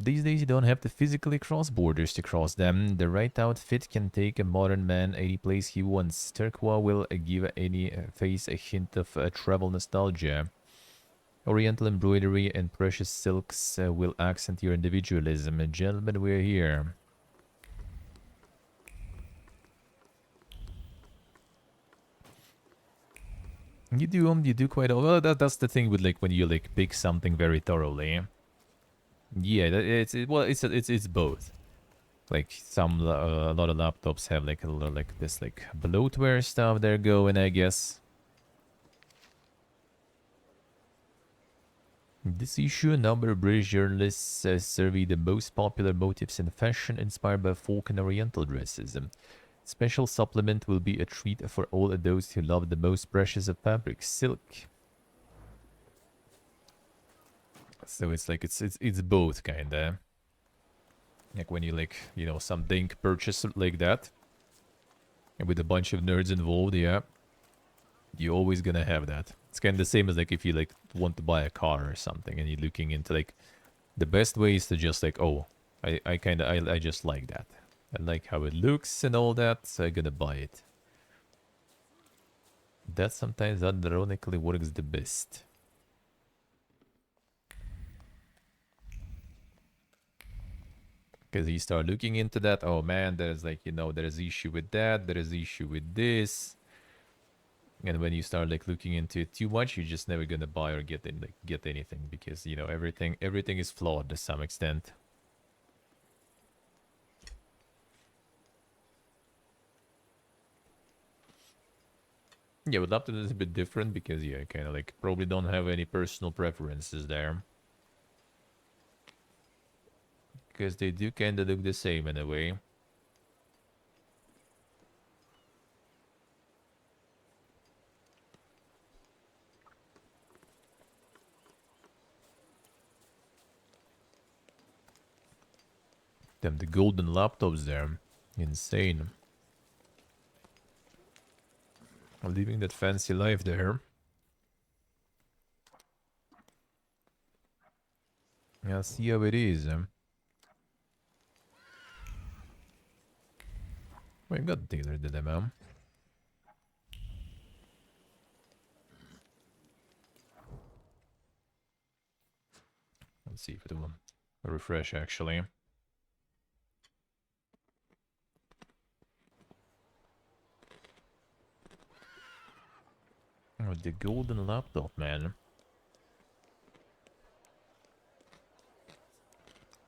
These days you don't have to physically cross borders to cross them. The right outfit can take a modern man any place he wants. Turquoise will give any face a hint of travel nostalgia. Oriental embroidery and precious silks will accent your individualism. Gentlemen, we're here. You do quite well. That's the thing with like when you like pick something very thoroughly. Yeah, it's both. Like a lot of laptops have like this like bloatware stuff they're going, I guess. This issue, a number of British journalists survey the most popular motifs in fashion inspired by folk and oriental dresses. Special supplement will be a treat for all those who love the most precious of fabrics, silk. So it's like it's both kinda. Like when you like, you know, some dink purchase like that, and with a bunch of nerds involved, yeah, you're always gonna have that. It's kind of the same as like if you like want to buy a car or something, and you're looking into like the best way is to just like, oh, I just like that. I like how it looks and all that, so I'm gonna buy it. That sometimes ironically works the best. Because you start looking into that, oh man, there's like, you know, there's issue with that, there's issue with this. And when you start like looking into it too much, you're just never gonna buy or get get anything because you know everything is flawed to some extent. Yeah, with laptop is a bit different because yeah, kind of like probably don't have any personal preferences there. Because they do kind of look the same in a way. Damn, the golden laptops there. Insane. Living that fancy life there. Yeah, see how it is. We got dealer dilemma. Let's see if it will refresh actually. Oh, the golden laptop, man.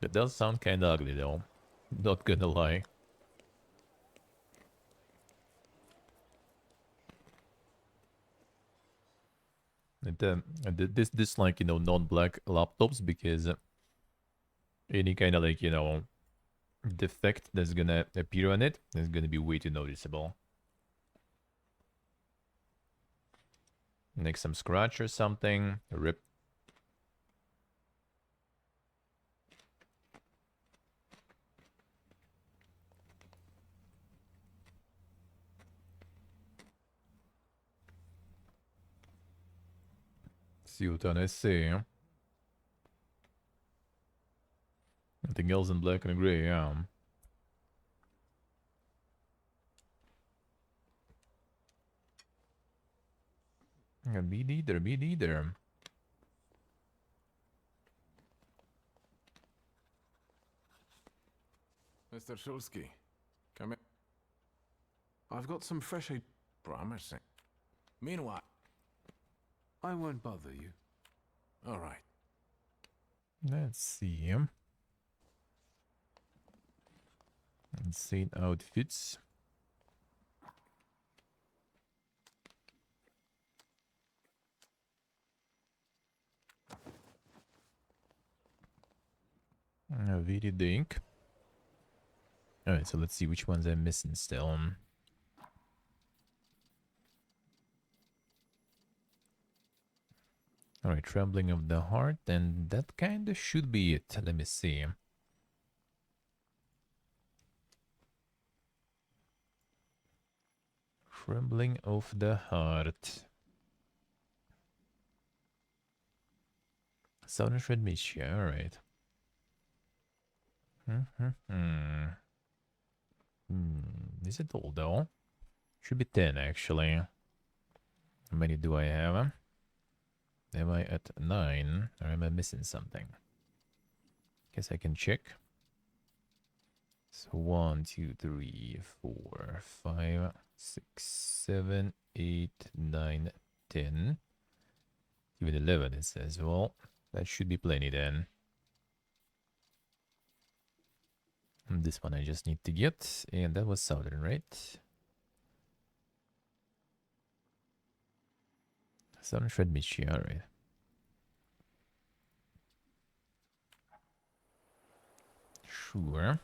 That does sound kinda ugly though. Not gonna lie. This like, you know, non-black laptops because any kind of like, you know, defect that's gonna appear on it is gonna be way too noticeable. Like some scratch or something, rip. See what I say. Nothing else in black and gray, yeah. Yeah, me neither, me neither. Mr. Shulsky, come in. I've got some fresh promising. Meanwhile, I won't bother you. All right. Let's see. Insane outfits. VD Dink. Alright, so let's see which ones I'm missing still. Alright, Trembling of the Heart, and that kinda should be it. Let me see. Trembling of the Heart. Southern Shred Mishia, alright. Is it all though? Should be 10 actually. How many do I have? Am I at 9 or am I missing something? Guess I can check. So 1, 2, 3, 4, 5, 6, 7, 8, 9, 10. Even 11 it says. Well, that should be plenty then. And this one I just need to get. And that was Southern, right? Southern Shred Michi, alright. Sure.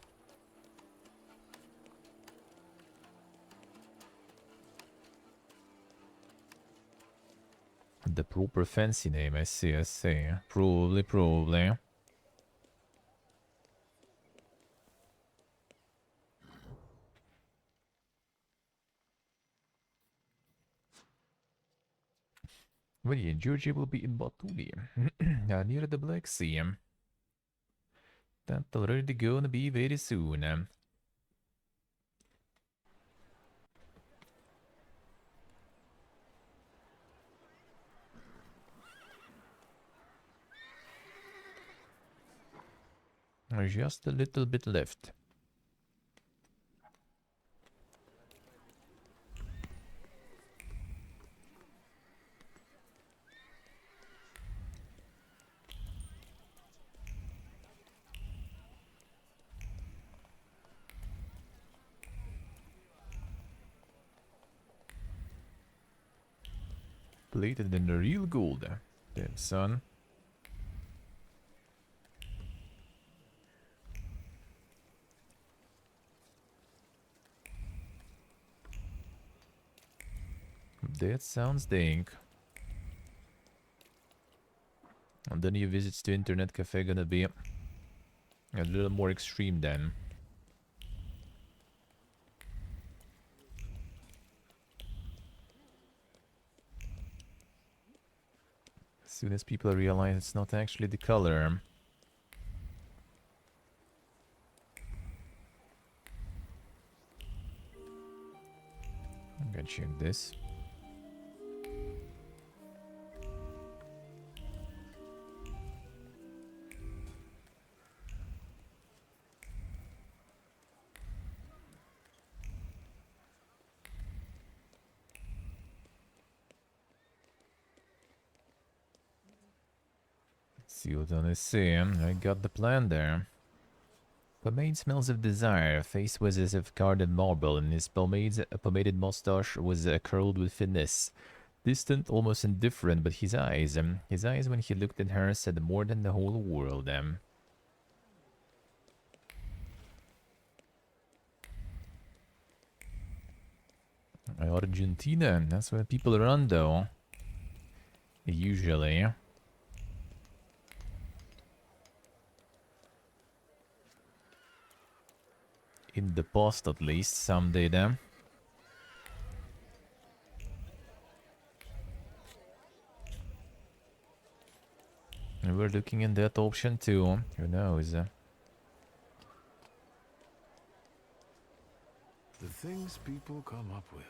The proper fancy name, I see. Probably. Well, yeah, Georgia will be in Batuli, near the Black Sea. That's already gonna be very soon. Just a little bit left. Plated in the real gold. Damn, son. That sounds dank. And then your visits to internet cafe gonna be a little more extreme then. As soon as people realize it's not actually the color. I'm gonna check this. See what I see. I got the plan there. Pomade smells of desire. Face was as if carved in marble, and his pomaded mustache was curled with finesse. Distant, almost indifferent, but his eyes when he looked at her said more than the whole world. Argentina, that's where people run though. Usually. In the past at least, someday then. And we're looking in that option too. Who knows? The things people come up with.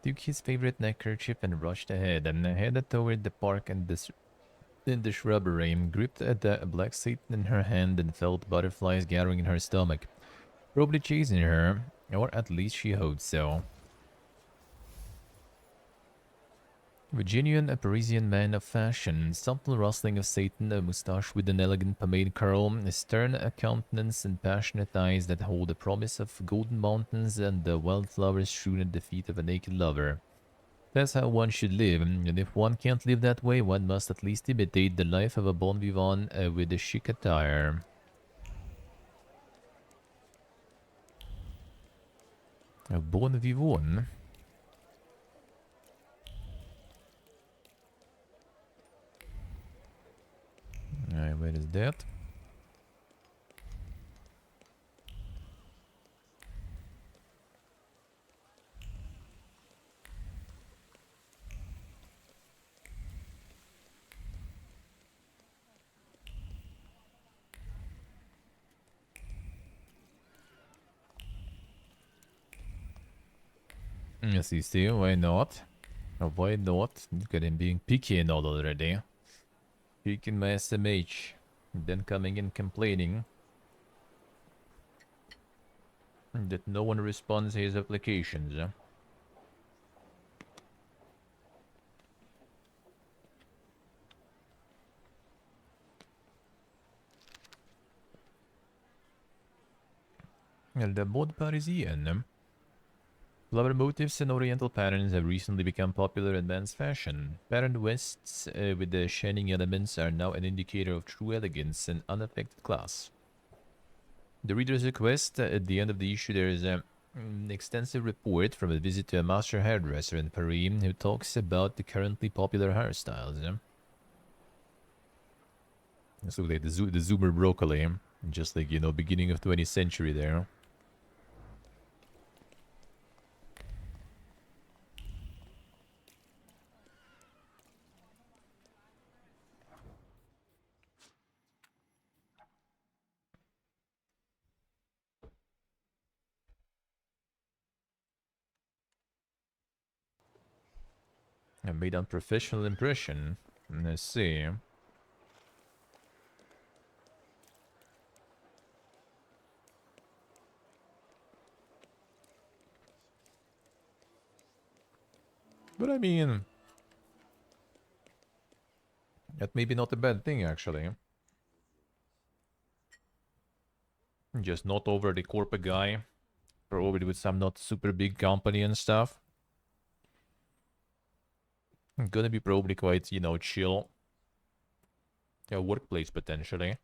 Took his favorite neckerchief and rushed ahead, and headed toward the park and in the shrubbery, gripped at the black Satan in her hand and felt butterflies gathering in her stomach. Probably chasing her, or at least she hoped so. A genuine Parisian man of fashion, subtle rustling of Satan, a moustache with an elegant pomade curl, a stern countenance and passionate eyes that hold the promise of golden mountains and the wildflowers strewn at the feet of a naked lover. That's how one should live, and if one can't live that way, one must at least imitate the life of a bon vivant with a chic attire. A bon vivant? Alright, where is that? Yes, you see, why not? Why not? Look at him being picky and all already. Picking my SMH, then coming in complaining that no one responds to his applications. The mode Parisienne. Flower motifs and oriental patterns have recently become popular in men's fashion. Patterned vests with the shining elements are now an indicator of true elegance and unaffected class. The reader's request, at the end of the issue there is an extensive report from a visit to a master hairdresser in Paris who talks about the currently popular hairstyles. So like the Zoomer broccoli, just like, you know, beginning of 20th century there. I made unprofessional impression. Let's see. But I mean, that may be not a bad thing actually. Just not over the corporate guy. Probably with some not super big company and stuff. Gonna be probably quite, you know, chill. Yeah, workplace potentially.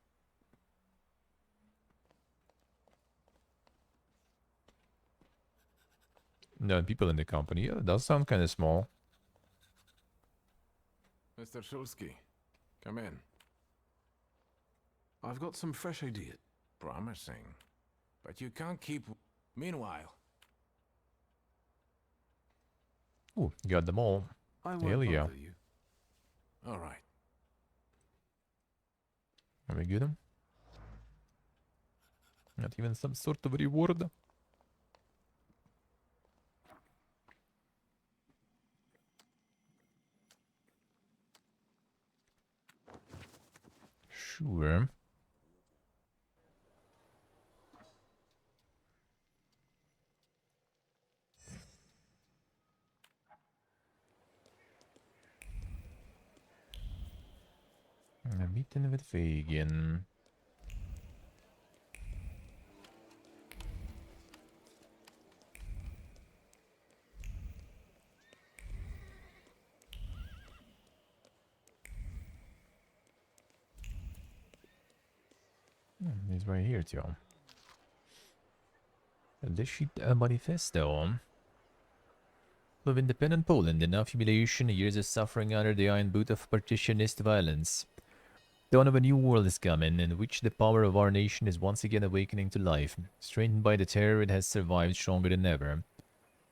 No, people in the company. Yeah, it does sound kind of small. Mr. Shulsky, come in. I've got some fresh ideas. Promising. But you can't keep... Meanwhile... Ooh, got them all. I won't Hell yeah. bother you. All right. Are we good? Not even some sort of reward. Sure. A meeting with Fagin. He's right here, too. The sheet manifesto of independent Poland, enough humiliation, years of suffering under the iron boot of partitionist violence. Dawn of a new world is coming, in which the power of our nation is once again awakening to life. Strengthened by the terror, it has survived stronger than ever.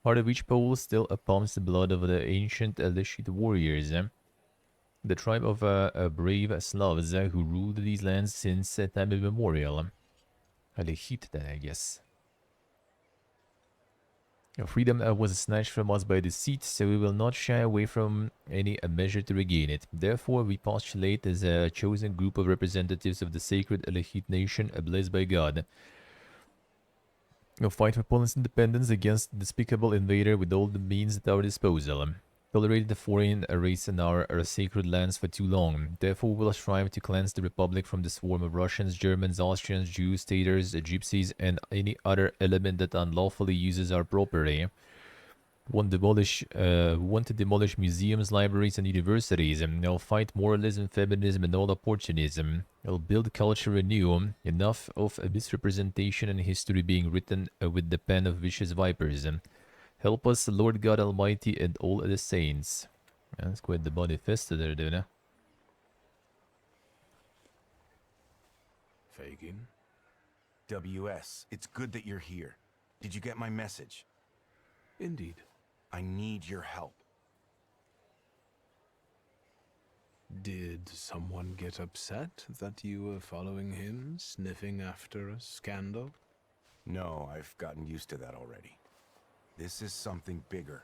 Part of each Pole still pumps the blood of the ancient Elishit warriors. The tribe of brave Slavs who ruled these lands since time immemorial. Elishit then, I guess. Freedom was snatched from us by deceit, so we will not shy away from any measure to regain it. Therefore, we postulate as a chosen group of representatives of the sacred Elahit nation, blessed by God. Fight for Poland's independence against the despicable invader with all the means at our disposal. Tolerated the foreign race in our sacred lands for too long. Therefore, we will strive to cleanse the Republic from the swarm of Russians, Germans, Austrians, Jews, Tatars, Gypsies, and any other element that unlawfully uses our property. We want to demolish museums, libraries, and universities. They'll fight moralism, feminism, and all opportunism. They'll build culture anew. Enough of misrepresentation and history being written with the pen of vicious vipers. Help us, Lord God Almighty, and all the saints. Yeah, that's quite the manifesto there, dude. Fagin? WS, it's good that you're here. Did you get my message? Indeed. I need your help. Did someone get upset that you were following him, sniffing after a scandal? No, I've gotten used to that already. This is something bigger.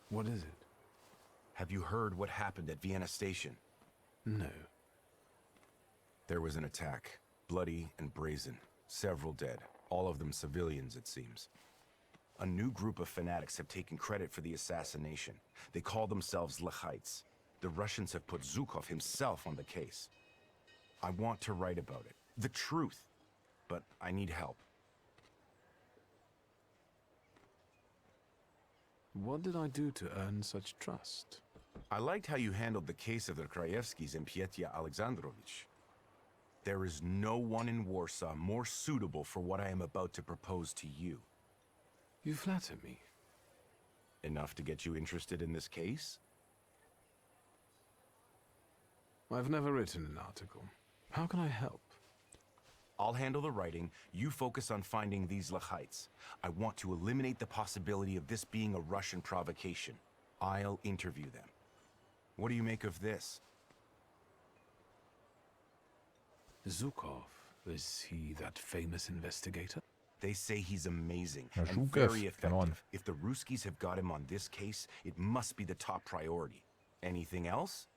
What is it? Have you heard what happened at Vienna Station? No. There was an attack. Bloody and brazen. Several dead. All of them civilians, it seems. A new group of fanatics have taken credit for the assassination. They call themselves Lechites. The Russians have put Zhukov himself on the case. I want to write about it. The truth. But I need help. What did I do to earn such trust? I liked how you handled the case of the Krajewskis and Piotr Alexandrovich. There is no one in Warsaw more suitable for what I am about to propose to you. You flatter me. Enough to get you interested in this case? I've never written an article. How can I help? I'll handle the writing, you focus on finding these Lechites. I want to eliminate the possibility of this being a Russian provocation. I'll interview them. What do you make of this? Zhukov, is he that famous investigator? They say he's amazing Zhukov, and very come effective. on. If the Ruskies have got him on this case, it must be the top priority. Anything else?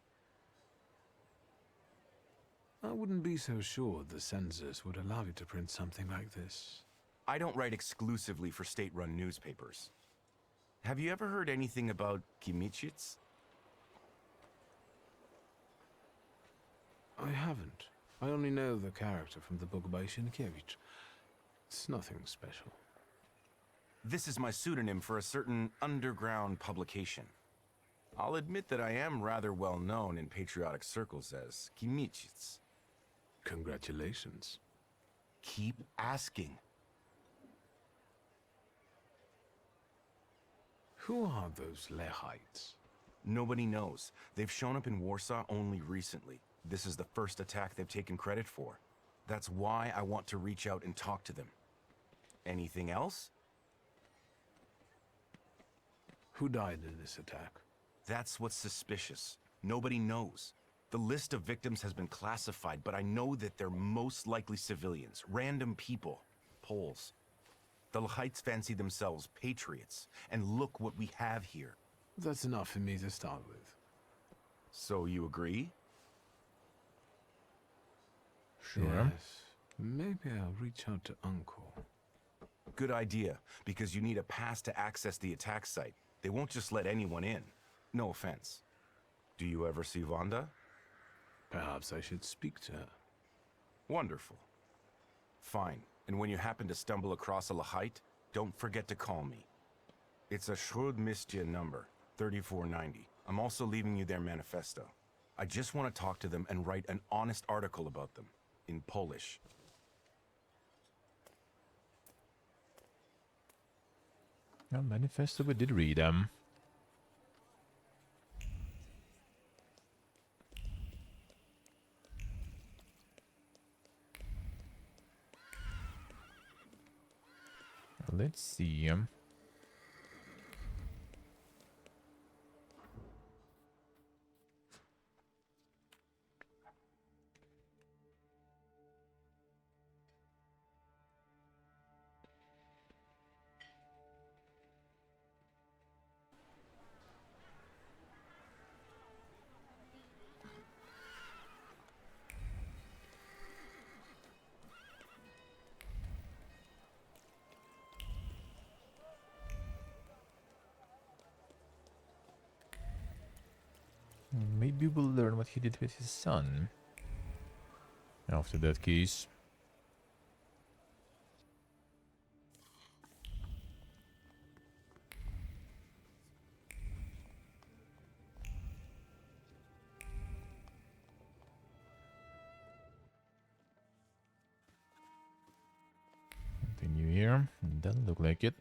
I wouldn't be so sure the censors would allow you to print something like this. I don't write exclusively for state-run newspapers. Have you ever heard anything about Kimichits? I haven't. I only know the character from the book by Sienkiewicz. It's nothing special. This is my pseudonym for a certain underground publication. I'll admit that I am rather well known in patriotic circles as Kimichits. Congratulations. Keep asking. Who are those Lehites? Nobody knows. They've shown up in Warsaw only recently. This is the first attack they've taken credit for. That's why I want to reach out and talk to them. Anything else? Who died in this attack? That's what's suspicious. Nobody knows. The list of victims has been classified, but I know that they're most likely civilians, random people, Poles. The Lehites fancy themselves patriots, and look what we have here. That's enough for me to start with. So you agree? Sure. Yes. Maybe I'll reach out to Uncle. Good idea, because you need a pass to access the attack site. They won't just let anyone in. No offense. Do you ever see Wanda? Perhaps I should speak to her. Wonderful. Fine. And when you happen to stumble across a Lehite, don't forget to call me. It's a Śródmieście number, 3490. I'm also leaving you their manifesto. I just want to talk to them and write an honest article about them, in Polish. Yeah, manifesto, we did read them. Let's see. Maybe we'll learn what he did with his son after that case. Continue here. Doesn't look like it.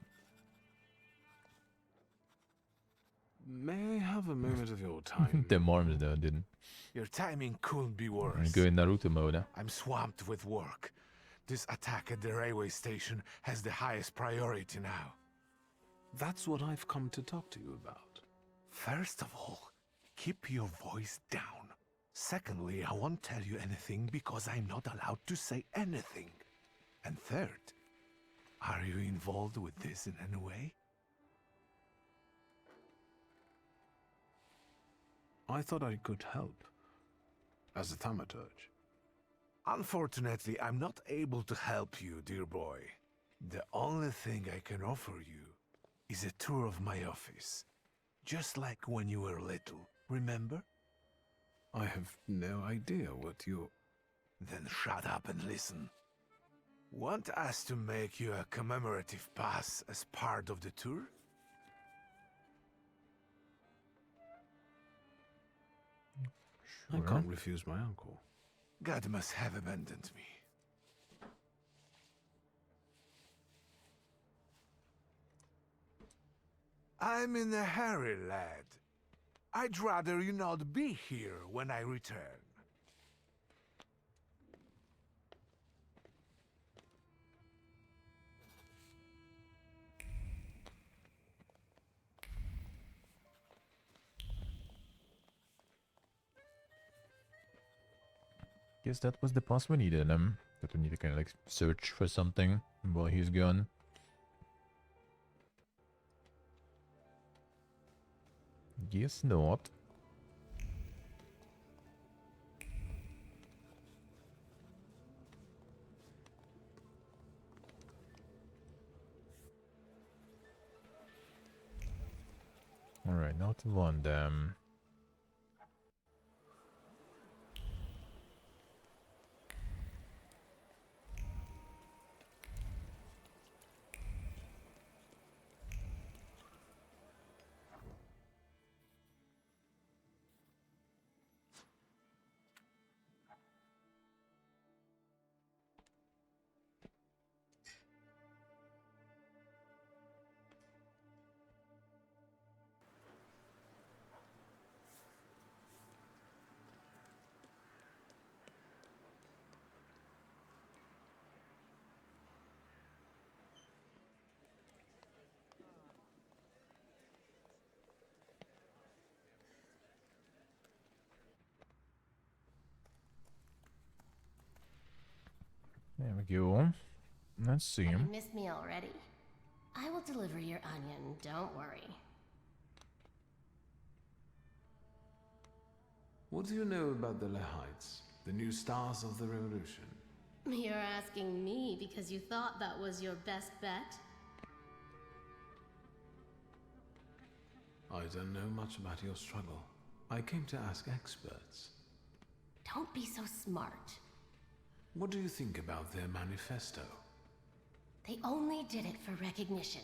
May I have a moment of your time? The arms though didn't. Your timing couldn't be I'm worse. going Naruto mode. Huh? I'm swamped with work. This attack at the railway station has the highest priority now. That's what I've come to talk to you about. First of all, keep your voice down. Secondly, I won't tell you anything because I'm not allowed to say anything. And third, are you involved with this in any way? I thought I could help. As a Thaumaturge. Unfortunately, I'm not able to help you, dear boy. The only thing I can offer you is a tour of my office. Just like when you were little, remember? I have no idea what you... Then shut up and listen. Want us to make you a commemorative pass as part of the tour? I can't refuse my uncle. God must have abandoned me. I'm in a hurry, lad. I'd rather you not be here when I return. Guess that was the pass we needed. That we need to kind of like search for something while he's gone. Guess not. Alright, now to Wanda. we go. Let's see. Have you missed me already? I will deliver your onion, don't worry. What do you know about the Lehites, the new stars of the revolution? You're asking me because you thought that was your best bet? I don't know much about your struggle. I came to ask experts. Don't be so smart. What do you think about their manifesto? They only did it for recognition.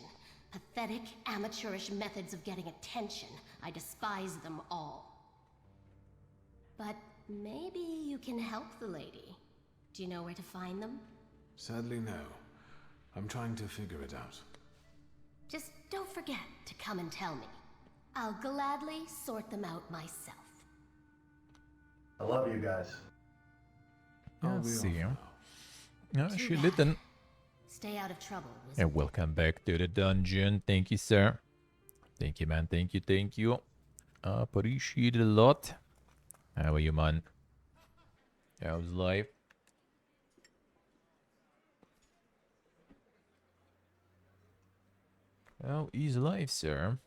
Pathetic, amateurish methods of getting attention. I despise them all. But maybe you can help the lady. Do you know where to find them? Sadly, no. I'm trying to figure it out. Just don't forget to come and tell me. I'll gladly sort them out myself. I love you guys. Let's see. No, Too she bad. didn't. Stay out of trouble, wizard. And welcome back to the dungeon. Thank you, sir. Thank you, man. Thank you, thank you. Appreciate it a lot. How are you, man? How's life? How is life, sir?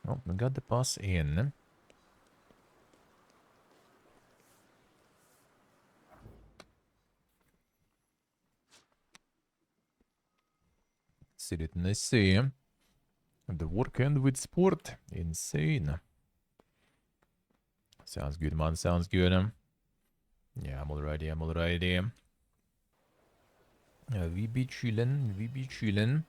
Oh, we got the pass in. See it in the sea. The work end with sport. Insane. Sounds good, man. Sounds good. Yeah, I'm already. We be chillin'.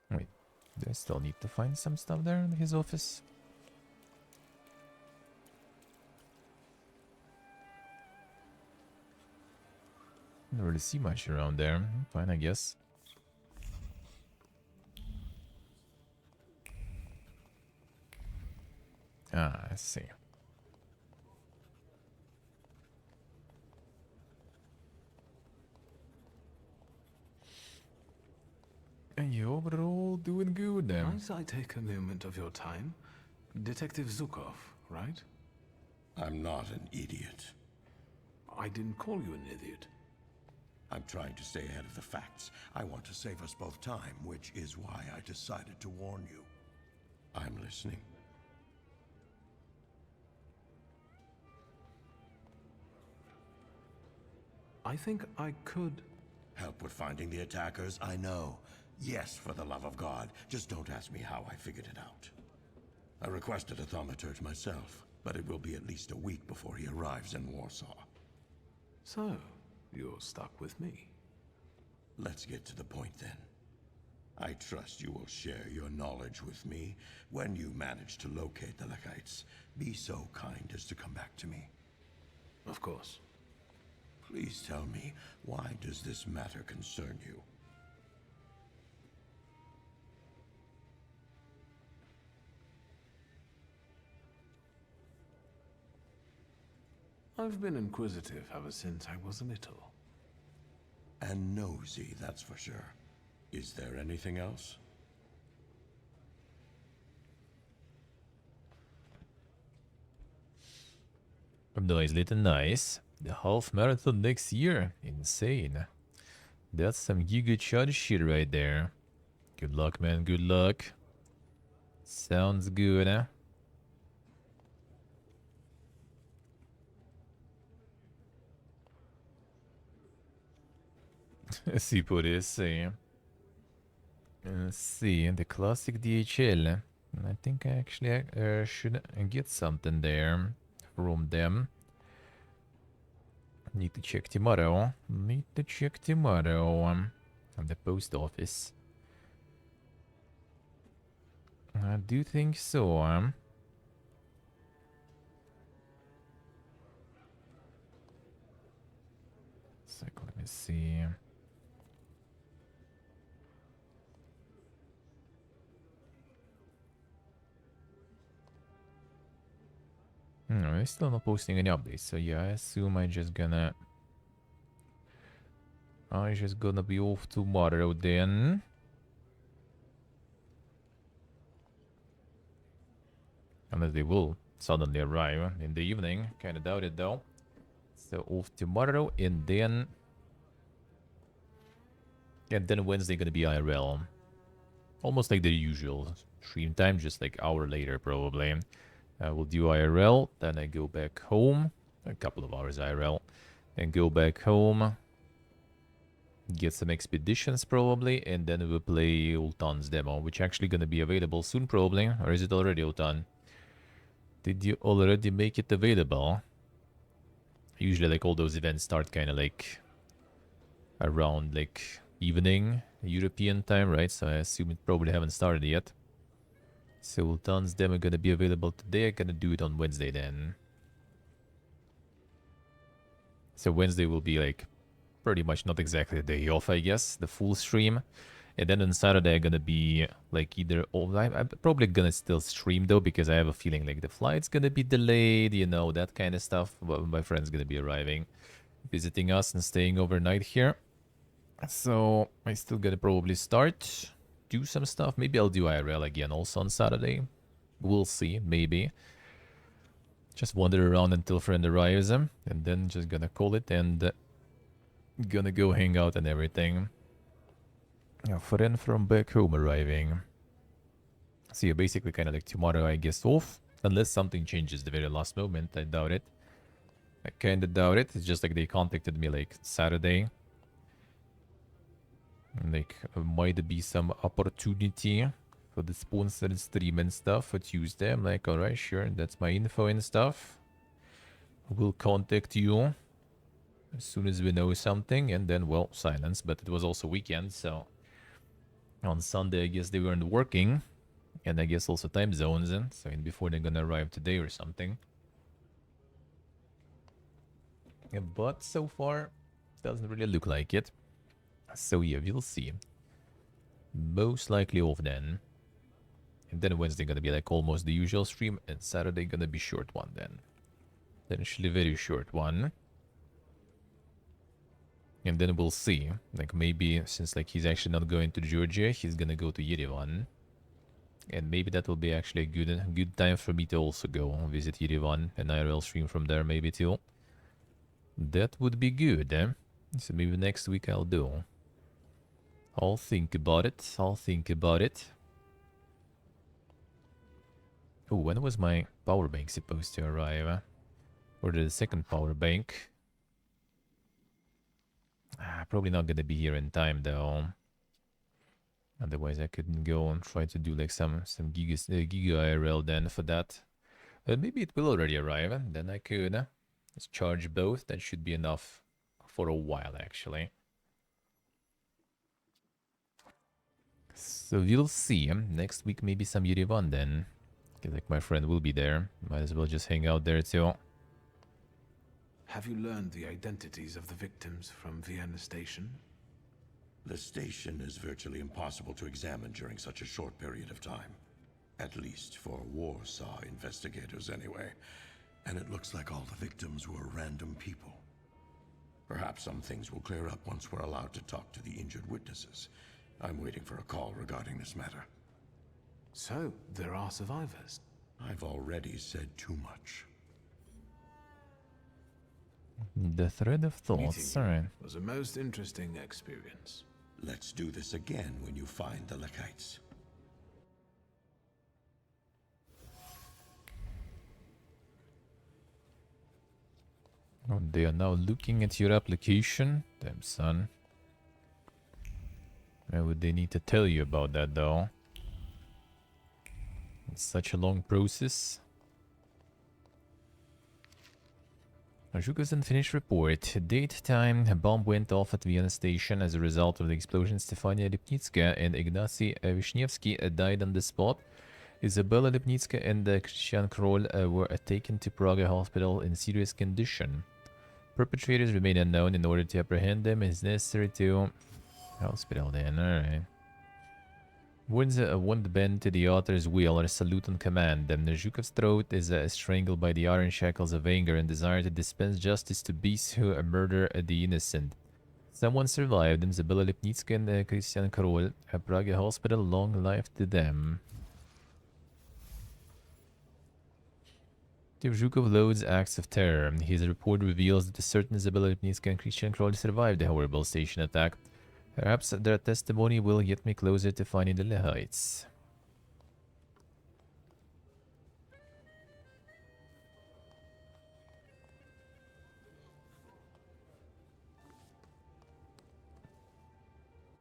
Wait, do I still need to find some stuff there in his office? Don't really see much around there. Fine, I guess. Ah, I see. And you overall doing good then. Might I take a moment of your time? Detective Zukov, right? I'm not an idiot. I didn't call you an idiot. I'm trying to stay ahead of the facts. I want to save us both time, which is why I decided to warn you. I'm listening. I think I could... Help with finding the attackers? I know. Yes, for the love of God. Just don't ask me how I figured it out. I requested a Thaumaturge myself, but it will be at least a week before he arrives in Warsaw. So, you're stuck with me. Let's get to the point then. I trust you will share your knowledge with me. When you manage to locate the Lehites, be so kind as to come back to me. Of course. Please tell me, why does this matter concern you? I've been inquisitive ever since I was little. And nosy, that's for sure. Is there anything else? Nice, little nice. The half marathon next year. Insane. That's some giga chad shit right there. Good luck, man. Good luck. Sounds good, huh? Si potesse. See, the classic DHL. I think I actually should get something there from them. Need to check tomorrow. At the post office. I do think so. So let me see. I still not posting any updates, so yeah, I assume I just gonna be off tomorrow then. Unless they will suddenly arrive in the evening. Kinda doubt it though. So off tomorrow and then Wednesday gonna be IRL. Almost like the usual stream time, just like hour later probably. We'll do IRL, then I go back home. A couple of hours IRL. Then go back home. Get some expeditions probably, and then we'll play Ultan's demo, which actually gonna be available soon probably. Or is it already Ultan? Did you already make it available? Usually like all those events start kind of like around like evening European time, right? So I assume it probably haven't started yet. So Ultan's demo gonna be available today. I'm gonna do it on Wednesday then. So Wednesday will be like pretty much not exactly the day off, I guess, the full stream. And then on Saturday I'm gonna be like either I'm probably gonna still stream though, because I have a feeling like the flight's gonna be delayed, you know, that kind of stuff. But my friend's gonna be arriving, visiting us and staying overnight here. So I still gotta probably start, do some stuff. Maybe I'll do IRL again also on Saturday. We'll see, maybe. Just wander around until friend arrives, and then just gonna call it and gonna go hang out and everything. Yeah, friend from back home arriving. So yeah, basically kind of like tomorrow I guess off. Unless something changes the very last moment. I doubt it. I kinda doubt it. It's just like they contacted me like Saturday. Like, might be some opportunity for the sponsored stream and stuff for Tuesday. I'm like, alright, sure, that's my info and stuff. We'll contact you as soon as we know something. And then, well, silence. But it was also weekend, so on Sunday, I guess they weren't working. And I guess also time zones, and so before they're gonna arrive today or something. Yeah, but so far, doesn't really look like it. So yeah, we'll see. Most likely off then. And then Wednesday gonna be like almost the usual stream, and Saturday gonna be short one then. Potentially very short one. And then we'll see. Like maybe since like he's actually not going to Georgia, he's gonna go to Yerevan. And maybe that will be actually a good time for me to also go visit Yerevan and IRL stream from there maybe too. That would be good, eh? So maybe next week I'll do. I'll think about it. I'll think about it. Oh, when was my power bank supposed to arrive? Or the second power bank? Probably not gonna be here in time though. Otherwise I couldn't go and try to do like some giga IRL then for that. Maybe it will already arrive, and then I could just charge both. That should be enough for a while actually. So we'll see. Next week maybe some Yerevan then. Because like my friend will be there. Might as well just hang out there too. Have you learned the identities of the victims from Vienna Station? The station is virtually impossible to examine during such a short period of time. At least for Warsaw investigators anyway. And it looks like all the victims were random people. Perhaps some things will clear up once we're allowed to talk to the injured witnesses. I'm waiting for a call regarding this matter. So, there are survivors? I've already said too much. The thread of thoughts, alright. Was a most interesting experience. Let's do this again when you find the Lekites. Oh, they are now looking at your application? Damn, son. Why would they need to tell you about that, though? It's such a long process. Zhuka's unfinished report. Date, time, a bomb went off at Vienna station. As a result of the explosion, Stefania Lipnitska and Ignacy Wisniewski died on the spot. Isabella Lipnitska and Christian Kroll were taken to Praga hospital in serious condition. Perpetrators remain unknown. In order to apprehend them, it's necessary to... Hospital then, alright. Won't bend to the author's will or salute on command. Zhukov's throat is strangled by the iron shackles of anger and desire to dispense justice to beasts who murder the innocent. Someone survived. Zabella Lipnitska and Christian Karol at Prague Hospital. Long life to them. Zhukov loads acts of terror. His report reveals that certain Zabella Lipnitska and Christian Karol survived the horrible station attack. Perhaps their testimony will get me closer to finding the Lehites.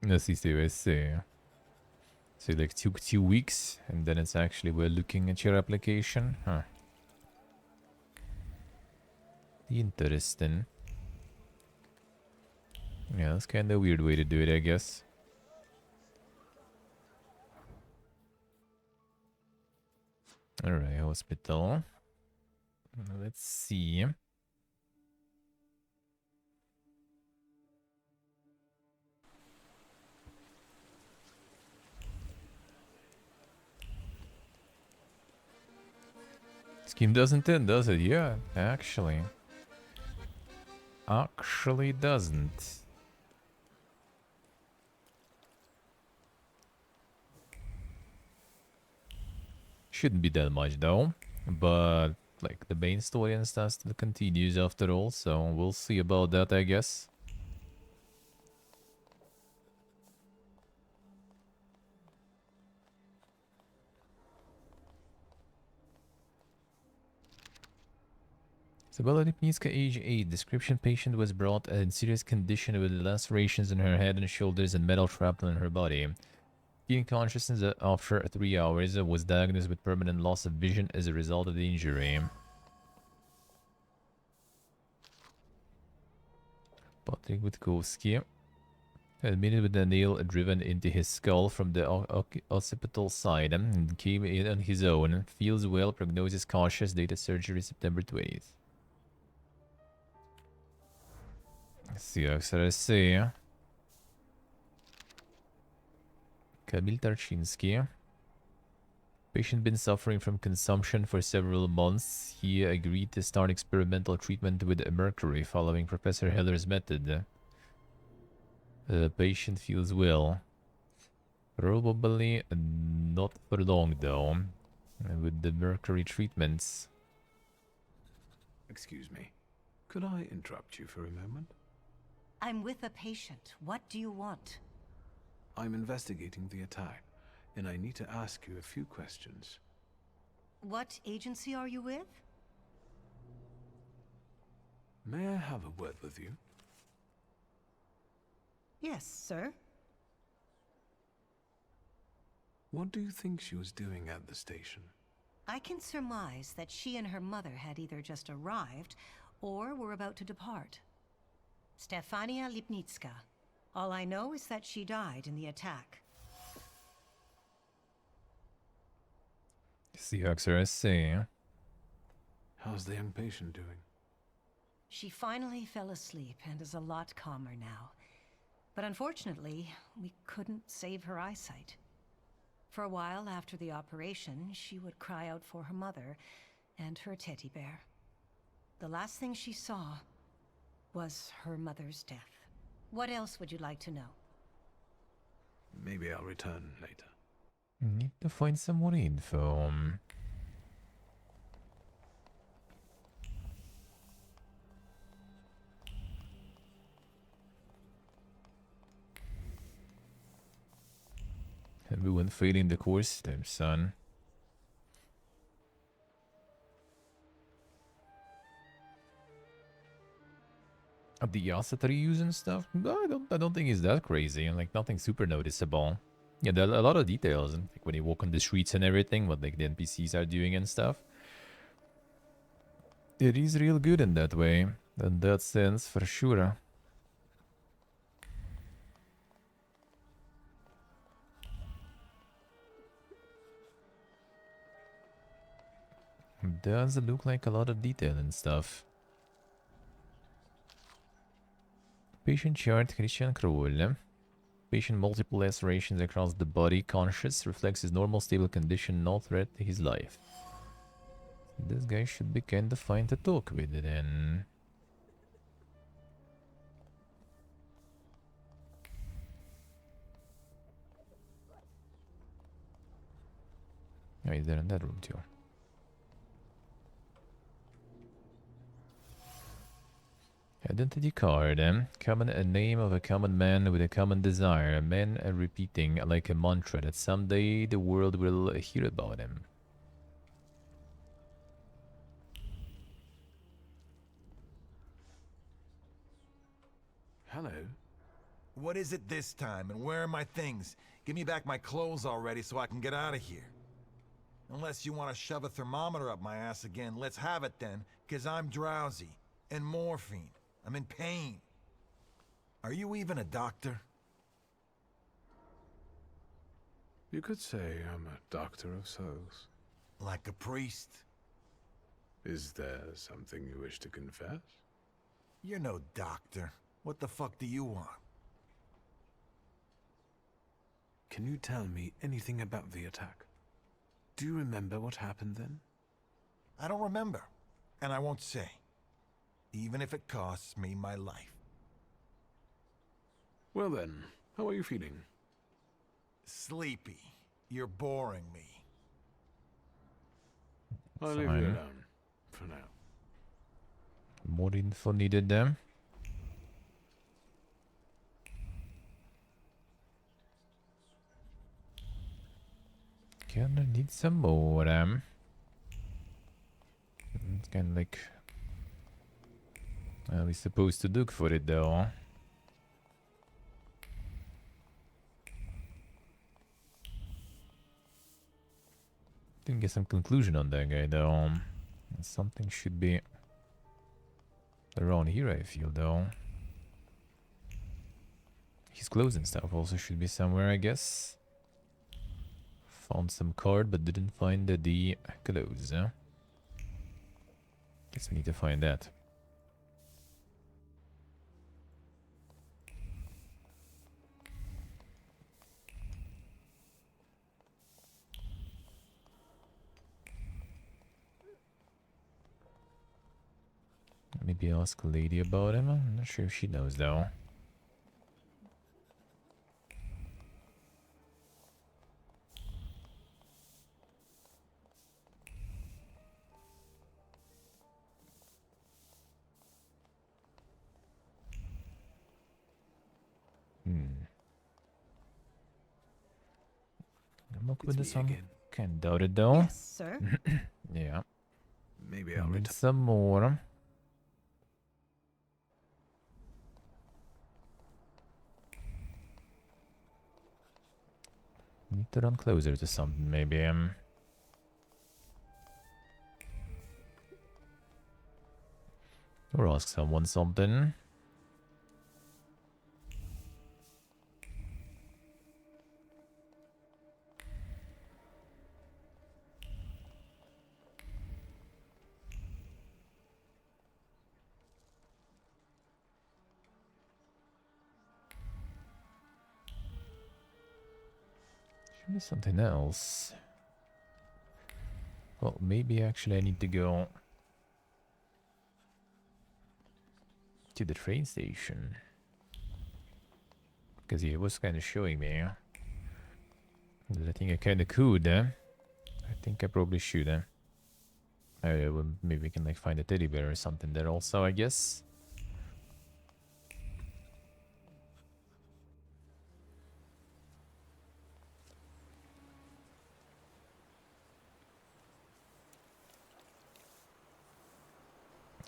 Let's see. So like took 2 weeks, and then it's actually we're looking at your application, huh? Interesting. Yeah, that's kind of a weird way to do it, I guess. Alright, hospital. Let's see. Scheme doesn't end, does it? Yeah, actually. Actually doesn't. Shouldn't be that much though, but like the main story and stuff still continues after all, so we'll see about that, I guess. Isabella Lipnitska, age 8. Description: patient was brought in serious condition with lacerations in her head and shoulders and metal shrapnel in her body. Gained consciousness after 3 hours, was diagnosed with permanent loss of vision as a result of the injury. Patrick Witkowski, admitted with a nail driven into his skull from the occipital side, and came in on his own. Feels well, prognosis cautious, date of surgery September 20th. CXRC. Kamil Tarczynski. Patient been suffering from consumption for several months. He agreed to start experimental treatment with mercury following Professor Heller's method. The patient feels well. Probably not for long though, with the mercury treatments. Excuse me. Could I interrupt you for a moment? I'm with a patient. What do you want? I'm investigating the attack, and I need to ask you a few questions. What agency are you with? May I have a word with you? Yes, sir. What do you think she was doing at the station? I can surmise that she and her mother had either just arrived or were about to depart. Stefania Lipnitska. All I know is that she died in the attack. CXRSC. How's the young patient doing? She finally fell asleep and is a lot calmer now. But unfortunately, we couldn't save her eyesight. For a while after the operation, she would cry out for her mother and her teddy bear. The last thing she saw was her mother's death. What else would you like to know? Maybe I'll return later. Need to find some more info. Everyone failing the course, damn son. The asset reuse and stuff? No, I don't think it's that crazy, and like nothing super noticeable. Yeah, there are a lot of details, and like when you walk on the streets and everything, what like the NPCs are doing and stuff. It is real good in that way, in that sense, for sure. Does look like a lot of detail and stuff. Patient chart, Christian Kroll. Patient multiple lacerations across the body. Conscious. Reflects his normal stable condition. No threat to his life. This guy should be kinda fine to talk with then. Oh, he's there in that room too. Identity card. Common, a name of a common man with a common desire. A man repeating like a mantra that someday the world will hear about him. Hello. What is it this time, and where are my things? Give me back my clothes already so I can get out of here. Unless you want to shove a thermometer up my ass again, let's have it then, because I'm drowsy. And morphine. I'm in pain. Are you even a doctor? You could say I'm a doctor of souls. Like a priest? Is there something you wish to confess? You're no doctor. What the fuck do you want? Can you tell me anything about the attack? Do you remember what happened then? I don't remember, and I won't say. Even if it costs me my life. Well then, how are you feeling? Sleepy. You're boring me. I'll leave you alone, for now. More info needed there. Gonna need some more. It's kind of like... we're supposed to look for it though. Didn't get some conclusion on that guy though. Something should be around here, I feel though. His clothes and stuff also should be somewhere, I guess. Found some card but didn't find the clothes. Guess we need to find that. Maybe ask a lady about him. I'm not sure if she knows though. I'm okay with this one. Can't doubt it though. Yes, sir. Yeah. Maybe I'll need some more. Need to run closer to something, maybe. Or ask someone something. Should be something else. Well, maybe actually I need to go to the train station. Because he was kind of showing me that I think I kind of could. I think I probably should. Well, maybe we can like find a teddy bear or something there also, I guess.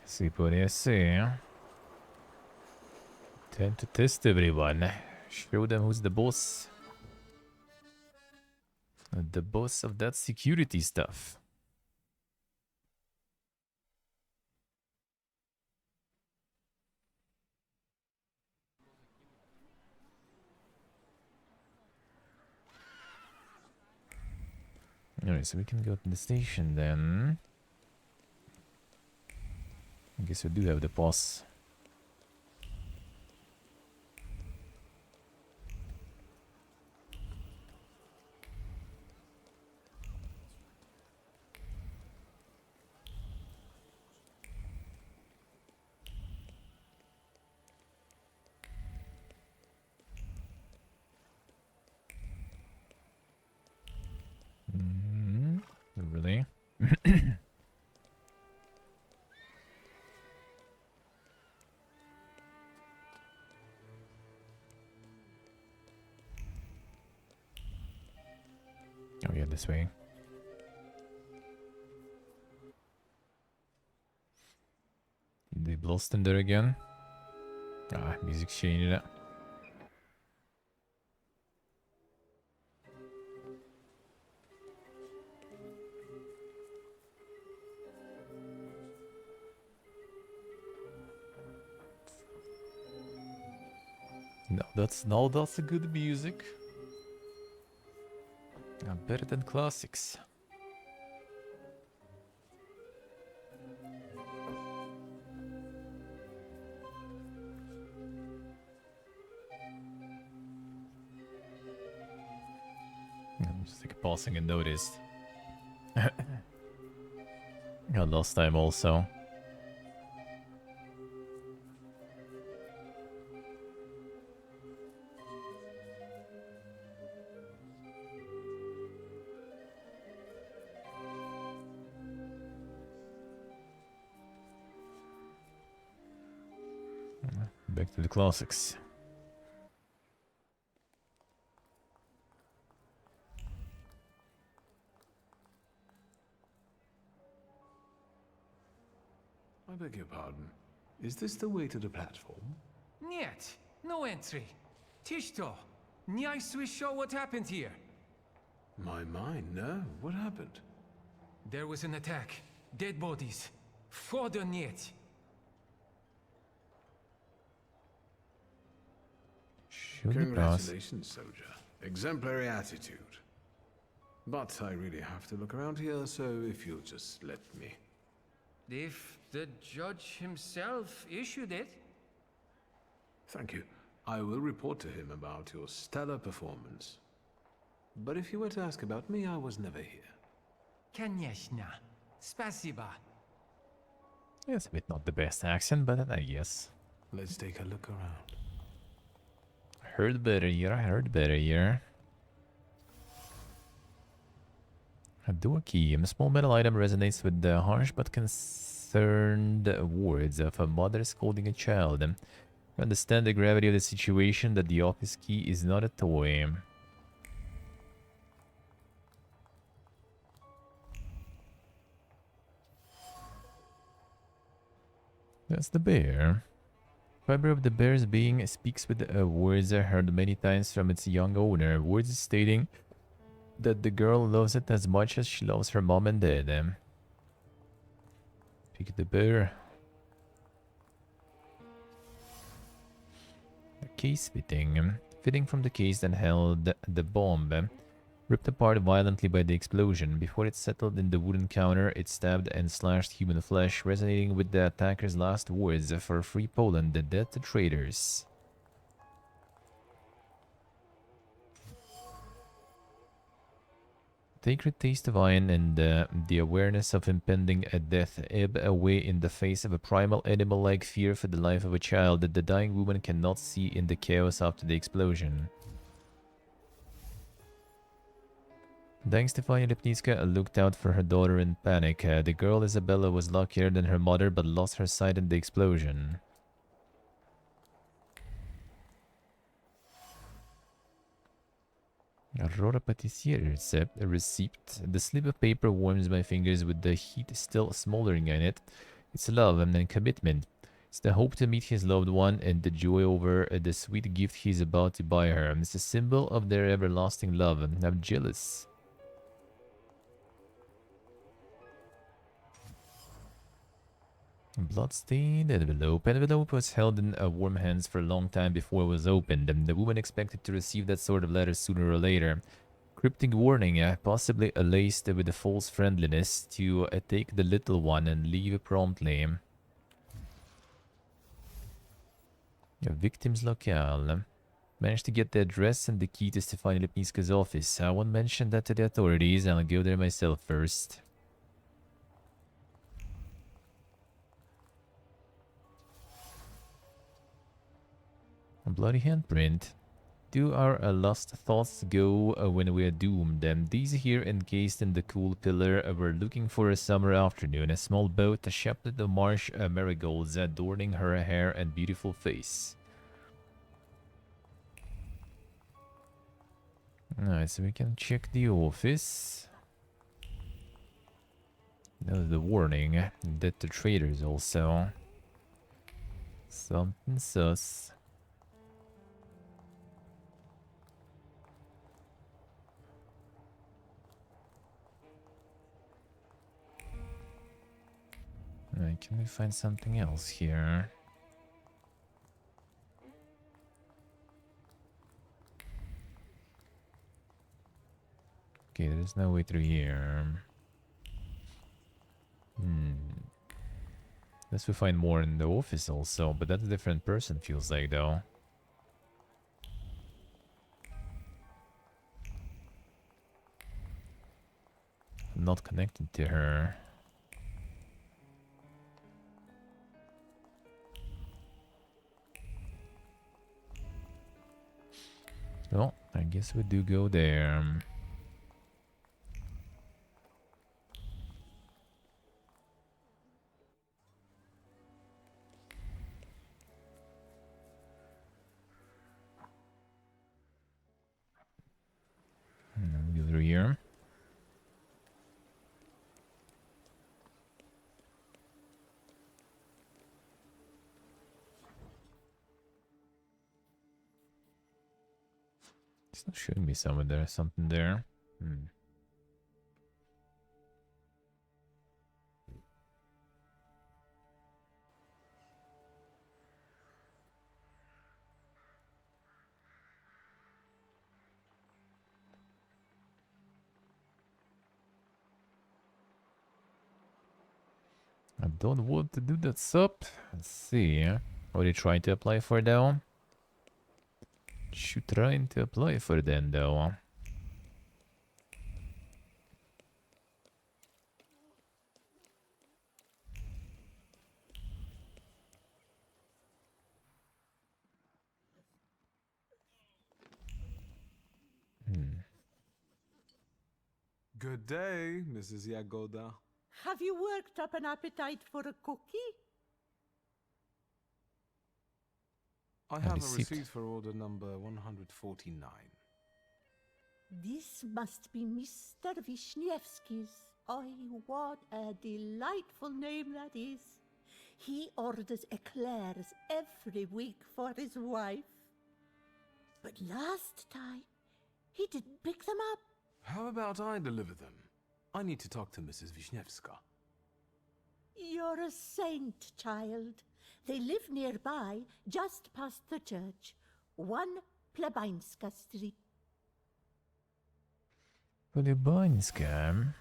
Si potesse. Time to test everyone. Show them who's the boss. The boss of that security stuff. Alright, so we can go to the station then. I guess we do have the boss. Oh yeah, this way. They lost in there again. Ah, music changed it. No, that's a good music. Better than classics. I'm just like pausing and noticed. Yeah, last time also. Back to the classics. I beg your pardon. Is this the way to the platform? Niet, no entry. Tishto, Nyai Swiss show what happened here. My mind, no. What happened? There was an attack. Dead bodies. Fodder niet. Congratulations, soldier. Exemplary attitude. But I really have to look around here, so if you'll just let me. If the judge himself issued it. Thank you. I will report to him about your stellar performance. But if you were to ask about me, I was never here. Конечно. Spasiba. It's a bit not the best accent, but I guess. Let's take a look around. Heard better here, I heard better here. A door key. A small metal item resonates with the harsh but concerned words of a mother scolding a child. Understand the gravity of the situation, that the office key is not a toy. That's the bear. Fiber of the bear's being speaks with words heard many times from its young owner. Words stating that the girl loves it as much as she loves her mom and dad. Pick the bear. The case fitting. Fitting from the case that held the bomb. Ripped apart violently by the explosion. Before it settled in the wooden counter, it stabbed and slashed human flesh, resonating with the attacker's last words: for free Poland, the death to traitors. The acrid taste of iron and the awareness of impending death ebb away in the face of a primal animal-like fear for the life of a child that the dying woman cannot see in the chaos after the explosion. Dying Stefania Lipnitska looked out for her daughter in panic. The girl Isabella was luckier than her mother but lost her sight in the explosion. Aurora Patisserie's receipt. The slip of paper warms my fingers with the heat still smoldering in it. It's love and commitment. It's the hope to meet his loved one and the joy over the sweet gift he's about to buy her. It's a symbol of their everlasting love. I'm jealous. Bloodstained envelope. Envelope was held in warm hands for a long time before it was opened, and the woman expected to receive that sort of letter sooner or later. Cryptic warning, possibly laced with a false friendliness, to take the little one and leave promptly. A victim's locale. Managed to get the address and the key to Stefania Lipnitska's office. I won't mention that to the authorities. I'll go there myself first. A bloody handprint. do our lost thoughts go when we are doomed? These here encased in the cool pillar were looking for a summer afternoon, a small boat, a chaplet of marsh marigolds adorning her hair and beautiful face. Alright, so we can check the office. There's the warning that the traders also. Something sus. Alright, can we find something else here? Okay, there's no way through here. Unless we find more in the office also, but that's a different person, feels like, though. Not connected to her. Well, I guess we do go there. Go through here. It's not showing me something there. I don't want to do that sup. Let's see. What are you trying to apply for though? You trying to apply for then though? Good day, Mrs. Yagoda. Have you worked up an appetite for a cookie? I have a receipt for order number 149. This must be Mr. Wisniewski's. Oh, what a delightful name that is. He orders eclairs every week for his wife. But last time, he didn't pick them up. How about I deliver them? I need to talk to Mrs. Wisniewska. You're a saint, child. They live nearby, just past the church. 1 Plebańska Street. Plebańska?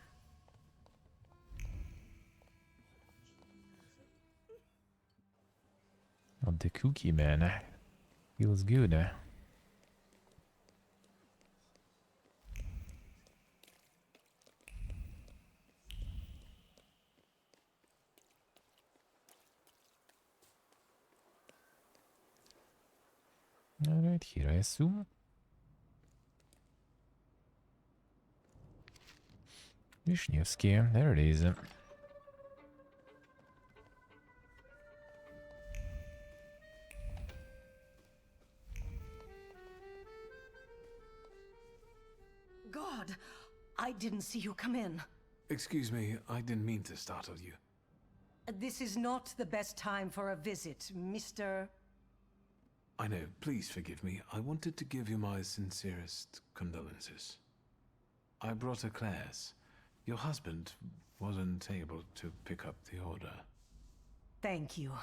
Oh, the cookie man. Feels good. Alright, here I assume. Wisniewski, there it is. God, I didn't see you come in. Excuse me, I didn't mean to startle you. This is not the best time for a visit, Mr. I know, please forgive me. I wanted to give you my sincerest condolences. I brought eclairs. Your husband wasn't able to pick up the order. Thank you.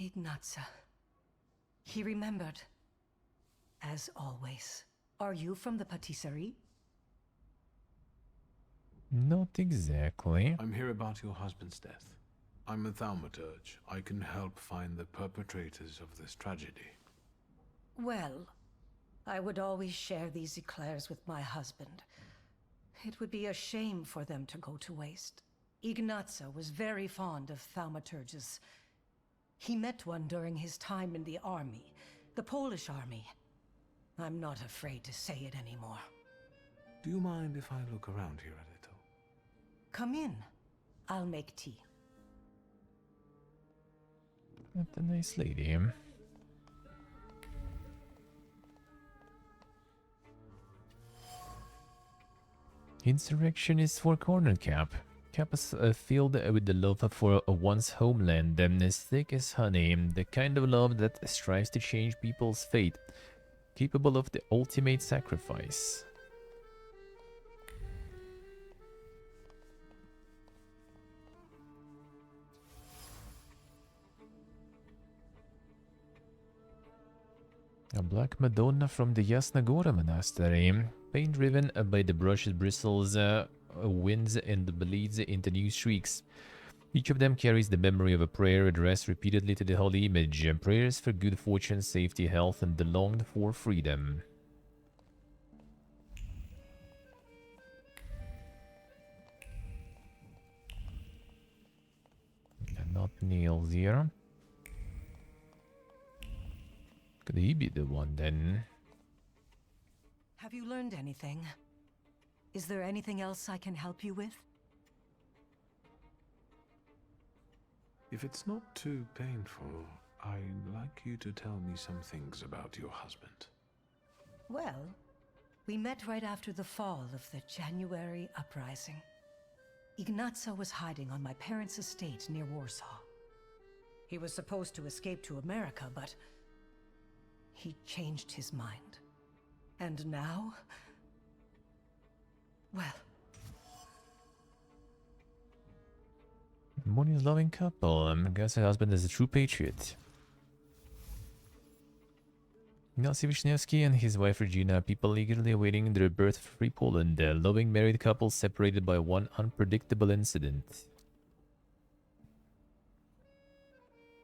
Ignatsa. He remembered. As always. Are you from the patisserie? Not exactly. I'm here about your husband's death. I'm a thaumaturge. I can help find the perpetrators of this tragedy. Well, I would always share these eclairs with my husband. It would be a shame for them to go to waste. Ignatsa was very fond of thaumaturges. He met one during his time in the army, the Polish army. I'm not afraid to say it anymore. Do you mind if I look around here a little? Come in. I'll make tea. What a nice lady. Insurrection is for Corner Cap. Cap is filled with the love for one's homeland, as thick as honey, the kind of love that strives to change people's fate, capable of the ultimate sacrifice. A black Madonna from the Yasna Gora Monastery, pain-driven by the brush's bristles, winds and bleeds into new streaks. Each of them carries the memory of a prayer addressed repeatedly to the holy image, prayers for good fortune, safety, health, and the longed for freedom. Not nails here. Could he be the one then? Have you learned anything? Is there anything else I can help you with? If it's not too painful, I'd like you to tell me some things about your husband. Well, we met right after the fall of the January uprising. Ignazio was hiding on my parents' estate near Warsaw. He was supposed to escape to America, but he changed his mind. And now, well, Monia's loving couple. I guess her husband is a true patriot. Ignacy Wisniewski and his wife Regina, people eagerly awaiting the rebirth of free Poland. A loving married couple separated by one unpredictable incident.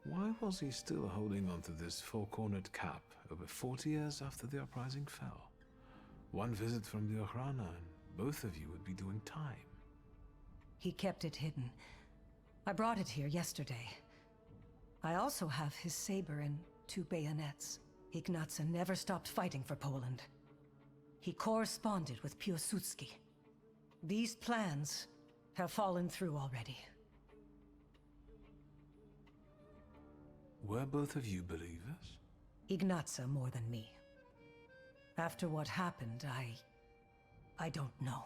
Why was he still holding on to this four-cornered cap over 40 years after the uprising fell? One visit from the Ochrana and both of you would be doing time. he kept it hidden. I brought it here yesterday. I also have his saber and 2 bayonets. Ignazio never stopped fighting for Poland. He corresponded with Piłsudski. These plans have fallen through already. Were both of you believers? Ignazio more than me. After what happened, I don't know.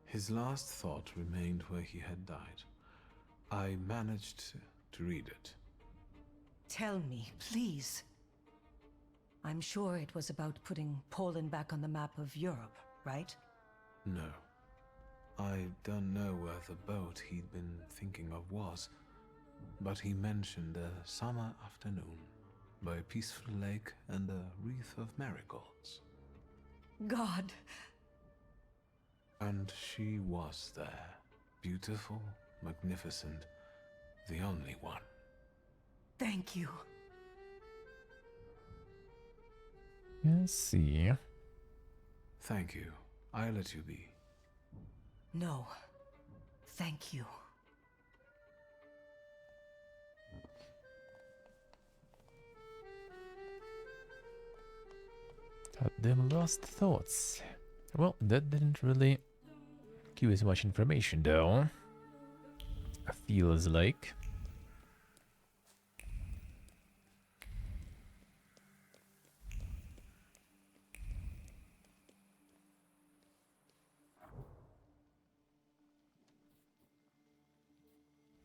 His last thought remained where he had died. I managed to read it. Tell me, please. I'm sure it was about putting Poland back on the map of Europe, right? No. I don't know where the boat he'd been thinking of was, but he mentioned a summer afternoon by a peaceful lake and a wreath of marigolds. God. And she was there. Beautiful, magnificent, the only one. Thank you. Let's see. Thank you. I'll let you be. No. Thank you. Had them lost thoughts. Well, that didn't really give us much information though. Feels like.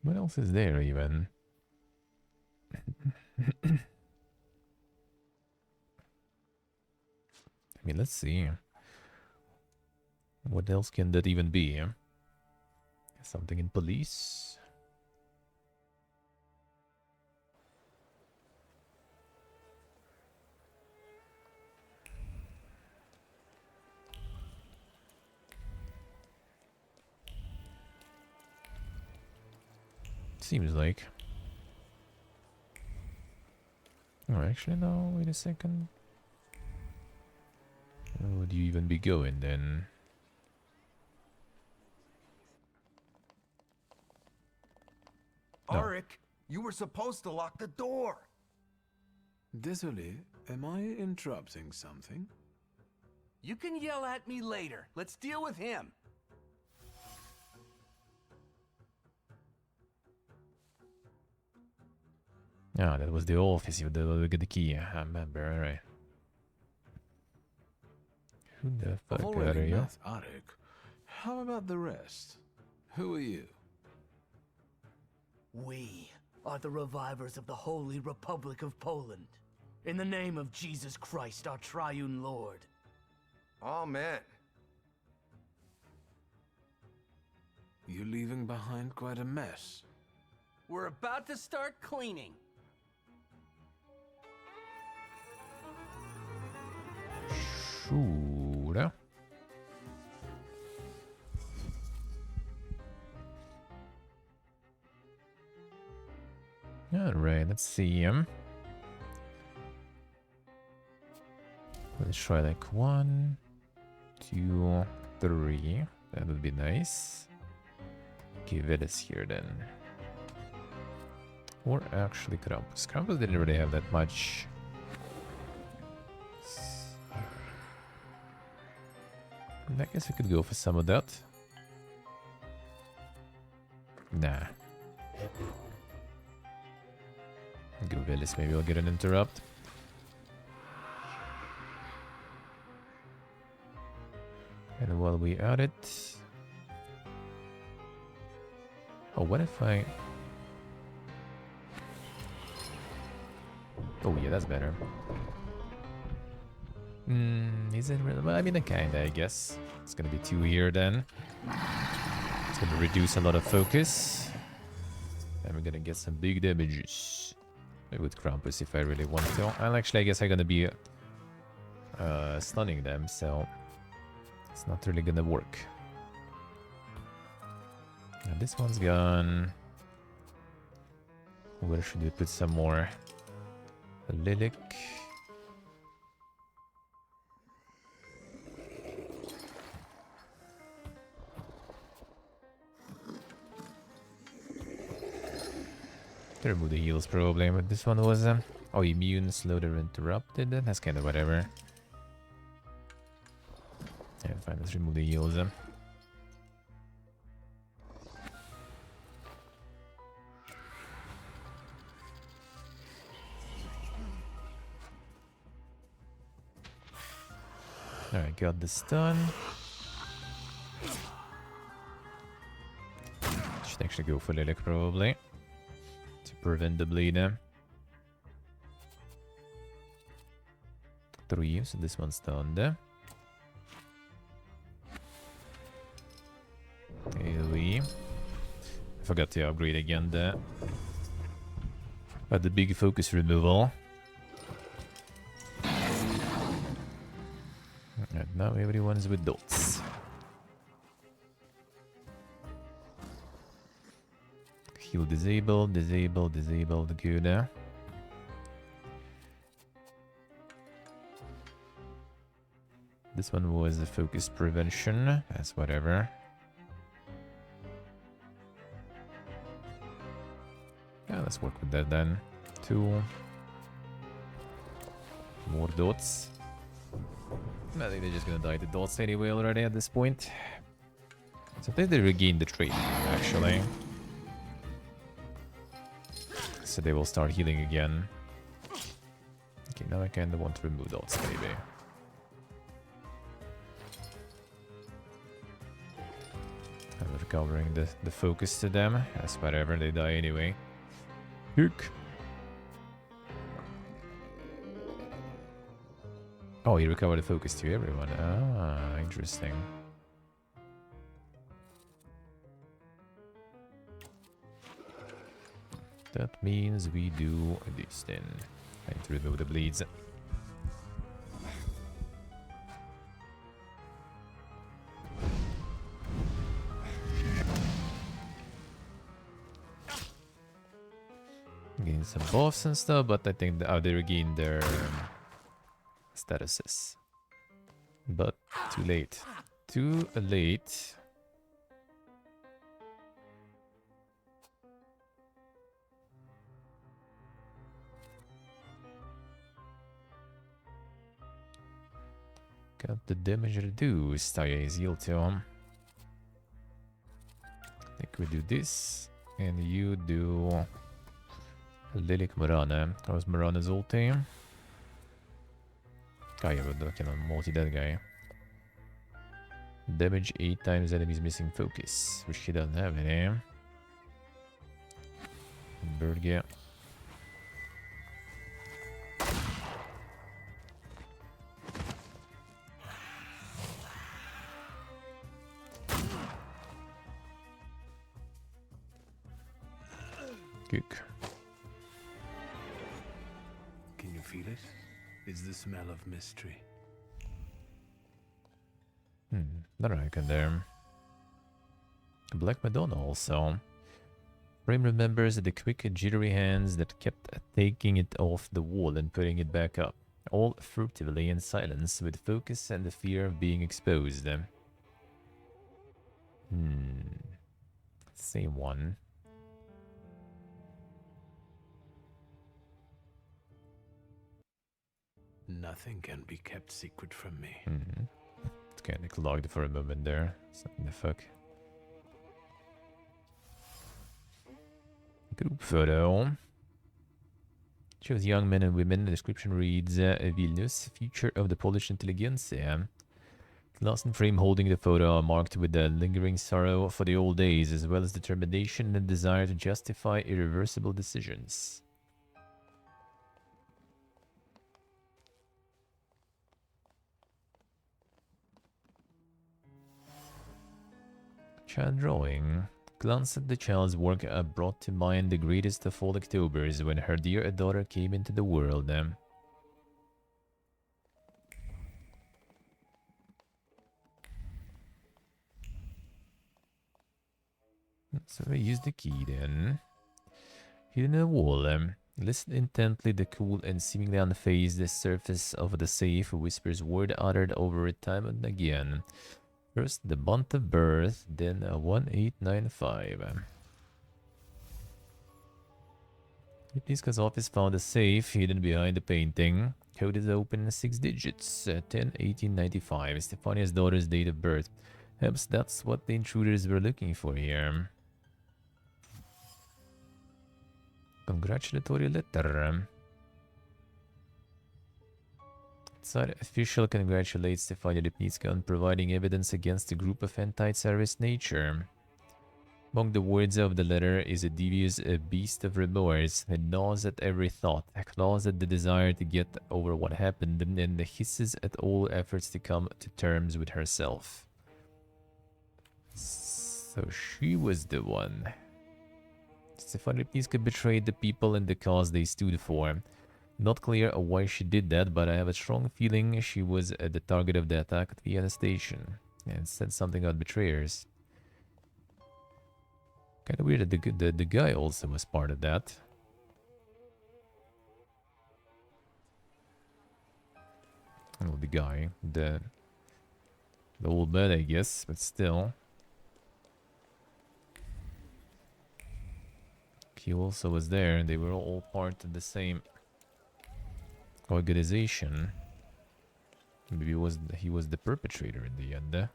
What else is there even? I mean, let's see. What else can that even be? Something in police? Seems like. Oh, actually, no, wait a second. Where would you even be going then? Arik, you were supposed to lock the door. Désolé, am I interrupting something? You can yell at me later. Let's deal with him. Ah, that was the office. You got the key. I remember. All right. Who the fuck I've are already you? met Arik. How about the rest? Who are you? We are the revivers of the Holy Republic of Poland. In the name of Jesus Christ, our triune Lord. Amen. You're leaving behind quite a mess. We're about to start cleaning. Sure. Alright, let's see him. Let's try like 1, 2, 3. That would be nice. Okay, Vedas here then. Or actually Krampus. Krampus didn't really have that much. I guess we could go for some of that. Nah. Go Vedas, maybe I'll get an interrupt. And while we at it... Oh, what if I... Oh yeah, that's better. Is it really? Well, I mean, kinda, I guess. It's gonna be 2 here then. It's gonna reduce a lot of focus. And we're gonna get some big damages. With Krampus if I really want to. Well, actually, I guess I'm gonna be stunning them, so it's not really gonna work. Now this one's gone. Where should we put some more? A Lilac. To remove the heals probably, but this one was oh, immune, slowed or interrupted. That's kind of whatever. Yeah, fine, let's remove the heals. Alright, got the stun. Should actually go for Lilac probably. To prevent the bleed. 3, so this one's stunned. AoE. I forgot to upgrade again the big focus removal. And now everyone's with dots. Heal disabled, disabled, disabled, good. This one was a focus prevention, that's whatever. Yeah, let's work with that then. 2 more dots. I think they're just gonna die to dots anyway already at this point. So I think they regained the trait, actually. So they will start healing again. Okay, now I kinda want to remove dots, maybe. I'm recovering the focus to them. That's whatever, they die anyway. Hook. Oh, he recovered the focus to everyone. Ah, interesting. That means we do this then. I need to remove the bleeds. Gain some buffs and stuff, but I think they regained their statuses. But too late. Too late. Got the damage reduced. Oh yeah, he's healed too. I think we do this, and you do Lilik Murana. How's Murana's ulti? Oh yeah, but can multi that guy. Damage 8 times enemies missing focus, which he doesn't have any. Berge. Kick. Can you feel it? It's the smell of mystery. That I can there. Black Madonna also. Frame remembers the quick jittery hands that kept taking it off the wall and putting it back up, all furtively in silence with focus and the fear of being exposed. Same one. Nothing can be kept secret from me. It's kind of clogged for a moment there. Something the fuck. Group photo. Shows young men and women. The description reads Vilnius, future of the Polish intelligentsia. Glass and frame holding the photo are marked with a lingering sorrow for the old days, as well as determination and desire to justify irreversible decisions. Child drawing. Glance at the child's work brought to mind the greatest of all Octobers when her dear daughter came into the world. So I use the key then. Hidden in the wall. Listen intently. The cool and seemingly unfazed surface of the safe whispers word uttered over it time and again. First the month of birth, then 1895. Lipniska's office found a safe hidden behind the painting. Code is open 6 digits. 10/1895. Stefania's daughter's date of birth. Perhaps that's what the intruders were looking for here. Congratulatory letter. Inside official congratulates Stefania Lipnitska on providing evidence against a group of anti-Tsarist nature. Among the words of the letter is a devious beast of remorse that gnaws at every thought, claws at the desire to get over what happened, and hisses at all efforts to come to terms with herself. So she was the one. Stefania Lipnitska betrayed the people and the cause they stood for. Not clear why she did that, but I have a strong feeling she was the target of the attack at Vienna station. And it said something about betrayers. Kind of weird that the guy also was part of that. Well, the guy, the old man, I guess, but still. He also was there, and they were all part of the same organization. Maybe he was the perpetrator in the end.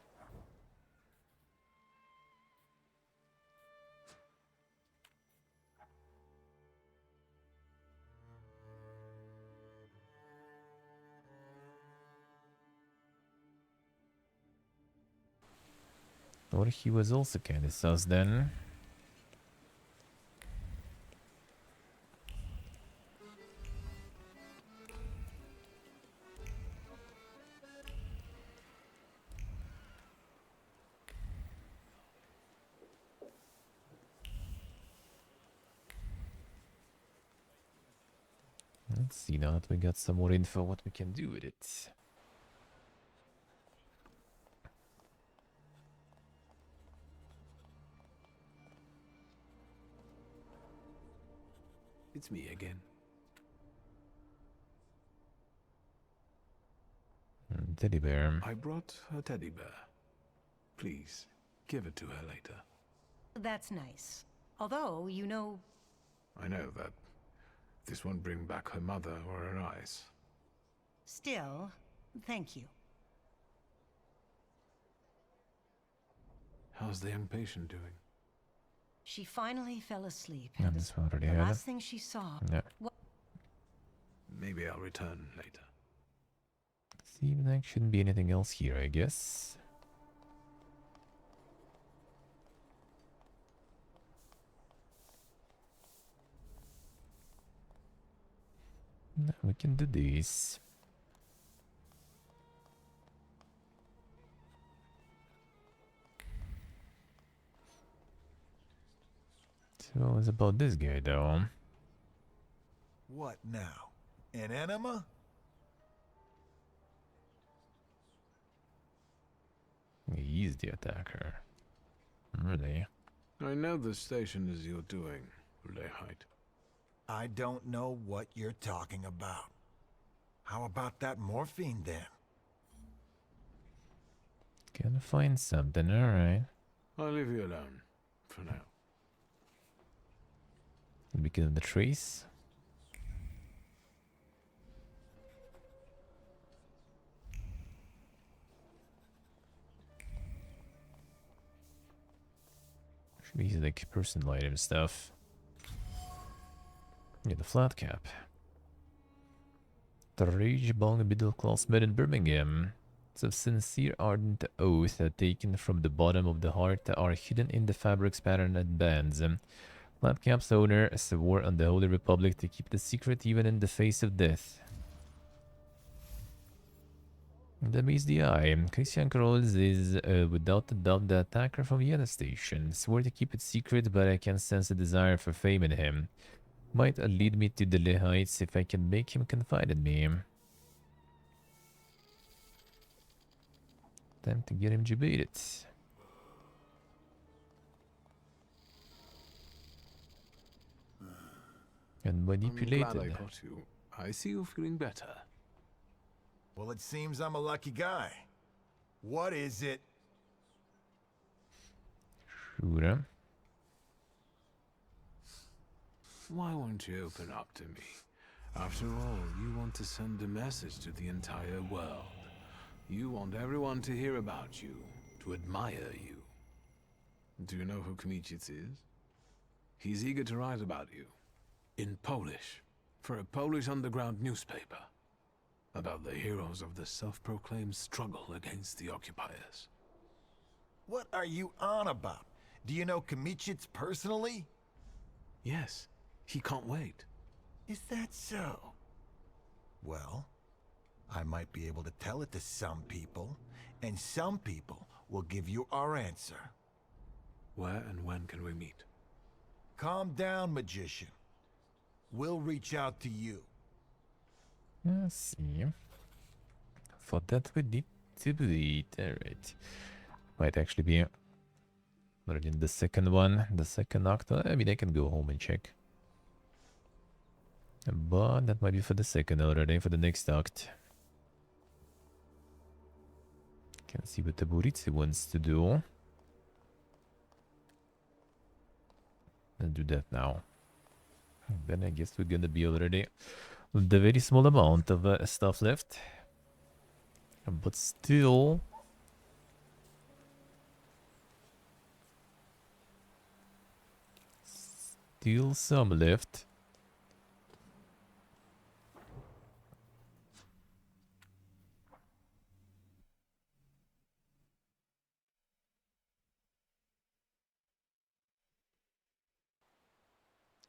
Or he was also kind of sus then. Let's see now that we got some more info what we can do with it. It's me again. Teddy bear. I brought a teddy bear. Please, give it to her later. That's nice. Although, you know... I know that this won't bring back her mother or her eyes. Still, thank you. How's the young patient doing? She finally fell asleep. Yeah, this one already the had it. last thing she saw. Yeah. Maybe I'll return later. Seems like shouldn't be anything else here, I guess. No, we can do this. So it's about this guy though. What now? An enema? He's the attacker. Really? I know the station is your doing, Lehite. I don't know what you're talking about. How about that morphine then? Gonna find something, alright. I'll leave you alone, for now. Because of the trees? Should be like personal item stuff. Yeah, the flat cap. The rage-bong middle-class man in Birmingham. It's a sincere, ardent oath taken from the bottom of the heart that are hidden in the fabric's patterned bands. Flat cap's owner swore on the Holy Republic to keep the secret even in the face of death. That meets the eye. Christian Krols is without a doubt the attacker from Vienna station. Swore to keep it secret, but I can sense a desire for fame in him. Might lead me to the Lehites if I can make him confide in me. Time to get him debated. And manipulated. I'm glad I caught you. I see you feeling better. Well, it seems I'm a lucky guy. What is it? Sure. Why won't you open up to me? After all, you want to send a message to the entire world. You want everyone to hear about you, to admire you. Do you know who Kmicic is? He's eager to write about you. In Polish. For a Polish underground newspaper. About the heroes of the self-proclaimed struggle against the occupiers. What are you on about? Do you know Kmicic personally? Yes. He can't wait. Is that so? Well, I might be able to tell it to some people, and some people will give you our answer. Where and when can we meet? Calm down, magician. We'll reach out to you. Let's see. For that we need to be alright. Might actually be already in the second one, the second act. I mean, I can go home and check. But that might be for the second already, for the next act. Can see what the Buritsi wants to do. Let's do that now. And then I guess we're gonna be already with a very small amount of stuff left. But still... Still some left.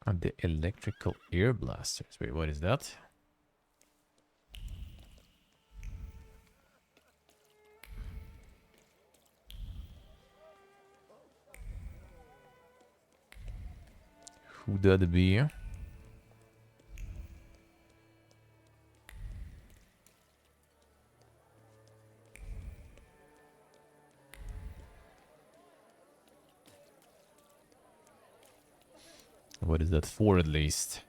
And the electrical air blasters. Wait, what is that? Who that be? What is that for, at least?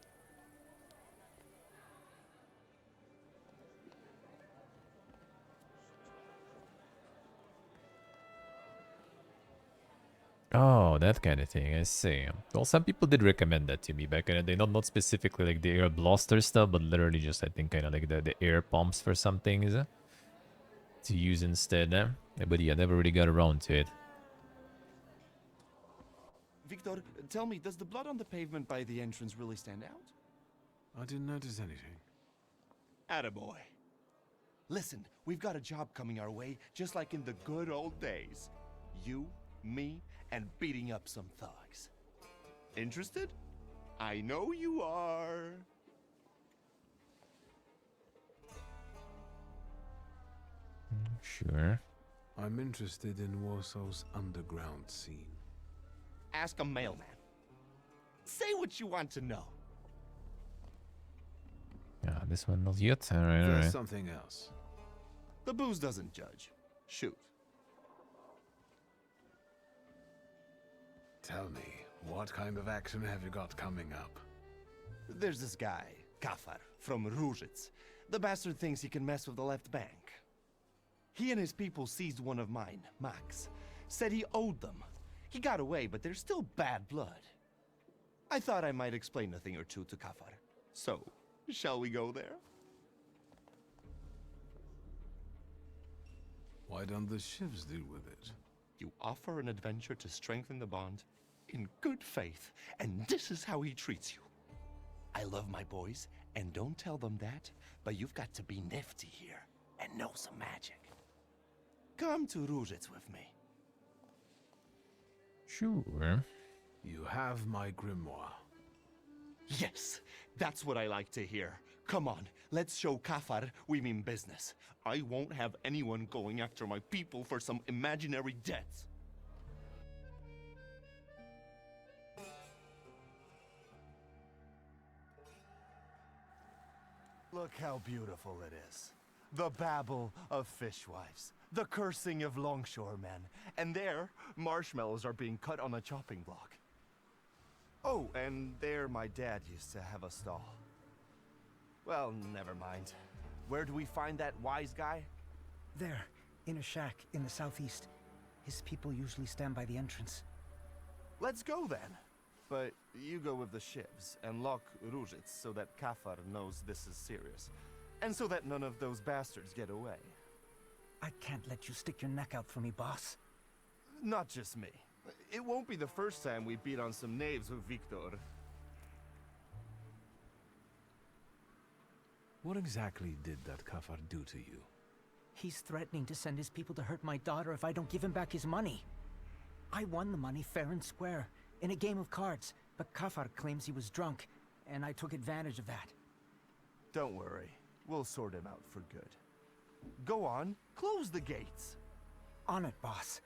Oh, that kind of thing, I see. Well, some people did recommend that to me back in the day. Not specifically like the air blaster stuff, but literally just, I think, kind of like the air pumps for some things to use instead. But yeah, never really got around to it. Victor, tell me, does the blood on the pavement by the entrance really stand out? I didn't notice anything. Attaboy. Listen, we've got a job coming our way, just like in the good old days. You, me, and beating up some thugs. Interested? I know you are. Sure. I'm interested in Warsaw's underground scene. Ask a mailman. Say what you want to know. Yeah, this one not yet. Alright, There's alright. something else. The booze doesn't judge. Shoot. Tell me, what kind of action have you got coming up? There's this guy, Kafar, from Ruzhitz. The bastard thinks he can mess with the left bank. He and his people seized one of mine, Max. Said he owed them. He got away, but there's still bad blood. I thought I might explain a thing or two to Kafar. So, shall we go there? Why don't the shivs deal with it? You offer an adventure to strengthen the bond in good faith, and this is how he treats you. I love my boys, and don't tell them that, but you've got to be nifty here and know some magic. Come to Ruzhitz with me. Sure. You have my grimoire. Yes, that's what I like to hear. Come on, let's show Kafar we mean business. I won't have anyone going after my people for some imaginary debts. Look how beautiful it is. The babble of fishwives, the cursing of longshoremen, and there, marshmallows are being cut on a chopping block. Oh, and there my dad used to have a stall. Well, never mind. Where do we find that wise guy? There, in a shack in the southeast. His people usually stand by the entrance. Let's go then. But you go with the shivs and lock Ruzhitz so that Kafar knows this is serious. And so that none of those bastards get away. I can't let you stick your neck out for me, boss. Not just me. It won't be the first time we beat on some knaves with Victor. What exactly did that Kafar do to you? He's threatening to send his people to hurt my daughter if I don't give him back his money. I won the money fair and square, in a game of cards, but Kafar claims he was drunk, and I took advantage of that. Don't worry. We'll sort him out for good. Go on, close the gates. On it, boss.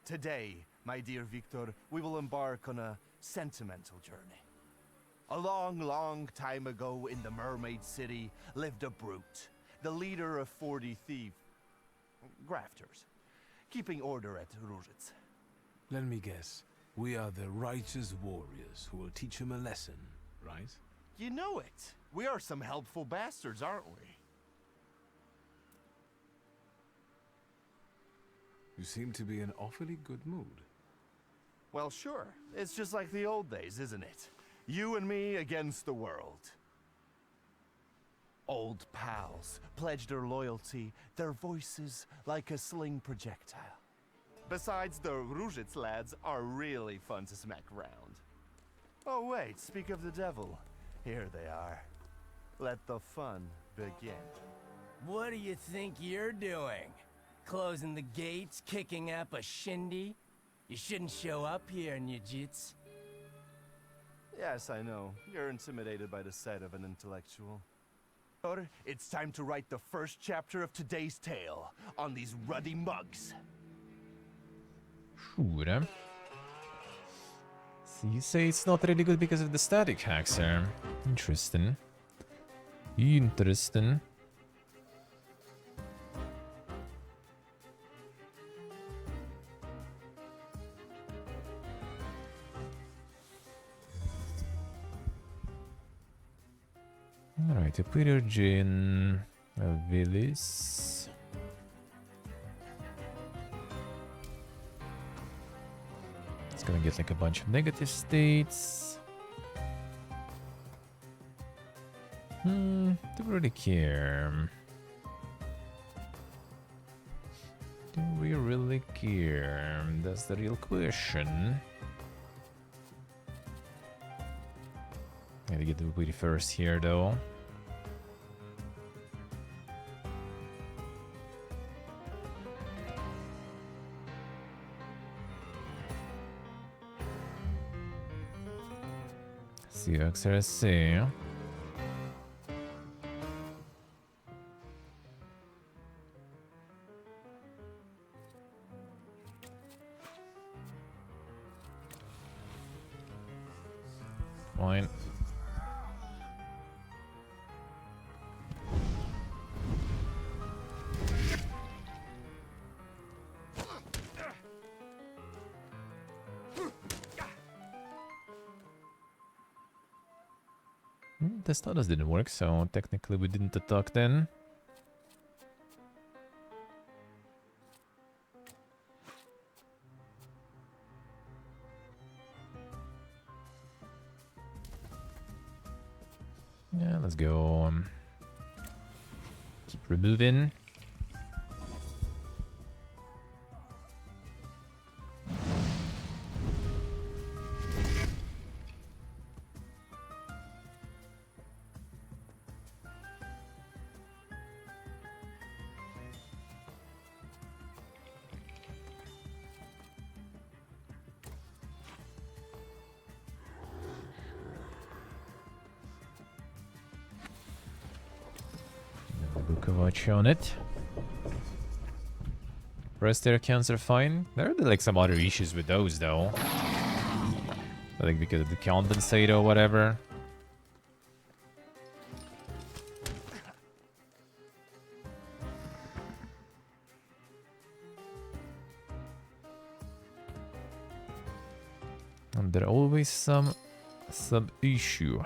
Today, my dear Victor, we will embark on a sentimental journey. A long, long time ago in the Mermaid City lived a brute, the leader of 40 grafters, keeping order at Ruzhitz. Let me guess. We are the righteous warriors who will teach him a lesson, right? You know it. We are some helpful bastards, aren't we? You seem to be in awfully good mood. Well, sure. It's just like the old days, isn't it? You and me against the world. Old pals pledge their loyalty, their voices like a sling projectile. Besides, the Ruzhitz lads are really fun to smack around. Oh wait, speak of the devil. Here they are. Let the fun begin. What do you think you're doing? Closing the gates, kicking up a shindy? You shouldn't show up here, Nujits. Yes, I know. You're intimidated by the sight of an intellectual. Or it's time to write the first chapter of today's tale on these ruddy mugs. Sure. So you say it's not really good because of the static hacks here. Interesting. Interesting. Alright, a Thaumaturge, a Willis. It's gonna get like a bunch of negative states. Don't really care. Do we really care? That's the real question. Gotta get the booty first here, though. CXRC. Fine. The status didn't work, so technically we didn't attack then. Yeah, let's go. Keep removing. Bukovac on it. Rest their accounts are fine. There are like some other issues with those though. I think because of the compensate or whatever. And there are always some issue.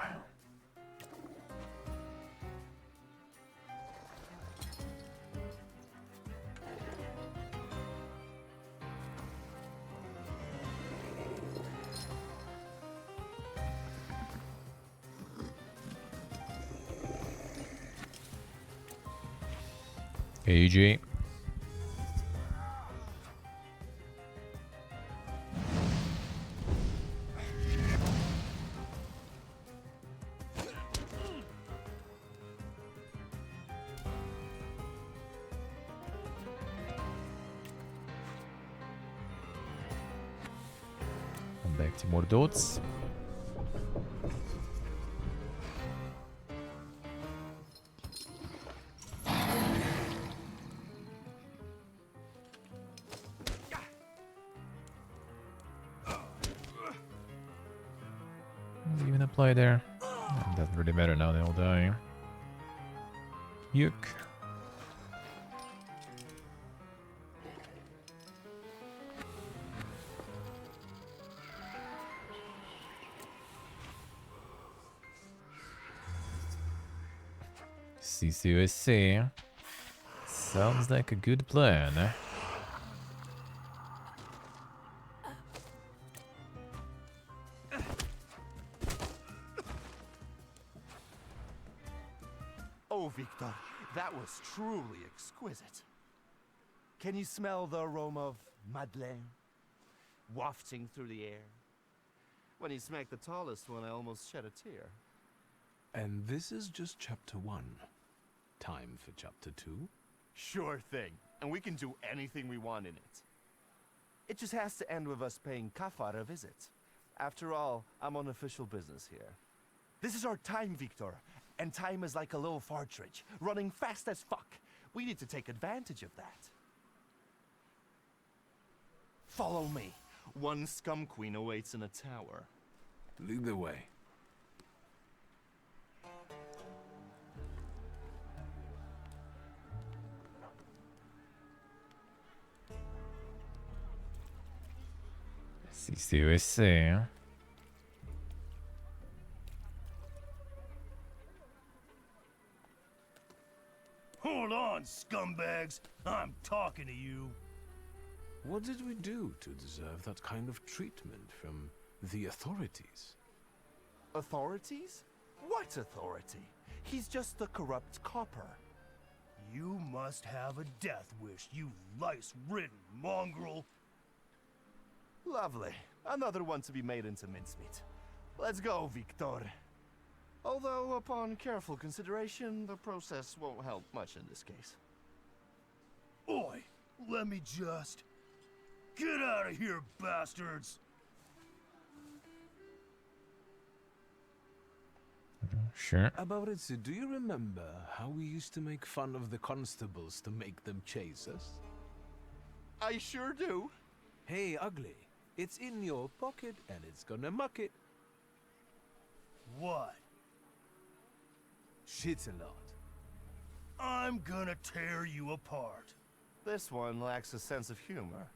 AJ. And back to more dots. Even apply there. Doesn't really matter now, they all die. Yuck. CCUSC. Sounds like a good plan. Oh, Victor, that was truly exquisite. Can you smell the aroma of Madeleine wafting through the air? When you smacked the tallest one, I almost shed a tear. And this is just chapter 1. Time for chapter 2? Sure thing. And we can do anything we want in it. It just has to end with us paying Kafar a visit. After all, I'm on official business here. This is our time, Victor. And time is like a little partridge, running fast as fuck. We need to take advantage of that. Follow me. One scum queen awaits in a tower. Lead the way. CCUSC. Hold on, scumbags. I'm talking to you. What did we do to deserve that kind of treatment from the authorities? Authorities? What authority? He's just a corrupt copper. You must have a death wish, you lice-ridden mongrel. Lovely. Another one to be made into mincemeat. Let's go, Victor. Although, upon careful consideration, the process won't help much in this case. Oi, let me just... Get out of here, bastards! Sure. About it, do you remember how we used to make fun of the constables to make them chase us? I sure do. Hey, ugly. It's in your pocket and it's gonna muck it. What? Shit a lot. I'm gonna tear you apart. This one lacks a sense of humor.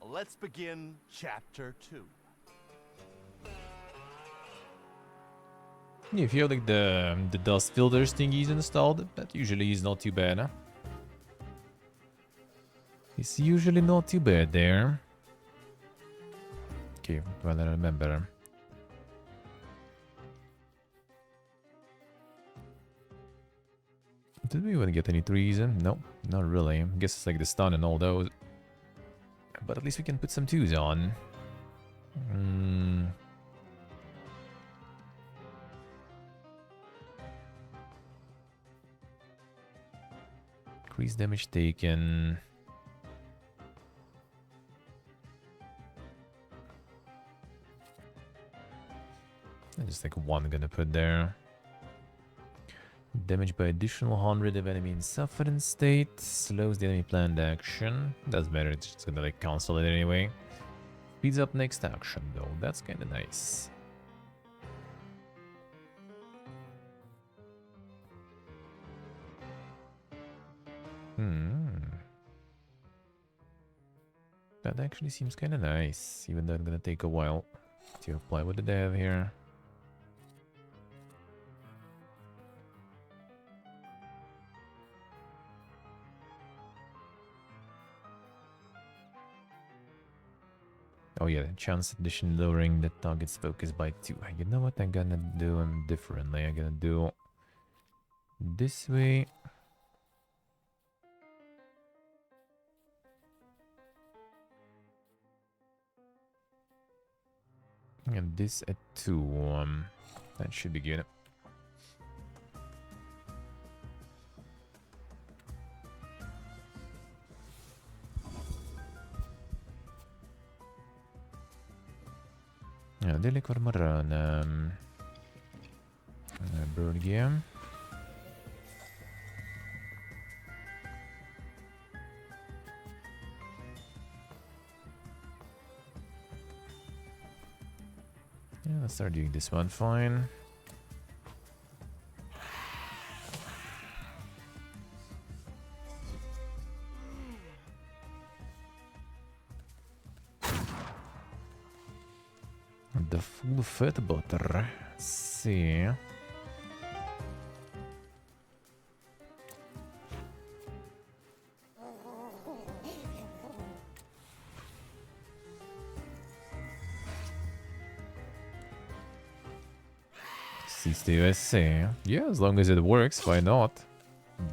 Let's begin Chapter 2. If you have like the dust filters thingies installed, that usually is not too bad, huh? It's usually not too bad there. Okay, well I remember. Did we even get any trees in? No, not really. I guess it's like the stun and all those. But at least we can put some twos on. Increase damage taken. I just think one gonna put there. Damage by additional 100 of enemy in suffering state. Slows the enemy planned action. Doesn't matter, it's just gonna like cancel it anyway. Speeds up next action though, that's kinda nice. That actually seems kinda nice, even though it's gonna take a while to apply. What did they have here? Oh yeah, chance addition lowering the target's focus by 2. You know what I'm gonna do differently. I'm gonna do this way. And this at 2. That should be good. Ja, det är lika marran. Bird game. Yeah, let's start doing this one fine. The full fat butter. Let's see. The USA. Yeah, as long as it works, why not?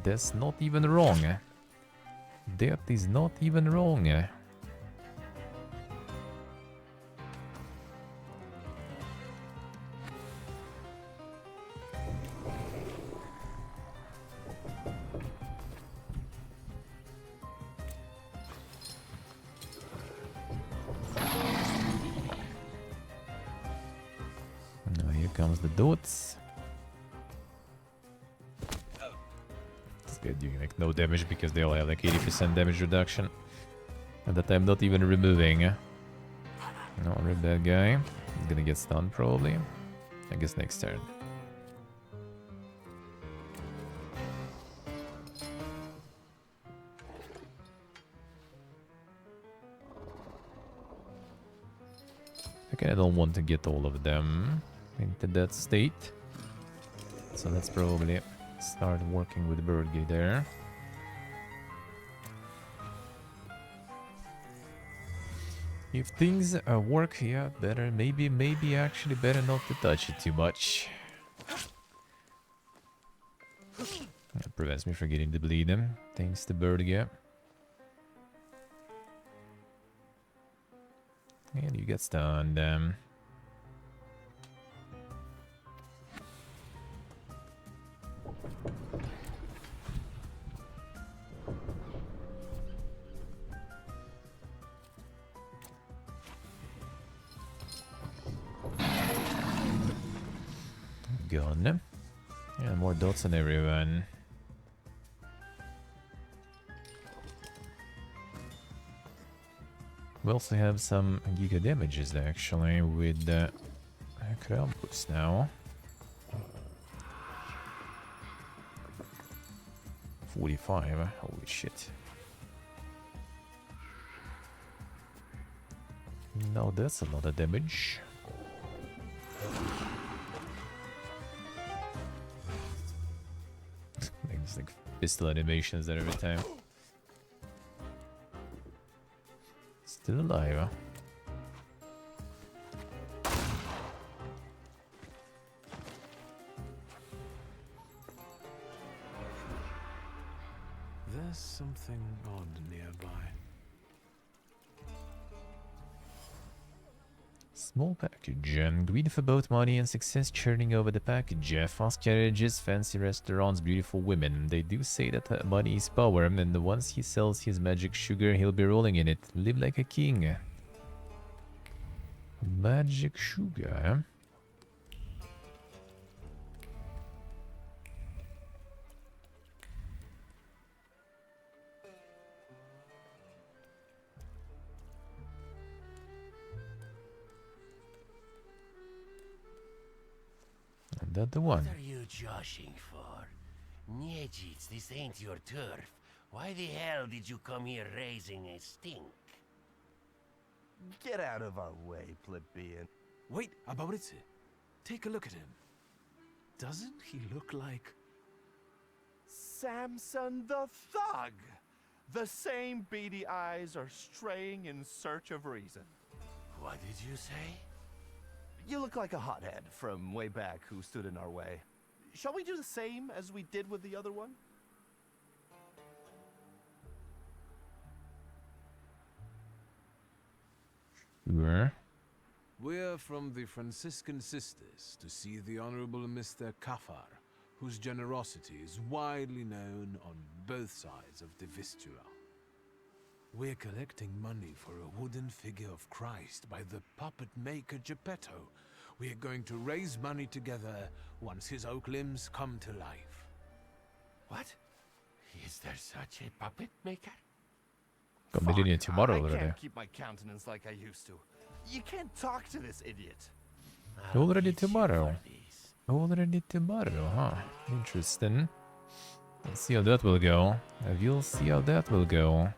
That's not even wrong. That is not even wrong. Now here comes the dots. They're doing like no damage because they all have like 80% damage reduction. And that I'm not even removing. No, rip that guy. He's gonna get stunned probably. I guess next turn. Okay, I don't want to get all of them into that state. So let's probably start working with Birdie there. If things work, yeah, better. Maybe actually better not to touch it too much. prevents me from getting the bleeding. Thanks to Bird, yeah. And you get stunned. Gone. Yeah, more dots on everyone. We also have some giga damages actually with Krampus now. 45, holy shit. Now that's a lot of damage. It's like pistol animations there every time. Still alive, huh? There's something odd nearby. Small package. Greedy for both money and success, churning over the package. Fast carriages, fancy restaurants, beautiful women. They do say that money is power, and once he sells his magic sugar, he'll be rolling in it. Live like a king. Magic sugar, huh? That the one. What are you joshing for? Niejits, this ain't your turf. Why the hell did you come here raising a stink? Get out of our way, plebeian. Wait, Abauritse. Take a look at him. Doesn't he look like... Samson the Thug! The same beady eyes are straying in search of reason. What did you say? You look like a hothead from way back who stood in our way. Shall we do the same as we did with the other one? Sure. We're from the Franciscan Sisters to see the Honorable Mr. Kafar, whose generosity is widely known on both sides of the Vistula. We're collecting money for a wooden figure of Christ by the puppet maker Geppetto. We're going to raise money together once his oak limbs come to life. What? Is there such a puppet maker? Got Millennium tomorrow I already. can't keep my countenance like I used to. You can't talk to this idiot. Already tomorrow. Already tomorrow, huh? Interesting. Let's see how that will go. We'll see how that will go.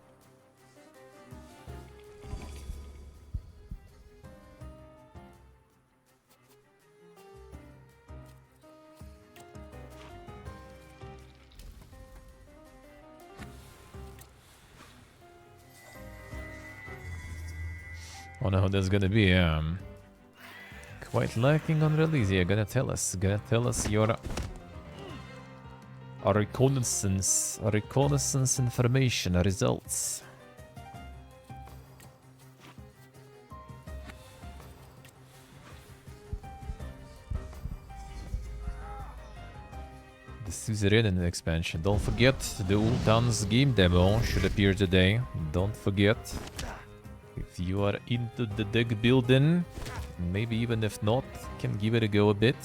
Oh no, that's gonna be quite lacking on release. Yeah, gonna tell us your reconnaissance information results. The Suzerain expansion. Don't forget the Ultan's game demo should appear today. Don't forget. If you are into the deck building, maybe even if not, can give it a go a bit.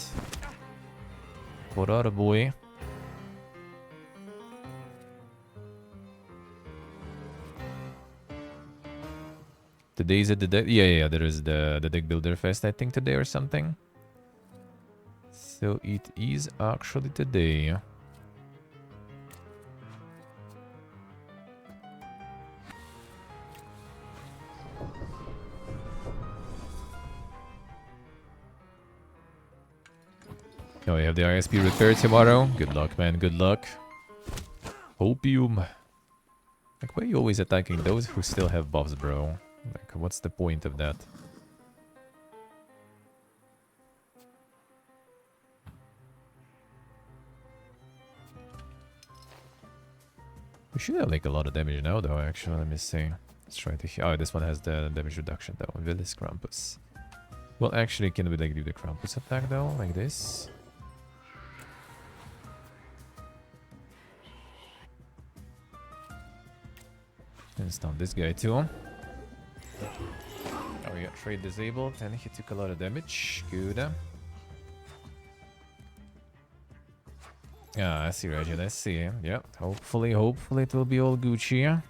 For our boy. Today's at the deck. Yeah, there is the deck builder fest, I think, today or something. So it is actually today. Oh, you have the ISP repair tomorrow. Good luck, man. Good luck. Opium. Like, why are you always attacking those who still have buffs, bro? Like, what's the point of that? We should have like a lot of damage now though, actually. Let me see. Let's try to... Oh, this one has the damage reduction though. Willis Krampus. Well, actually, can we like do the Krampus attack though? Like this? And stun this guy too. Oh yeah, trade disabled and he took a lot of damage. Good. Yeah, I see, Reggie. I see. Yeah, hopefully it will be all Gucci.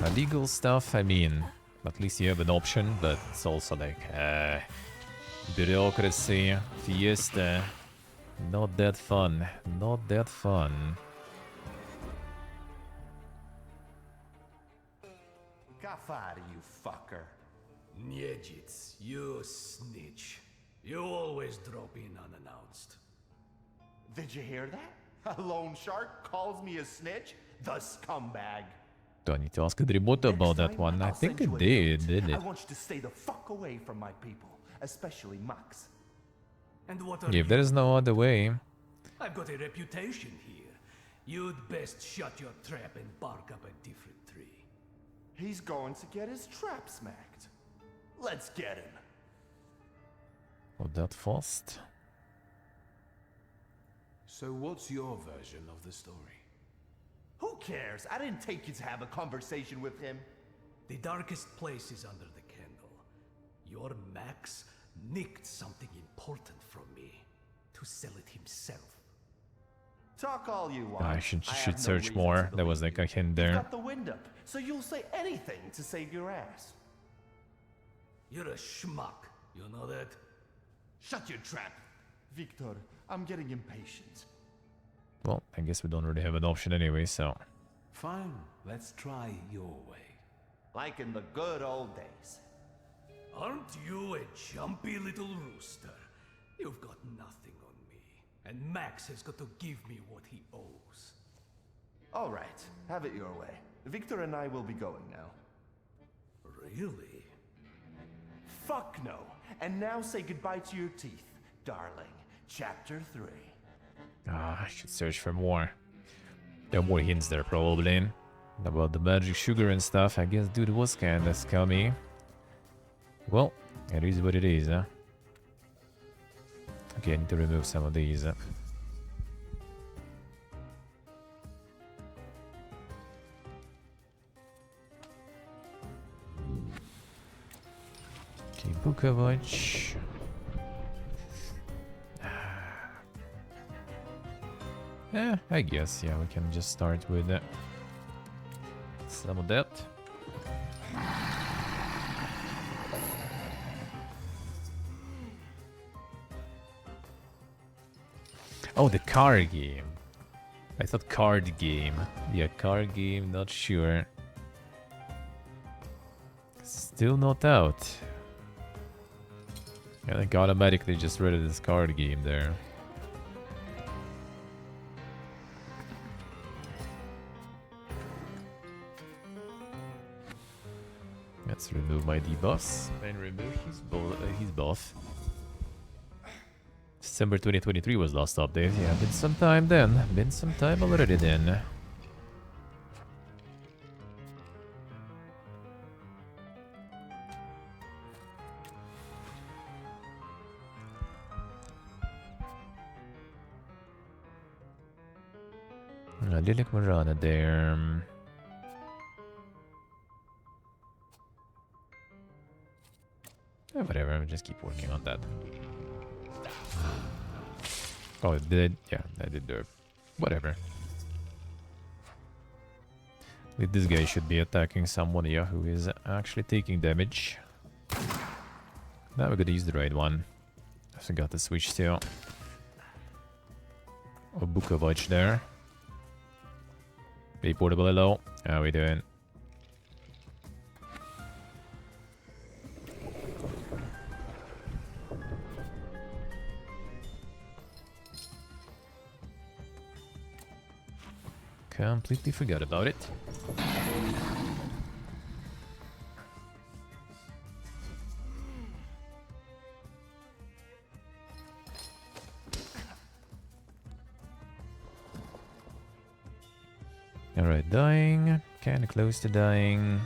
Illegal stuff, I mean, at least you have an option, but it's also like, bureaucracy, fiesta. Not that fun. Not that fun. Kafar, you fucker. Niedzits, you snitch. You always drop in unannounced. Did you hear that? A loan shark calls me a snitch? The scumbag. Do I need to ask Adributo about that one? I think I did I it? want you to stay the fuck away from my people, especially Max. And what are If you? there is no other way. I've got a reputation here. You'd best shut your trap and bark up a different tree. He's going to get his trap smacked. Let's get him. Oh, that fast? So what's your version of the story? Who cares? I didn't take you to have a conversation with him. The darkest place is under the candle. Your Max nicked something important from me to sell it himself. Talk all you want. I should have no search reason more. to There was like a hint You've there. got the wind up, so you'll say anything to save your ass. You're a schmuck. You know that? Shut your trap. Victor, I'm getting impatient. Well, I guess we don't really have an option anyway, so... Fine, let's try your way. Like in the good old days. Aren't you a jumpy little rooster? You've got nothing on me. And Max has got to give me what he owes. All right, have it your way. Victor and I will be going now. Really? Fuck no. And now say goodbye to your teeth, darling. Chapter 3. Ah, I should search for more. There are more hints there, probably. About the magic sugar and stuff. I guess dude was kinda scummy. Well, it is what it is, huh? Okay, I need to remove some of these. Okay, Bukovac. Yeah, I guess, yeah, we can just start with some of that. Oh, the card game. I thought card game. Yeah, card game, not sure. Still not out. I think automatically just read this card game there. Let's remove my debuffs and remove his buff. December 2023 was last update. Yeah, been some time then. Been some time already then. Lilac Marana there. Whatever, I'll just keep working on that. Oh, it did? Yeah, I did derp. Whatever. This guy should be attacking someone here who is actually taking damage. Now we're gonna use the right one. I forgot to switch to Bukovac there. Be portable, hello. How we doing? Completely forgot about it. Alright, dying. Kinda close to dying.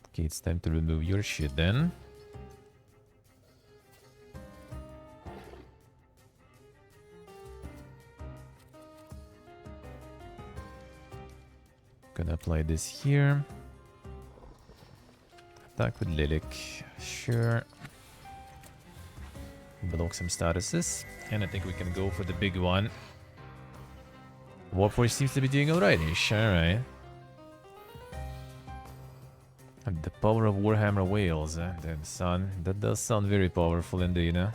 Okay, it's time to remove your shit then. Gonna apply this here. Attack with Lilik. Sure. Block some statuses. And I think we can go for the big one. Warforge seems to be doing alright-ish. Alright. And the power of Warhammer Whales, then son. That does sound very powerful indeed, huh?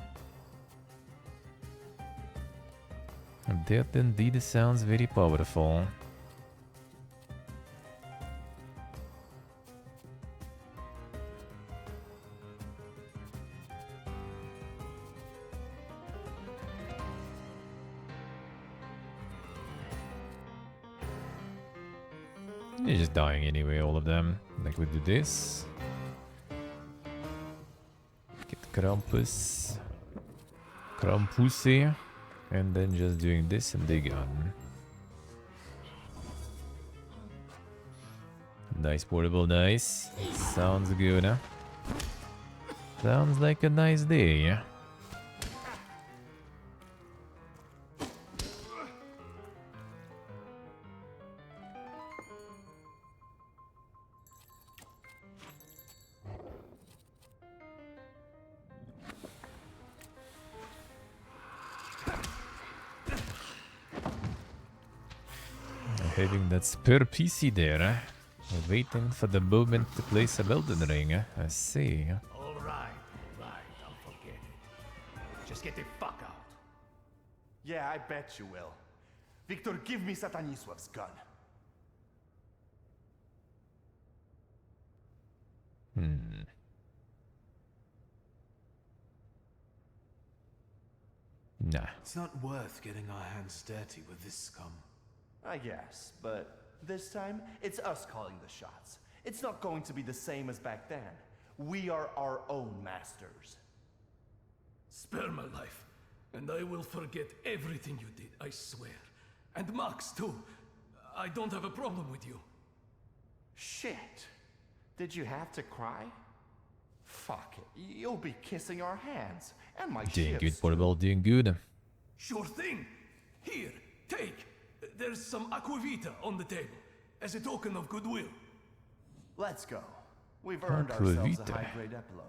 That indeed sounds very powerful. They're just dying anyway, all of them. Like we do this. Get Krampus. Krampusy. And then just doing this and they gun. Nice portable dice. Sounds good, huh? Sounds like a nice day. Having that spare PC there, waiting for the moment to place a Elden Ring. I see. All right, I'll forget it. Just get the fuck out. Yeah, I bet you will. Victor, give me Sataniswav's gun. Nah. It's not worth getting our hands dirty with this scum. I guess, but this time, it's us calling the shots. It's not going to be the same as back then. We are our own masters. Spare my life, and I will forget everything you did, I swear. And Max, too. I don't have a problem with you. Shit. Did you have to cry? Fuck it. You'll be kissing our hands. And my Doing ships, good, portable, doing good. Sure thing. Here, take. There's some aquavita on the table, as a token of goodwill. Let's go. We've earned ourselves a Aquavita. high-grade epilogue.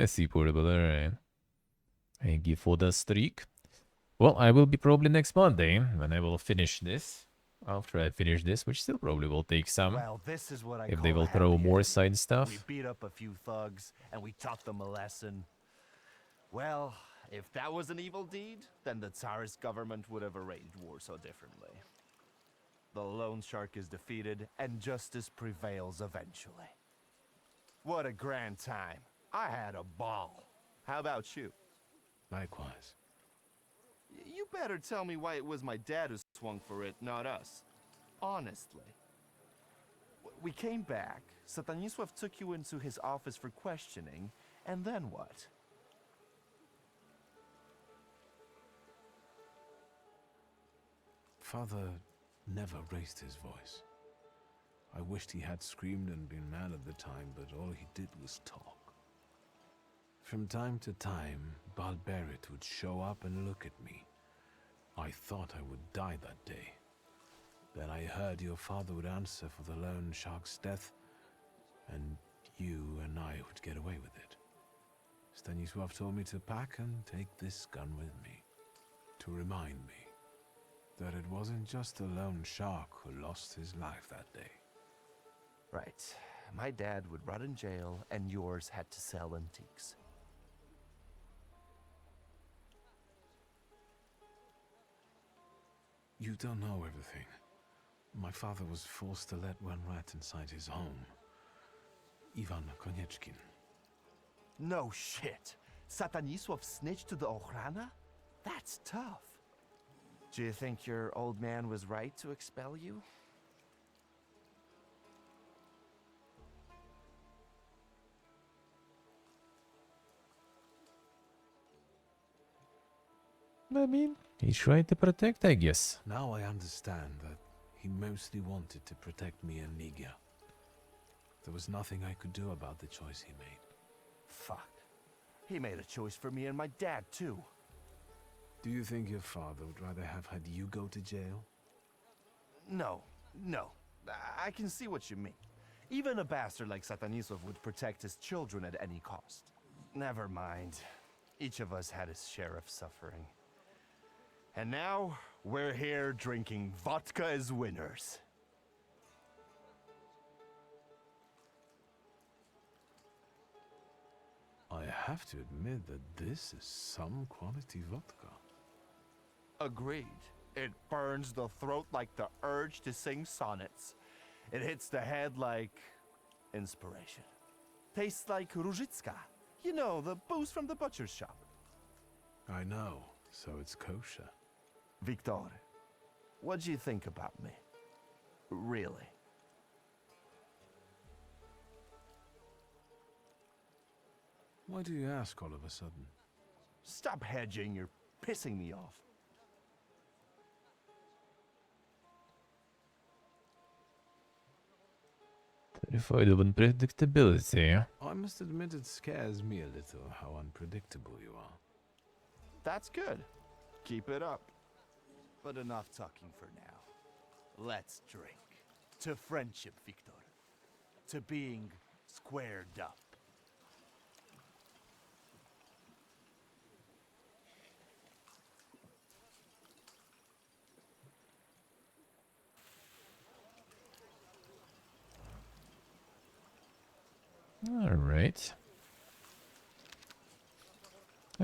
I see, portable, alright. Thank you for the streak. Well, I will be probably next Monday when I will finish this. After I finish this, which still probably will take some. Well, this is what I if call they will a throw happy more ending. side stuff. We beat up a few thugs, and we taught them a lesson. Well, if that was an evil deed, then the Tsarist government would have arranged war so differently. The loan shark is defeated, and justice prevails eventually. What a grand time. I had a ball. How about you? Likewise. You better tell me why it was my dad who swung for it, not us. Honestly. We came back, Sataniswav took you into his office for questioning, and then what? Father never raised his voice. I wished he had screamed and been mad at the time, but all he did was talk. From time to time, Balberit would show up and look at me. I thought I would die that day. Then I heard your father would answer for the lone shark's death, and you and I would get away with it. Stanisław told me to pack and take this gun with me, to remind me that it wasn't just the lone shark who lost his life that day. Right. My dad would rot in jail, and yours had to sell antiques. You don't know everything. My father was forced to let one rat inside his home. Ivan Konieczkin. No shit. Satanisław snitched to the Ochrana? That's tough. Do you think your old man was right to expel you? I mean, He tried to protect, I guess. Now I understand that he mostly wanted to protect me and Ligia. There was nothing I could do about the choice he made. Fuck. He made a choice for me and my dad, too. Do you think your father would rather have had you go to jail? No. I can see what you mean. Even a bastard like Satanisov would protect his children at any cost. Never mind. Each of us had his share of suffering. And now, we're here drinking vodka as winners. I have to admit that this is some quality vodka. Agreed. It burns the throat like the urge to sing sonnets. It hits the head like inspiration. Tastes like Różicka. You know, the booze from the butcher's shop. I know, so it's kosher. Victor, what do you think about me? Really? Why do you ask all of a sudden? Stop hedging, you're pissing me off. Terrified of unpredictability. I must admit it scares me a little how unpredictable you are. That's good. Keep it up. But enough talking for now. Let's drink. To friendship, Victor. To being squared up. Alright.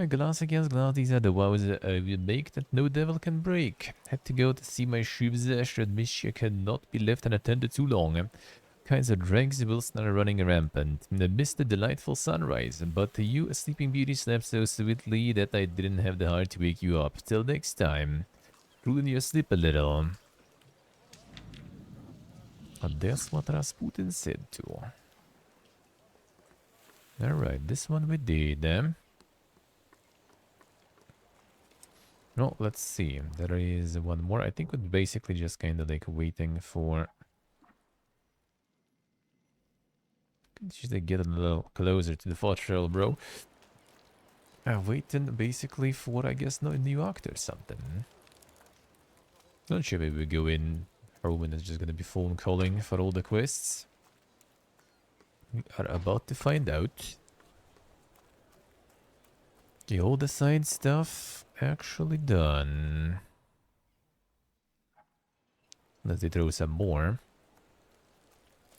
Glass against glass, these are the vows we make that no devil can break. Had to go to see my shoes, should Misha cannot be left unattended too long. Kaiser drinks whilst not running rampant. I missed the delightful sunrise, but you, a sleeping beauty, slept so sweetly that I didn't have the heart to wake you up. Till next time. Ruin your sleep a little. And that's what Rasputin said too. Alright, this one we did. No, let's see. There is one more. I think we're basically just kind of like waiting for... Just get a little closer to the fortress, bro. Waiting basically for, I guess, no new actor or something. Not sure, maybe we go in. Roman is just gonna be phone calling for all the quests. We are about to find out. Okay, all the side stuff actually done. Unless they throw some more.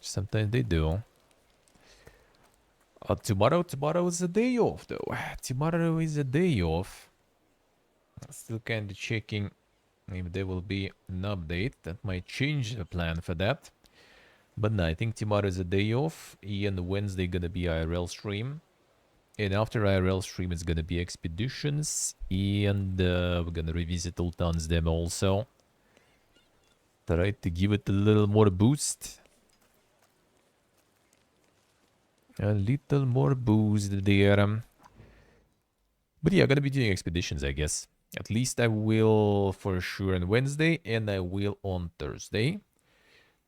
Sometimes they do. Tomorrow is a day off though. Tomorrow is a day off. Still kind of checking if there will be an update that might change the plan for that. But no, I think tomorrow is a day off, and Wednesday gonna be IRL stream. And after IRL stream it's gonna be expeditions, and we're gonna revisit Ultan's demo also. Try to give it a little more boost. A little more boost there. But yeah, gonna be doing expeditions, I guess. At least I will for sure on Wednesday, and I will on Thursday.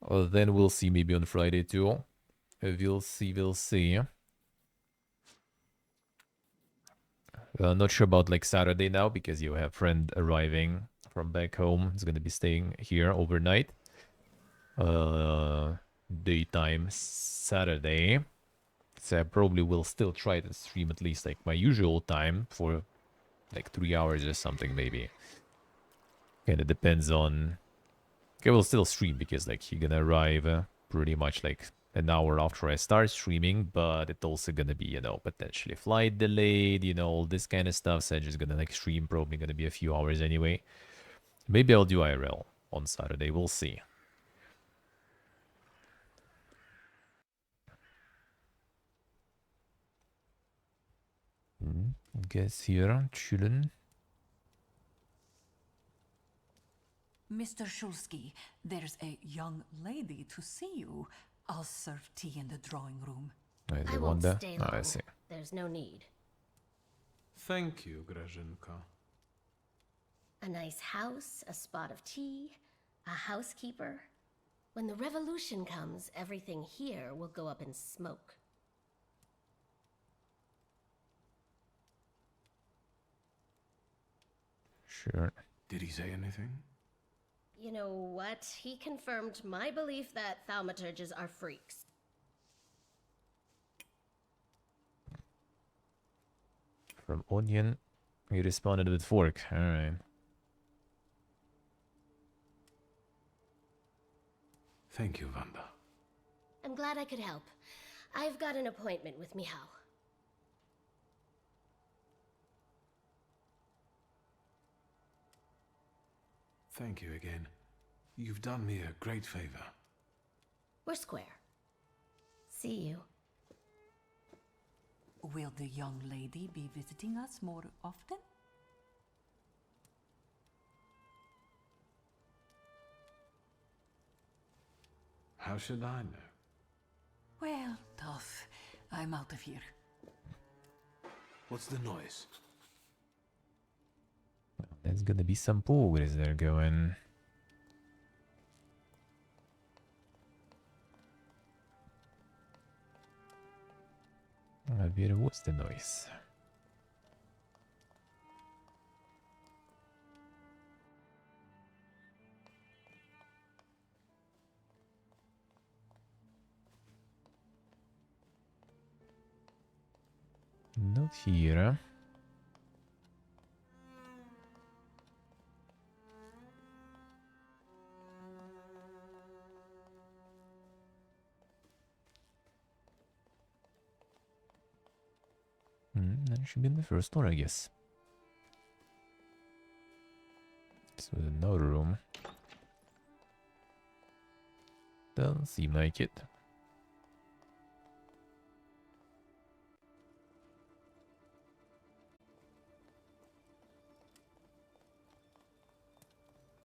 Then we'll see, maybe on Friday too. We'll see. Not sure about like Saturday now, because you have a friend arriving from back home. He's gonna be staying here overnight. Daytime Saturday. So I probably will still try to stream at least like my usual time for like 3 hours or something maybe. Kinda depends on... Okay, we'll still stream because like he's gonna arrive pretty much like an hour after I start streaming, but it's also gonna be, you know, potentially flight delayed, you know, all this kind of stuff. So I'm just gonna like stream, probably gonna be a few hours anyway. Maybe I'll do IRL on Saturday, we'll see. Guess here, chillin'. Mr. Shulsky, there's a young lady to see you. I'll serve tea in the drawing room. I won't stay long. I see. There's no need. Thank you, Grażynka. A nice house, a spot of tea, a housekeeper. When the revolution comes, everything here will go up in smoke. Sure. Did he say anything? You know what? He confirmed my belief that Thaumaturges are freaks. From Onion, he responded with fork. Alright. Thank you, Wanda. I'm glad I could help. I've got an appointment with Michał. Thank you again. You've done me a great favor. We're square. See you. Will the young lady be visiting us more often? How should I know? Well, tough. I'm out of here. What's the noise? There's gonna be some progress there going. What's the noise? Not here. That should be in the first floor, I guess. So no room. Doesn't seem like it.